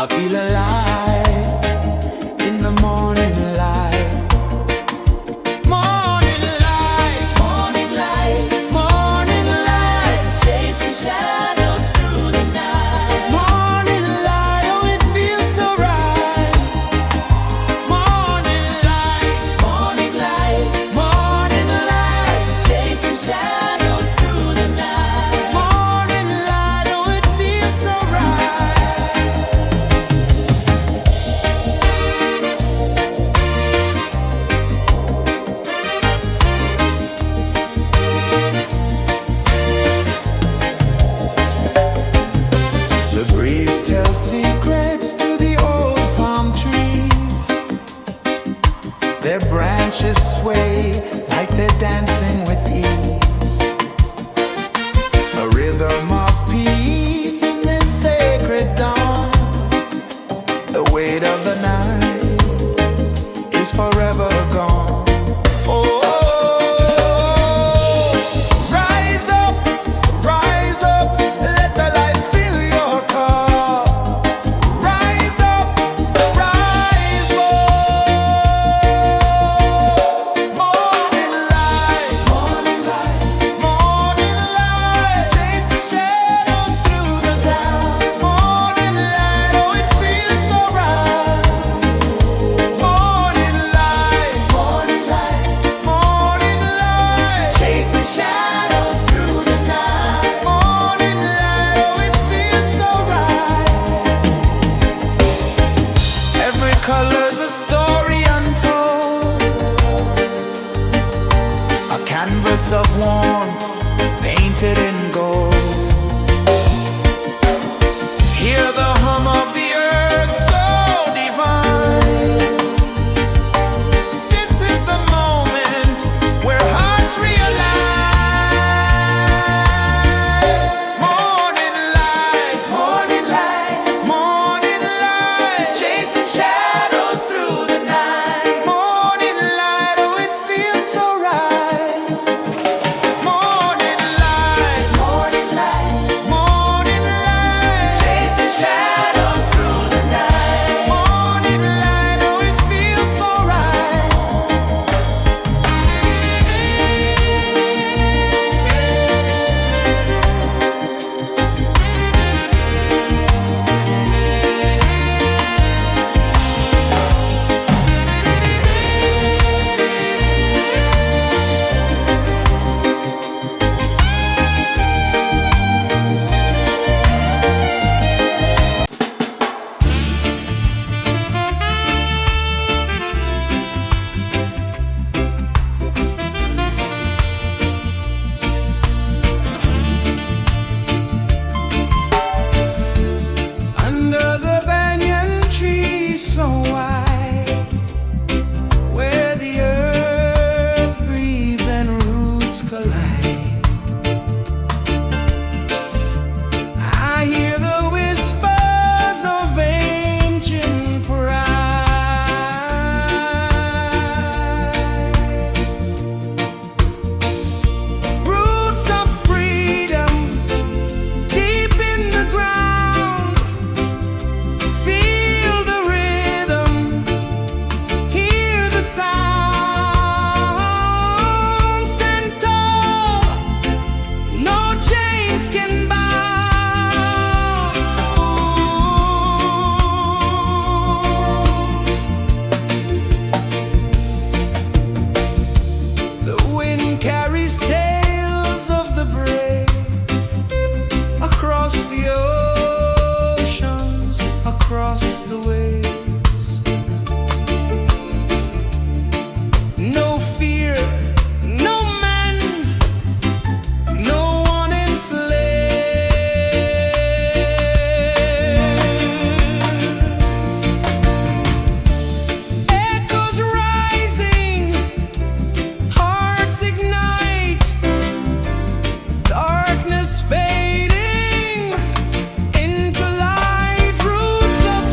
I feel alive in the morning light. Morning light, Morning light, morning light, chasing shadows through the night. morning light, oh it feels so right. Morning light, Morning light, morning light, chasing shadows through the night. morning light, oh it feels so right. The breeze tells secrets to the old palm trees. Their branches sway like they're dancing with ease. A rhythm of peace in this sacred dawn. The weight of the night is forever gone. Oh, rise up, let the light fill your cup. Rise up, rise up. Morning light, morning light, morning light, chasing shadows through the cloud. Morning light, oh it feels so right. Morning light, morning light, morning light, chasing shadows through the night. Morning light, oh it feels so right. Every color's a story untold, a canvas of warmth painted in gold. Hear the hum of the earth so divine. This is the moment where hearts realign. Morning light, morning light, morning light, chasing shadows through the night. Morning light, oh it feels so right. Morning light, morning light, morning light, chasing shadows through the night. Morning light, oh it feels so right. Under the banyan tree so wide, where the earth breathes and roots collide, I hear the whispers of ancient pride. Roots of freedom deep in the ground. Feel the rhythm, hear the sound. Stand tall, no chains can bound. The wind carries tales of the brave across the oceans, across the waves. No fear, no man, no one enslaves. Echoes rising, hearts ignite, darkness fading into light. Roots of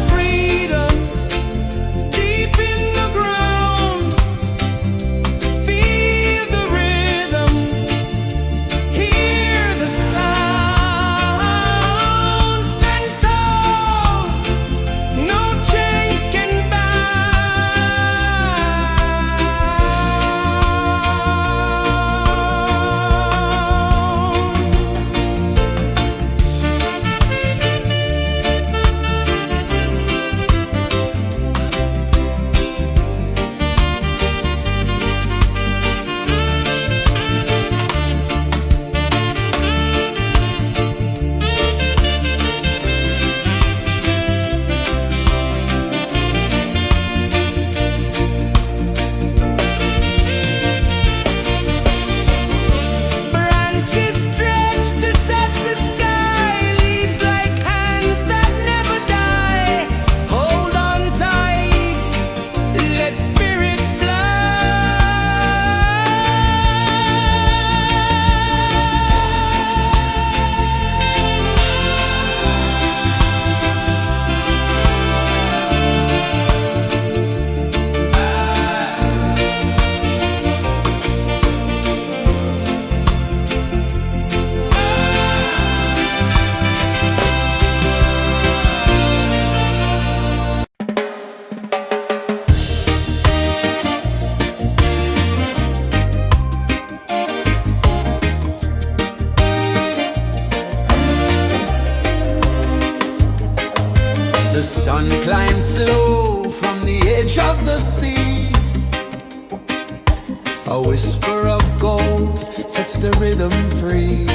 The sun climbs slow from the edge of the sea. A whisper of gold sets the rhythm free.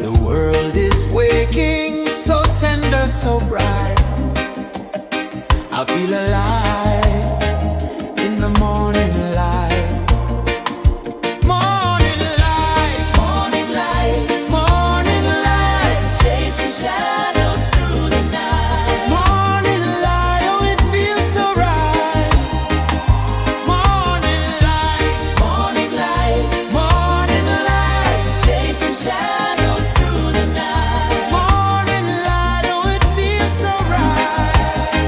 The world is waking, so tender, so bright. I feel alive in the morning light. Morning light, Morning light, morning light, chasing shadows through the night. morning light, oh it feels so right. Morning light, Morning light, morning light, chasing shadows through the night. morning light, oh it feels so right.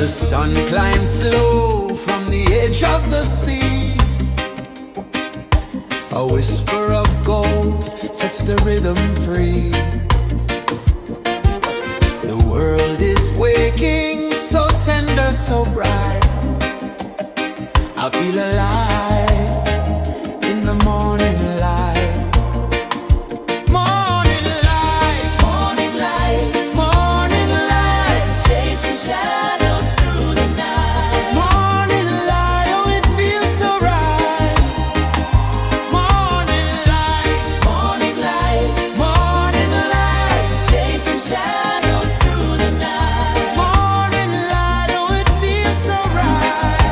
The sun climbs slow from the edge of the sea. A whisper of gold sets the rhythm free. The world is waking, so tender, so bright. I feel alive in the morning light. Morning light, Morning light, morning light, chasing shadows through the night. morning light, oh it feels so right. Morning light, Morning light, morning light, chasing shadows through the night. morning light, oh it feels so right.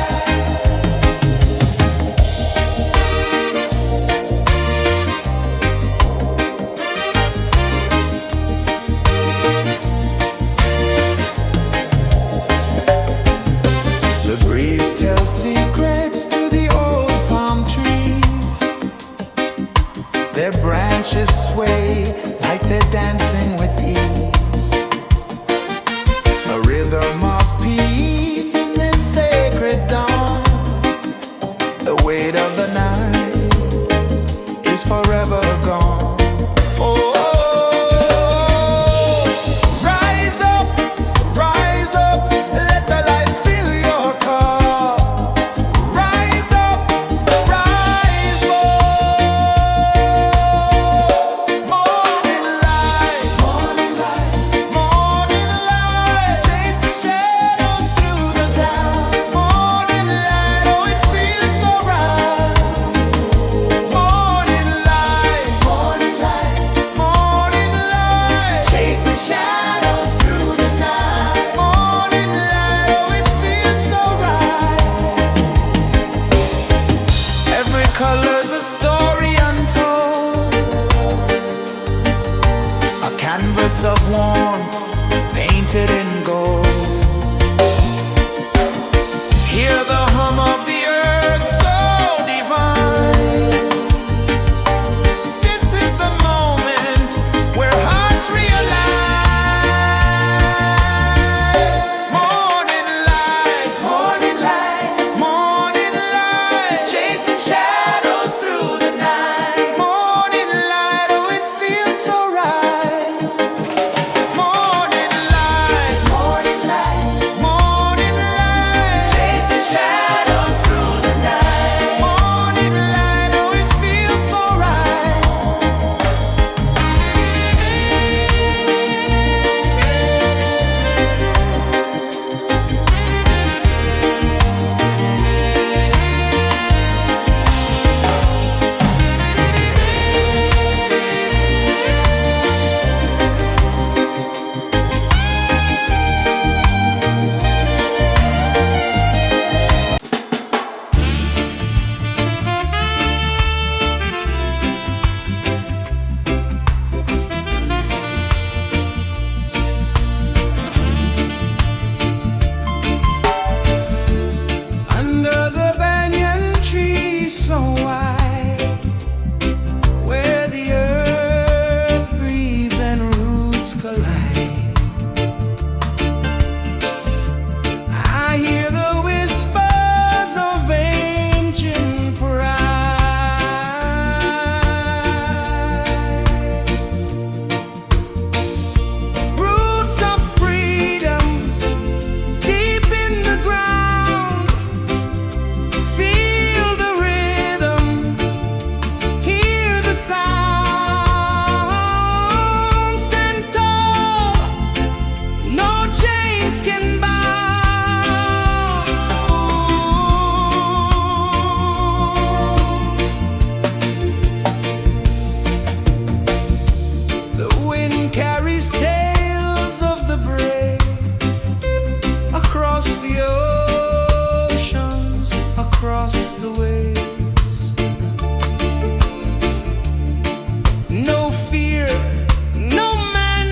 The breeze tells secrets to the old palm trees. Their branches sway like they're dancing with ease. A rhythm of peace in this sacred dawn. The weight of the night is forever gone. Oh, rise up, let the light fill your cup. Rise up, rise up. Morning light, morning light, morning light, chasing shadows through the cloud. Morning light, oh it feels so right. Morning light, morning light, morning light, chasing shadows through the night. Morning light, oh it feels so right. Every color's a story untold, a canvas of warmth painted in gold. Hear the hum of the earth so divine. This is the moment where hearts realign. Morning light, morning light, morning light, chasing shadows through the night. Morning light, oh it feels so right. Morning light, morning light, morning light, chasing shadows through the night. Morning light, oh it feels so right. Under the banyan tree so wide, where the earth breathes and roots collide, I hear the whispers of ancient pride. Roots of freedom deep in the ground. Feel the rhythm, hear the sound. Stand tall, no chains can bound. The wind carries tales of the brave across the oceans, across the waves. No fear, no man,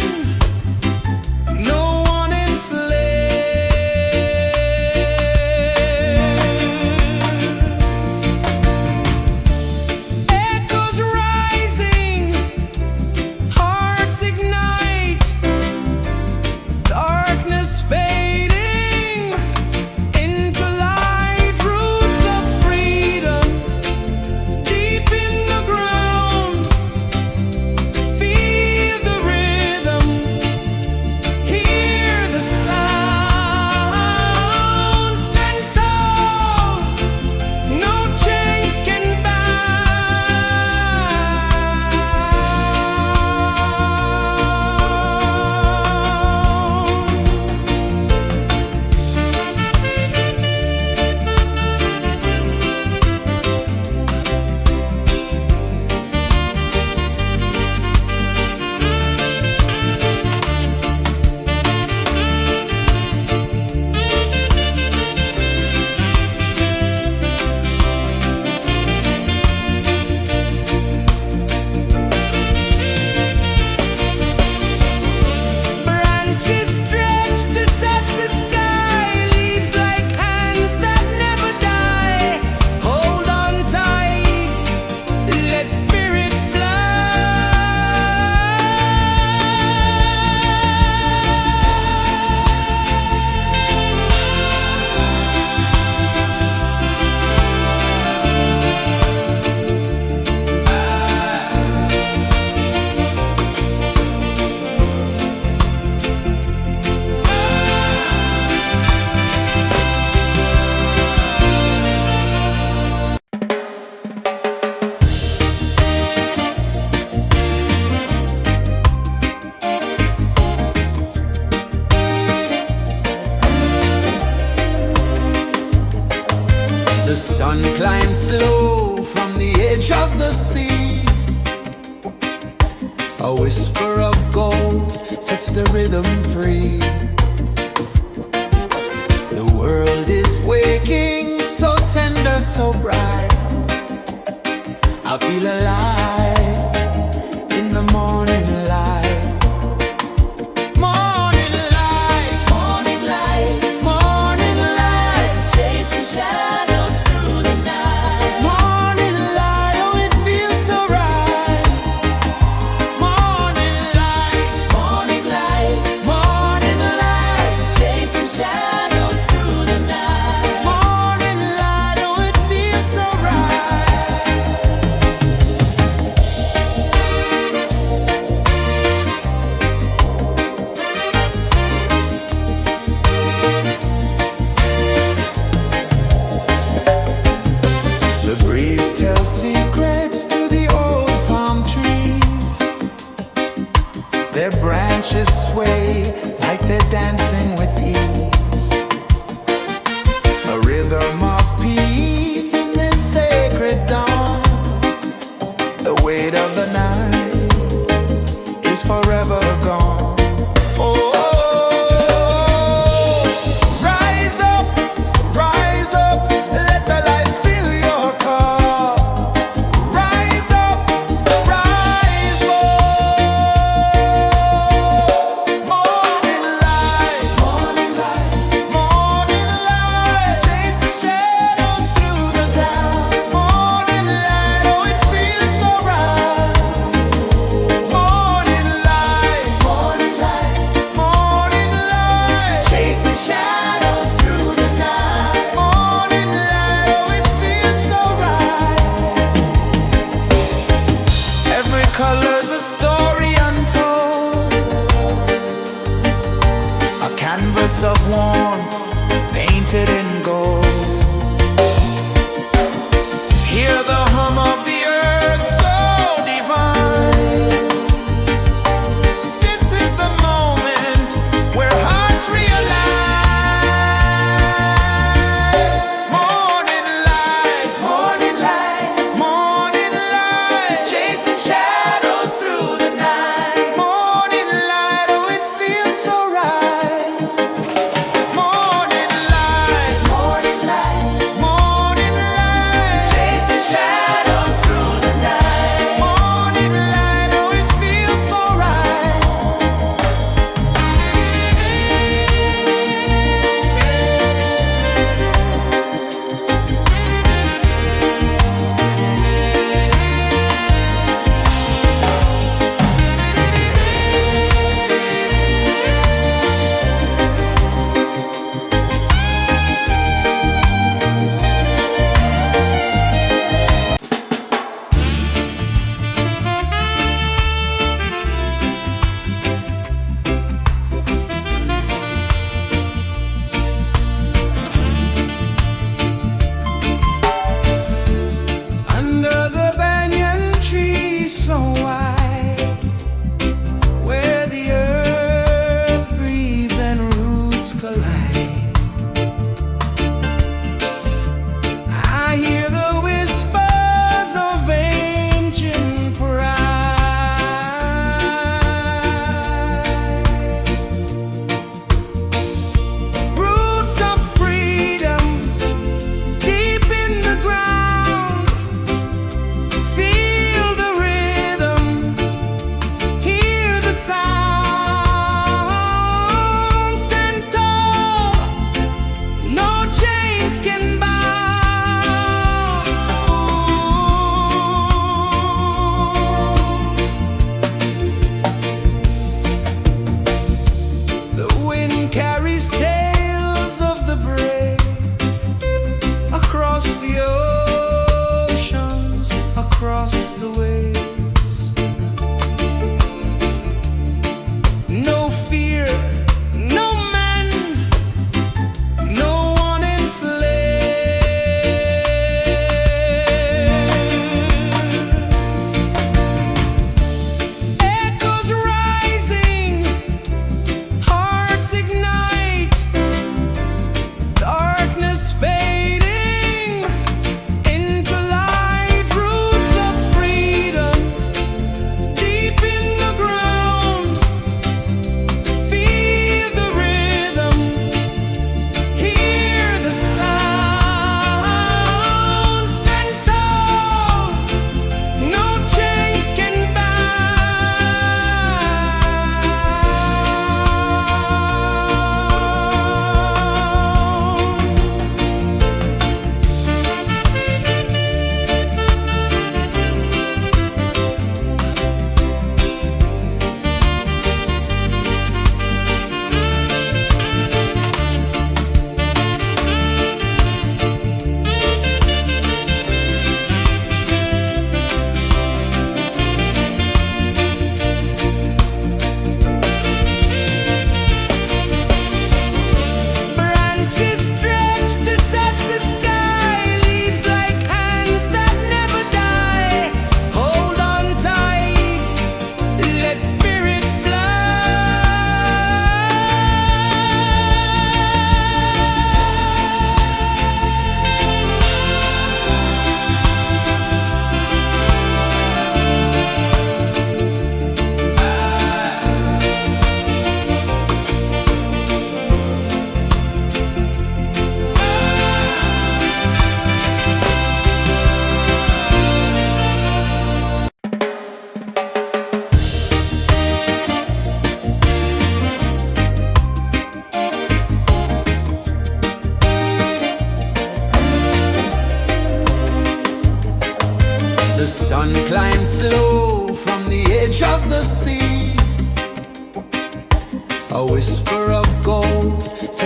no one enslaved. The sun climbs slow from the edge of the sea. A whisper of gold sets the rhythm free. The world is waking, so tender, so bright. I feel alive in the morning light. Morning light, Morning light, morning light, chasing shadows through the night. morning light, oh it feels so right. Morning light, Morning light, morning light, chasing shadows through the night. morning light, oh it feels so right. The breeze tells secrets to the old palm trees. Their branches sway like they're dancing with ease. A rhythm of peace in this sacred dawn. The weight of the night is forever gone. Oh, rise up, let the light fill your cup. Rise up, rise up. Morning light, morning light, chasing shadows through the cloud. Morning light, oh it feels so right. Morning light, morning light, chasing shadows through the night. Morning light, oh it feels so right. Every color's a story untold, a canvas of warmth painted in gold. Hear the hum of the earth so divine. This is the moment where hearts realign. Morning light, morning light, chasing shadows through the night. Morning light, oh it feels so right. Morning light,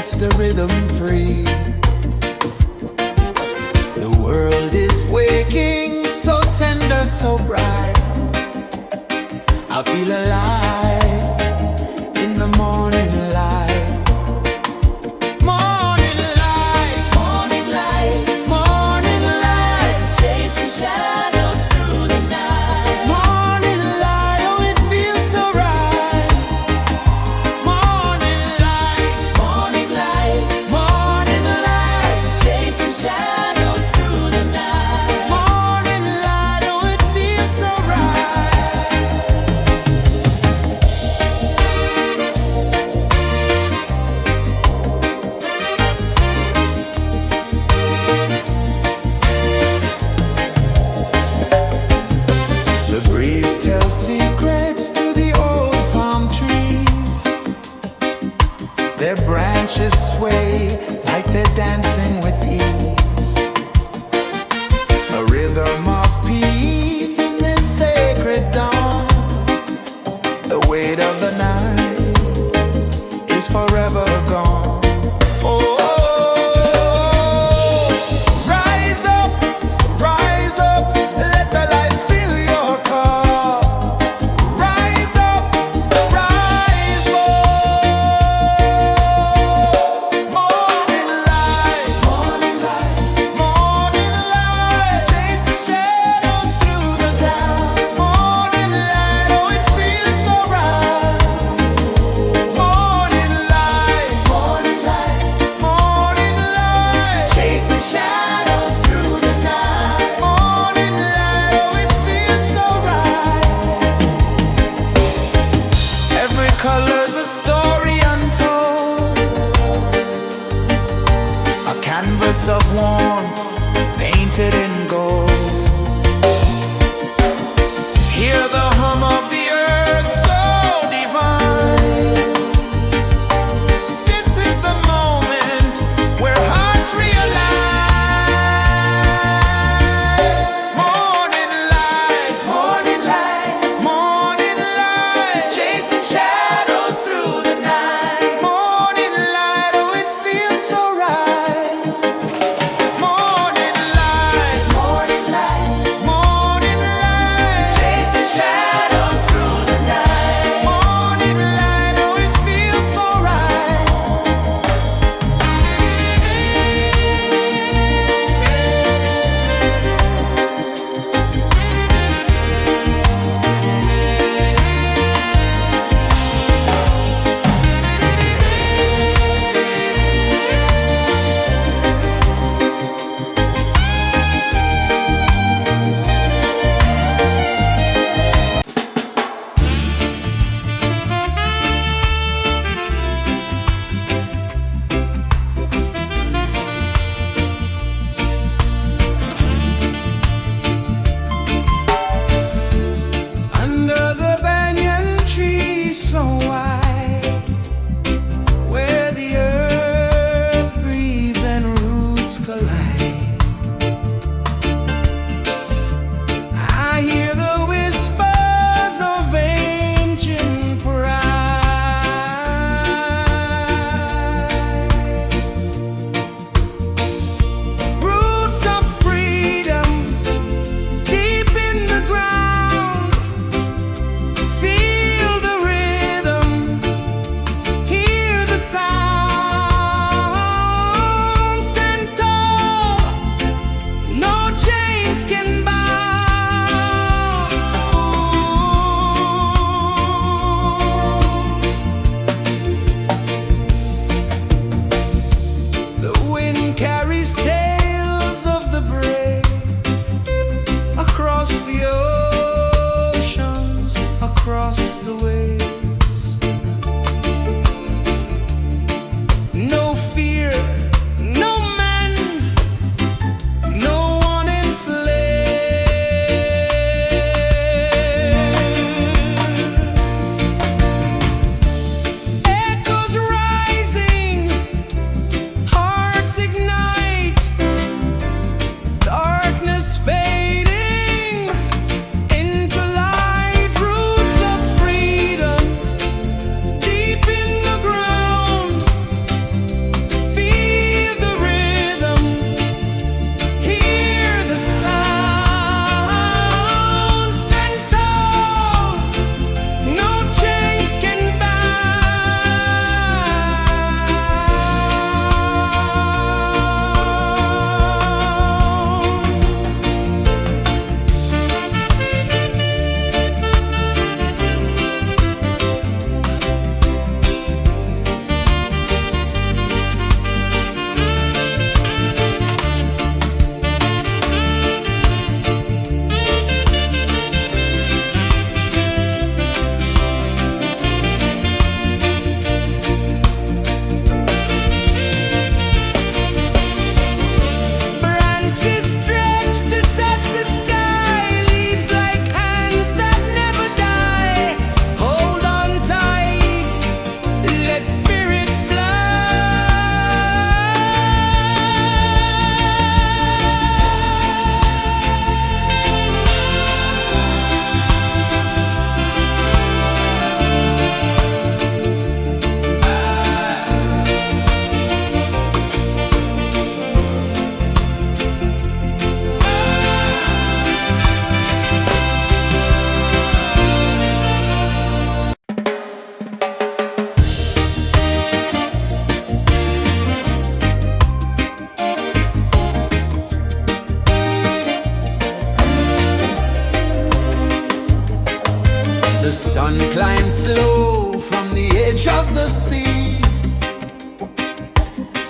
sets the rhythm free. The world is waking, so tender, so bright. I feel alive in the morning light. Morning light, Morning light, morning light, chasing shadows through the night. morning light, oh it feels so right. Morning light, Morning light, morning light, chasing shadows through the night. morning light, oh it feels so right. The breeze tells secrets to the old palm trees. Their branches sway like they're dancing with ease. A rhythm of peace in this sacred dawn. The weight of the night is forever gone. Oh, rise up, let the light fill your cup. Rise up, rise up. Morning light, morning light, chasing shadows through the cloud. Morning light, oh it feels so right. Morning light, chasing shadows through the night. Morning light, oh it feels so right. Every color's a story untold, a canvas of warmth painted in gold. Hear the hum of the earth so divine. This is the moment where hearts realign. Morning light, morning light, chasing shadows through the night. Morning light, oh it feels so right. Morning light,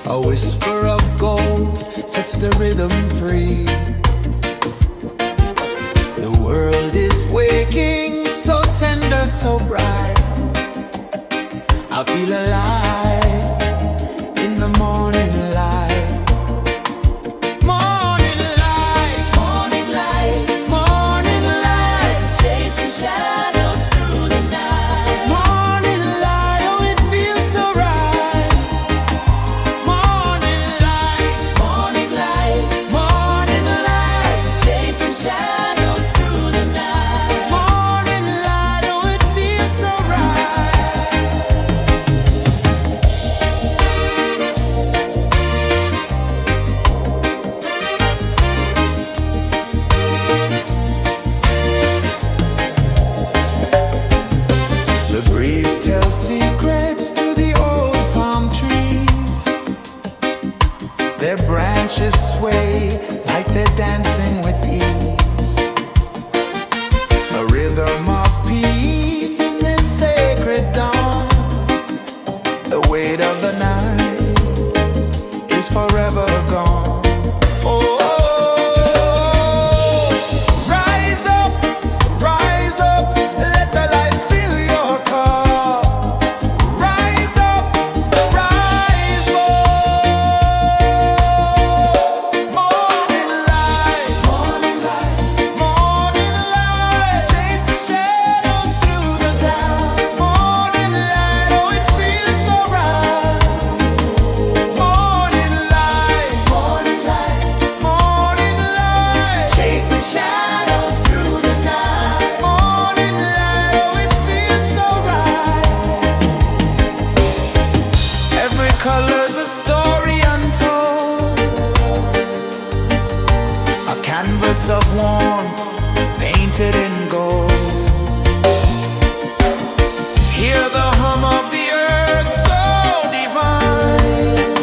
A whisper of gold sets the rhythm free. The world is waking, so tender, so bright. I feel alive in the morning light. Morning light, Morning light, morning light, chasing shadows through the night. morning light, oh it feels so right. Morning light, Morning light, morning light, chasing shadows through the night. morning light, oh it feels so right. The breeze tells secrets to the old palm trees. Their branches sway like they're dancing with ease. A rhythm of peace in this sacred dawn. The weight of the night is forever gone. Oh, rise up, let the light fill your cup. Rise up, rise up. Morning light, morning light, morning light, chasing shadows through the cloud. Morning light, oh it feels so right. Morning light, morning light, morning light, chasing shadows through the night. Morning light, oh it feels so right. Every color's a story untold, a canvas of warmth painted in gold. Hear the hum of the earth so divine.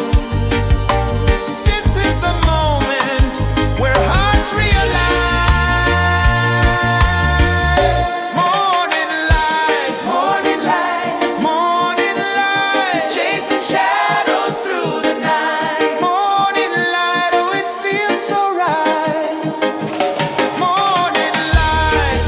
This is the moment where hearts realign. Morning light, morning light, morning light, chasing shadows through the night. Morning light, oh it feels so right. Morning light,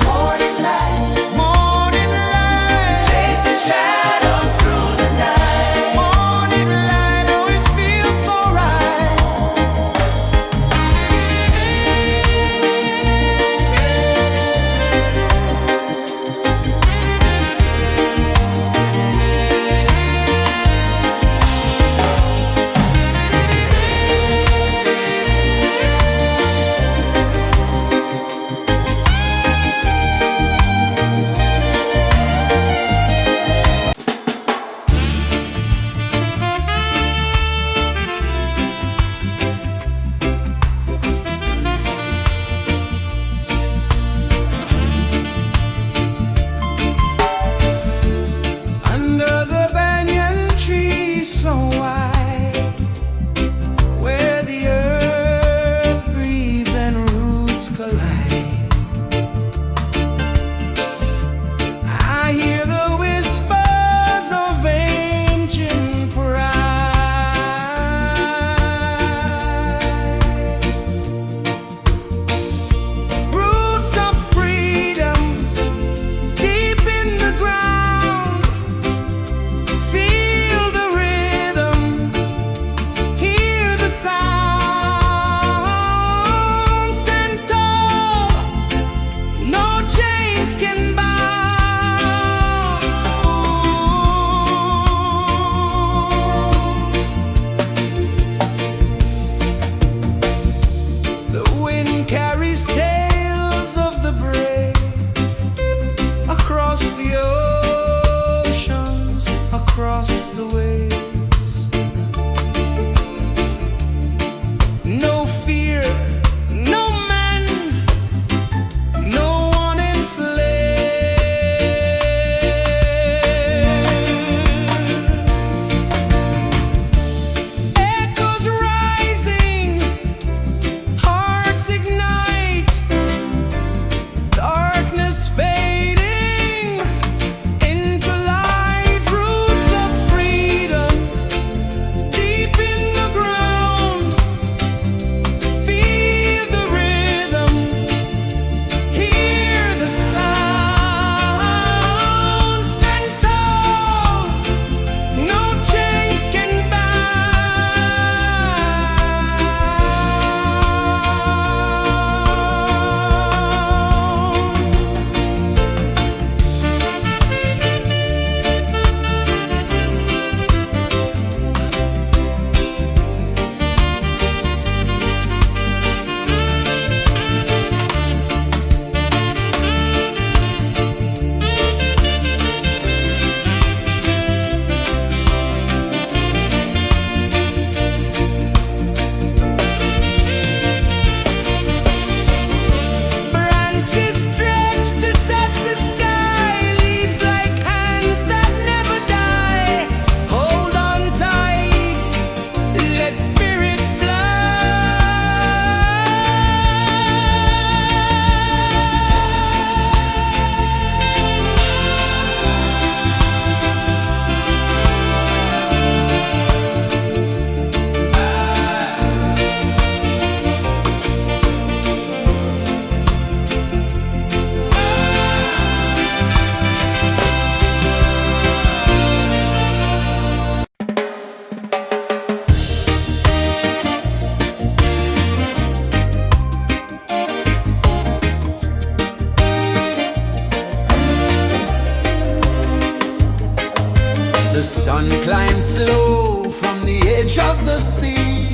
edge of the sea.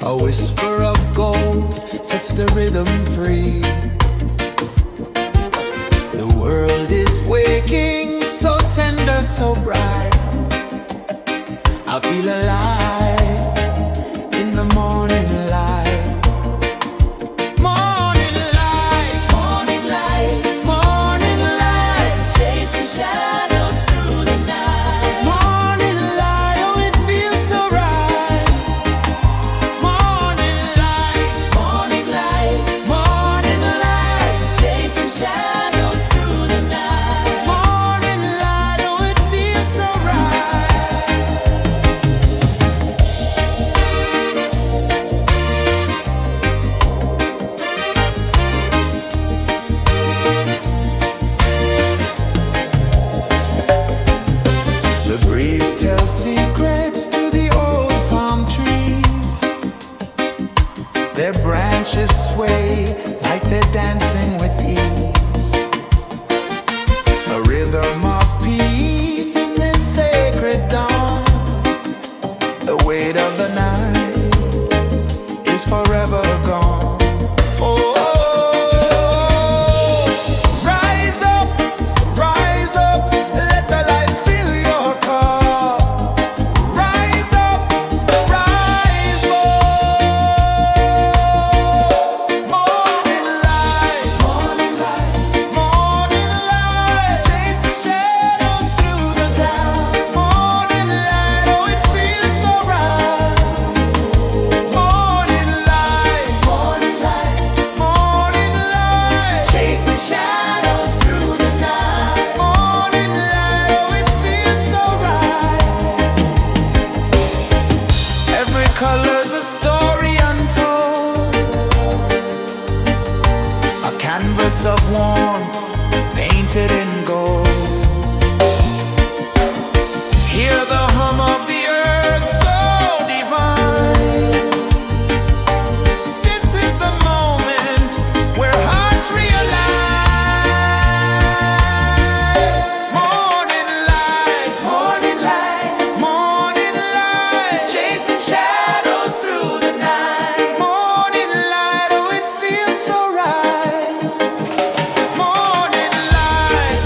A whisper of gold sets the rhythm free. The world is waking, so tender, so bright. I feel alive in the morning light. Morning light, Morning light, morning light, chasing shadows through the night. morning light, oh it feels so right. Morning light, Morning light, morning light, chasing shadows through the night. morning light, oh it feels so right. The breeze tells secrets to the old palm trees. Their branches sway like they're dancing with ease. A rhythm of peace in this sacred dawn. The weight of the night is forever gone. Oh, rise up, let the light fill your cup. Rise up, rise up. Morning light, morning light, morning light, chasing shadows through the cloud. Morning light, oh it feels so right. Morning light, morning light, morning light, chasing shadows through the night. Morning light, oh it feels so right. Every color's a story untold, a canvas of warmth painted in gold. Hear the hum of the earth so divine. This is the moment where hearts realign. Morning light, morning light, morning light, chasing shadows through the night. Morning light, oh it feels so right. Morning light,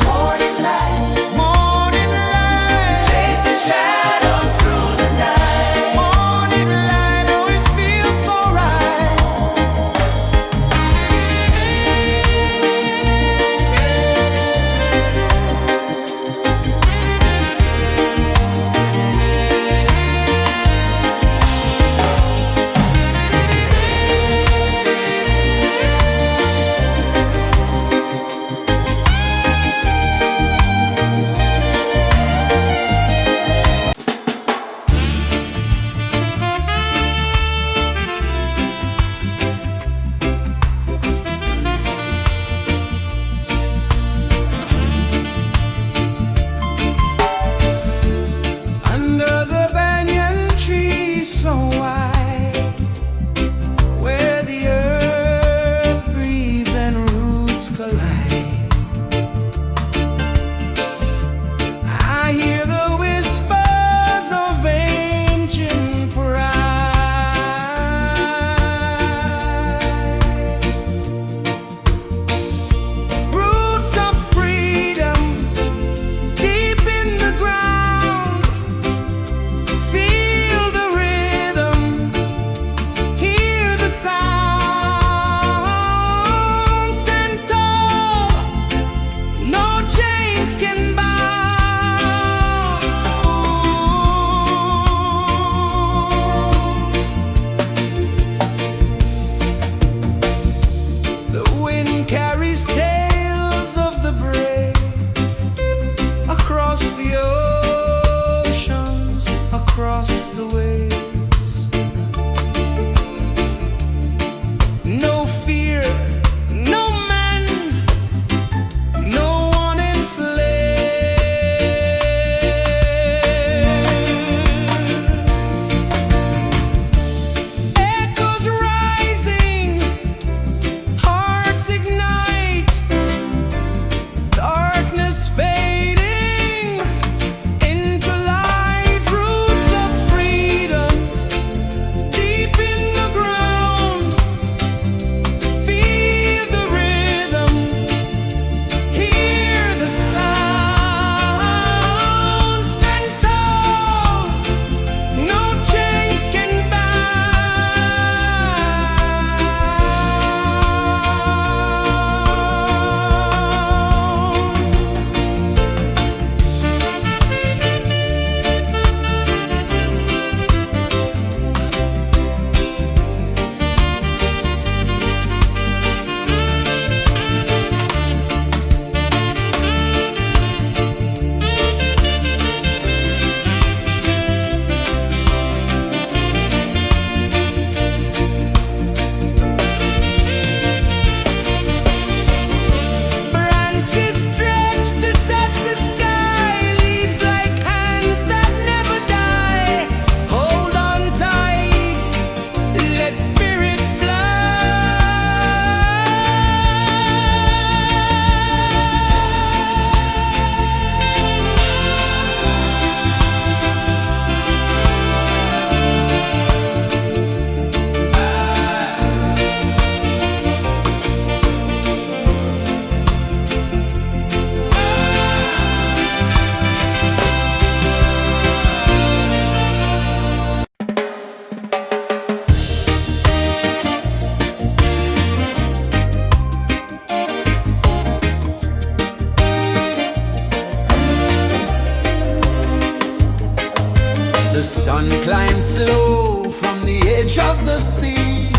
The sun climbs slow from the edge of the sea.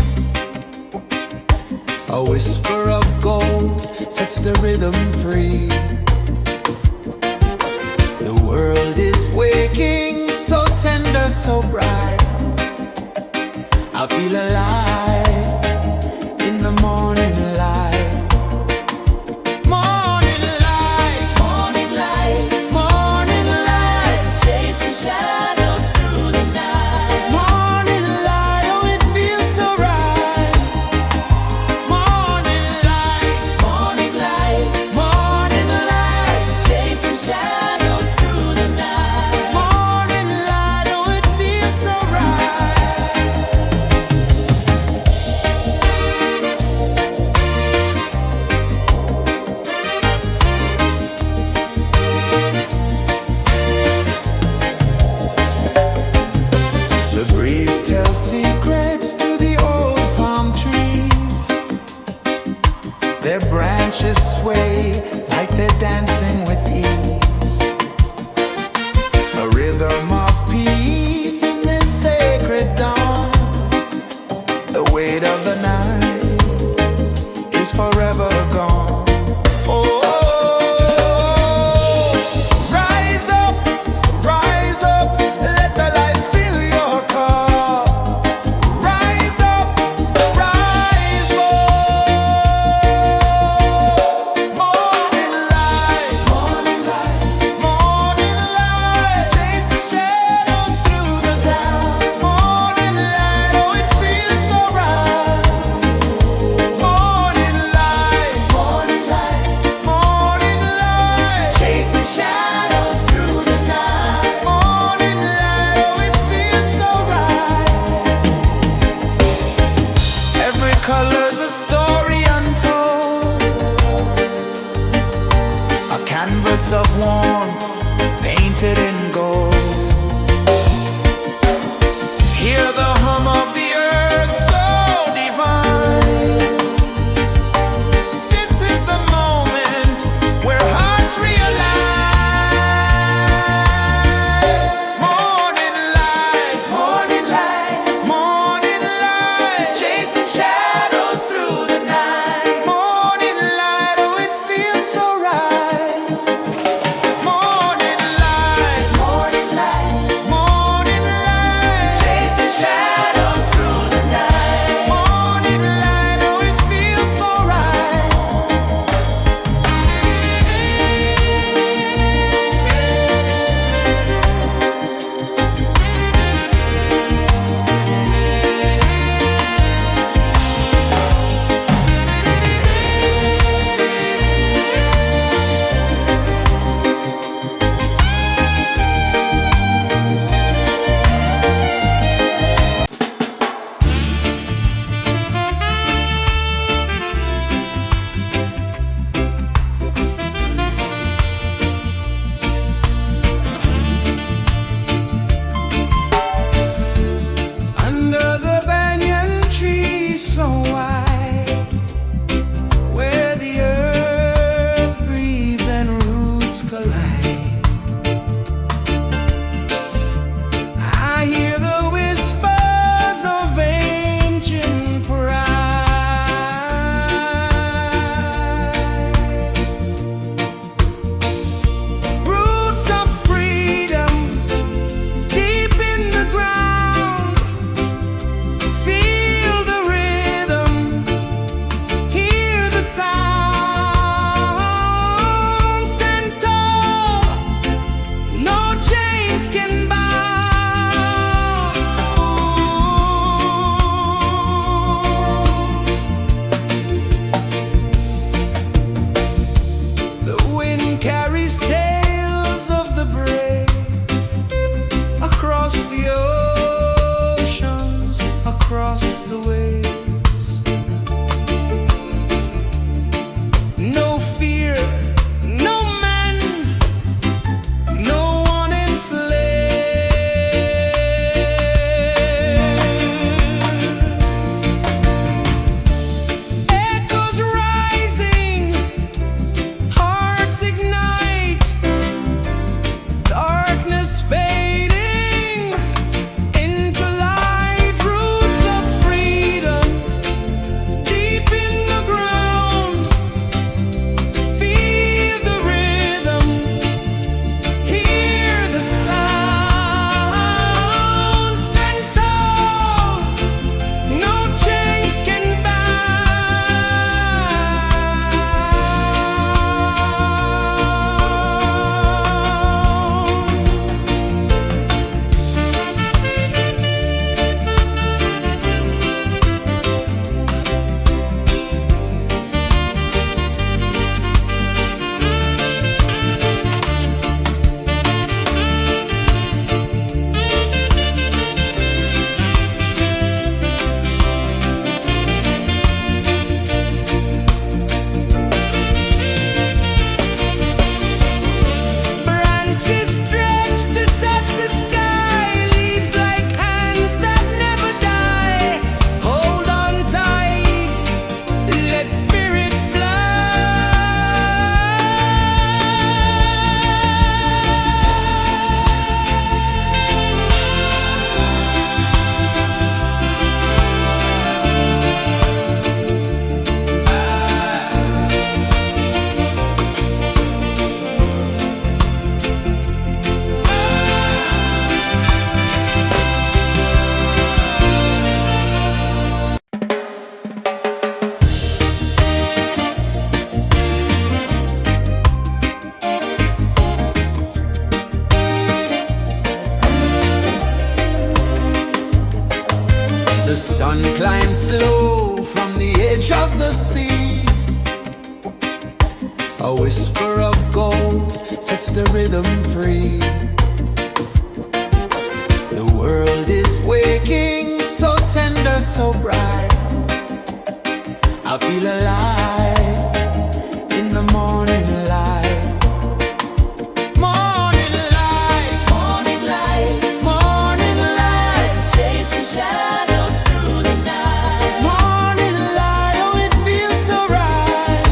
A whisper of gold sets the rhythm free. The world is waking, so tender, so bright. I feel alive in the morning light. Morning light, Morning light, morning light, chasing shadows through the night. morning light, oh it feels so right. Morning light, Morning light, morning light, chasing shadows through the night. morning light, oh it feels so right. The breeze tells secrets to the old palm trees. Their branches sway like they're dancing with ease. A rhythm of peace in this sacred dawn. The weight of the night is forever gone. Oh, rise up, let the light fill your car. Rise up, rise up. Morning light, morning light, morning light, chasing shadows through the cloud. Morning light, oh it feels so right. Morning light, morning light, morning light, chasing shadows through the night. Morning light, oh it feels so right. Every color's a story untold, a canvas of warmth painted in gold. Hear the hum of the earth so divine. This is the moment where hearts realign. Morning light, morning light, morning light, chasing shadows through the night. Morning light, oh it feels so right. Morning The sun climbs slow from the edge of the sea. A whisper of gold sets the rhythm free. The world is waking, so tender, so bright. I feel alive in the morning light. Morning light, Morning light, morning light, chasing shadows through the night. morning light, oh it feels so right.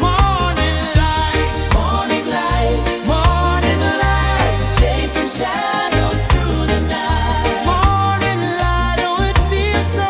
Morning light, Morning light, morning light, chasing shadows through the night. morning light, oh it feels so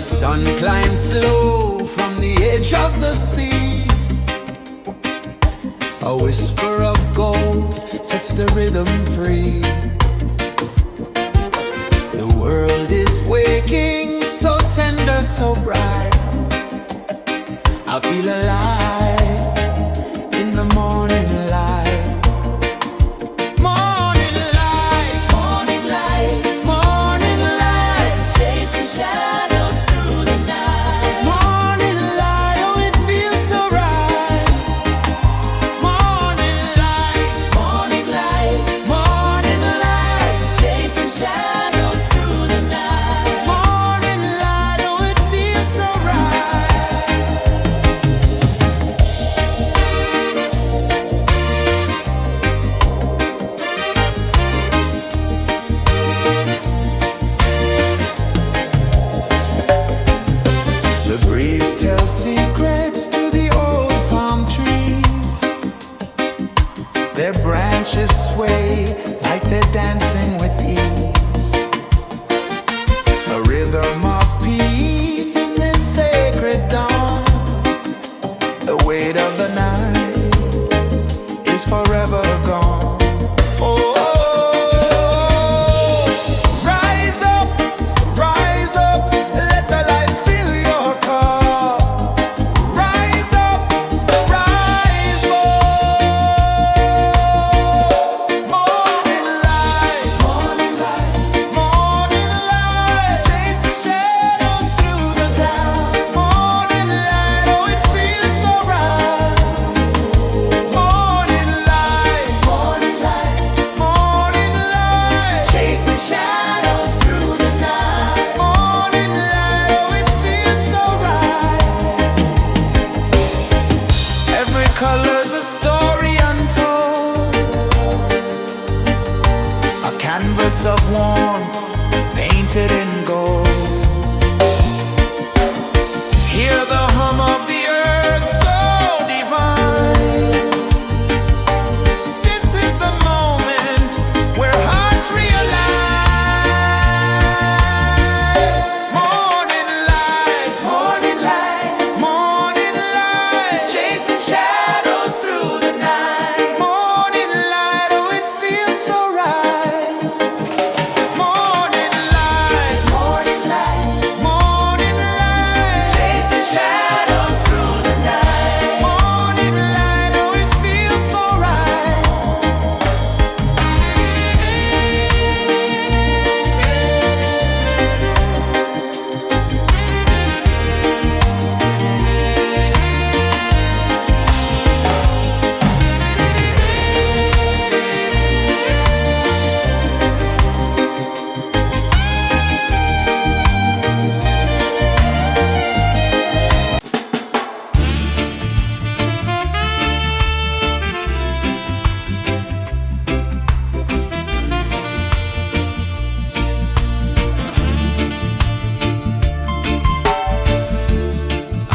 sun climbs slow from the edge of the sea. A whisper of gold sets the rhythm free. The world is waking, so tender, so bright. I feel alive in the morning light. Morning light, Morning light, morning light, chasing shadows through the night. morning light, oh it feels so right. Morning light, Morning light, morning light, chasing shadows through the night. morning light, oh it feels so right. The breeze tells secrets to the old palm trees. Their branches sway like they're dancing with ease. A rhythm of peace in this sacred dawn. The weight of the night is forever gone. Oh, rise up, let the light fill your cup. Rise up, rise up. Morning light, morning light, morning light, chasing shadows through the cloud. Morning light, oh it feels so right. Morning light, morning light, morning light, chasing shadows through the night. Morning light, oh it feels so right. Every color's a story untold, a canvas of warmth painted in gold. Hear the hum of the earth so divine. This is the moment where hearts realign. Morning light, morning light, morning light, chasing shadows through the night. Morning light, oh it feels so right. Morning light, morning light, morning light, chasing shadows through the night. Morning light, oh it feels so right.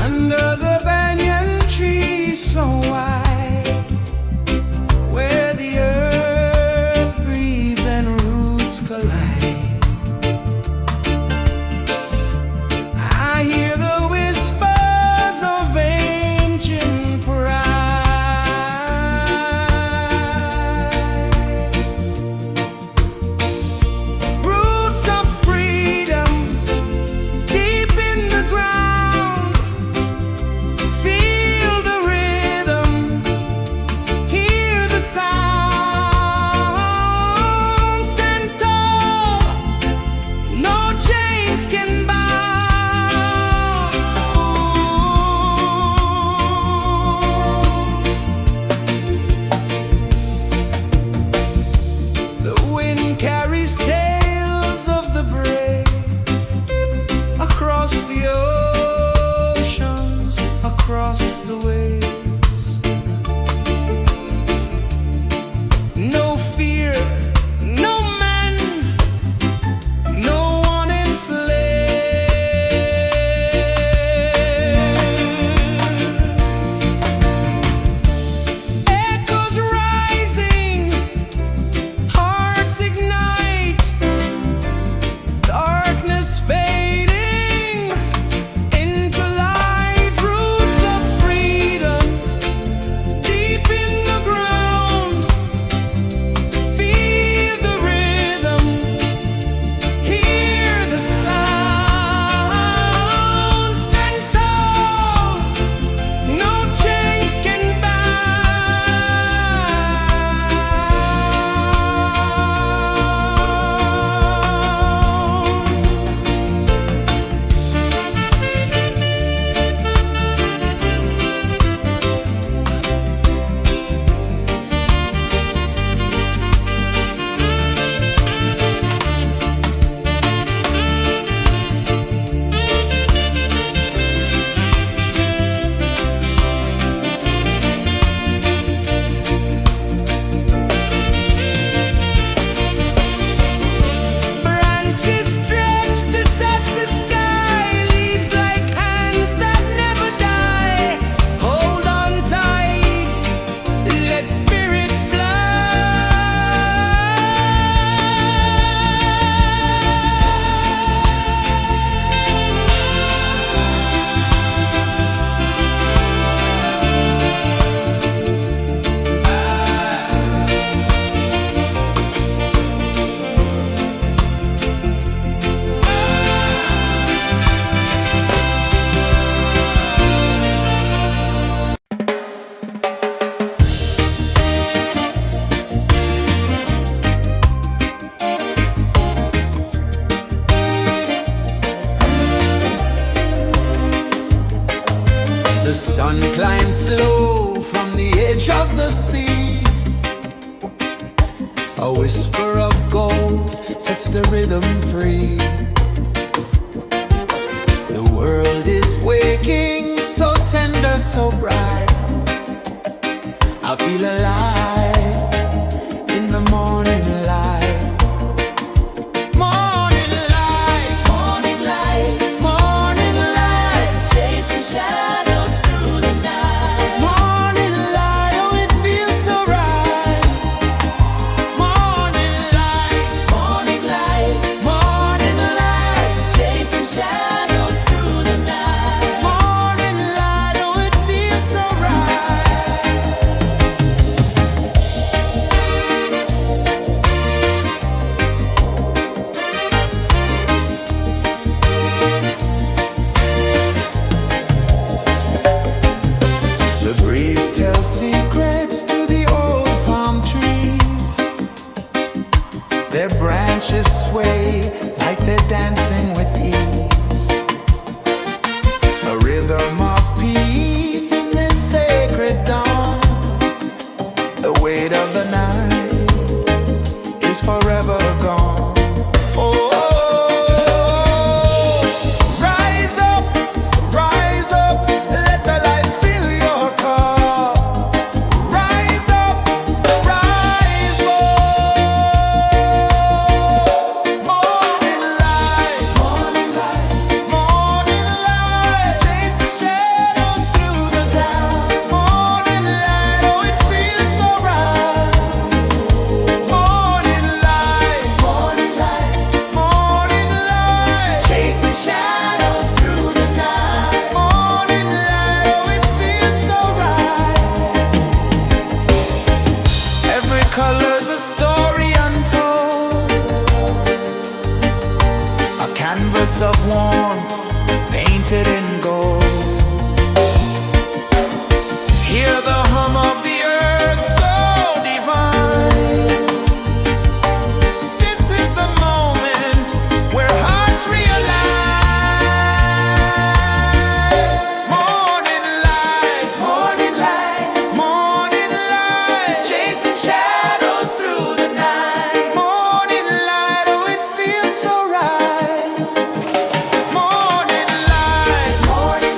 Under the banyan tree so wide, where the earth breathes and roots collide, I hear the whispers of ancient pride. Roots of freedom deep in the ground. Feel the rhythm, hear the sound. Stand tall, no chains can bound. The wind carries tales of the brave across the oceans, across the waves. No fear, no man, no one enslaves. Echoes rising, hearts ignite. sun climbs slow from the edge of the sea. A whisper of gold sets the rhythm free. The world is waking, so tender, so bright. I feel alive in the morning light. Morning light, Morning light, morning light, chasing shadows through the night. morning light, oh it feels so right. Morning light, Morning light, morning light, chasing shadows through the night. morning light, oh it feels so right. The breeze tells secrets to the old palm trees. Their branches sway like they're dancing with ease. A rhythm of peace in this sacred dawn. The weight of the night is forever gone. Oh, rise up, let the light fill your cup. Rise up, rise up. Morning light, morning light, morning light, chasing shadows through the cloud. Morning light, oh it feels so right. Morning light, morning light, morning light, chasing shadows through the night. Morning light, oh it feels so right. Every color's a story untold, a canvas of warmth painted in gold. Hear the hum of the earth so divine. This is the moment where hearts realign. Morning light, morning light, morning light, chasing shadows through the night. Morning light, oh it feels so right. Morning light, morning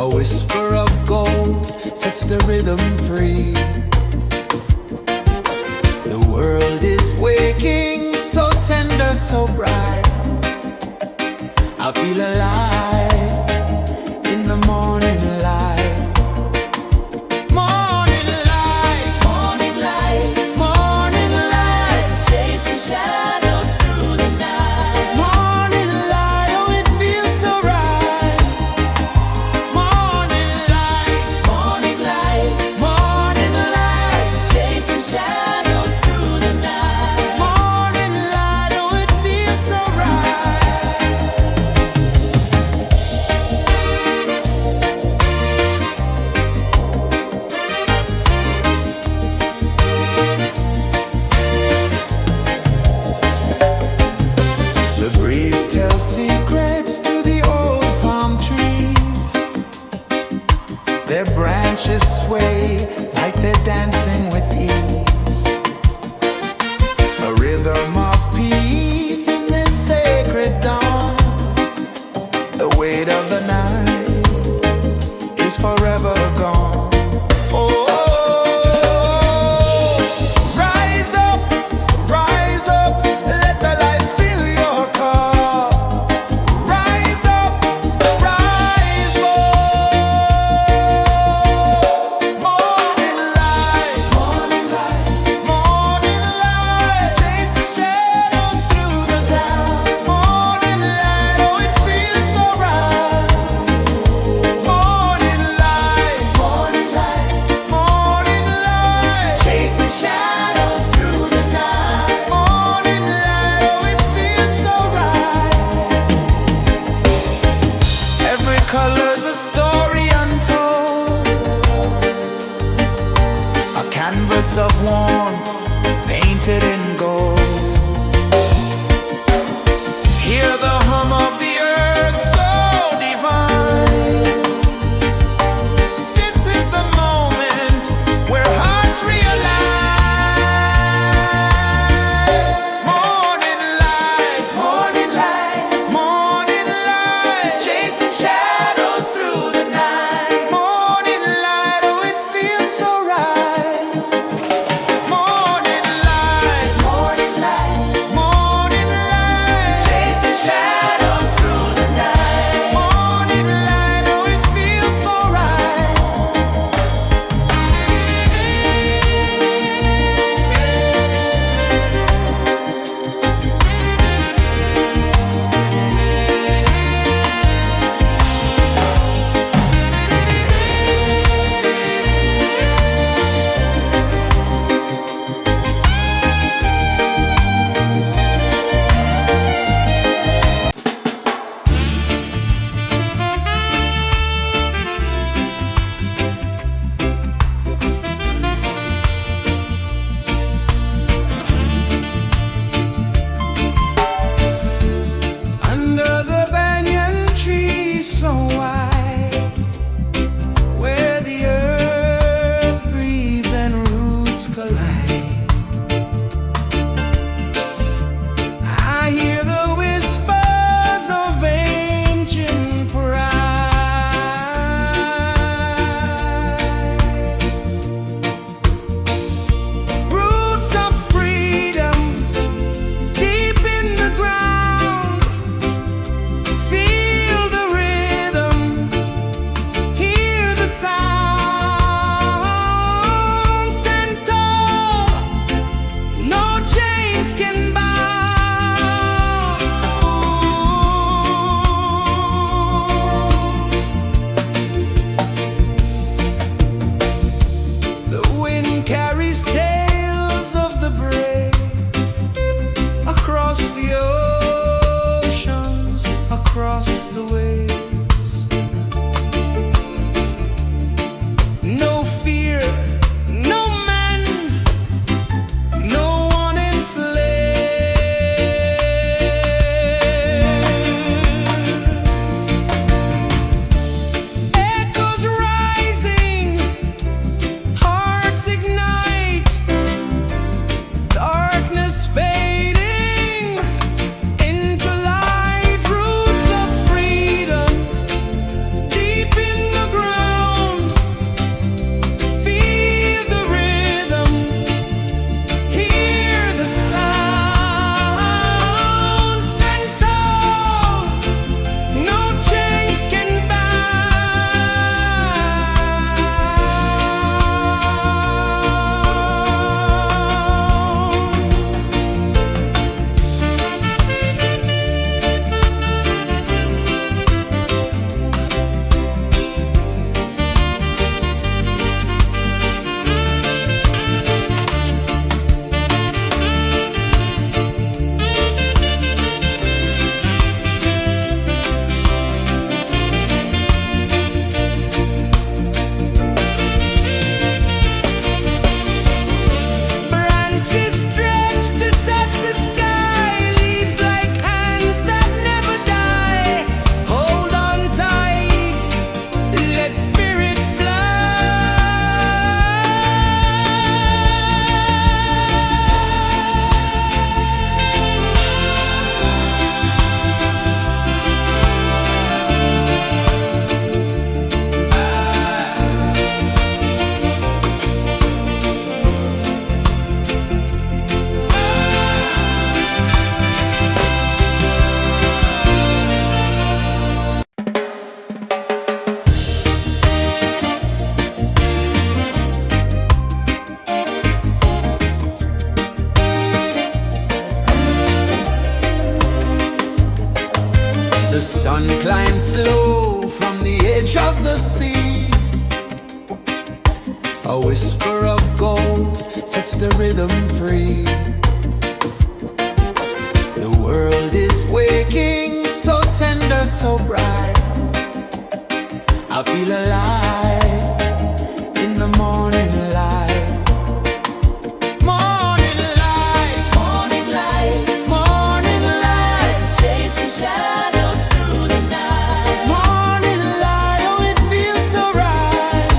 A whisper of gold sets the rhythm free. The world is waking, so tender, so bright. I feel alive in the morning light. Morning light, Morning light, morning light, chasing shadows through the night. morning light, oh it feels so right. Morning light, Morning light, morning light, chasing shadows through the night. morning light, oh it feels so right. The breeze tells secrets to the old palm trees. Their branches sway like they're dancing with ease. A rhythm of peace in this sacred dawn. The weight of the night is forever gone. Oh, rise up, let the light fill your cup. Rise up, rise up. Morning light, morning light, chasing shadows through the cloud. Morning light, oh it feels so right. Morning light, chasing shadows through the night. Morning light, oh it feels so right. Every color's a story untold, a canvas of warmth painted in gold. Hear the hum of the earth so divine. This is the moment where hearts realign. Morning light, morning light, chasing shadows through the night. Morning light, oh it feels so right. Morning light, so bright. I feel alive in the morning light. Morning light, Morning light, morning light, chasing shadows through the night. morning light. Oh, it feels so right.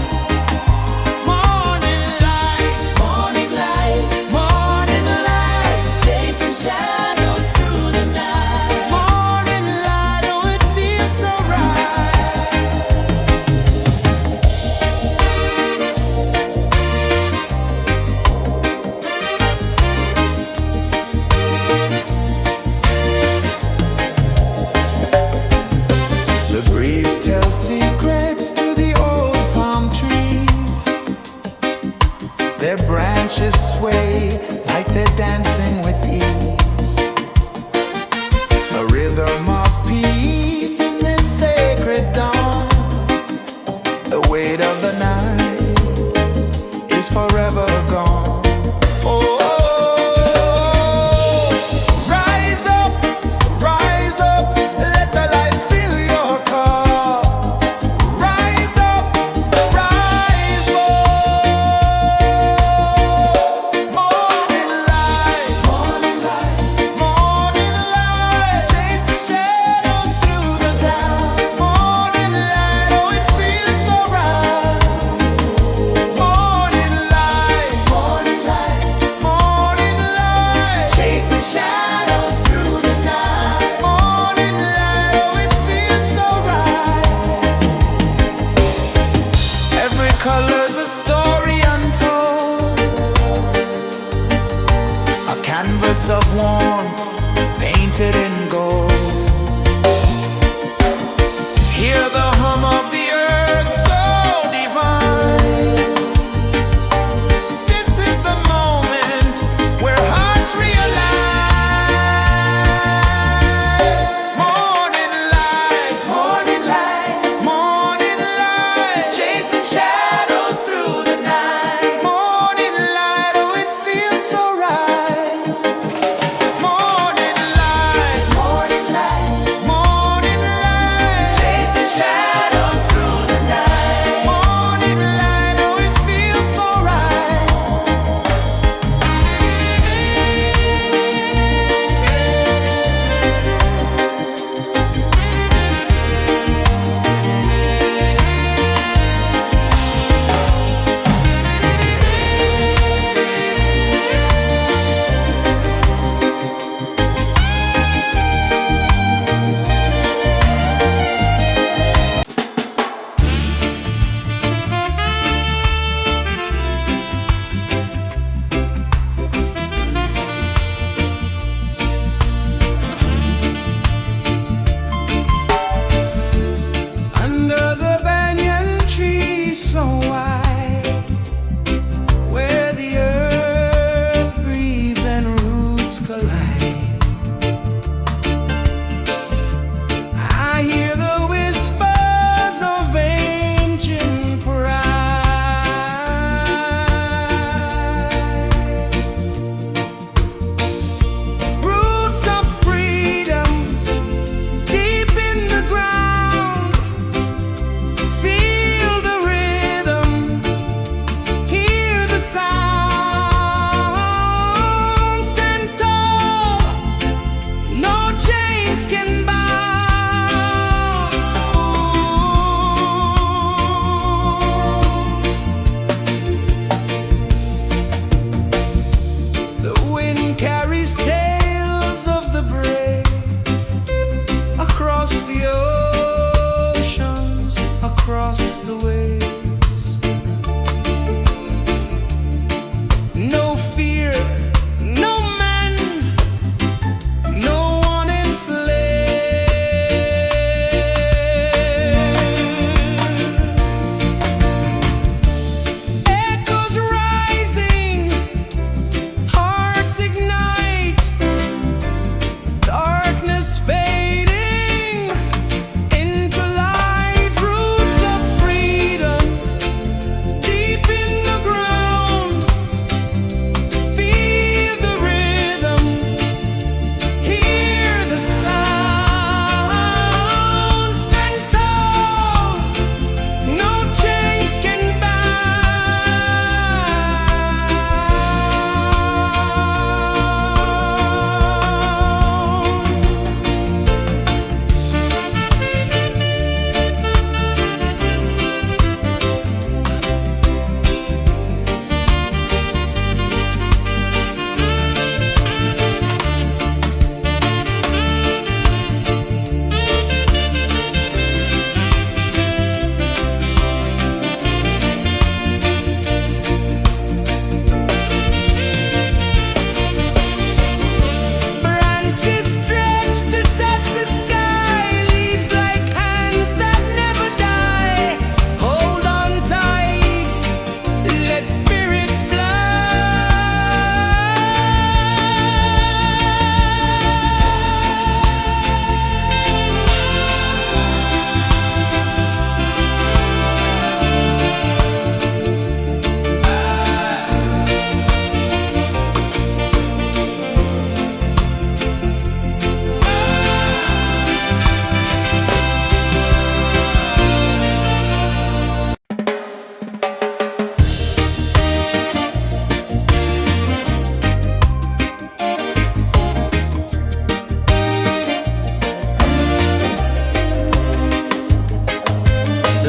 Morning light, Morning light, morning light, chasing shadows through the night. morning light. Oh, it feels so right. The breeze tells secrets to the old palm trees. Their branches sway like they're dancing with ease. A rhythm of peace in this sacred dawn. The weight of the night is forever gone. Oh, rise up, let the light fill your cup. Rise up, rise more. Morning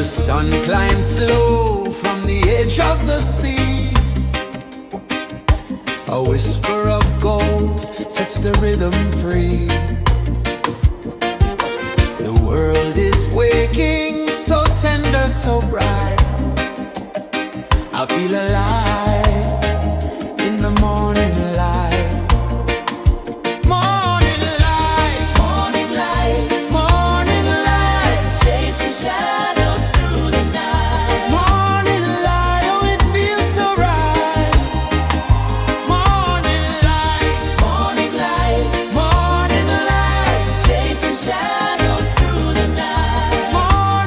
The sun climbs slow from the edge of the sea. A whisper of gold sets the rhythm free. The world is waking, so tender, so bright. I feel alive in the morning light. Morning light, Morning light, morning light, chasing shadows through the night. morning light, oh it feels so right. Morning light, Morning light, morning light, chasing shadows through the night. morning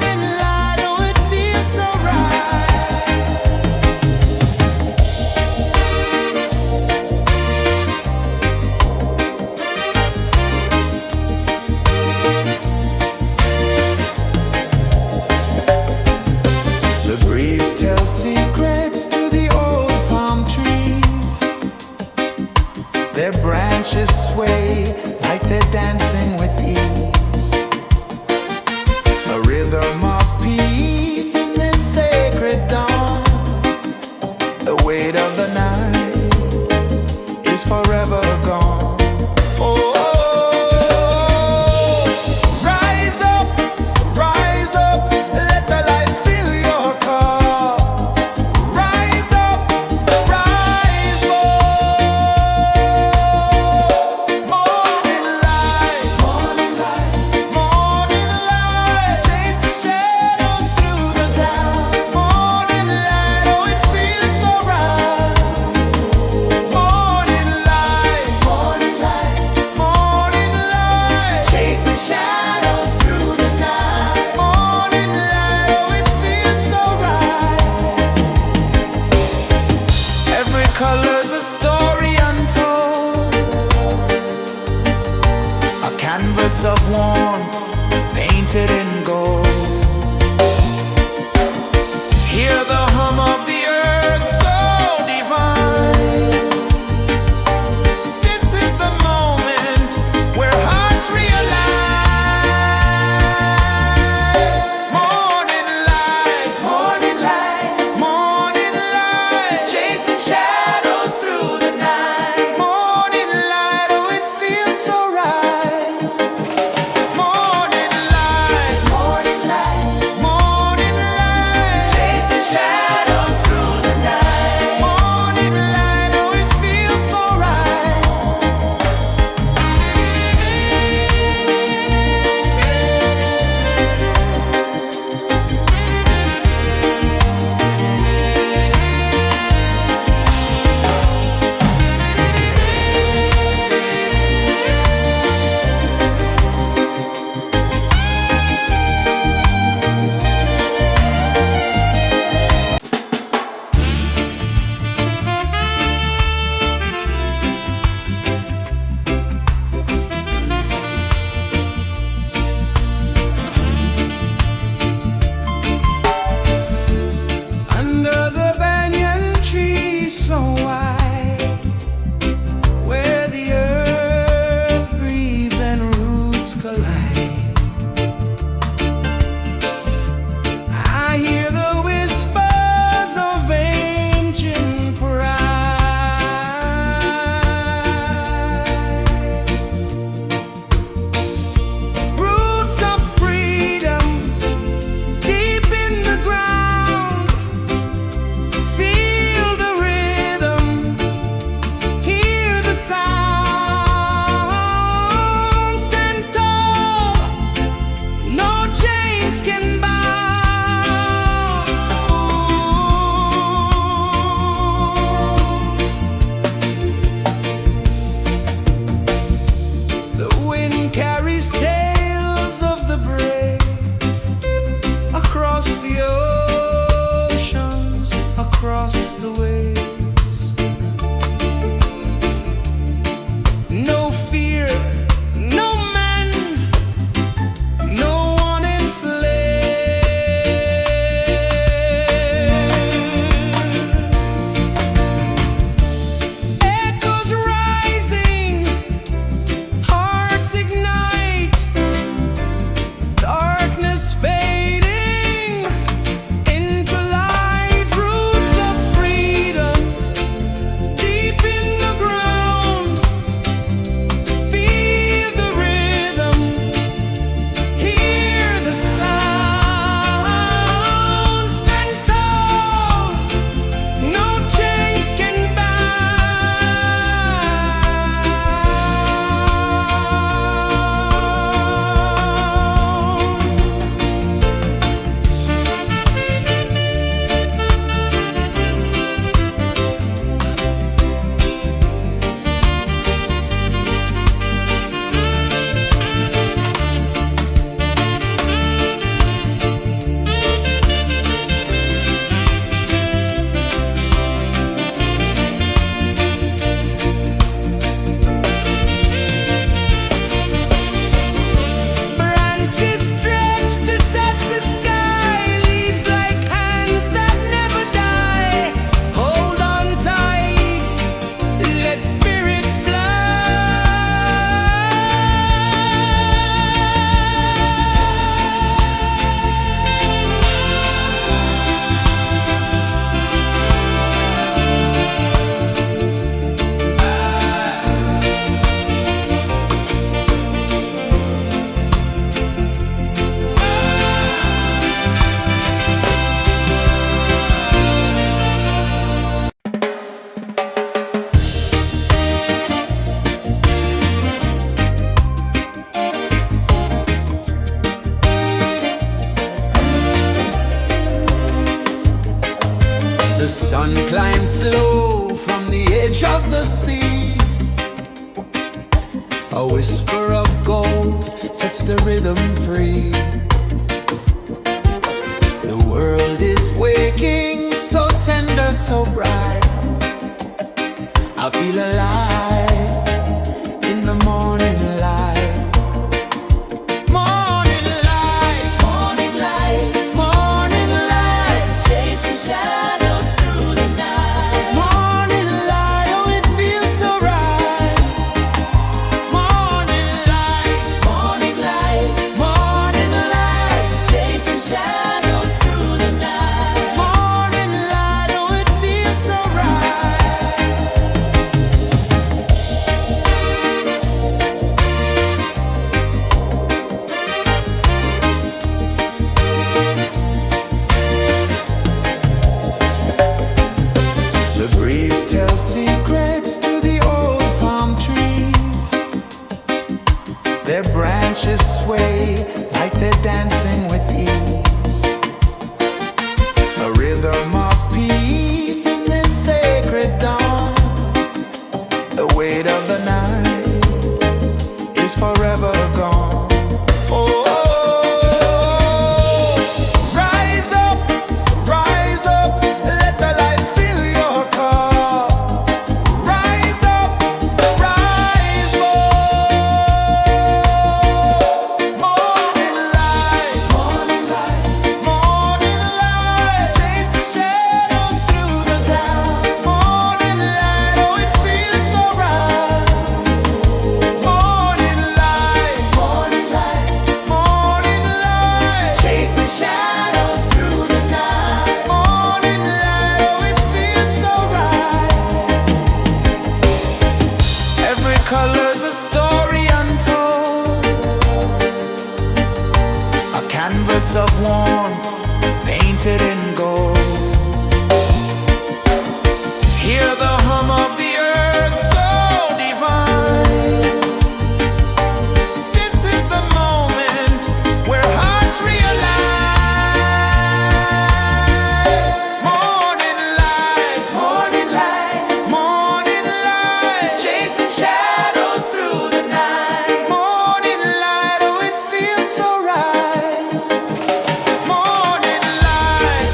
The sun climbs slow from the edge of the sea. A whisper of gold sets the rhythm free. The world is waking, so tender, so bright. I feel alive in the morning light. Morning light, Morning light, morning light, chasing shadows through the night. morning light, oh it feels so right. Morning light, Morning light, morning light, chasing shadows through the night. morning light, oh it feels so right. The breeze tells secrets to the old palm trees. Their branches sway like they're dancing with ease. A rhythm of peace in this sacred dawn. The weight of the night is forever gone. Oh, rise up, let the light fill your cup. Rise up, rise up. Morning light, morning light, morning light, chasing shadows through the cloud. Morning light, oh it feels so right. Morning light, morning light, morning light, chasing shadows through the night. Morning light, oh it feels so right. Every color's a story untold, a canvas of warmth painted in gold. Hear the hum of the earth so divine. This is the moment where hearts realign. Morning light, morning light, morning light, chasing shadows through the night. Morning light, oh it feels so right. Morning light,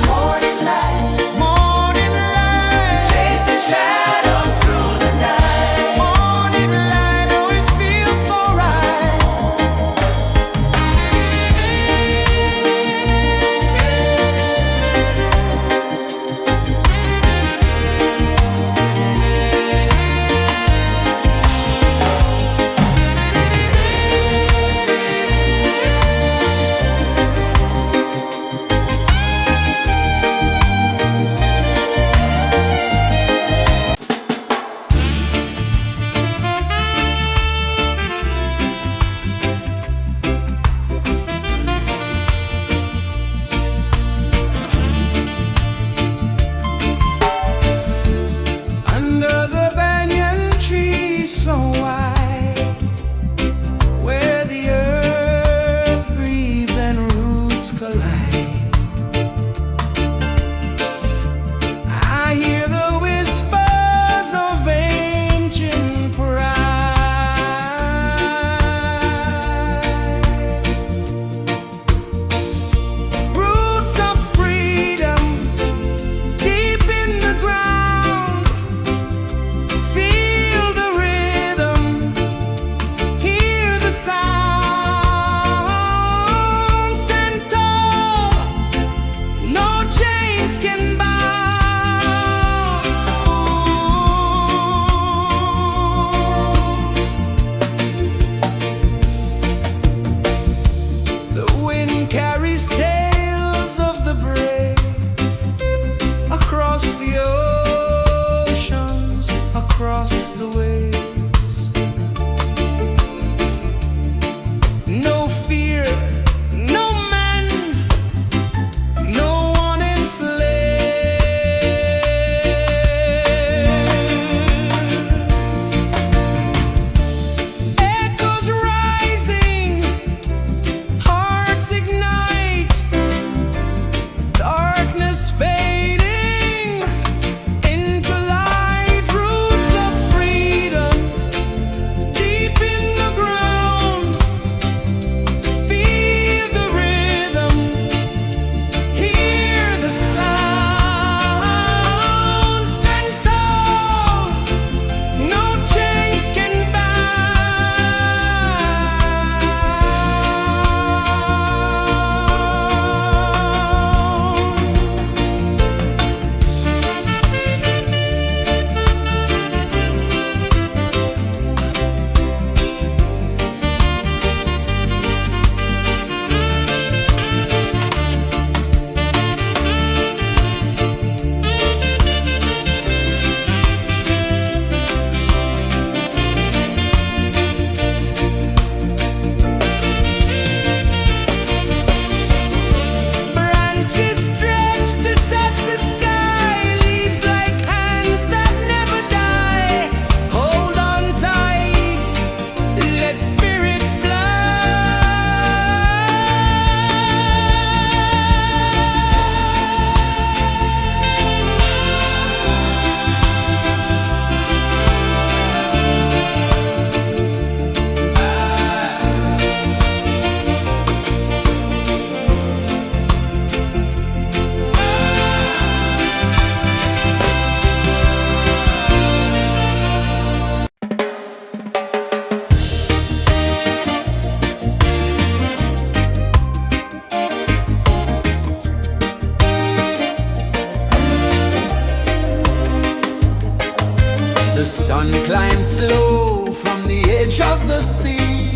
sun climbs slow from the edge of the sea.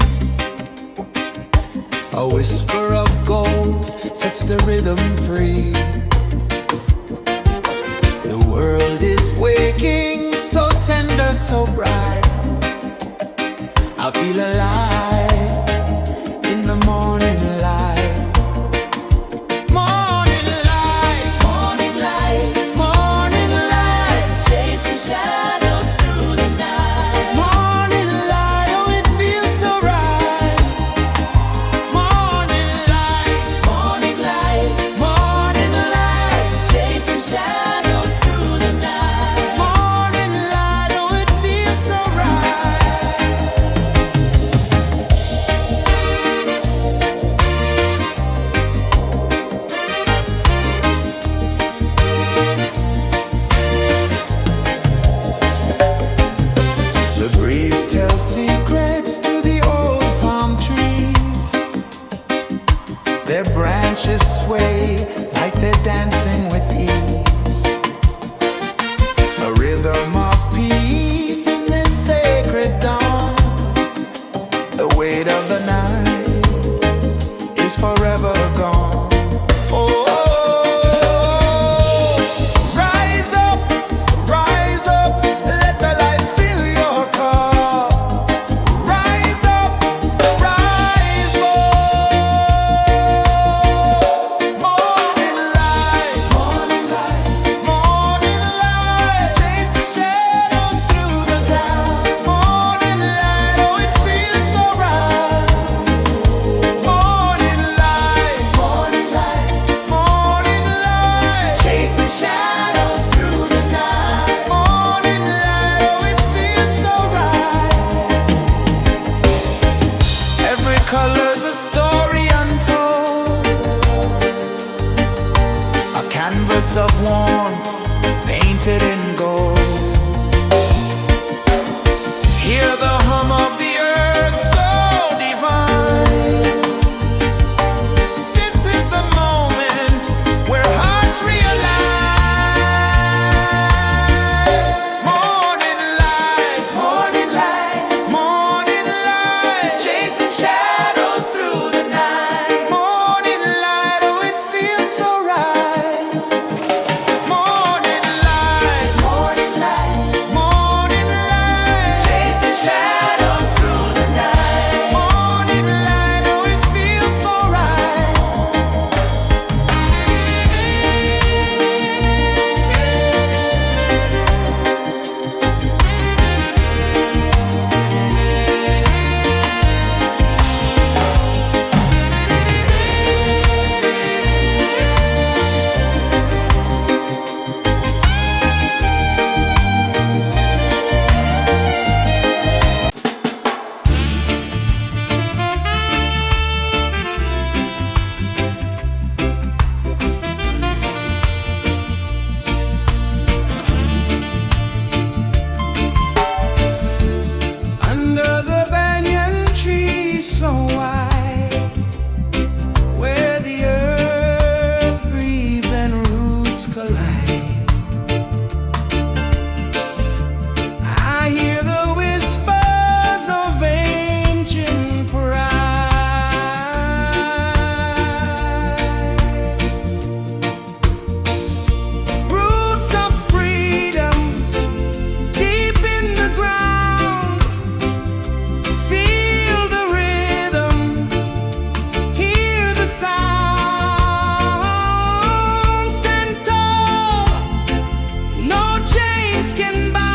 A whisper of gold sets the rhythm free. The world is waking, so tender, so bright. I feel alive in the morning light. Morning light, Morning light, morning light, chasing shadows through the night. morning light, oh it feels so right. Morning light, Morning light, morning light, chasing shadows through the night. morning light, oh it feels so right. The breeze tells secrets to the old palm trees. Their branches sway like they're dancing with ease. A rhythm of peace in this sacred dawn. The weight of the night is forever gone. Oh, rise up, let the light fill your cup. Rise up, rise up. Morning light, morning light, morning light, chasing shadows through the cloud. Morning light, oh it feels so right. Morning light, morning light, morning light, chasing shadows through the night. Morning light, oh it feels so right. Every color's a story untold, a canvas of warmth painted in gold. Hear the hum of the earth so divine. This is the moment where hearts realign. Morning light, morning light, morning light, chasing shadows through the night. Morning light, oh it feels so right. Morning light, morning light, morning light, chasing shadows through the night. Morning light, oh it feels so right. Under the banyan tree so wide, where the earth breathes and roots collide, I hear the whispers of ancient pride. Roots of freedom deep in the ground. Feel the rhythm, hear the sound. Stand tall, no chains can bound.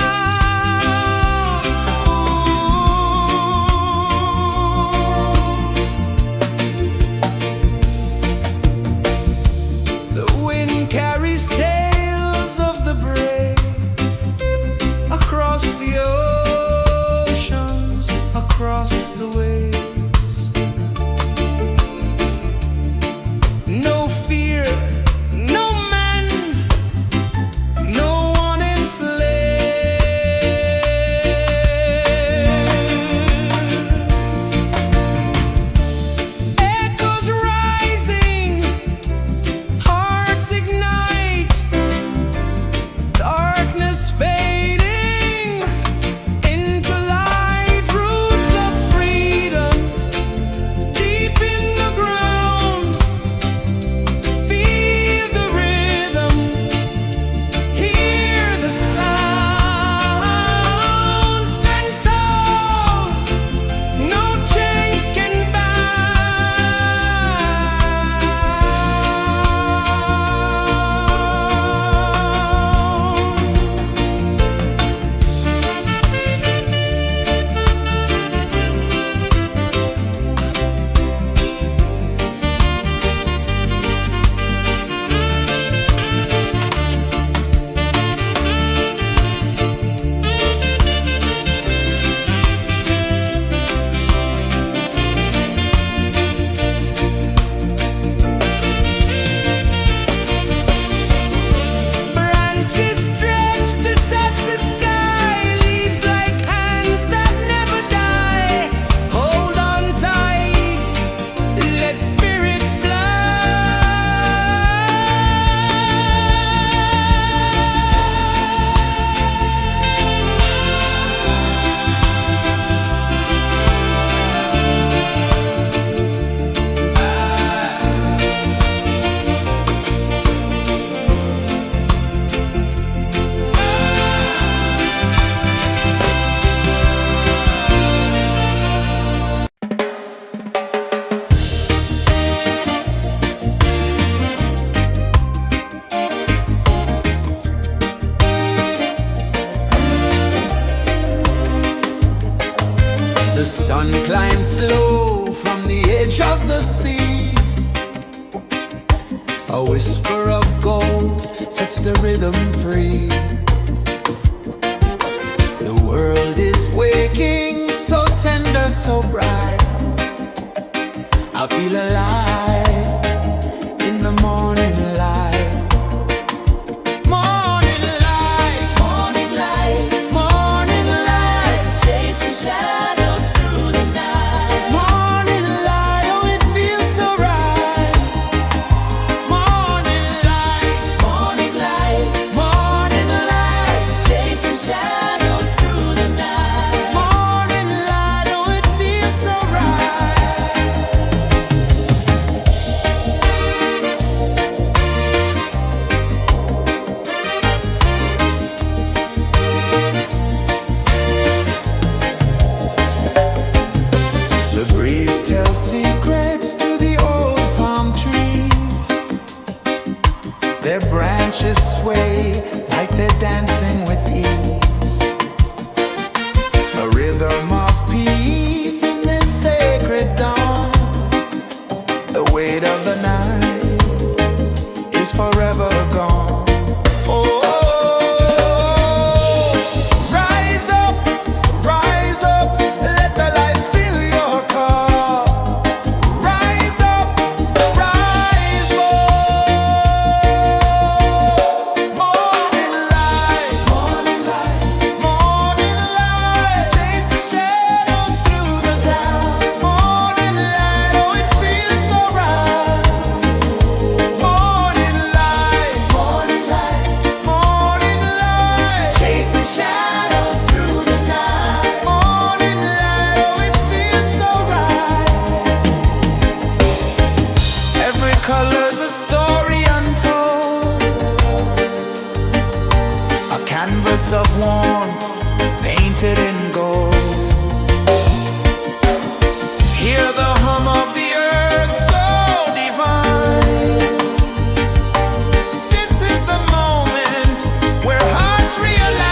The wind carries tales of the brave across the oceans, across the waves. No fear, no man, no one enslaves. Echoes rising, hearts ignite. sun climbs slow from the edge of the sea. A whisper of gold sets the rhythm free. The world is waking, so tender, so bright. I feel alive in the morning light. Morning light, Morning light, morning light, chasing shadows through the night. morning light, oh it feels so right. Morning light, Morning light, morning light, chasing shadows through the night. morning light, oh it feels so right. The breeze tells secrets to the old palm trees. Their branches sway like they're dancing with ease. A rhythm of peace in this sacred dawn. The weight of the night is forever gone. Oh, rise up, let the light fill your car. Rise up, rise up. Morning light, morning light, morning light, chasing shadows through the cloud. Morning light, oh it feels so right. Morning light, morning light, morning light, chasing shadows through the night. Morning light, oh it feels so right. Every color's a story untold, a canvas of warmth painted in gold. Hear the hum of the earth so divine. This is the moment where hearts realign.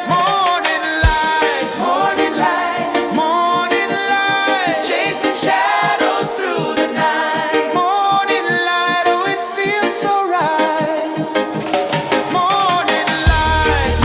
Morning light, morning light, morning light, chasing shadows through the night. Morning light, oh it feels so right. Morning light,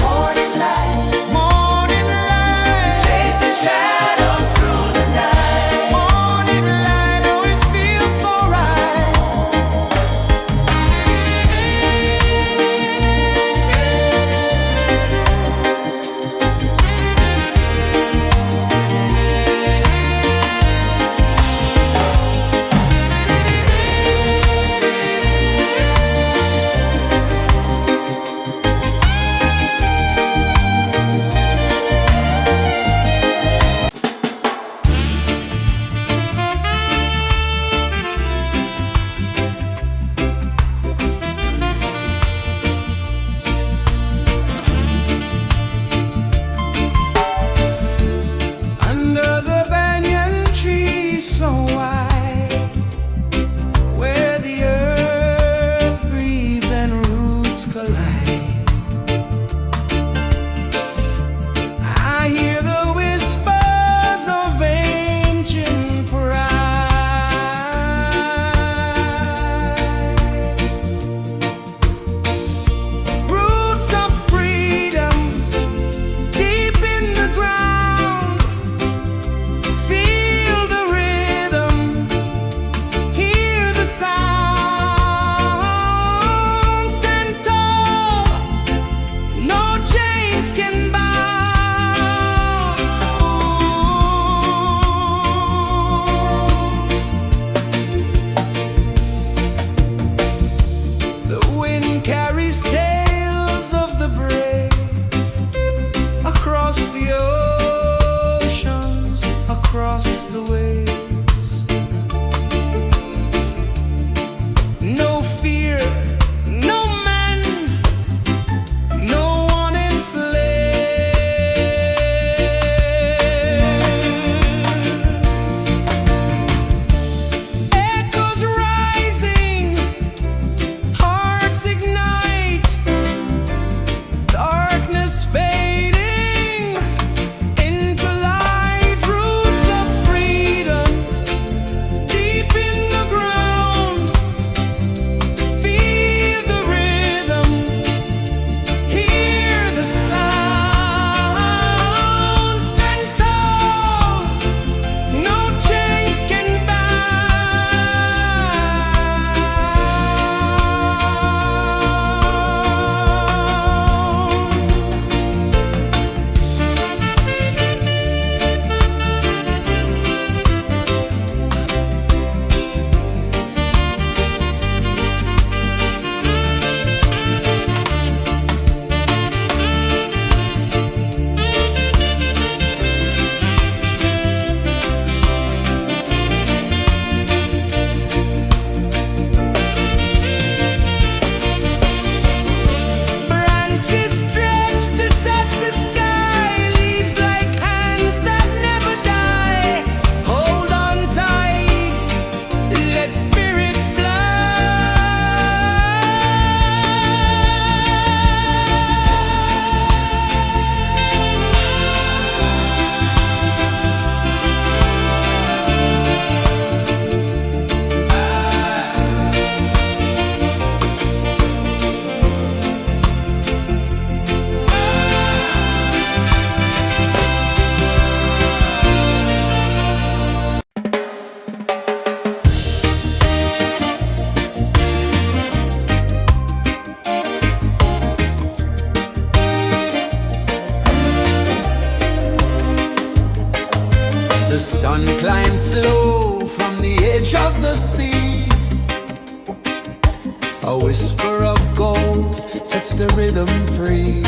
A whisper of gold sets the rhythm free.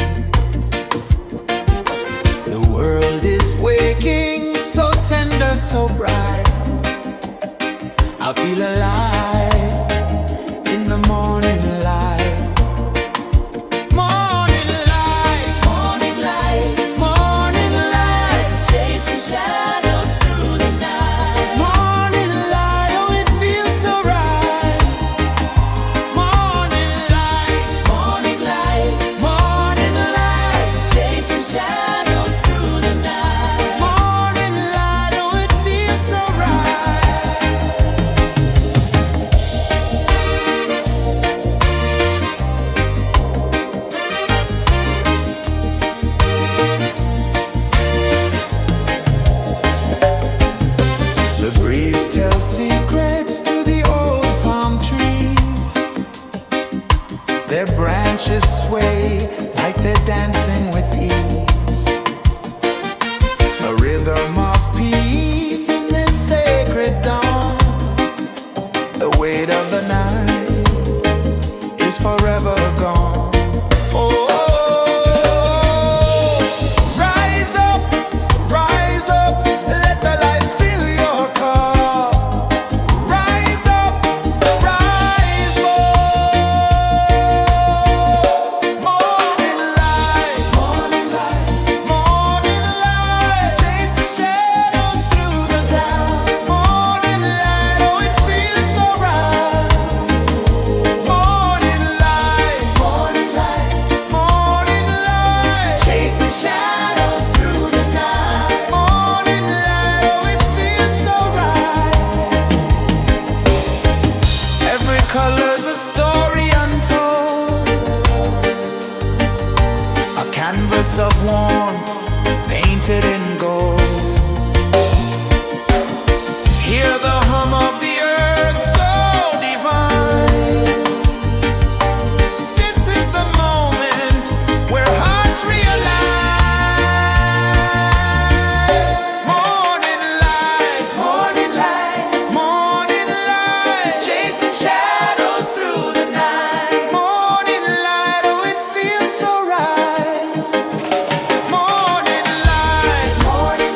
The world is waking, so tender, so bright. I feel alive in the morning light. Morning light, Morning light, morning light, chasing shadows through the night. morning light, oh it feels so right. Morning light, Morning light, morning light, chasing shadows through the night. morning light, oh it feels so right. The breeze tells secrets to the old palm trees. Their branches sway like they're dancing with ease. A rhythm of peace in this sacred dawn. The weight of the night is forever gone. Oh, rise up, let the light fill your cup. Rise up, rise up. Morning light, morning light, morning light, chasing shadows through the cloud. Morning light, oh it feels so right. Morning light, morning light, morning light, chasing shadows through the night. Morning light, oh it feels so right. Every color's a story untold, a canvas of warmth painted in gold. Hear the hum of the earth so divine. This is the moment where hearts realign. Morning light, morning light, morning light, chasing shadows through the night. Morning light, oh it feels so right. Morning light, morning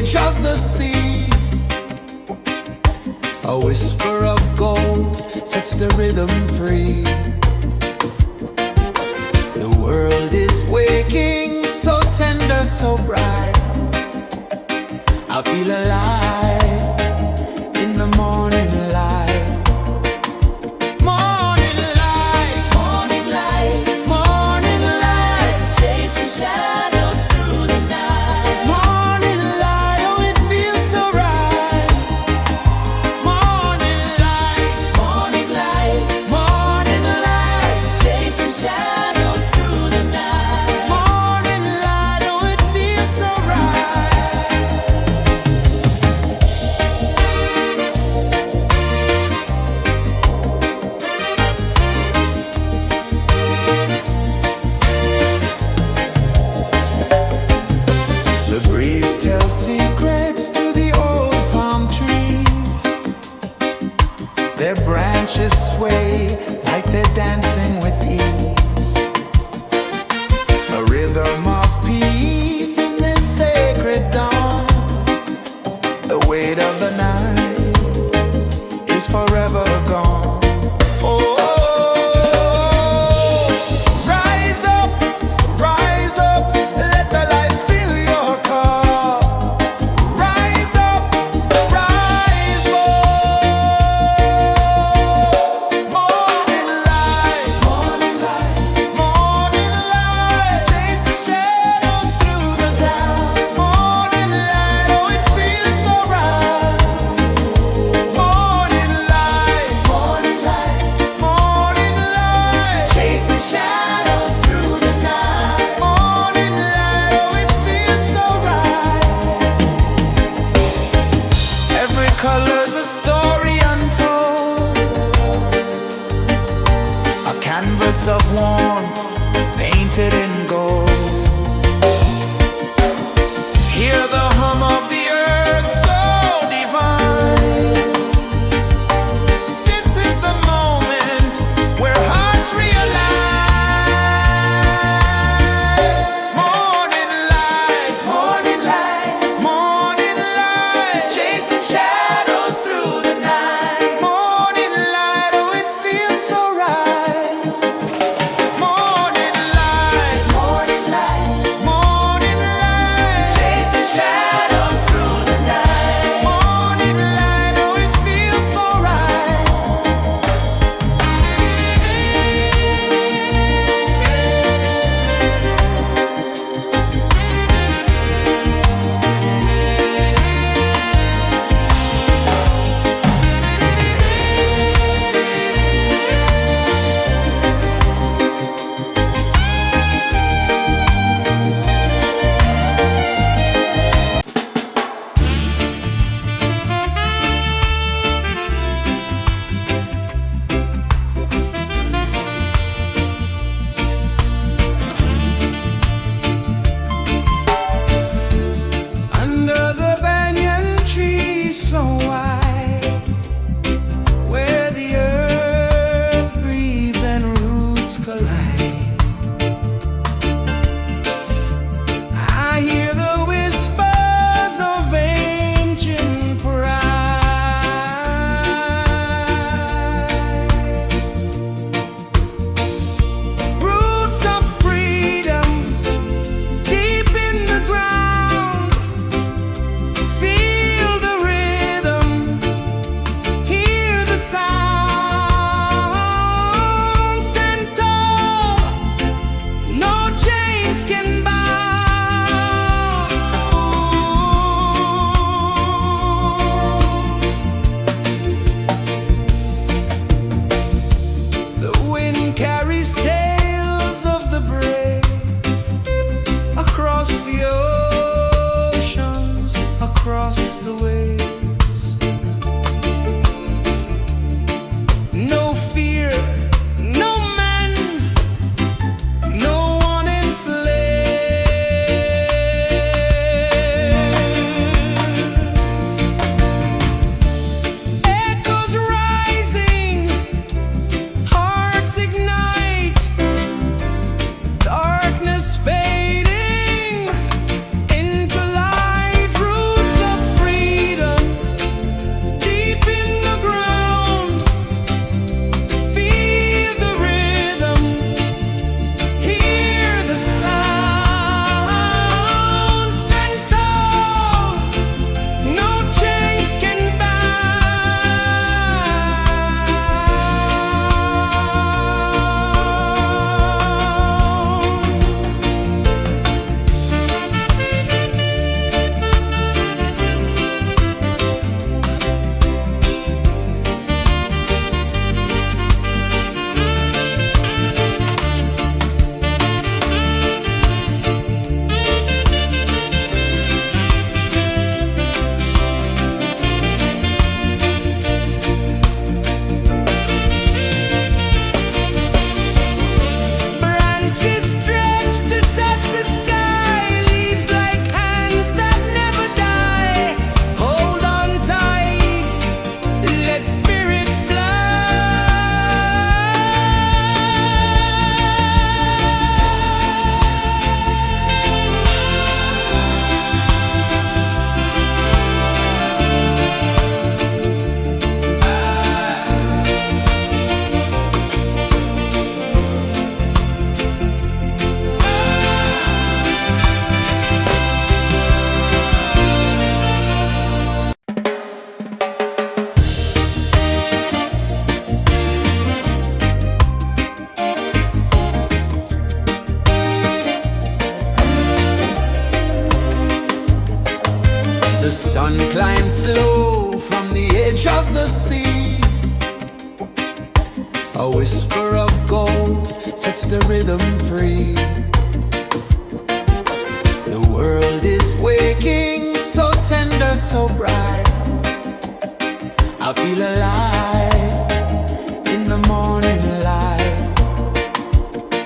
edge of the sea. A whisper of gold sets the rhythm free. The world is waking, so tender, so bright. I feel alive in the morning light. Morning light, Morning light, morning light, chasing shadows through the night. morning light, oh it feels so right. Morning light, Morning light, morning light, chasing shadows through the night. morning light, oh it feels so right. The breeze tells secrets to the old palm trees. Their branches sway like they're dancing with ease. A rhythm of peace in this sacred dawn. The weight of the night is forever gone. Oh, rise up, let the light fill your cup. Rise up, rise more. Morning light, morning light, morning light, chasing shadows through the cloud. Morning light, oh it feels so right. Morning light, morning light, morning light, chasing shadows through the night. Morning light, oh it feels so right. Every color's a story untold, a canvas of warmth painted in gold. Hear the hum of the earth so divine. This is the moment where hearts realign. Morning light, morning light, morning light, chasing shadows through the night. Morning light, oh it feels so right. Morning light, morning light, morning light, chasing shadows The sun climbs slow from the edge of the sea. A whisper of gold sets the rhythm free. The world is waking, so tender, so bright. I feel alive in the morning light.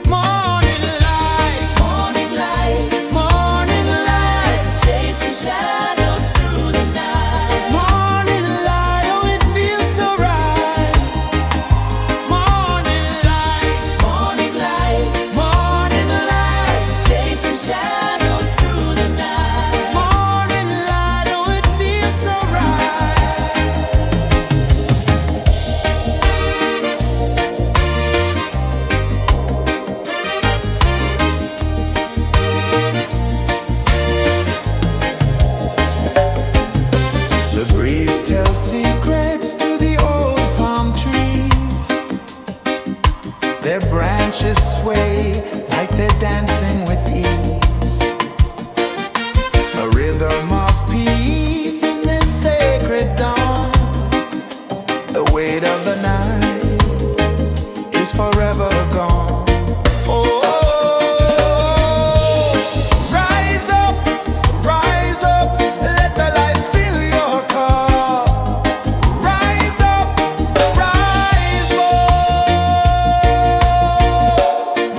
Morning light, Morning light, morning light, chasing shadows through the night. morning light, oh it feels so right. Morning light, Morning light, morning light, chasing shadows through the night. morning light, oh it feels so right. The breeze tells secrets to the old palm trees. Their branches sway like they're dancing with ease. A rhythm of peace in this sacred dawn. The weight of the night is forever gone. Oh, rise up, let the light fill your cup. Rise up, rise up.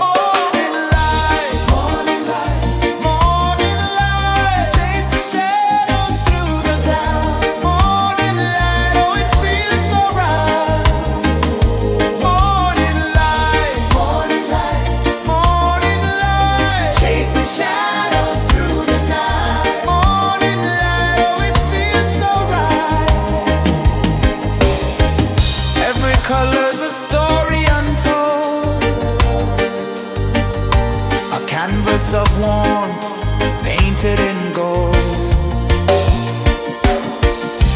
Morning light, morning light, morning light, chasing shadows through the cloud. Morning light, oh it feels so right. Morning light, morning light, morning light, chasing shadows through the night. Morning light, oh it feels so right. Every color's a story untold, a canvas of warmth painted in gold.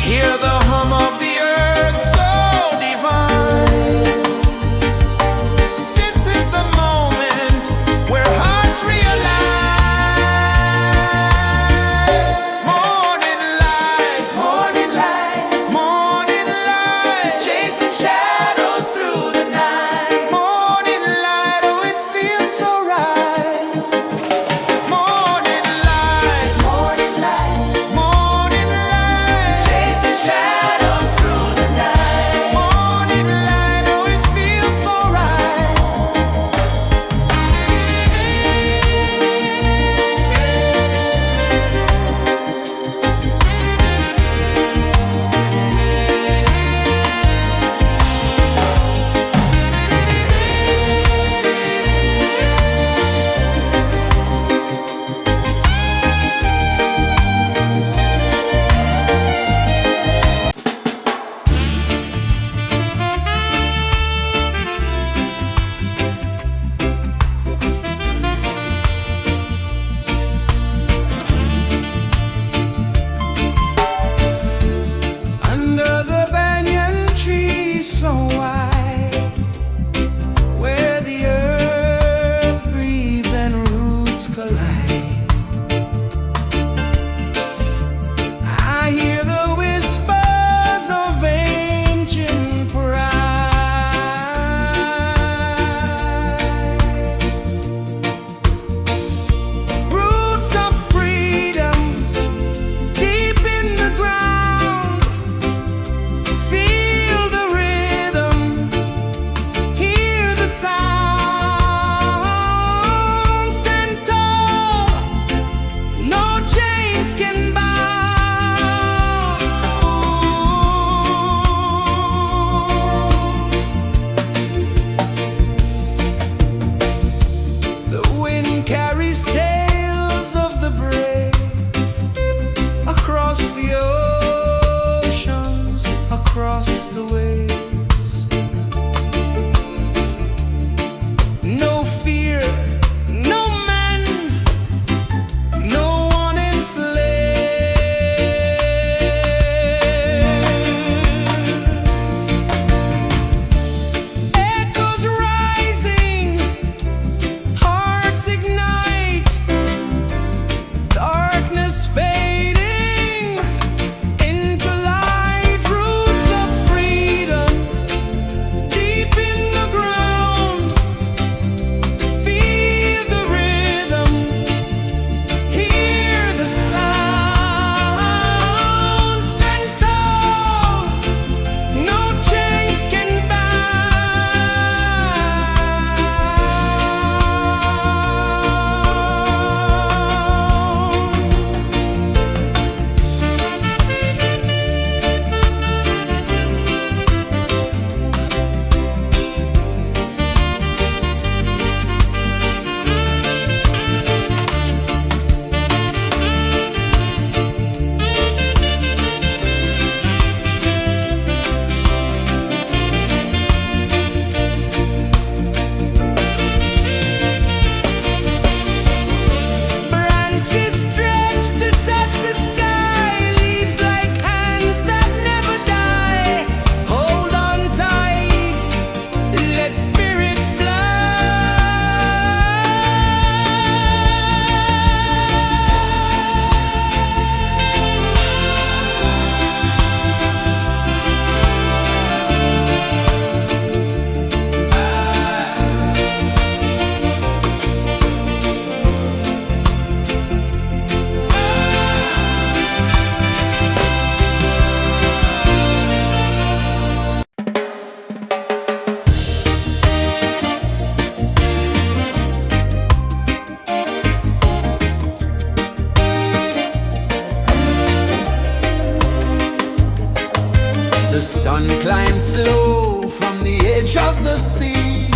Hear the hum of the earth so divine. This is the moment where hearts realign. Morning light, morning light, morning light, chasing shadows through the night. Morning light, oh it feels so right. Morning The sun climbs slow from the edge of the sea.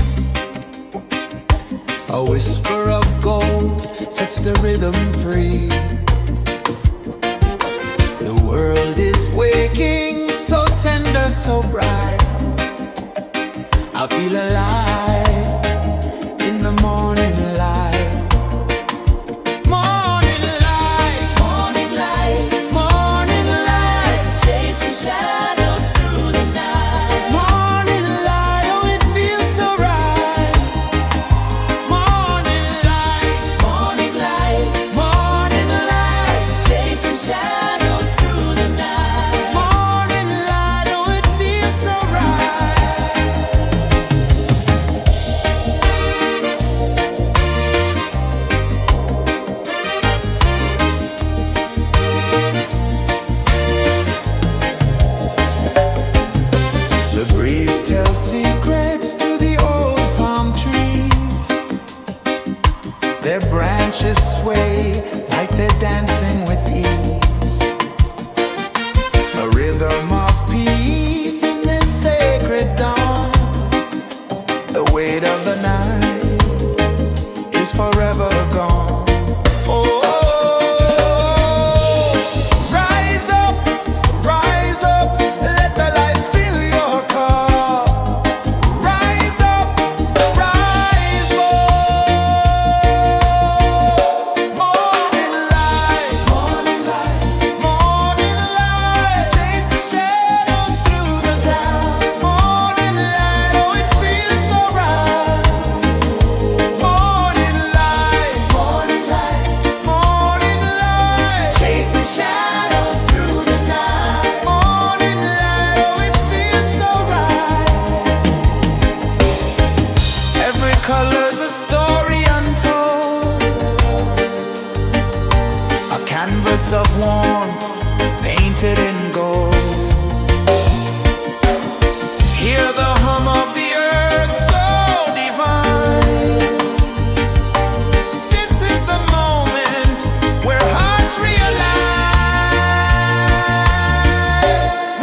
A whisper of gold sets the rhythm free. The world is waking, so tender, so bright. I feel alive in the morning light. Morning light, Morning light, morning light, chasing shadows through the night. morning light, oh it feels so right. Morning light, Morning light, morning light, chasing shadows through the night. morning light, oh it feels so right. The breeze tells secrets to the old palm trees. Their branches sway like they're dancing with ease. A rhythm of peace in this sacred dawn. The weight of the night is forever gone. Oh, rise up, let the light fill your cup. Rise up, rise up. Morning light, morning light, morning light, chasing shadows through the cloud. Morning light, oh it feels so right. Morning light, morning light, morning light, chasing shadows through the night. Morning light, oh it feels so right. Every color's a story untold, a canvas of warmth painted in gold. Hear the hum of the earth so divine. This is the moment where hearts realign.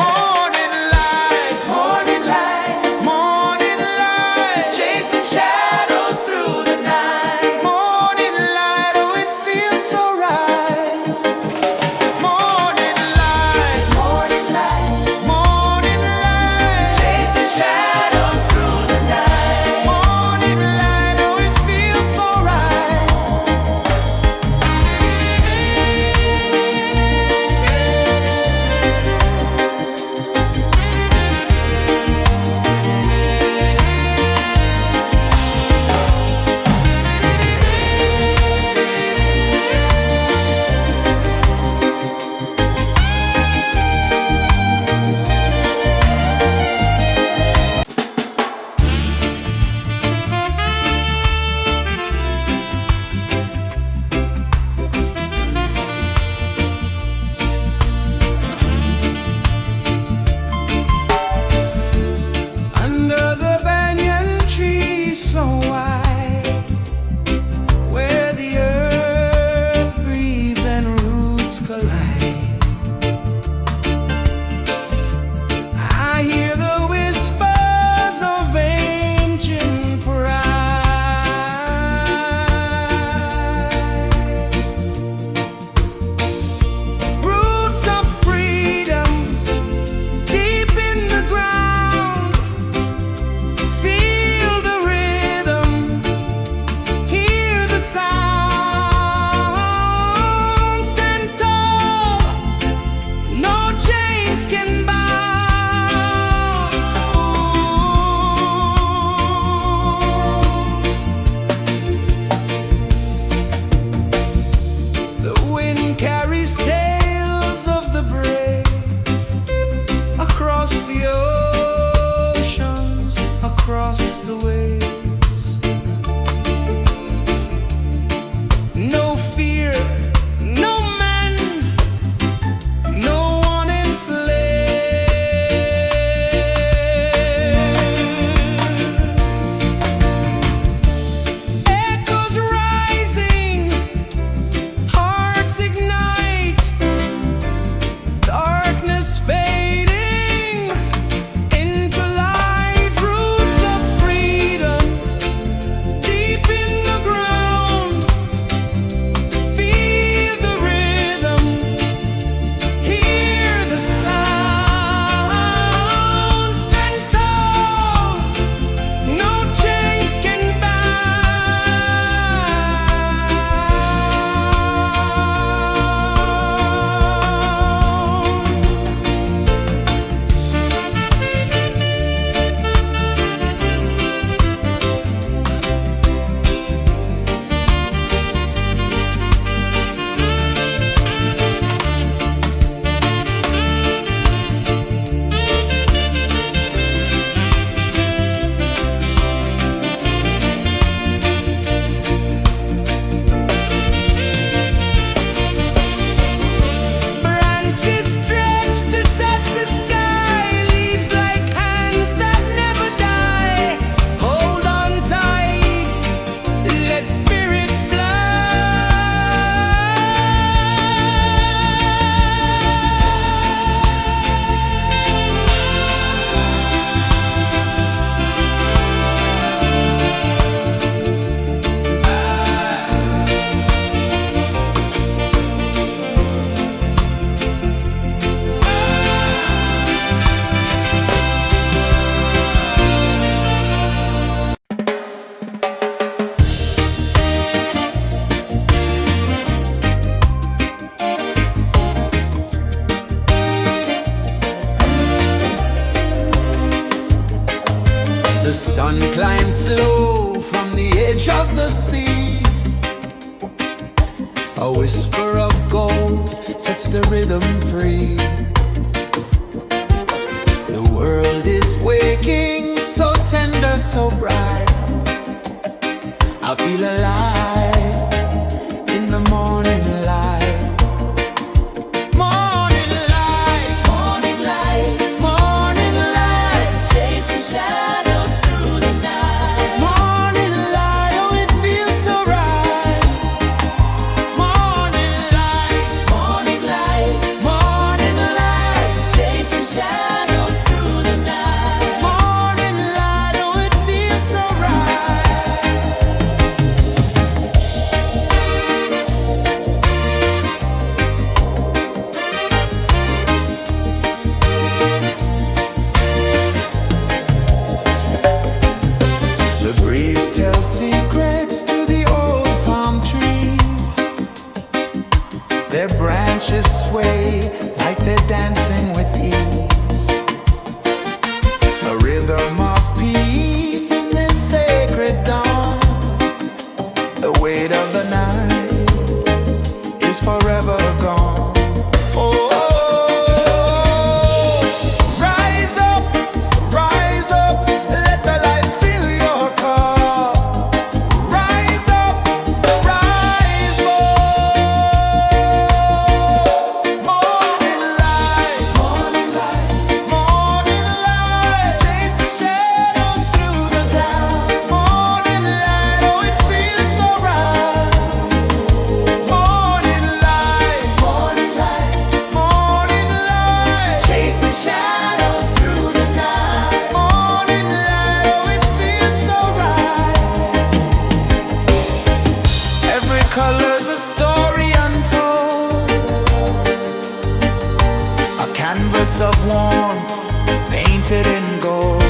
Morning light, morning light, morning light, chasing shadows through the night. Morning light, oh it feels so right. Sun climbs slow from the edge of the sea. A whisper of gold sets the rhythm free. The world is waking, so tender, so bright. I feel alive in the morning light. Morning light, Morning light, morning light, chasing shadows through the night. morning light, oh it feels so right. Morning light, Morning light, morning light, chasing shadows through the night. morning light, oh it feels so right. The breeze tells secrets to the old palm trees. Their branches sway like they're dancing with ease. A rhythm of peace in this sacred dawn. The weight of the night is forever gone. Oh, rise up, let the light fill your cup. Rise up, rise up. Morning light, morning light, chasing shadows through the cloud. Morning light, oh it feels so right. Morning light, chasing shadows through the night. Morning light, oh it feels so right. Every color's a story untold, a canvas of warmth painted in gold.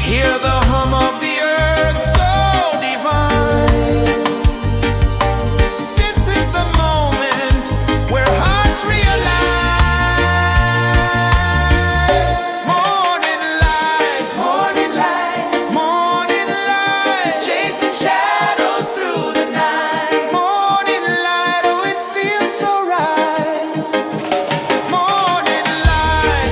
Hear the hum of the earth so divine. This is the moment where hearts realign. Morning light, morning light, chasing shadows through the night. Morning light, oh it feels so right. Morning light,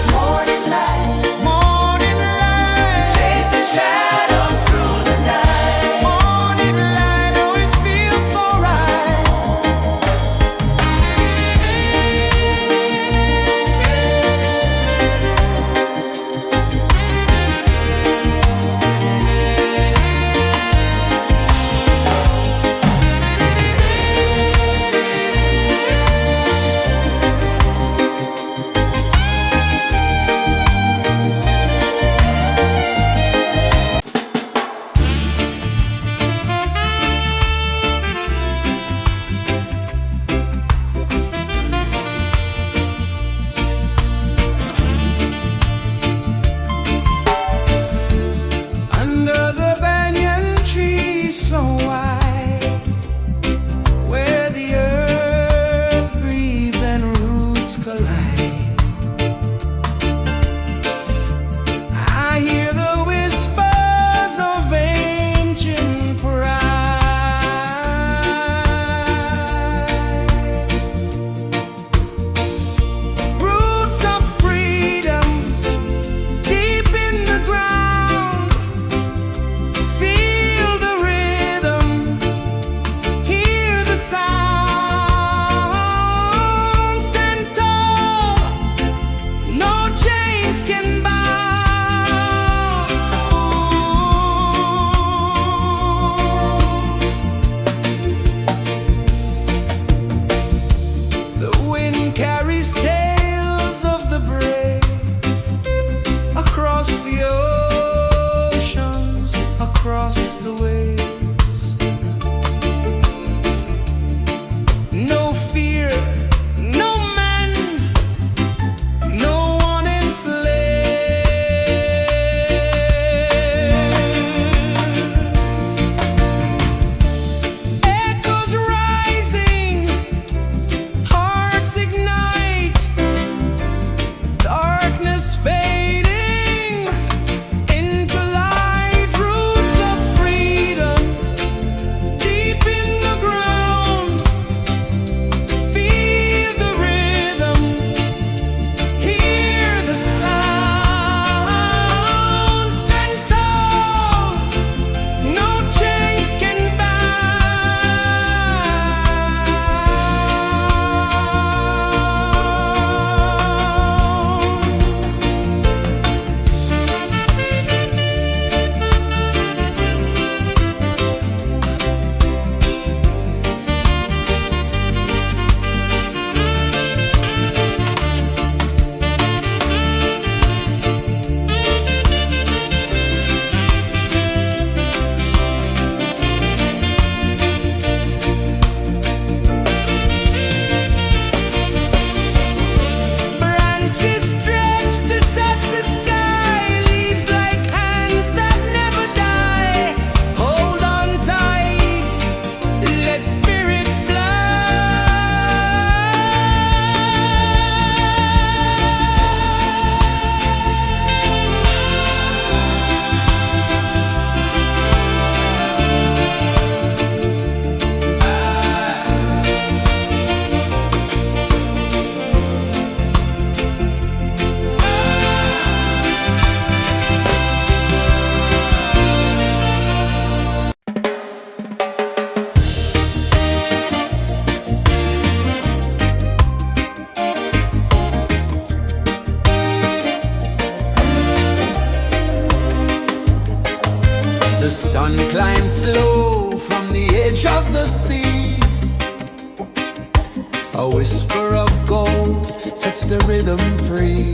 whisper of gold sets the rhythm free.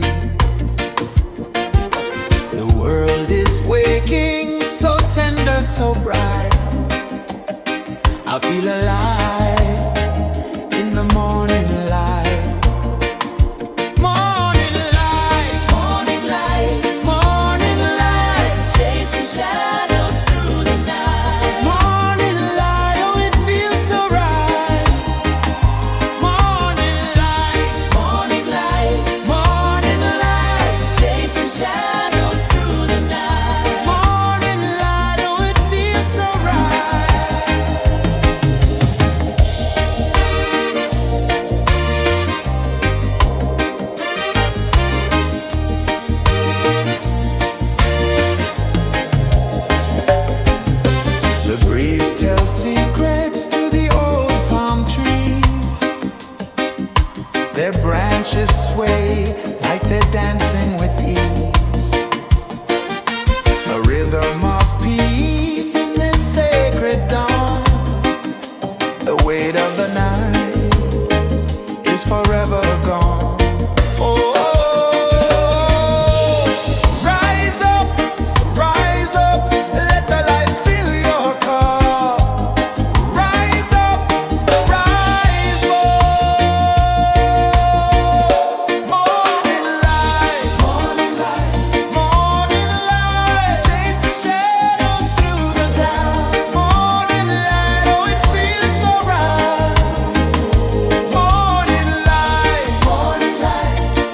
The world is waking, so tender, so bright. I feel alive in the morning light. Morning light, Morning light, morning light, chasing shadows through the night. morning light. Oh, it feels so right. Morning light, Morning light, morning light, chasing shadows through the night. morning light. Oh, it feels so right. The breeze tells secrets to the old palm trees. Their branches sway like they're dancing with ease. A rhythm of peace in this sacred dawn. The weight of the night is forever gone. Oh, rise up, let the light fill your cup. Rise up, rise up. Morning light, morning light, chasing shadows through the cloud. Morning light, oh, it feels so right. Morning light,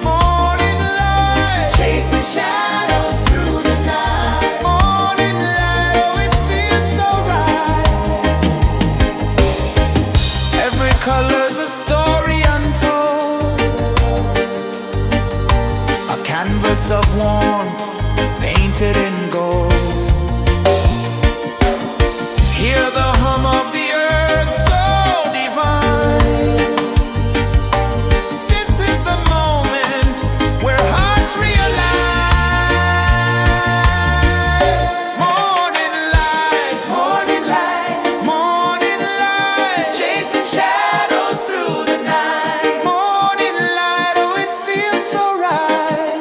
morning light, chasing shadows through the night. Morning light, oh, it feels so right. Every color's a story untold, a canvas of warmth painted in gold. Hear the hum of the earth so divine. This is the moment where hearts realign. Morning light, morning light, chasing shadows through the night. Morning light, oh, it feels so right.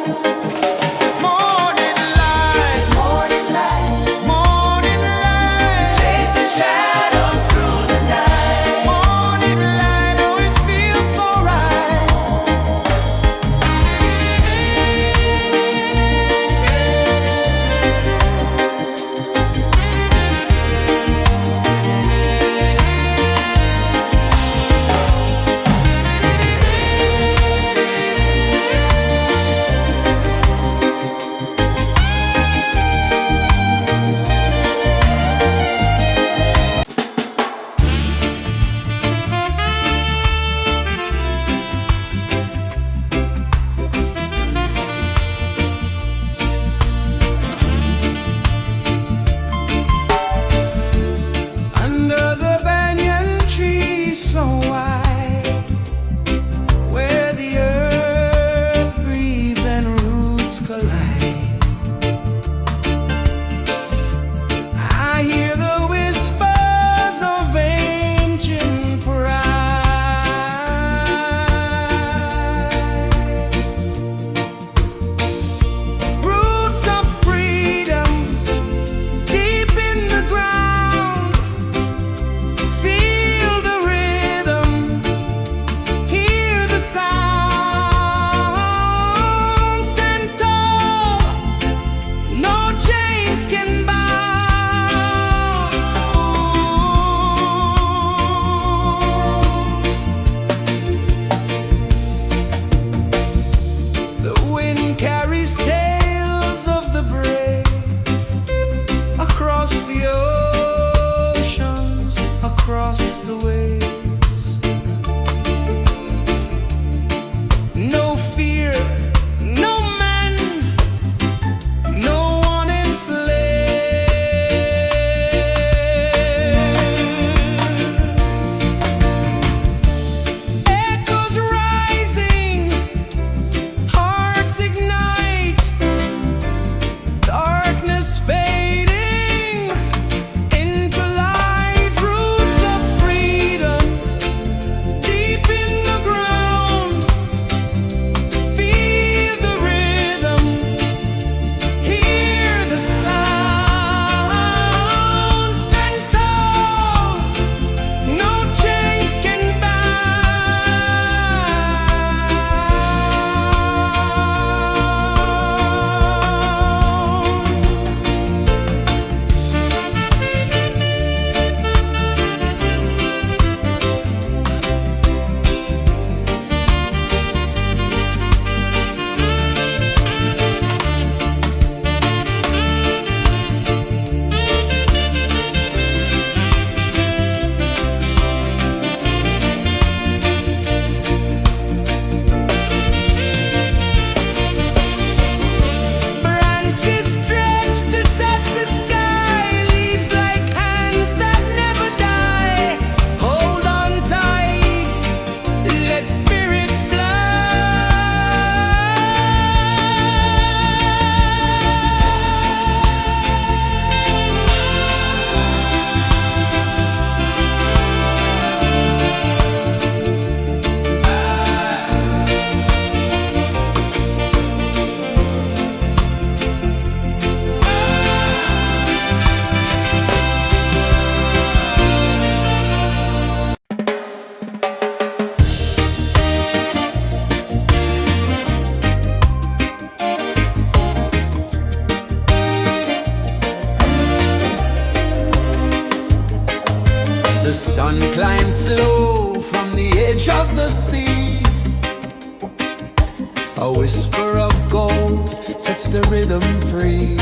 A whisper of gold sets the rhythm free.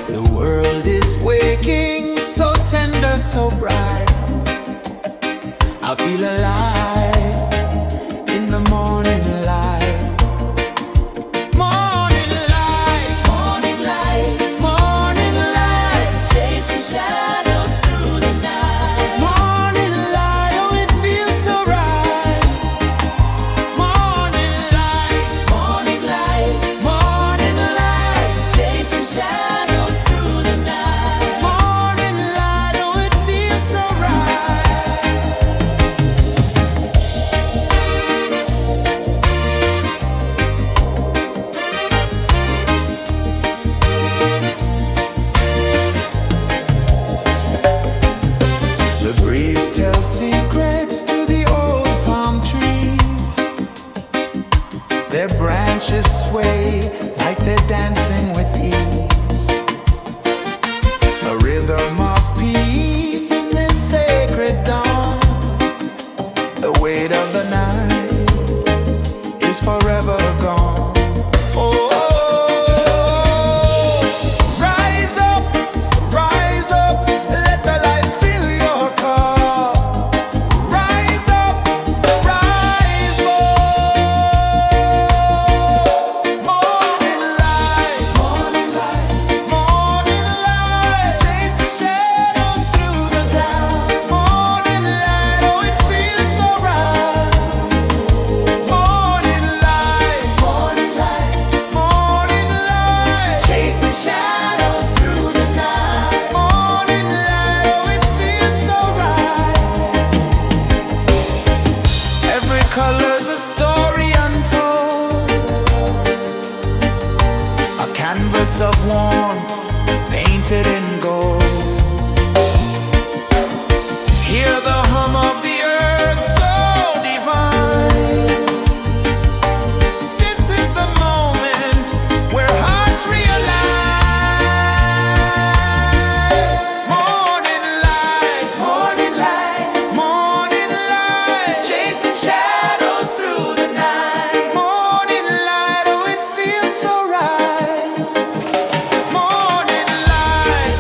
The world is waking, so tender, so bright. I feel alive in the morning light. Morning light, Morning light, morning light, chasing shadows through the night. morning light, oh it feels so right. Morning light, Morning light, morning light, chasing shadows through the night. morning light, oh it feels so right. The breeze tells secrets to the old palm trees. Their branches sway like they're dancing with ease. A rhythm of peace in this sacred dawn. The weight of the night is forever gone. Oh, rise up, let the light fill your cup. Rise up, rise up. Morning light, morning light, chasing shadows through the cloud. Morning light, oh it feels so right. Morning light, morning light, chasing shadows through the night. Morning light, oh it feels so right. Every color's a story untold, a canvas of warmth painted in gold. Hear the hum of the earth so divine. This is the moment where hearts realign. Morning light, morning light, chasing shadows through the night. Morning light, oh it feels so right. Morning light,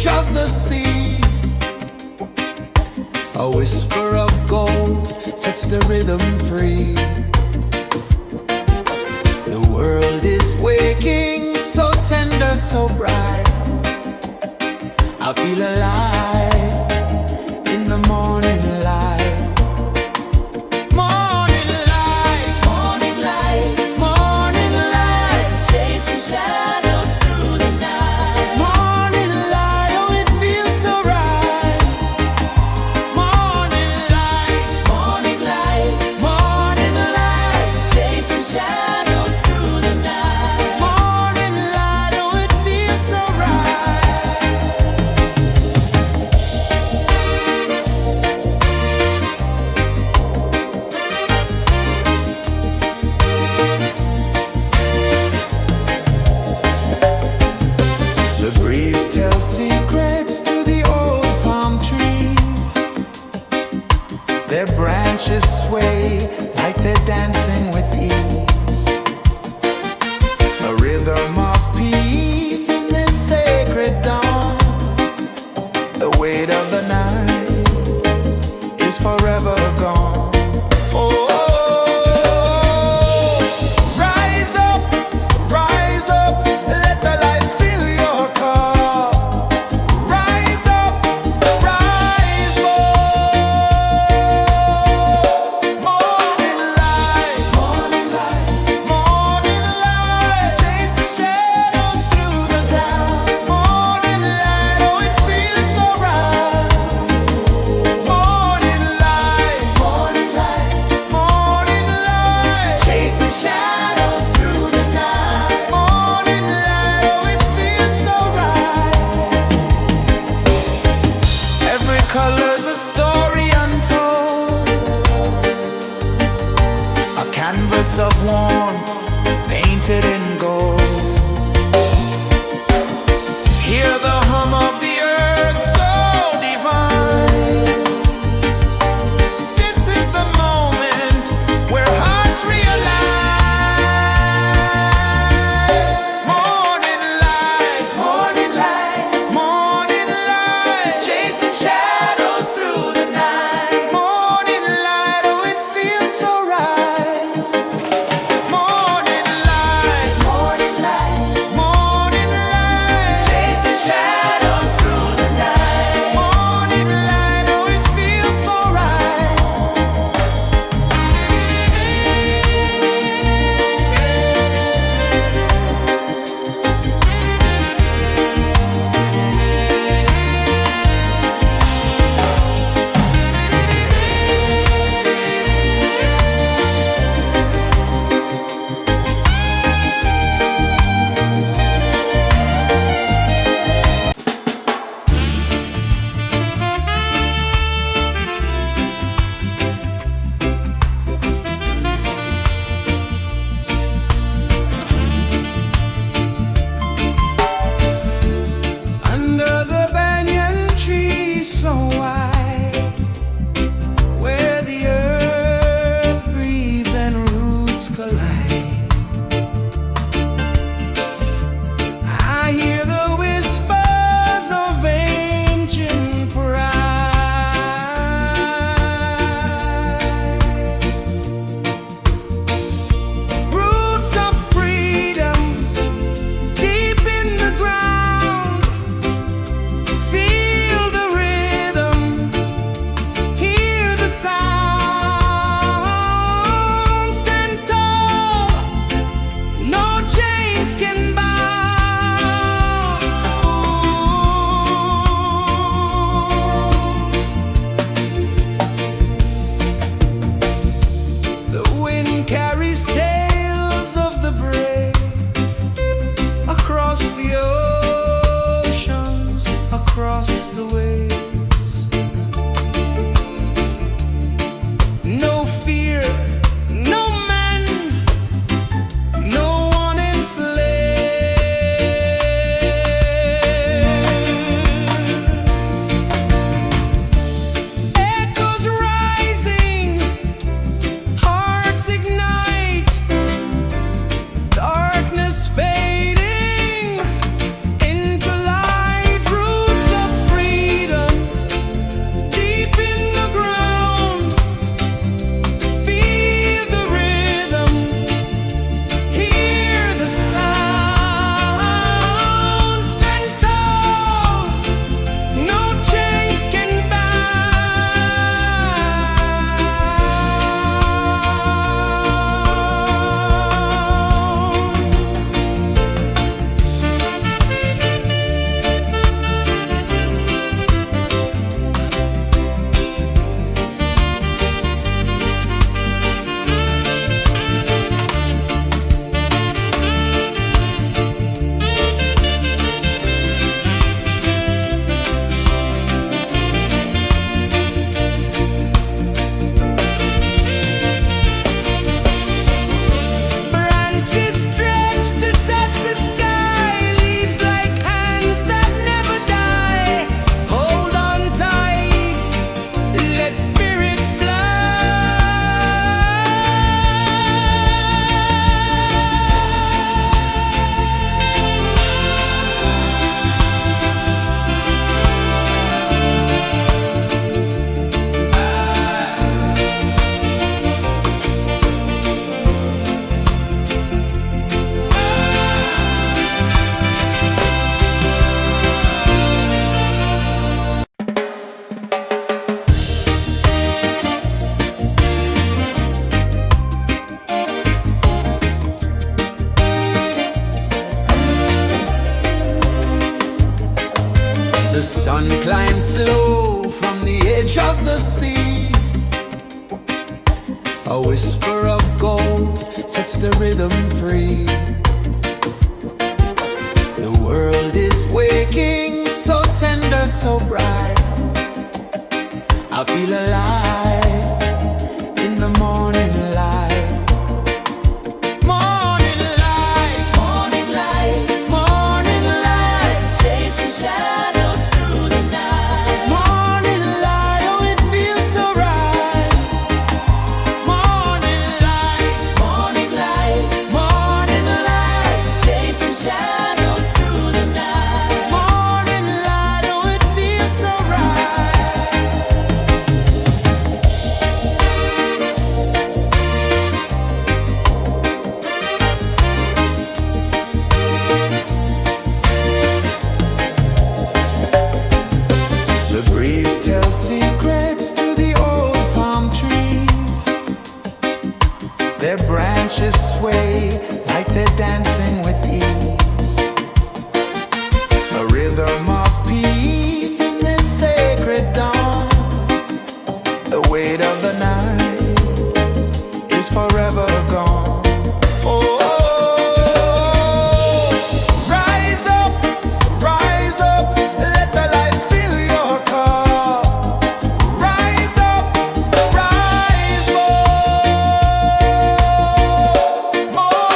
of the sea. A whisper of gold sets the rhythm free. The world is waking, so tender, so bright. I feel alive in the morning light. Morning light, Morning light, morning light, chasing shadows through the night. morning light, oh it feels so right. Morning light, Morning light, morning light, chasing shadows through the night. morning light, oh it feels so right. The breeze tells secrets to the old palm trees. Their branches sway like they're dancing with ease. A rhythm of peace in this sacred dawn. The weight of the night is forever gone. Oh, rise up, let the light fill your cup. Rise up, rise more. Morning The sun climbs slow from the edge of the sea. A whisper of gold sets the rhythm free. The world is waking, so tender, so bright. I feel alive in the morning light. Morning light, Morning light, morning light, chasing shadows through the night. morning light, oh it feels so right. Morning light, Morning light, morning light, chasing shadows through the night. morning light, oh it feels so right. The breeze tells secrets to the old palm trees. Their branches sway like they're dancing with ease. A rhythm of peace in this sacred dawn. The weight of the night is forever gone. Oh, rise up, let the light fill your cup. Rise up, rise more.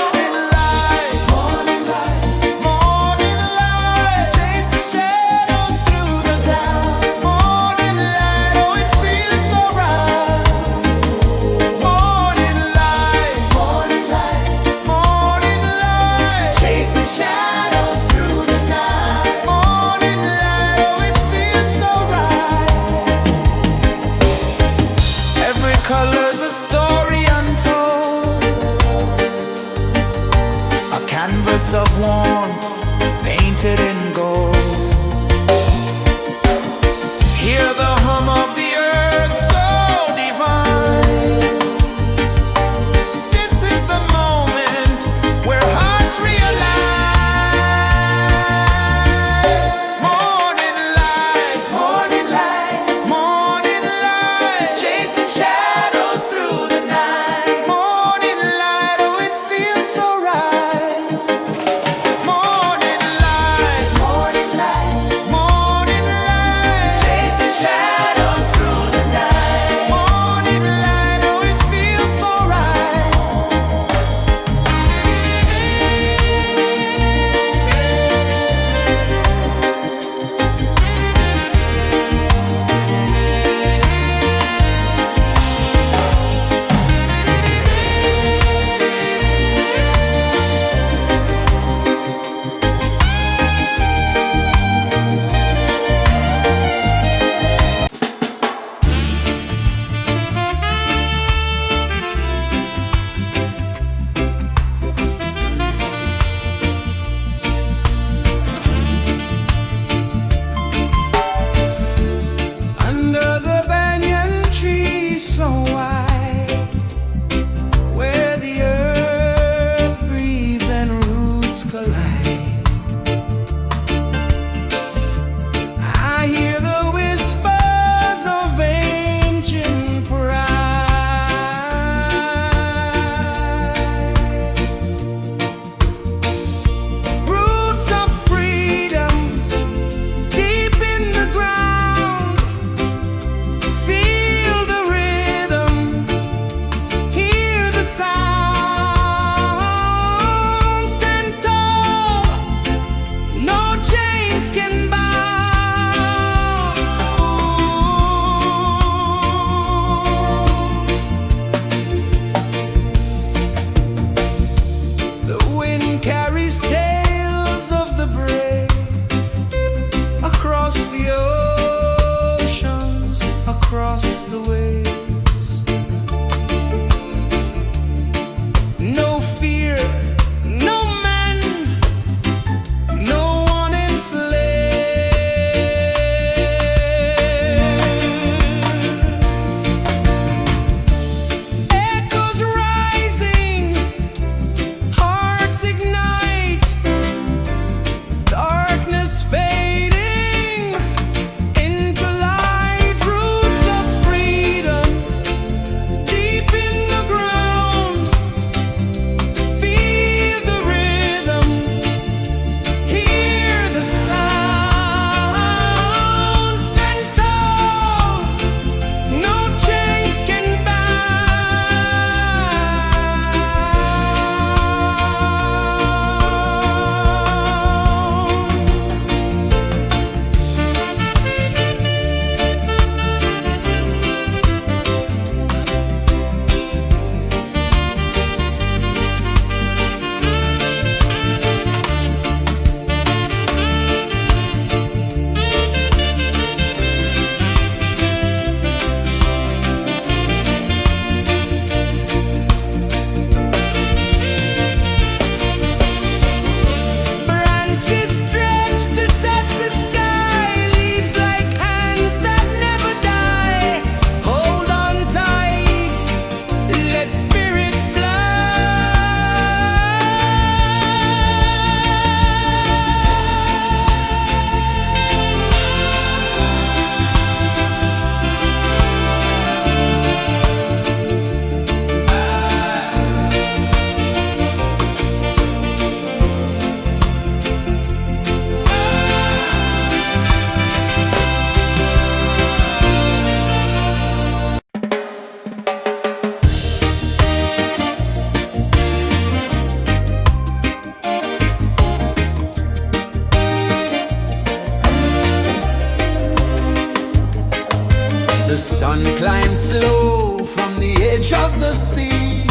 The sun climbs slow from the edge of the sea.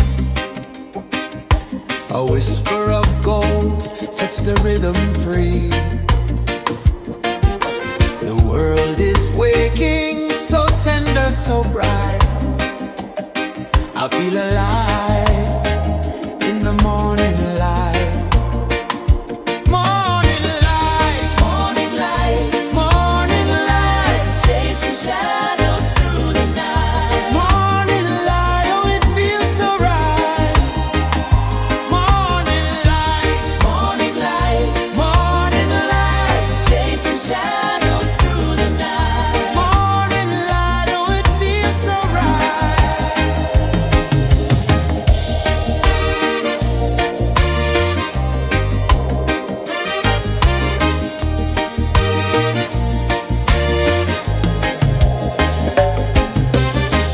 A whisper of gold sets the rhythm free. The world is waking, so tender, so bright. I feel alive in the morning light. Morning light, Morning light, morning light, chasing shadows through the night. morning light, oh it feels so right. Morning light, Morning light, morning light, chasing shadows through the night. morning light, oh it feels so right.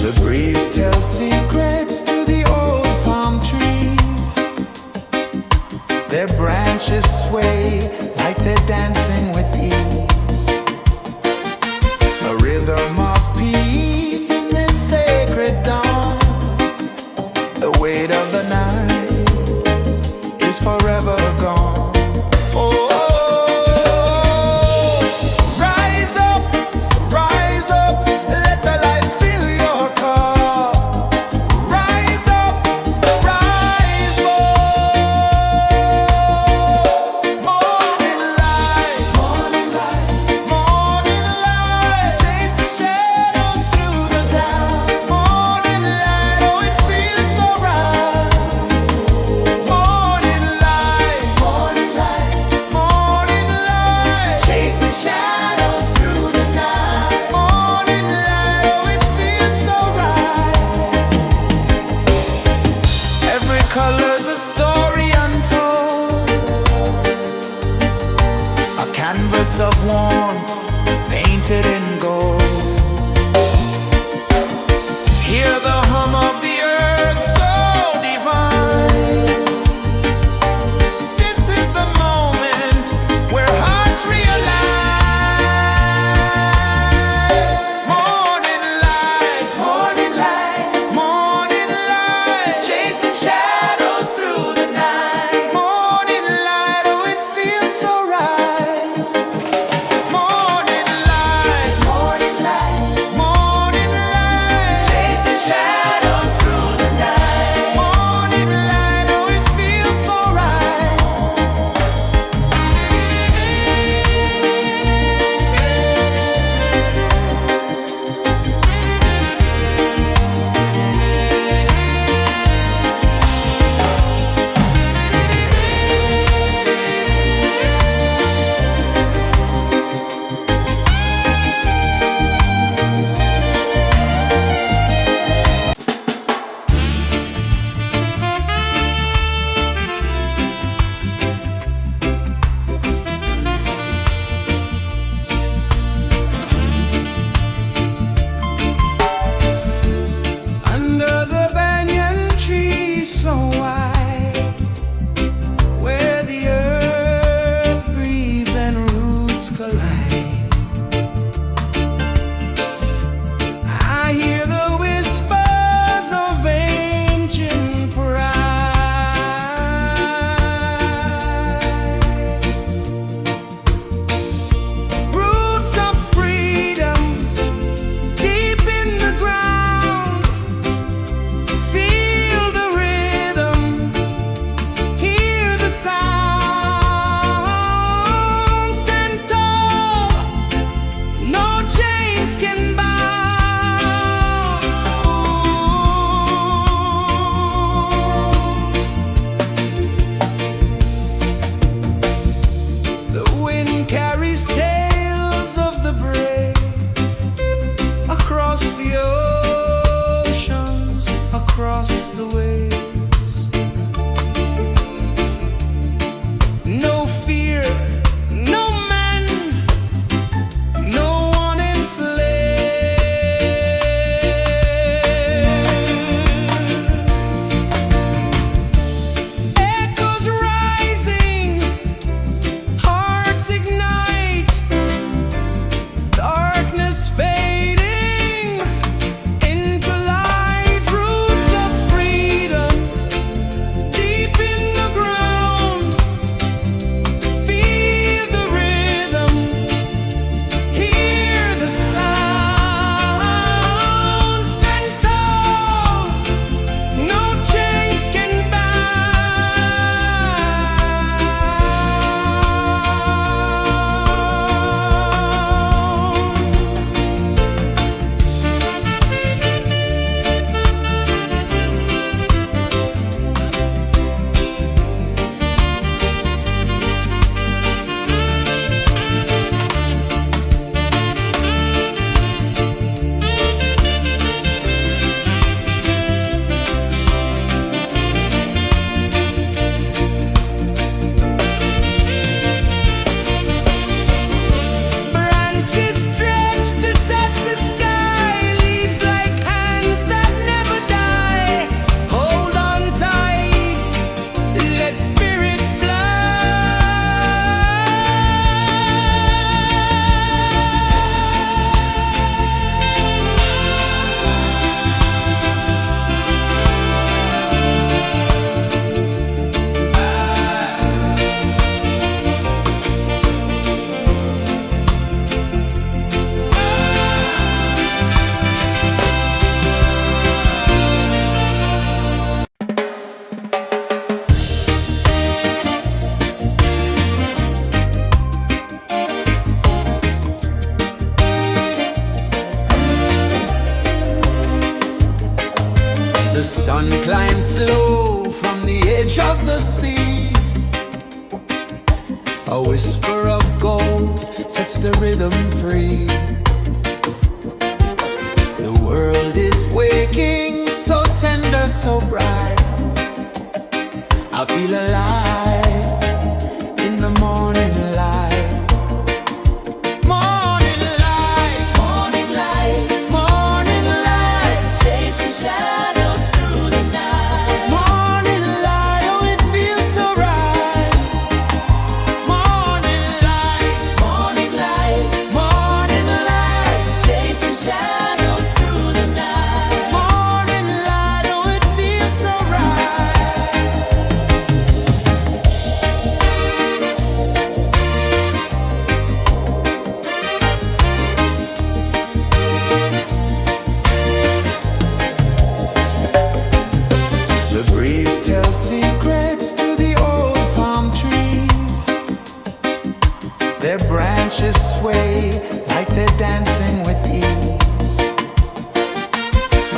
The breeze tells secrets to the old palm trees. Their branches sway like they're dancing with ease. A rhythm of peace in this sacred dawn. The weight of the night is forever gone. Oh, rise up, let the light fill your car. Rise up, rise up. Morning light, morning light, morning light, chasing shadows through the cloud. Morning light, oh it feels so right. Morning light, morning light, morning light, chasing shadows through the night. Morning light, oh it feels so right. Every color's a story untold, a canvas of warmth painted in gold. Hear the hum of the earth so divine. This is the moment where hearts realign. Morning light, morning light, morning light, chasing shadows through the night. Morning light, oh it feels so right. Morning light, sun climbs slow from the edge of the sea. A whisper of gold sets the rhythm free. The world is waking, so tender, so bright. I feel alive in the morning light. Morning light, Morning light, morning light, chasing shadows through the night. morning light, oh it feels so right. Morning light, Morning light, morning light, chasing shadows through the night. morning light, oh it feels so right. The breeze tells secrets to the old palm trees. Their branches sway like they're dancing with ease.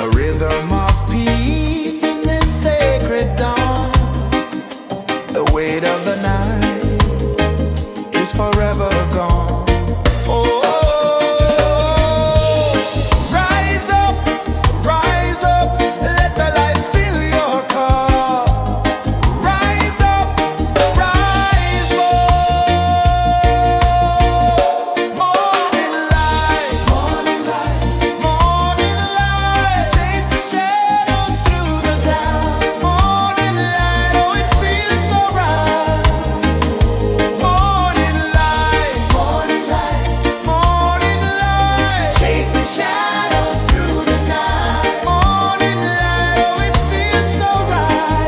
A rhythm of peace in this sacred dawn. The weight of the night is forever gone. Oh, rise up, let the light fill your car. Rise up, rise up. Morning light, morning light, morning light, chasing shadows through the cloud. Morning light, oh it feels so right. Morning light, morning light, morning light, chasing shadows through the night. Morning light, oh it feels so right.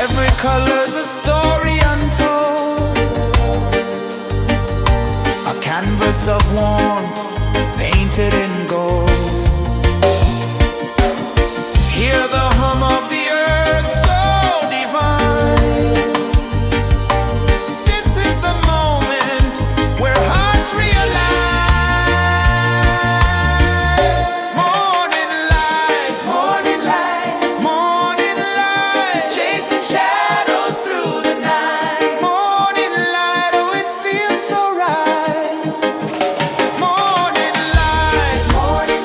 Every color's a story untold, a canvas of warmth painted in gold. Hear the hum of the earth so divine. This is the moment where hearts realign. Morning light, morning light, morning light, chasing shadows through the night. Morning light, oh it feels so right. Morning light, morning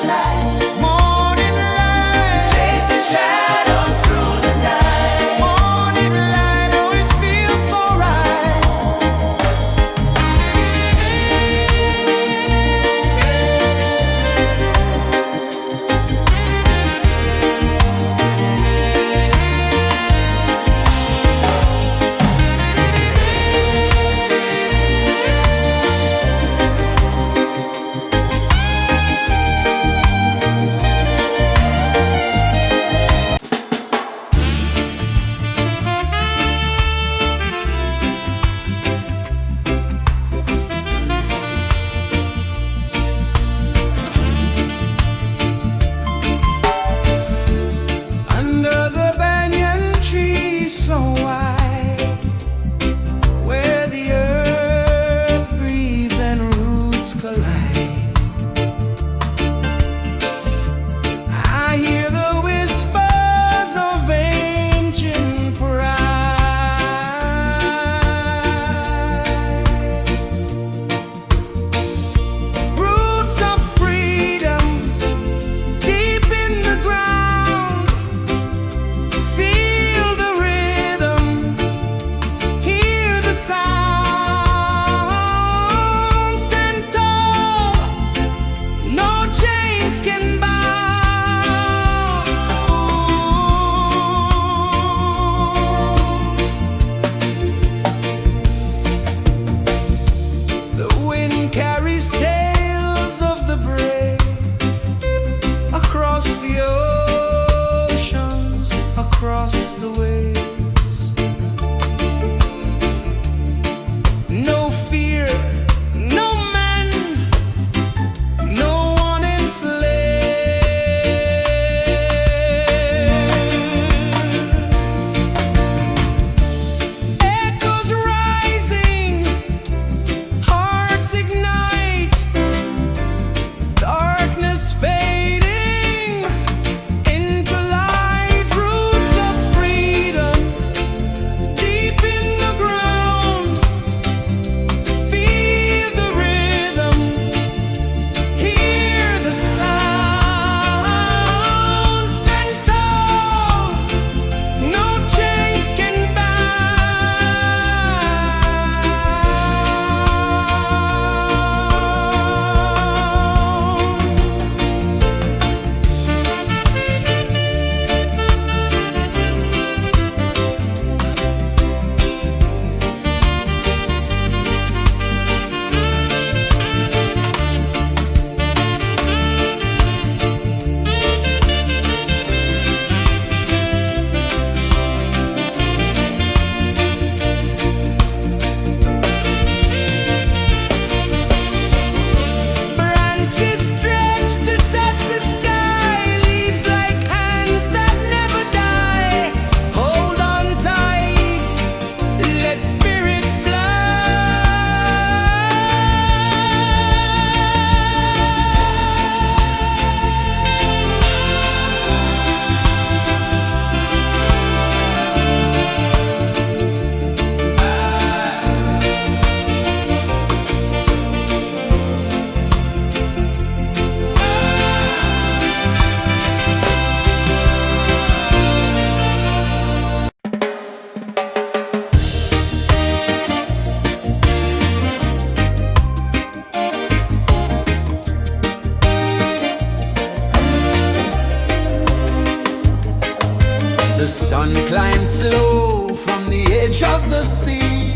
sun climbs slow from the edge of the sea.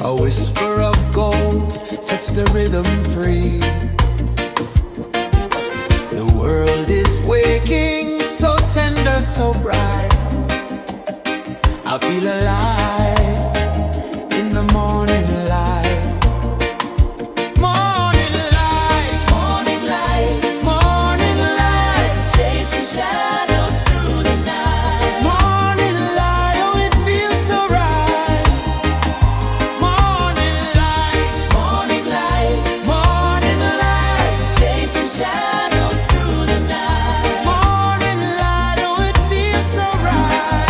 A whisper of gold sets the rhythm free. The world is waking, so tender, so bright. I feel alive in the morning light. Morning light, Morning light, morning light, chasing shadows through the night. morning light, oh it feels so right. Morning light, Morning light, morning light, chasing shadows through the night. morning light, oh it feels so right.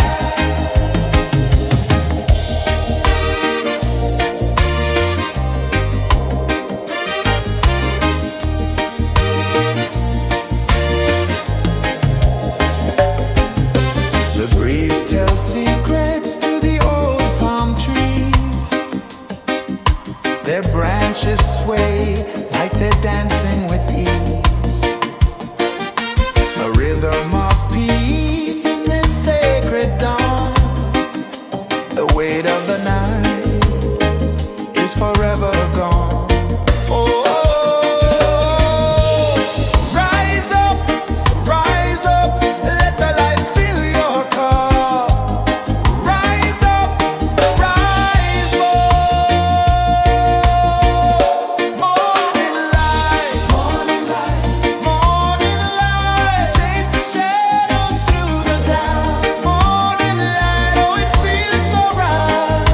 The breeze tells secrets to the old palm trees. Their branches sway like they're dancing with ease. A rhythm of peace in this sacred dawn. The weight of the night is forever gone. Oh, rise up, let the light fill your cup. Rise up, rise more. Morning light, morning light, morning light, chasing shadows through the cloud. Morning light, oh it feels so right.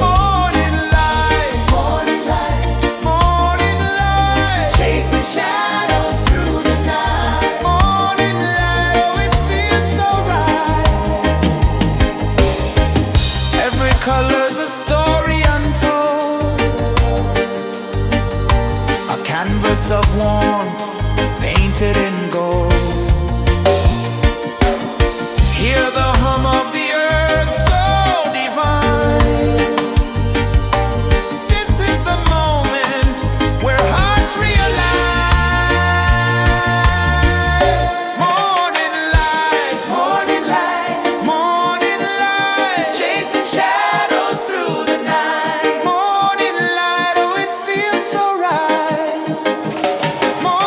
Morning light, morning light, morning light, chasing shadows through the night. Morning light, oh it feels so right. Every color's a story untold, a canvas of warmth painted in gold. Hear the hum of the earth so divine. This is the moment where hearts realign. Morning light, morning light, morning light, chasing shadows through the night. Morning light, oh it feels so right. Morning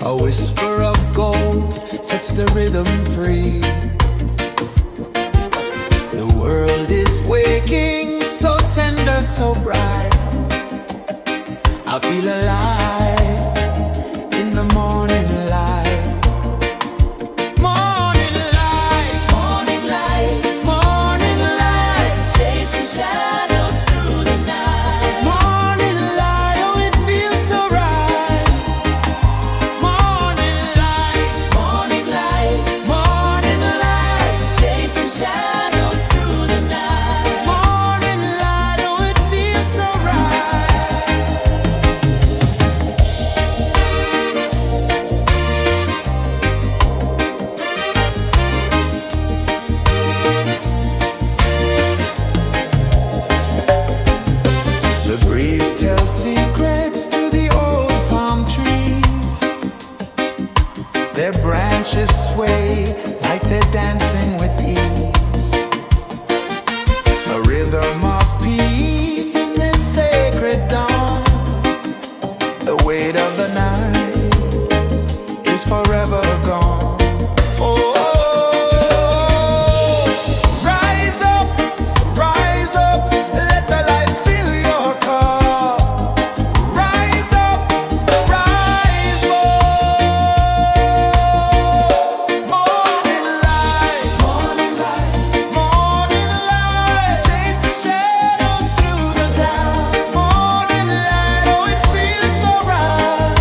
A whisper of gold sets the rhythm free. The world is waking, so tender, so bright. I feel alive in the morning light. Morning light, Morning light, morning light, chasing shadows through the night. morning light, oh it feels so right. Morning light, Morning light, morning light, chasing shadows through the night. morning light, oh it feels so right. The breeze tells secrets to the old palm trees. Their branches sway like they're dancing with ease. A rhythm of peace in this sacred dawn. The weight of the night is forever gone. Oh, rise up, let the light fill your cup. Rise up, rise up. Morning light, morning light, morning light, chasing shadows through the cloud. Morning light, oh it feels so right.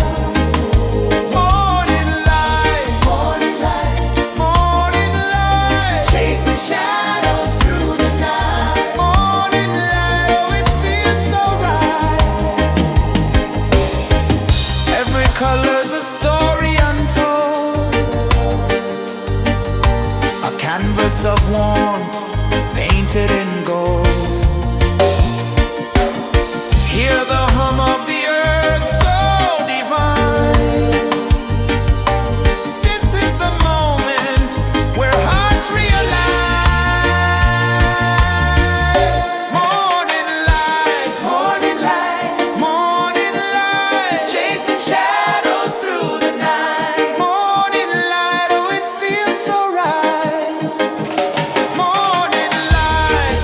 Morning light, morning light, morning light, chasing shadows through the night. Morning light, oh it feels so right. Every color's a story untold, a canvas of warmth painted in gold. Hear the hum of the earth so divine. This is the moment where hearts realign. Morning light, morning light, morning light, chasing shadows through the night. Morning light, oh it feels so right. Morning light,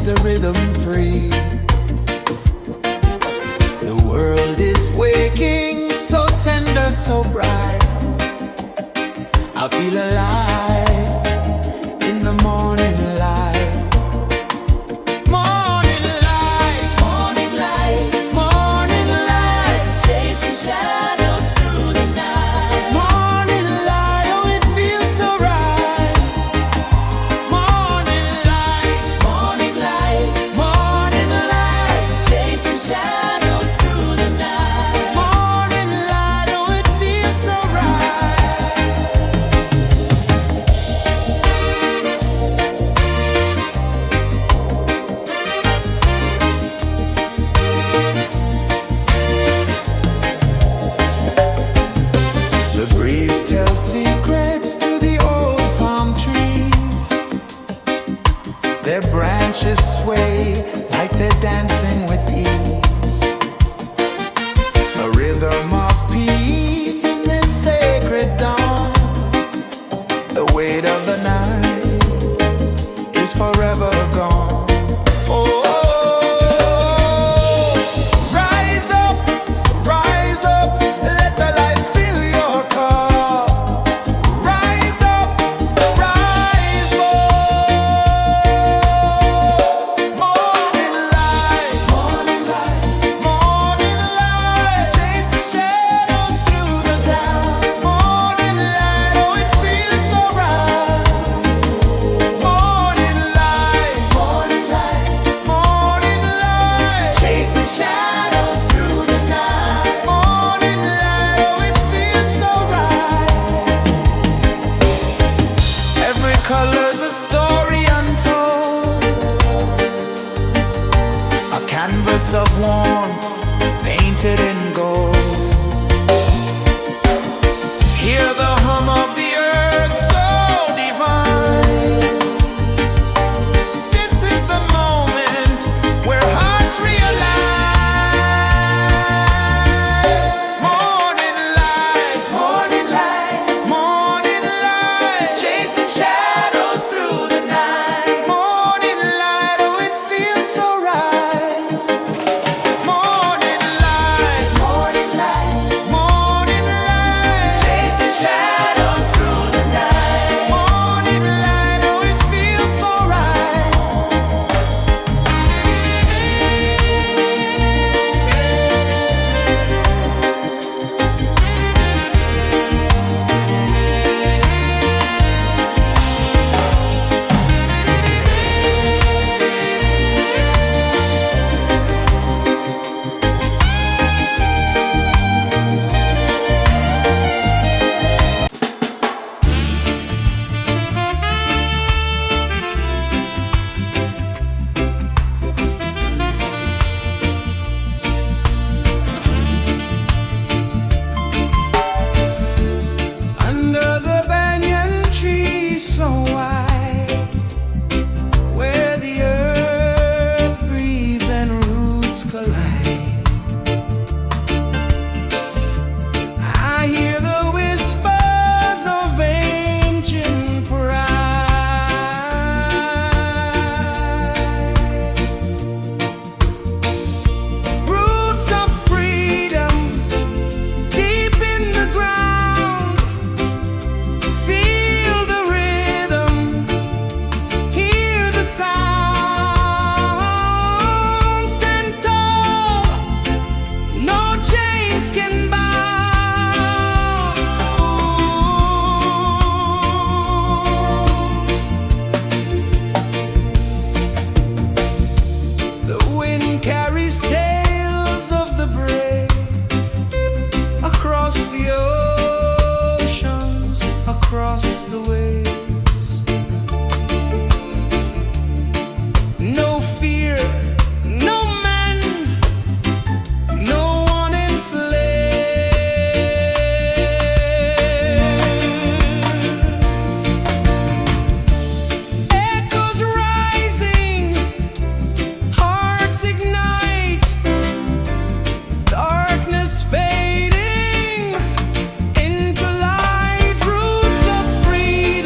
the rhythm free. The world is waking, so tender, so bright. I feel alive in the morning light. Morning light, Morning light, morning light, chasing shadows through the night. morning light, oh it feels so right. Morning light, Morning light, morning light, chasing shadows through the night. morning light, oh it feels so right. The breeze tells secrets to the old palm trees. Their branches sway like they're dancing with ease. A rhythm of peace in this sacred dawn. The weight of the night is forever gone. Oh, rise up, let the light fill your cup. Rise up, rise up. Morning light, morning light, morning light, chasing shadows through the cloud. Morning light, oh it feels so right. Morning light, morning light, morning light, chasing shadows through the night. Morning light, oh it feels so right. Every color's a story untold, a canvas of warmth painted in gold. Hear the hum of the earth so divine. This is the moment where hearts realign. Morning light, morning light, morning light, chasing shadows through the night. Morning light, oh it feels so right. Morning light, morning light, morning light, chasing shadows through the night. Morning light, oh it feels so right. Under the banyan tree so wide, where the earth breathes and roots collide, I hear the whispers of ancient pride. Roots of freedom deep in the ground. Feel the rhythm, hear the sound. Stand tall, no chains can bound. The wind carries tales of the brave across the oceans, across the waves. No fear, no man, no one enslaves. Echoes rising, hearts ignite, darkness fading into light. Roots of freedom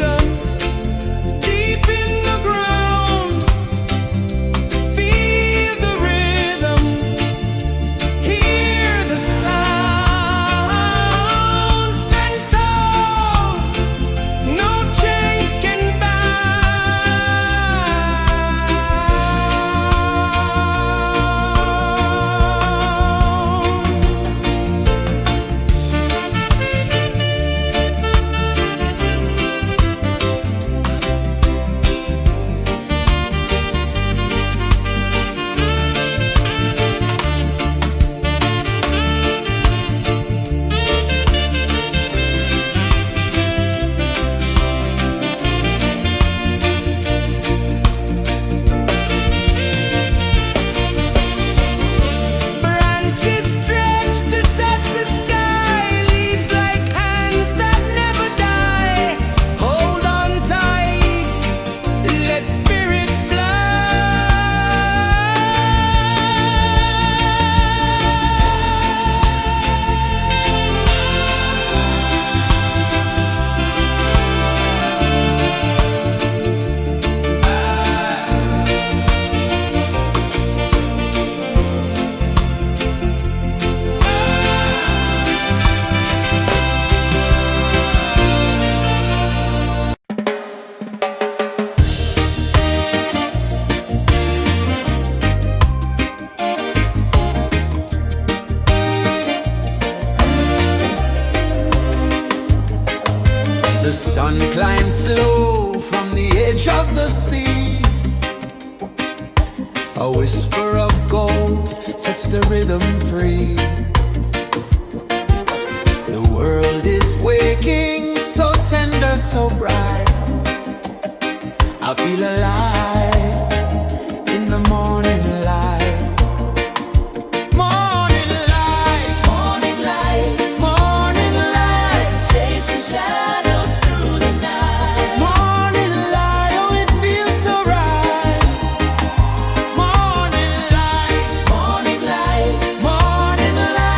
The sun climbs slow from the edge of the sea. A whisper of gold sets the rhythm free. The world is waking, so tender, so bright. I feel alive in the morning light. Morning light, Morning light, morning light, chasing shadows through the night. morning light, oh it feels so right. Morning light, Morning light, morning light.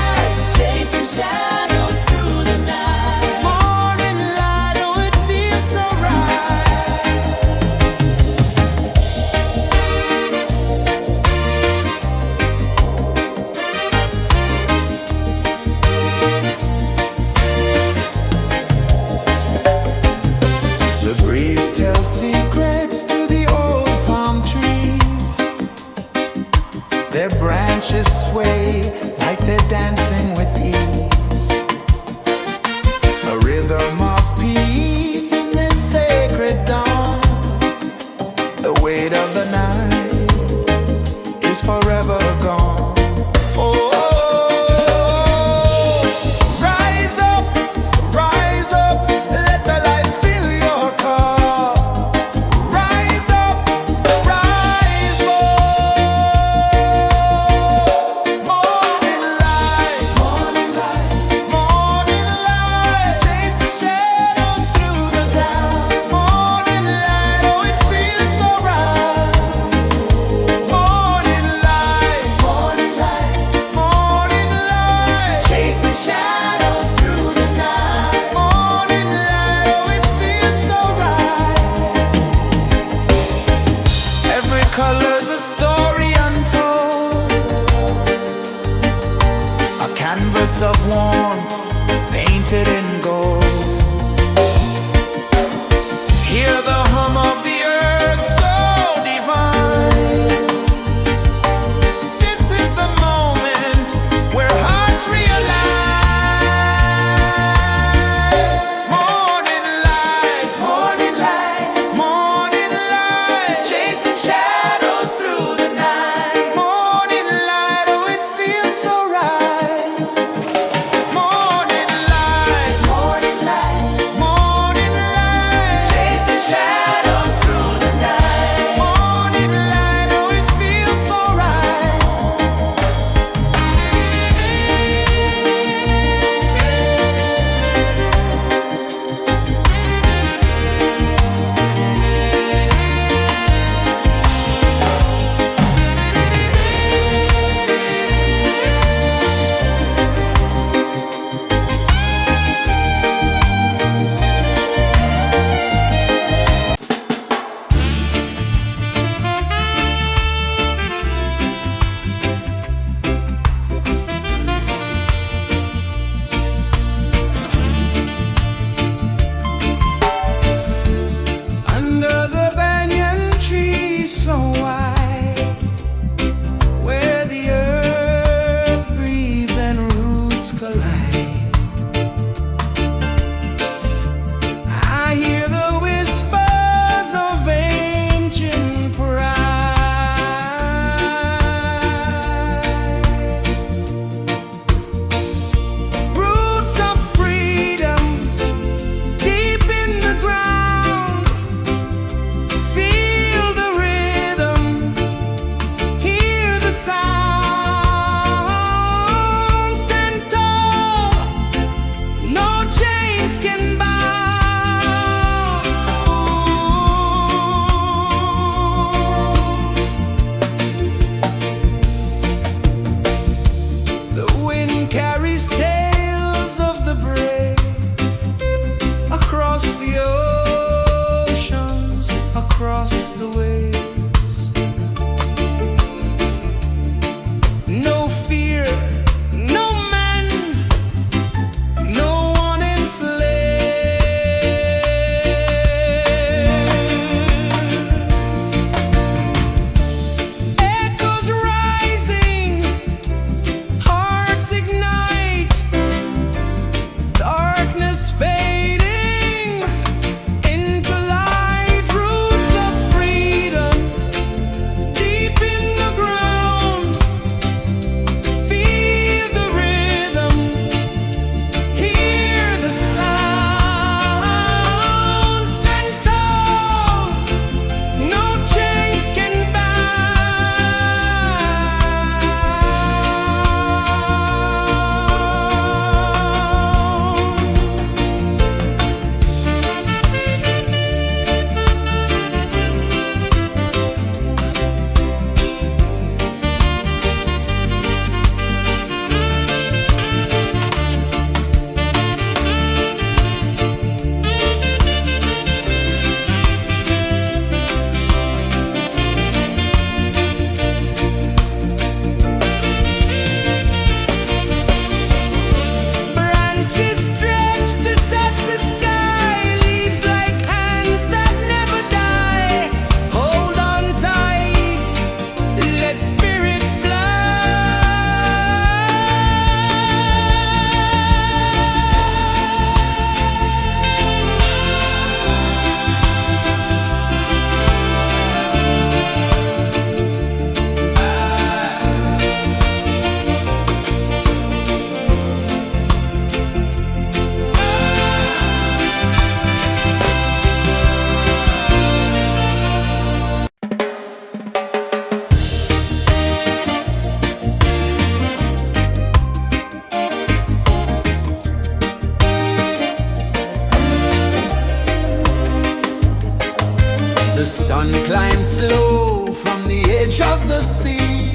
The sun climbs slow from the edge of the sea.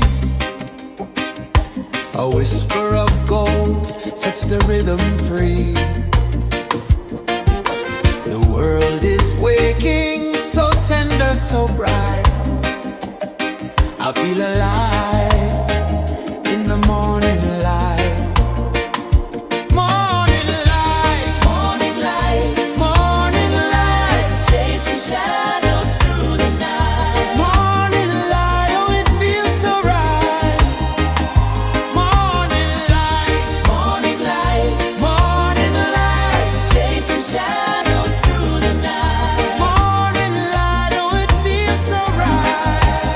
A whisper of gold sets the rhythm free. The world is waking, so tender, so bright. I feel alive in the morning light. Morning light, Morning light, morning light, chasing shadows through the night. morning light, oh it feels so right. Morning light, Morning light, morning light, chasing shadows through the night. morning light, oh it feels so right.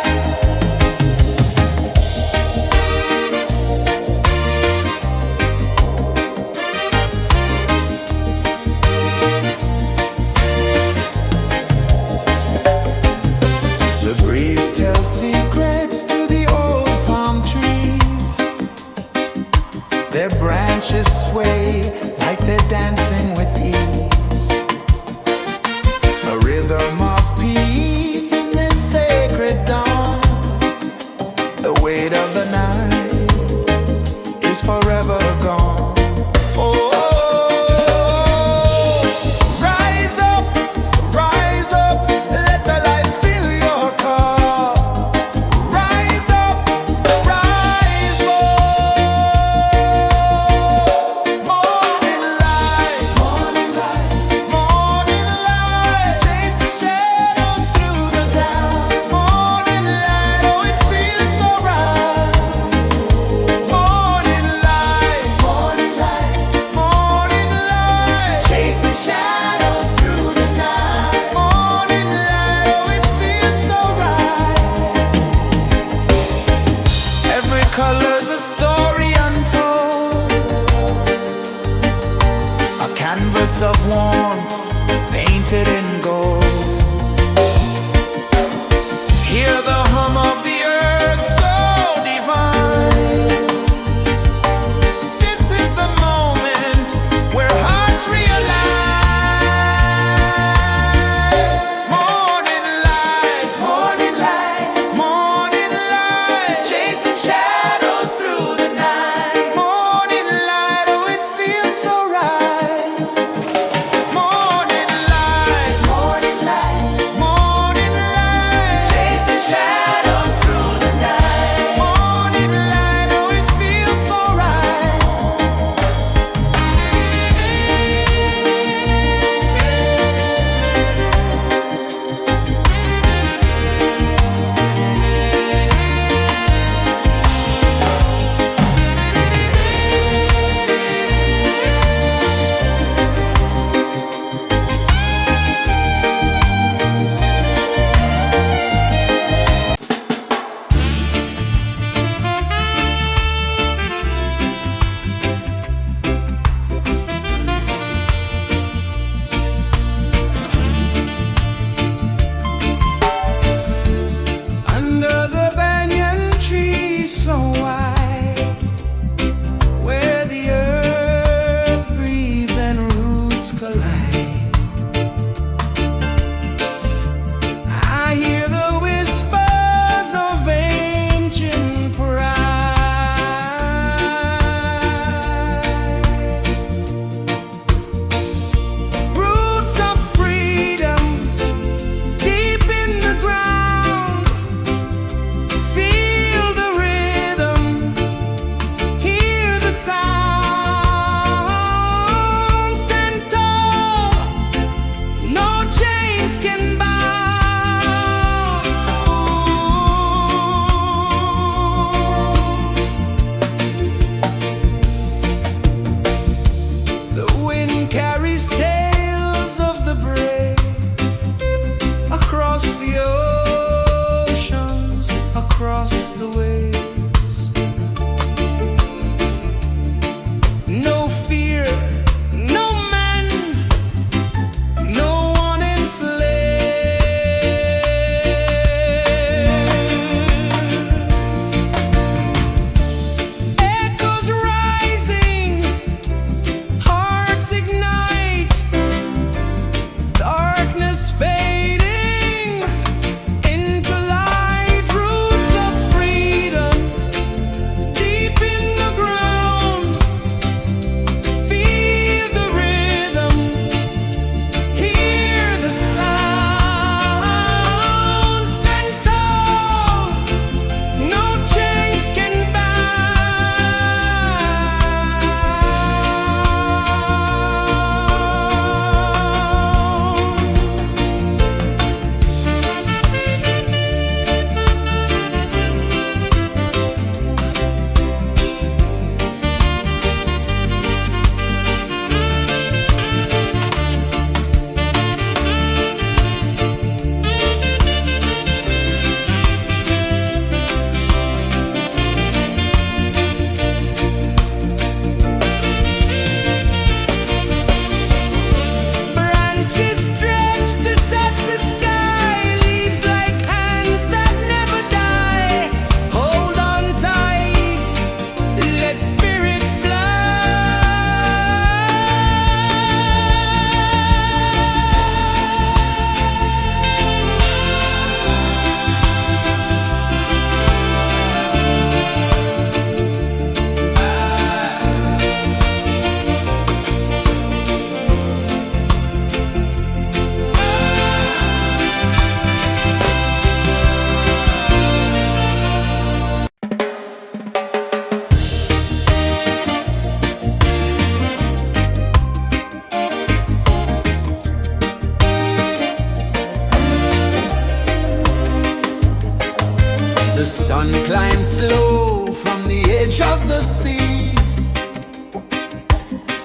sun climbs slow from the edge of the sea.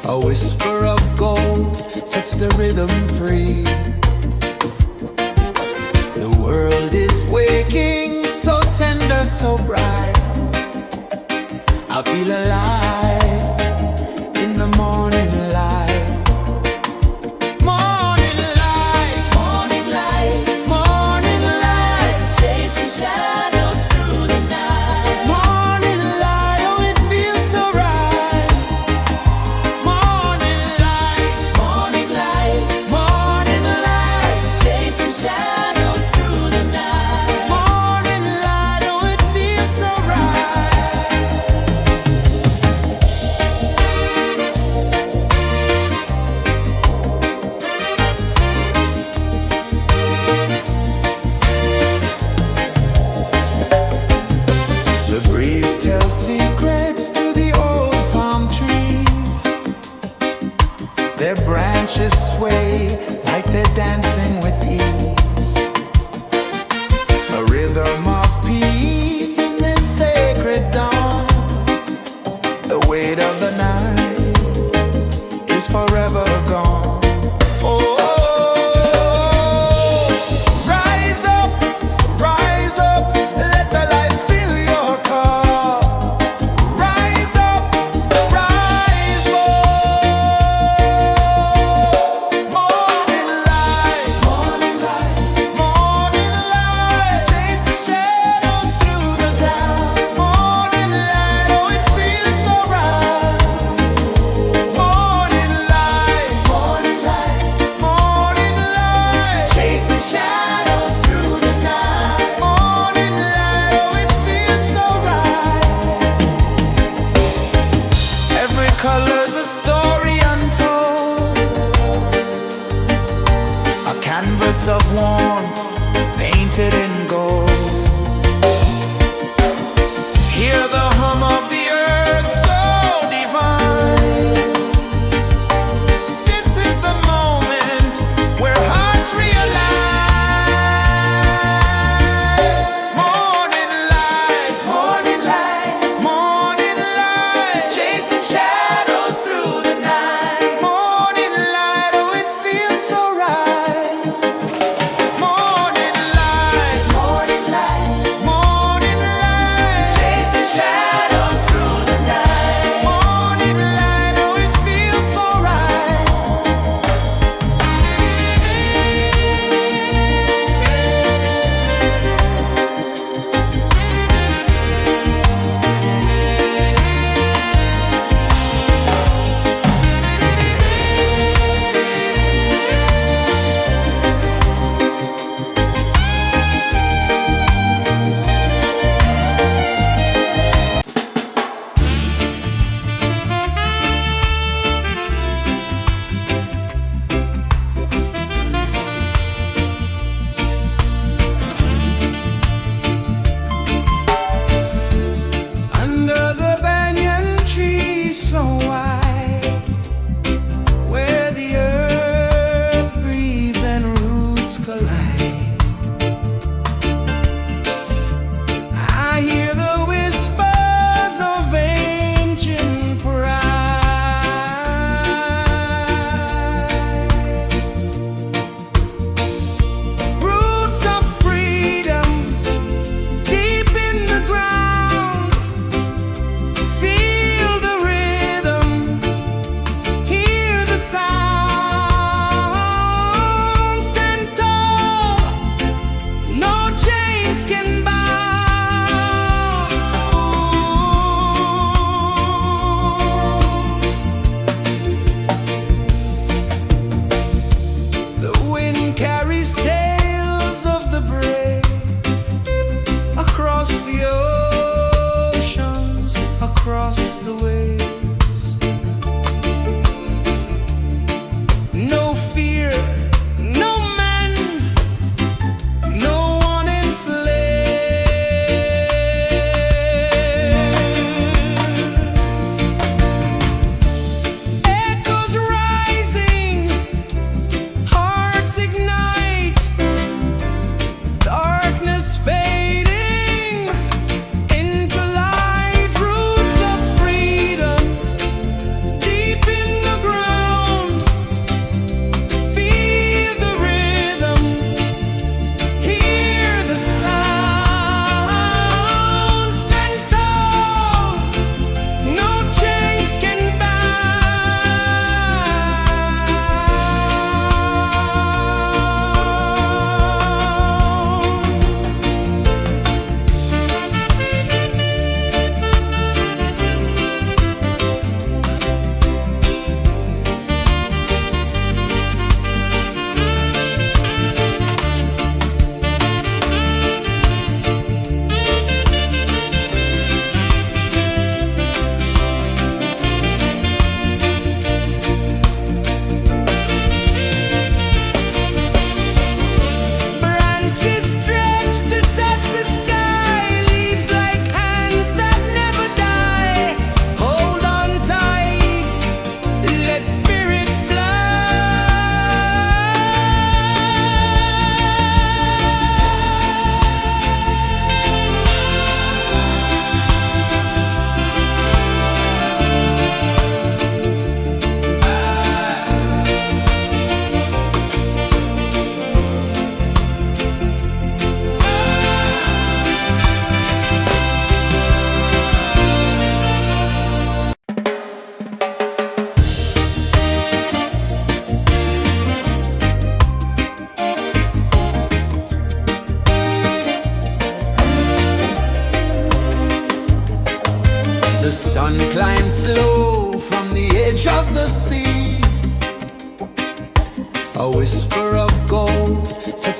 A whisper of gold sets the rhythm free. The world is waking, so tender, so bright. I feel alive in the morning light. Morning light, Morning light, morning light, chasing shadows through the night. morning light, oh it feels so right. Morning light, Morning light, morning light, chasing shadows through the night. morning light, oh it feels so right. The breeze tells secrets to the old palm trees. Their branches sway like they're dancing with ease. A rhythm of peace in this sacred dawn. The weight of the night is forever gone. Oh, rise up, let the light fill your cup. Rise up, rise more. Morning light, morning light, chasing shadows through the cloud. Morning light, oh it feels so right. Morning light, chasing shadows through the night. Morning light, oh it feels so right. Every color's a story untold, a canvas of warmth painted in gold. Hear the hum of the earth so divine. This is the moment where hearts realign. Morning light, morning light, chasing shadows through the night. Morning light, oh it feels so right. Morning light, chasing shadows.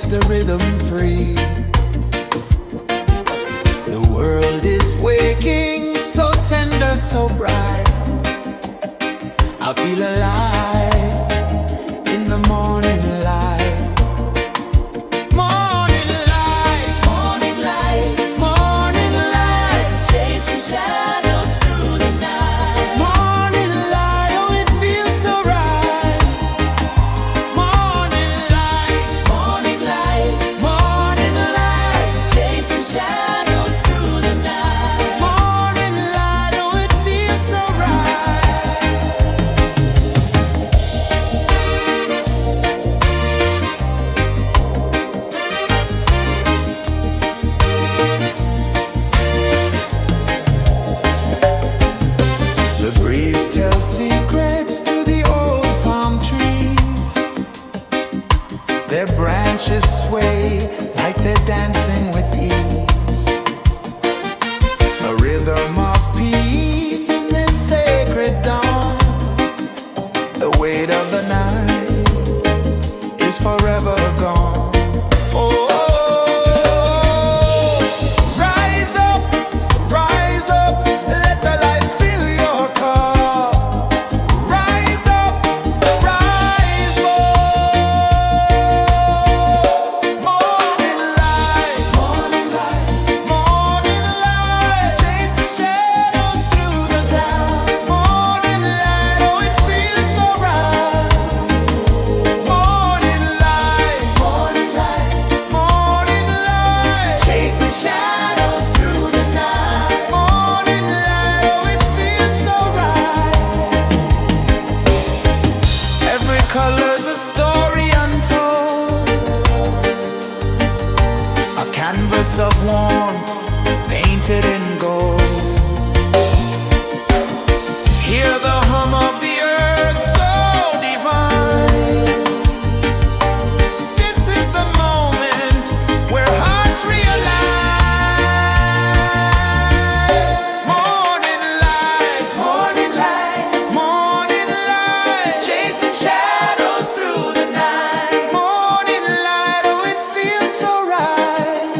the rhythm free. The world is waking, so tender, so bright. I feel alive in the morning light. Morning light, Morning light, morning light, chasing shadows through the night. morning light, oh it feels so right. Morning light, Morning light, morning light, chasing shadows through the night. morning light, oh it feels so right. The breeze tells secrets to the old palm trees. Their branches sway like they're dancing with ease. A rhythm of peace in this sacred dawn. The weight of the night is forever gone. Oh, rise up, let the light fill your cup. Rise up, rise up. Morning light, morning light, morning light, chasing shadows through the cloud. Morning light, oh it feels so right. Morning light, morning light, morning light, chasing shadows through the night. Morning light, oh it feels so right. Every color's a story untold, a canvas of warmth painted in gold. Hear the hum of the earth so divine. This is the moment where hearts realign. Morning light, morning light, morning light, chasing shadows through the night. Morning light, oh it feels so right.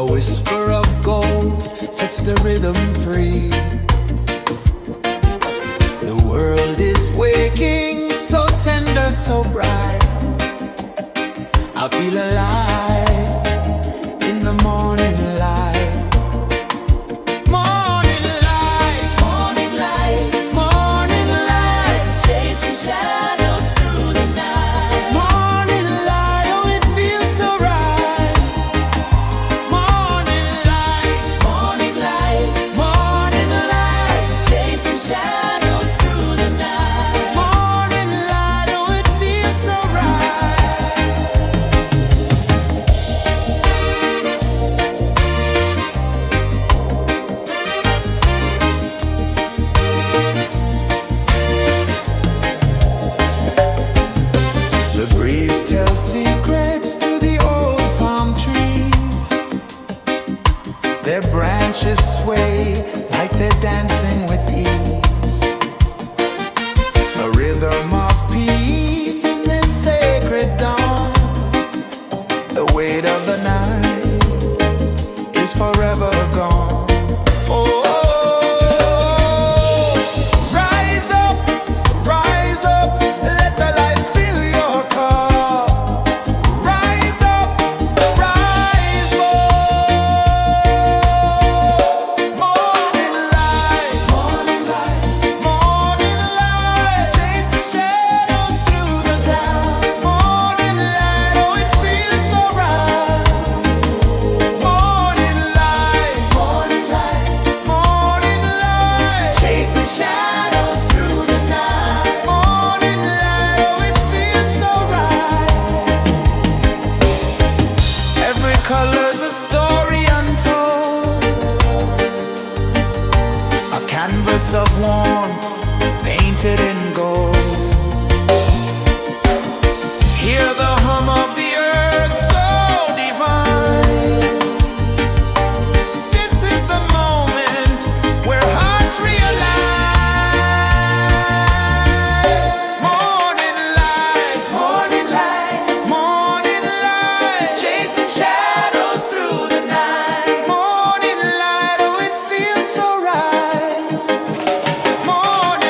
A whisper of gold sets the rhythm free. The world is waking, so tender, so bright. I feel alive in the morning light. Morning light, Morning light, morning light, chasing shadows through the night. morning light, oh it feels so right. Morning light, Morning light, morning light, chasing shadows through the night. morning light, oh it feels so right. The breeze tells secrets to the old palm trees. Their branches sway like they're dancing with ease. A rhythm of peace in this sacred dawn. The weight of the night is forever gone. Oh, rise up, let the light fill your cup. Rise up, rise up. Morning light, morning light, morning light, chasing shadows through the cloud. Morning light, oh it feels so right. Morning light, morning light, morning light, chasing shadows through the night. Morning light, oh it feels so right. Every color's a story untold, a canvas of warmth painted in gold. Hear the hum of the earth so divine. This is the moment where hearts realign. Morning light, morning light, morning light, chasing shadows through the night. Morning light, oh it feels so right. Morning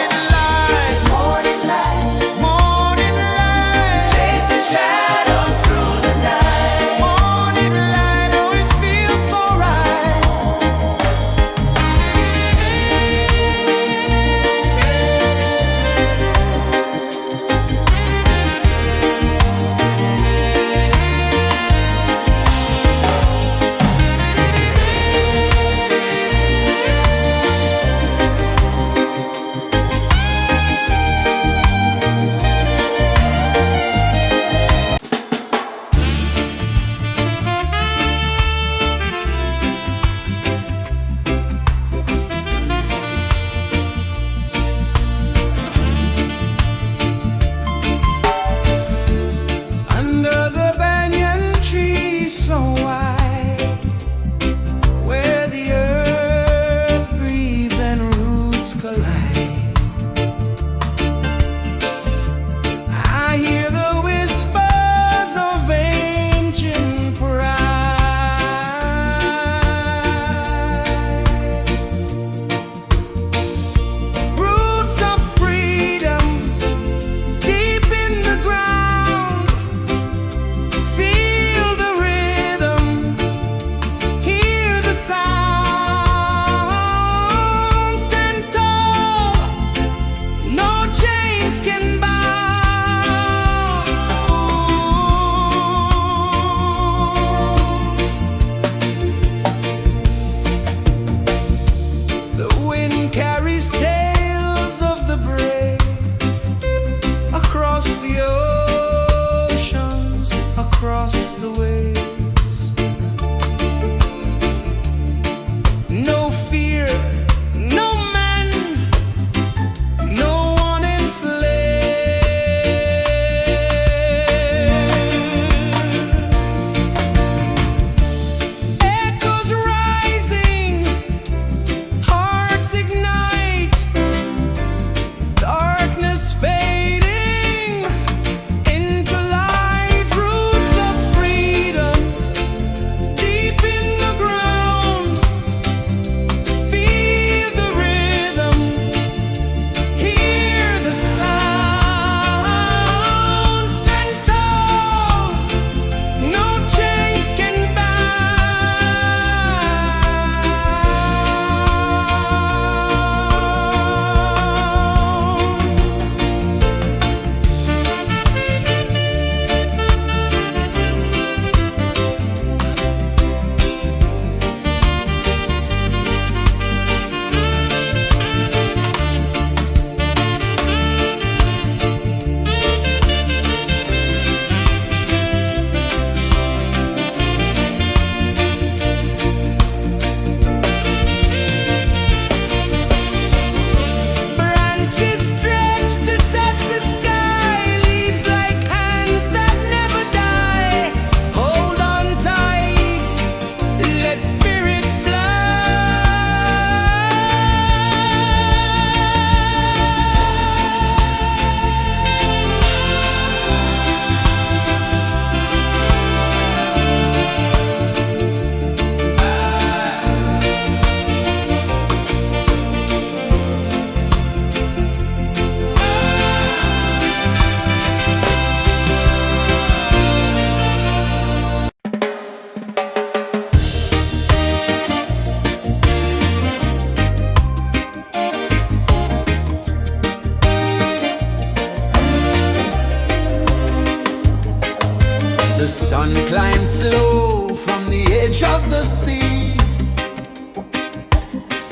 edge of the sea.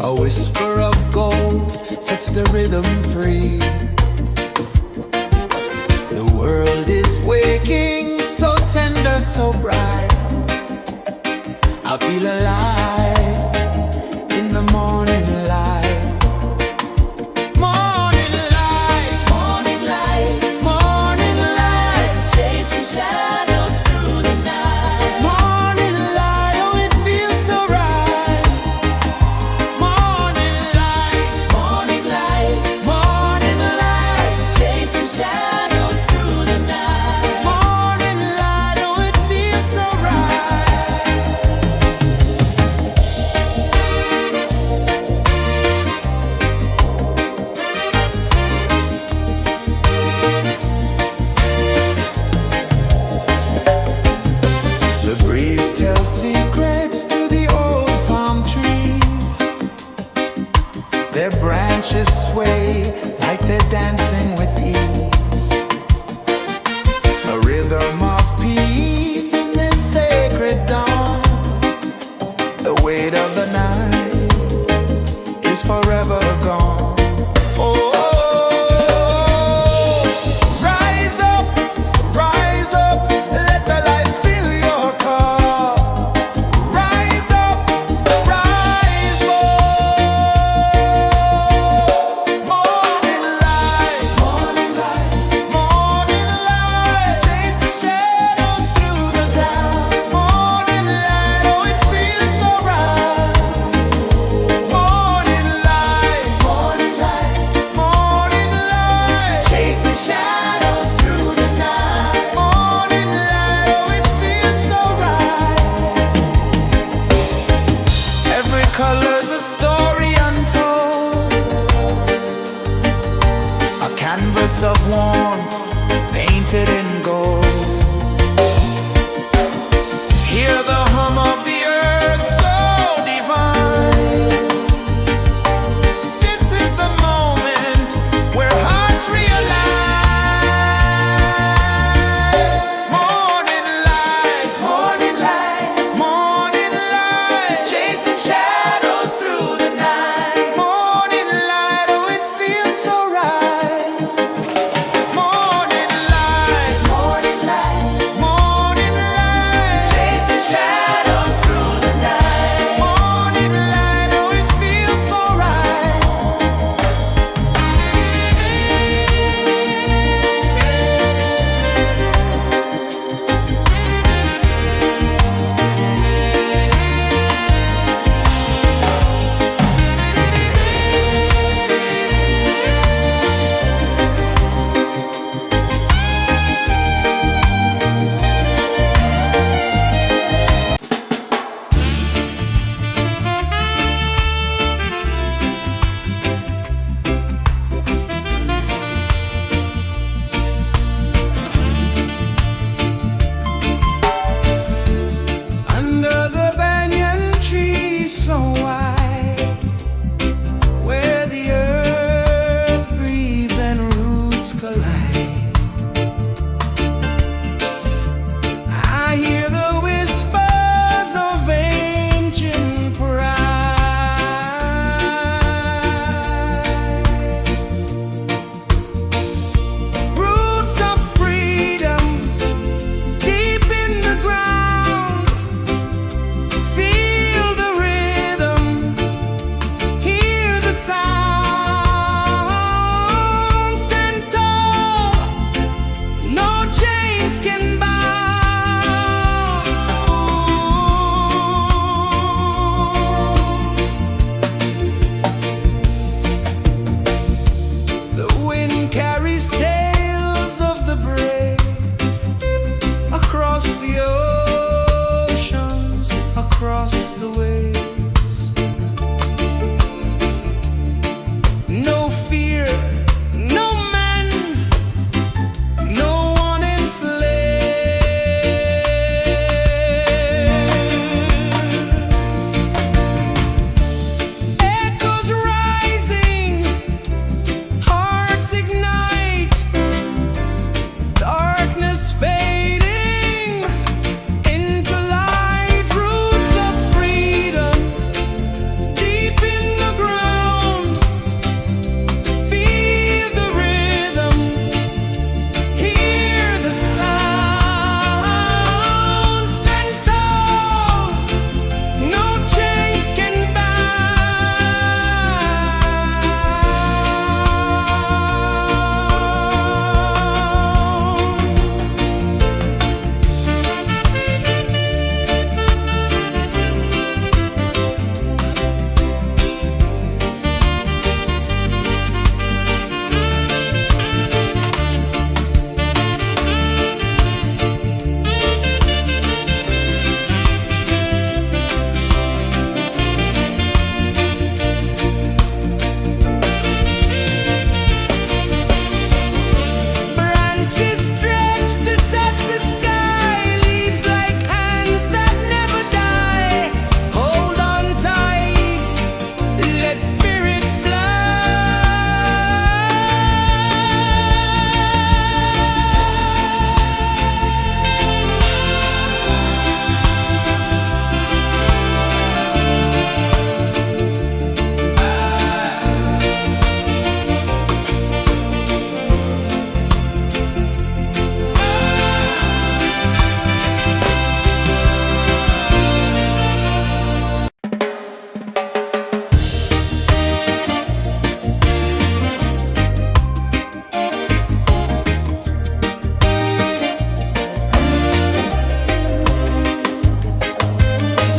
A whisper of gold sets the rhythm free. The world is waking, so tender, so bright. I feel alive in the morning light. Morning light, Morning light, morning light, chasing shadows through the night. morning light, oh it feels so right. Morning light, Morning light, morning light, chasing shadows through the night. morning light, oh it feels so right. The breeze tells secrets to the old palm trees. Their branches sway like they're dancing with ease. A rhythm of peace in this sacred dawn. The weight of the night is forever gone. Oh, rise up, let the light fill your car. Rise up, rise up. Morning light, morning light, morning light, chasing shadows through the cloud. Morning light, oh it feels so right. Morning light, morning light, morning light, chasing shadows through the night. Morning light, oh it feels so right. Every color's a story untold, a canvas of warmth painted in gold. Hear the hum of the earth so divine. This is the moment where hearts realign. Morning light, morning light, morning light, chasing shadows through the night. Morning light, oh it feels so right. Morning light, morning light, morning light, chasing shadows through the night. Morning light, oh it feels so right. Under the banyan tree so wide, where the earth breathes and roots collide, I hear the whispers of ancient pride. Roots of freedom deep in the ground. Feel the rhythm, hear the sound. Stand tall, no chains can bound. The wind carries tales of the brave across the oceans, across the waves. No fear, no man, no one enslaves. Echoes rising, hearts ignite, darkness fading into light. Roots of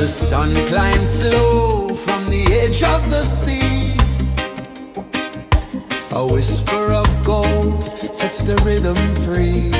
The sun climbs slow from the edge of the sea. A whisper of gold sets the rhythm free.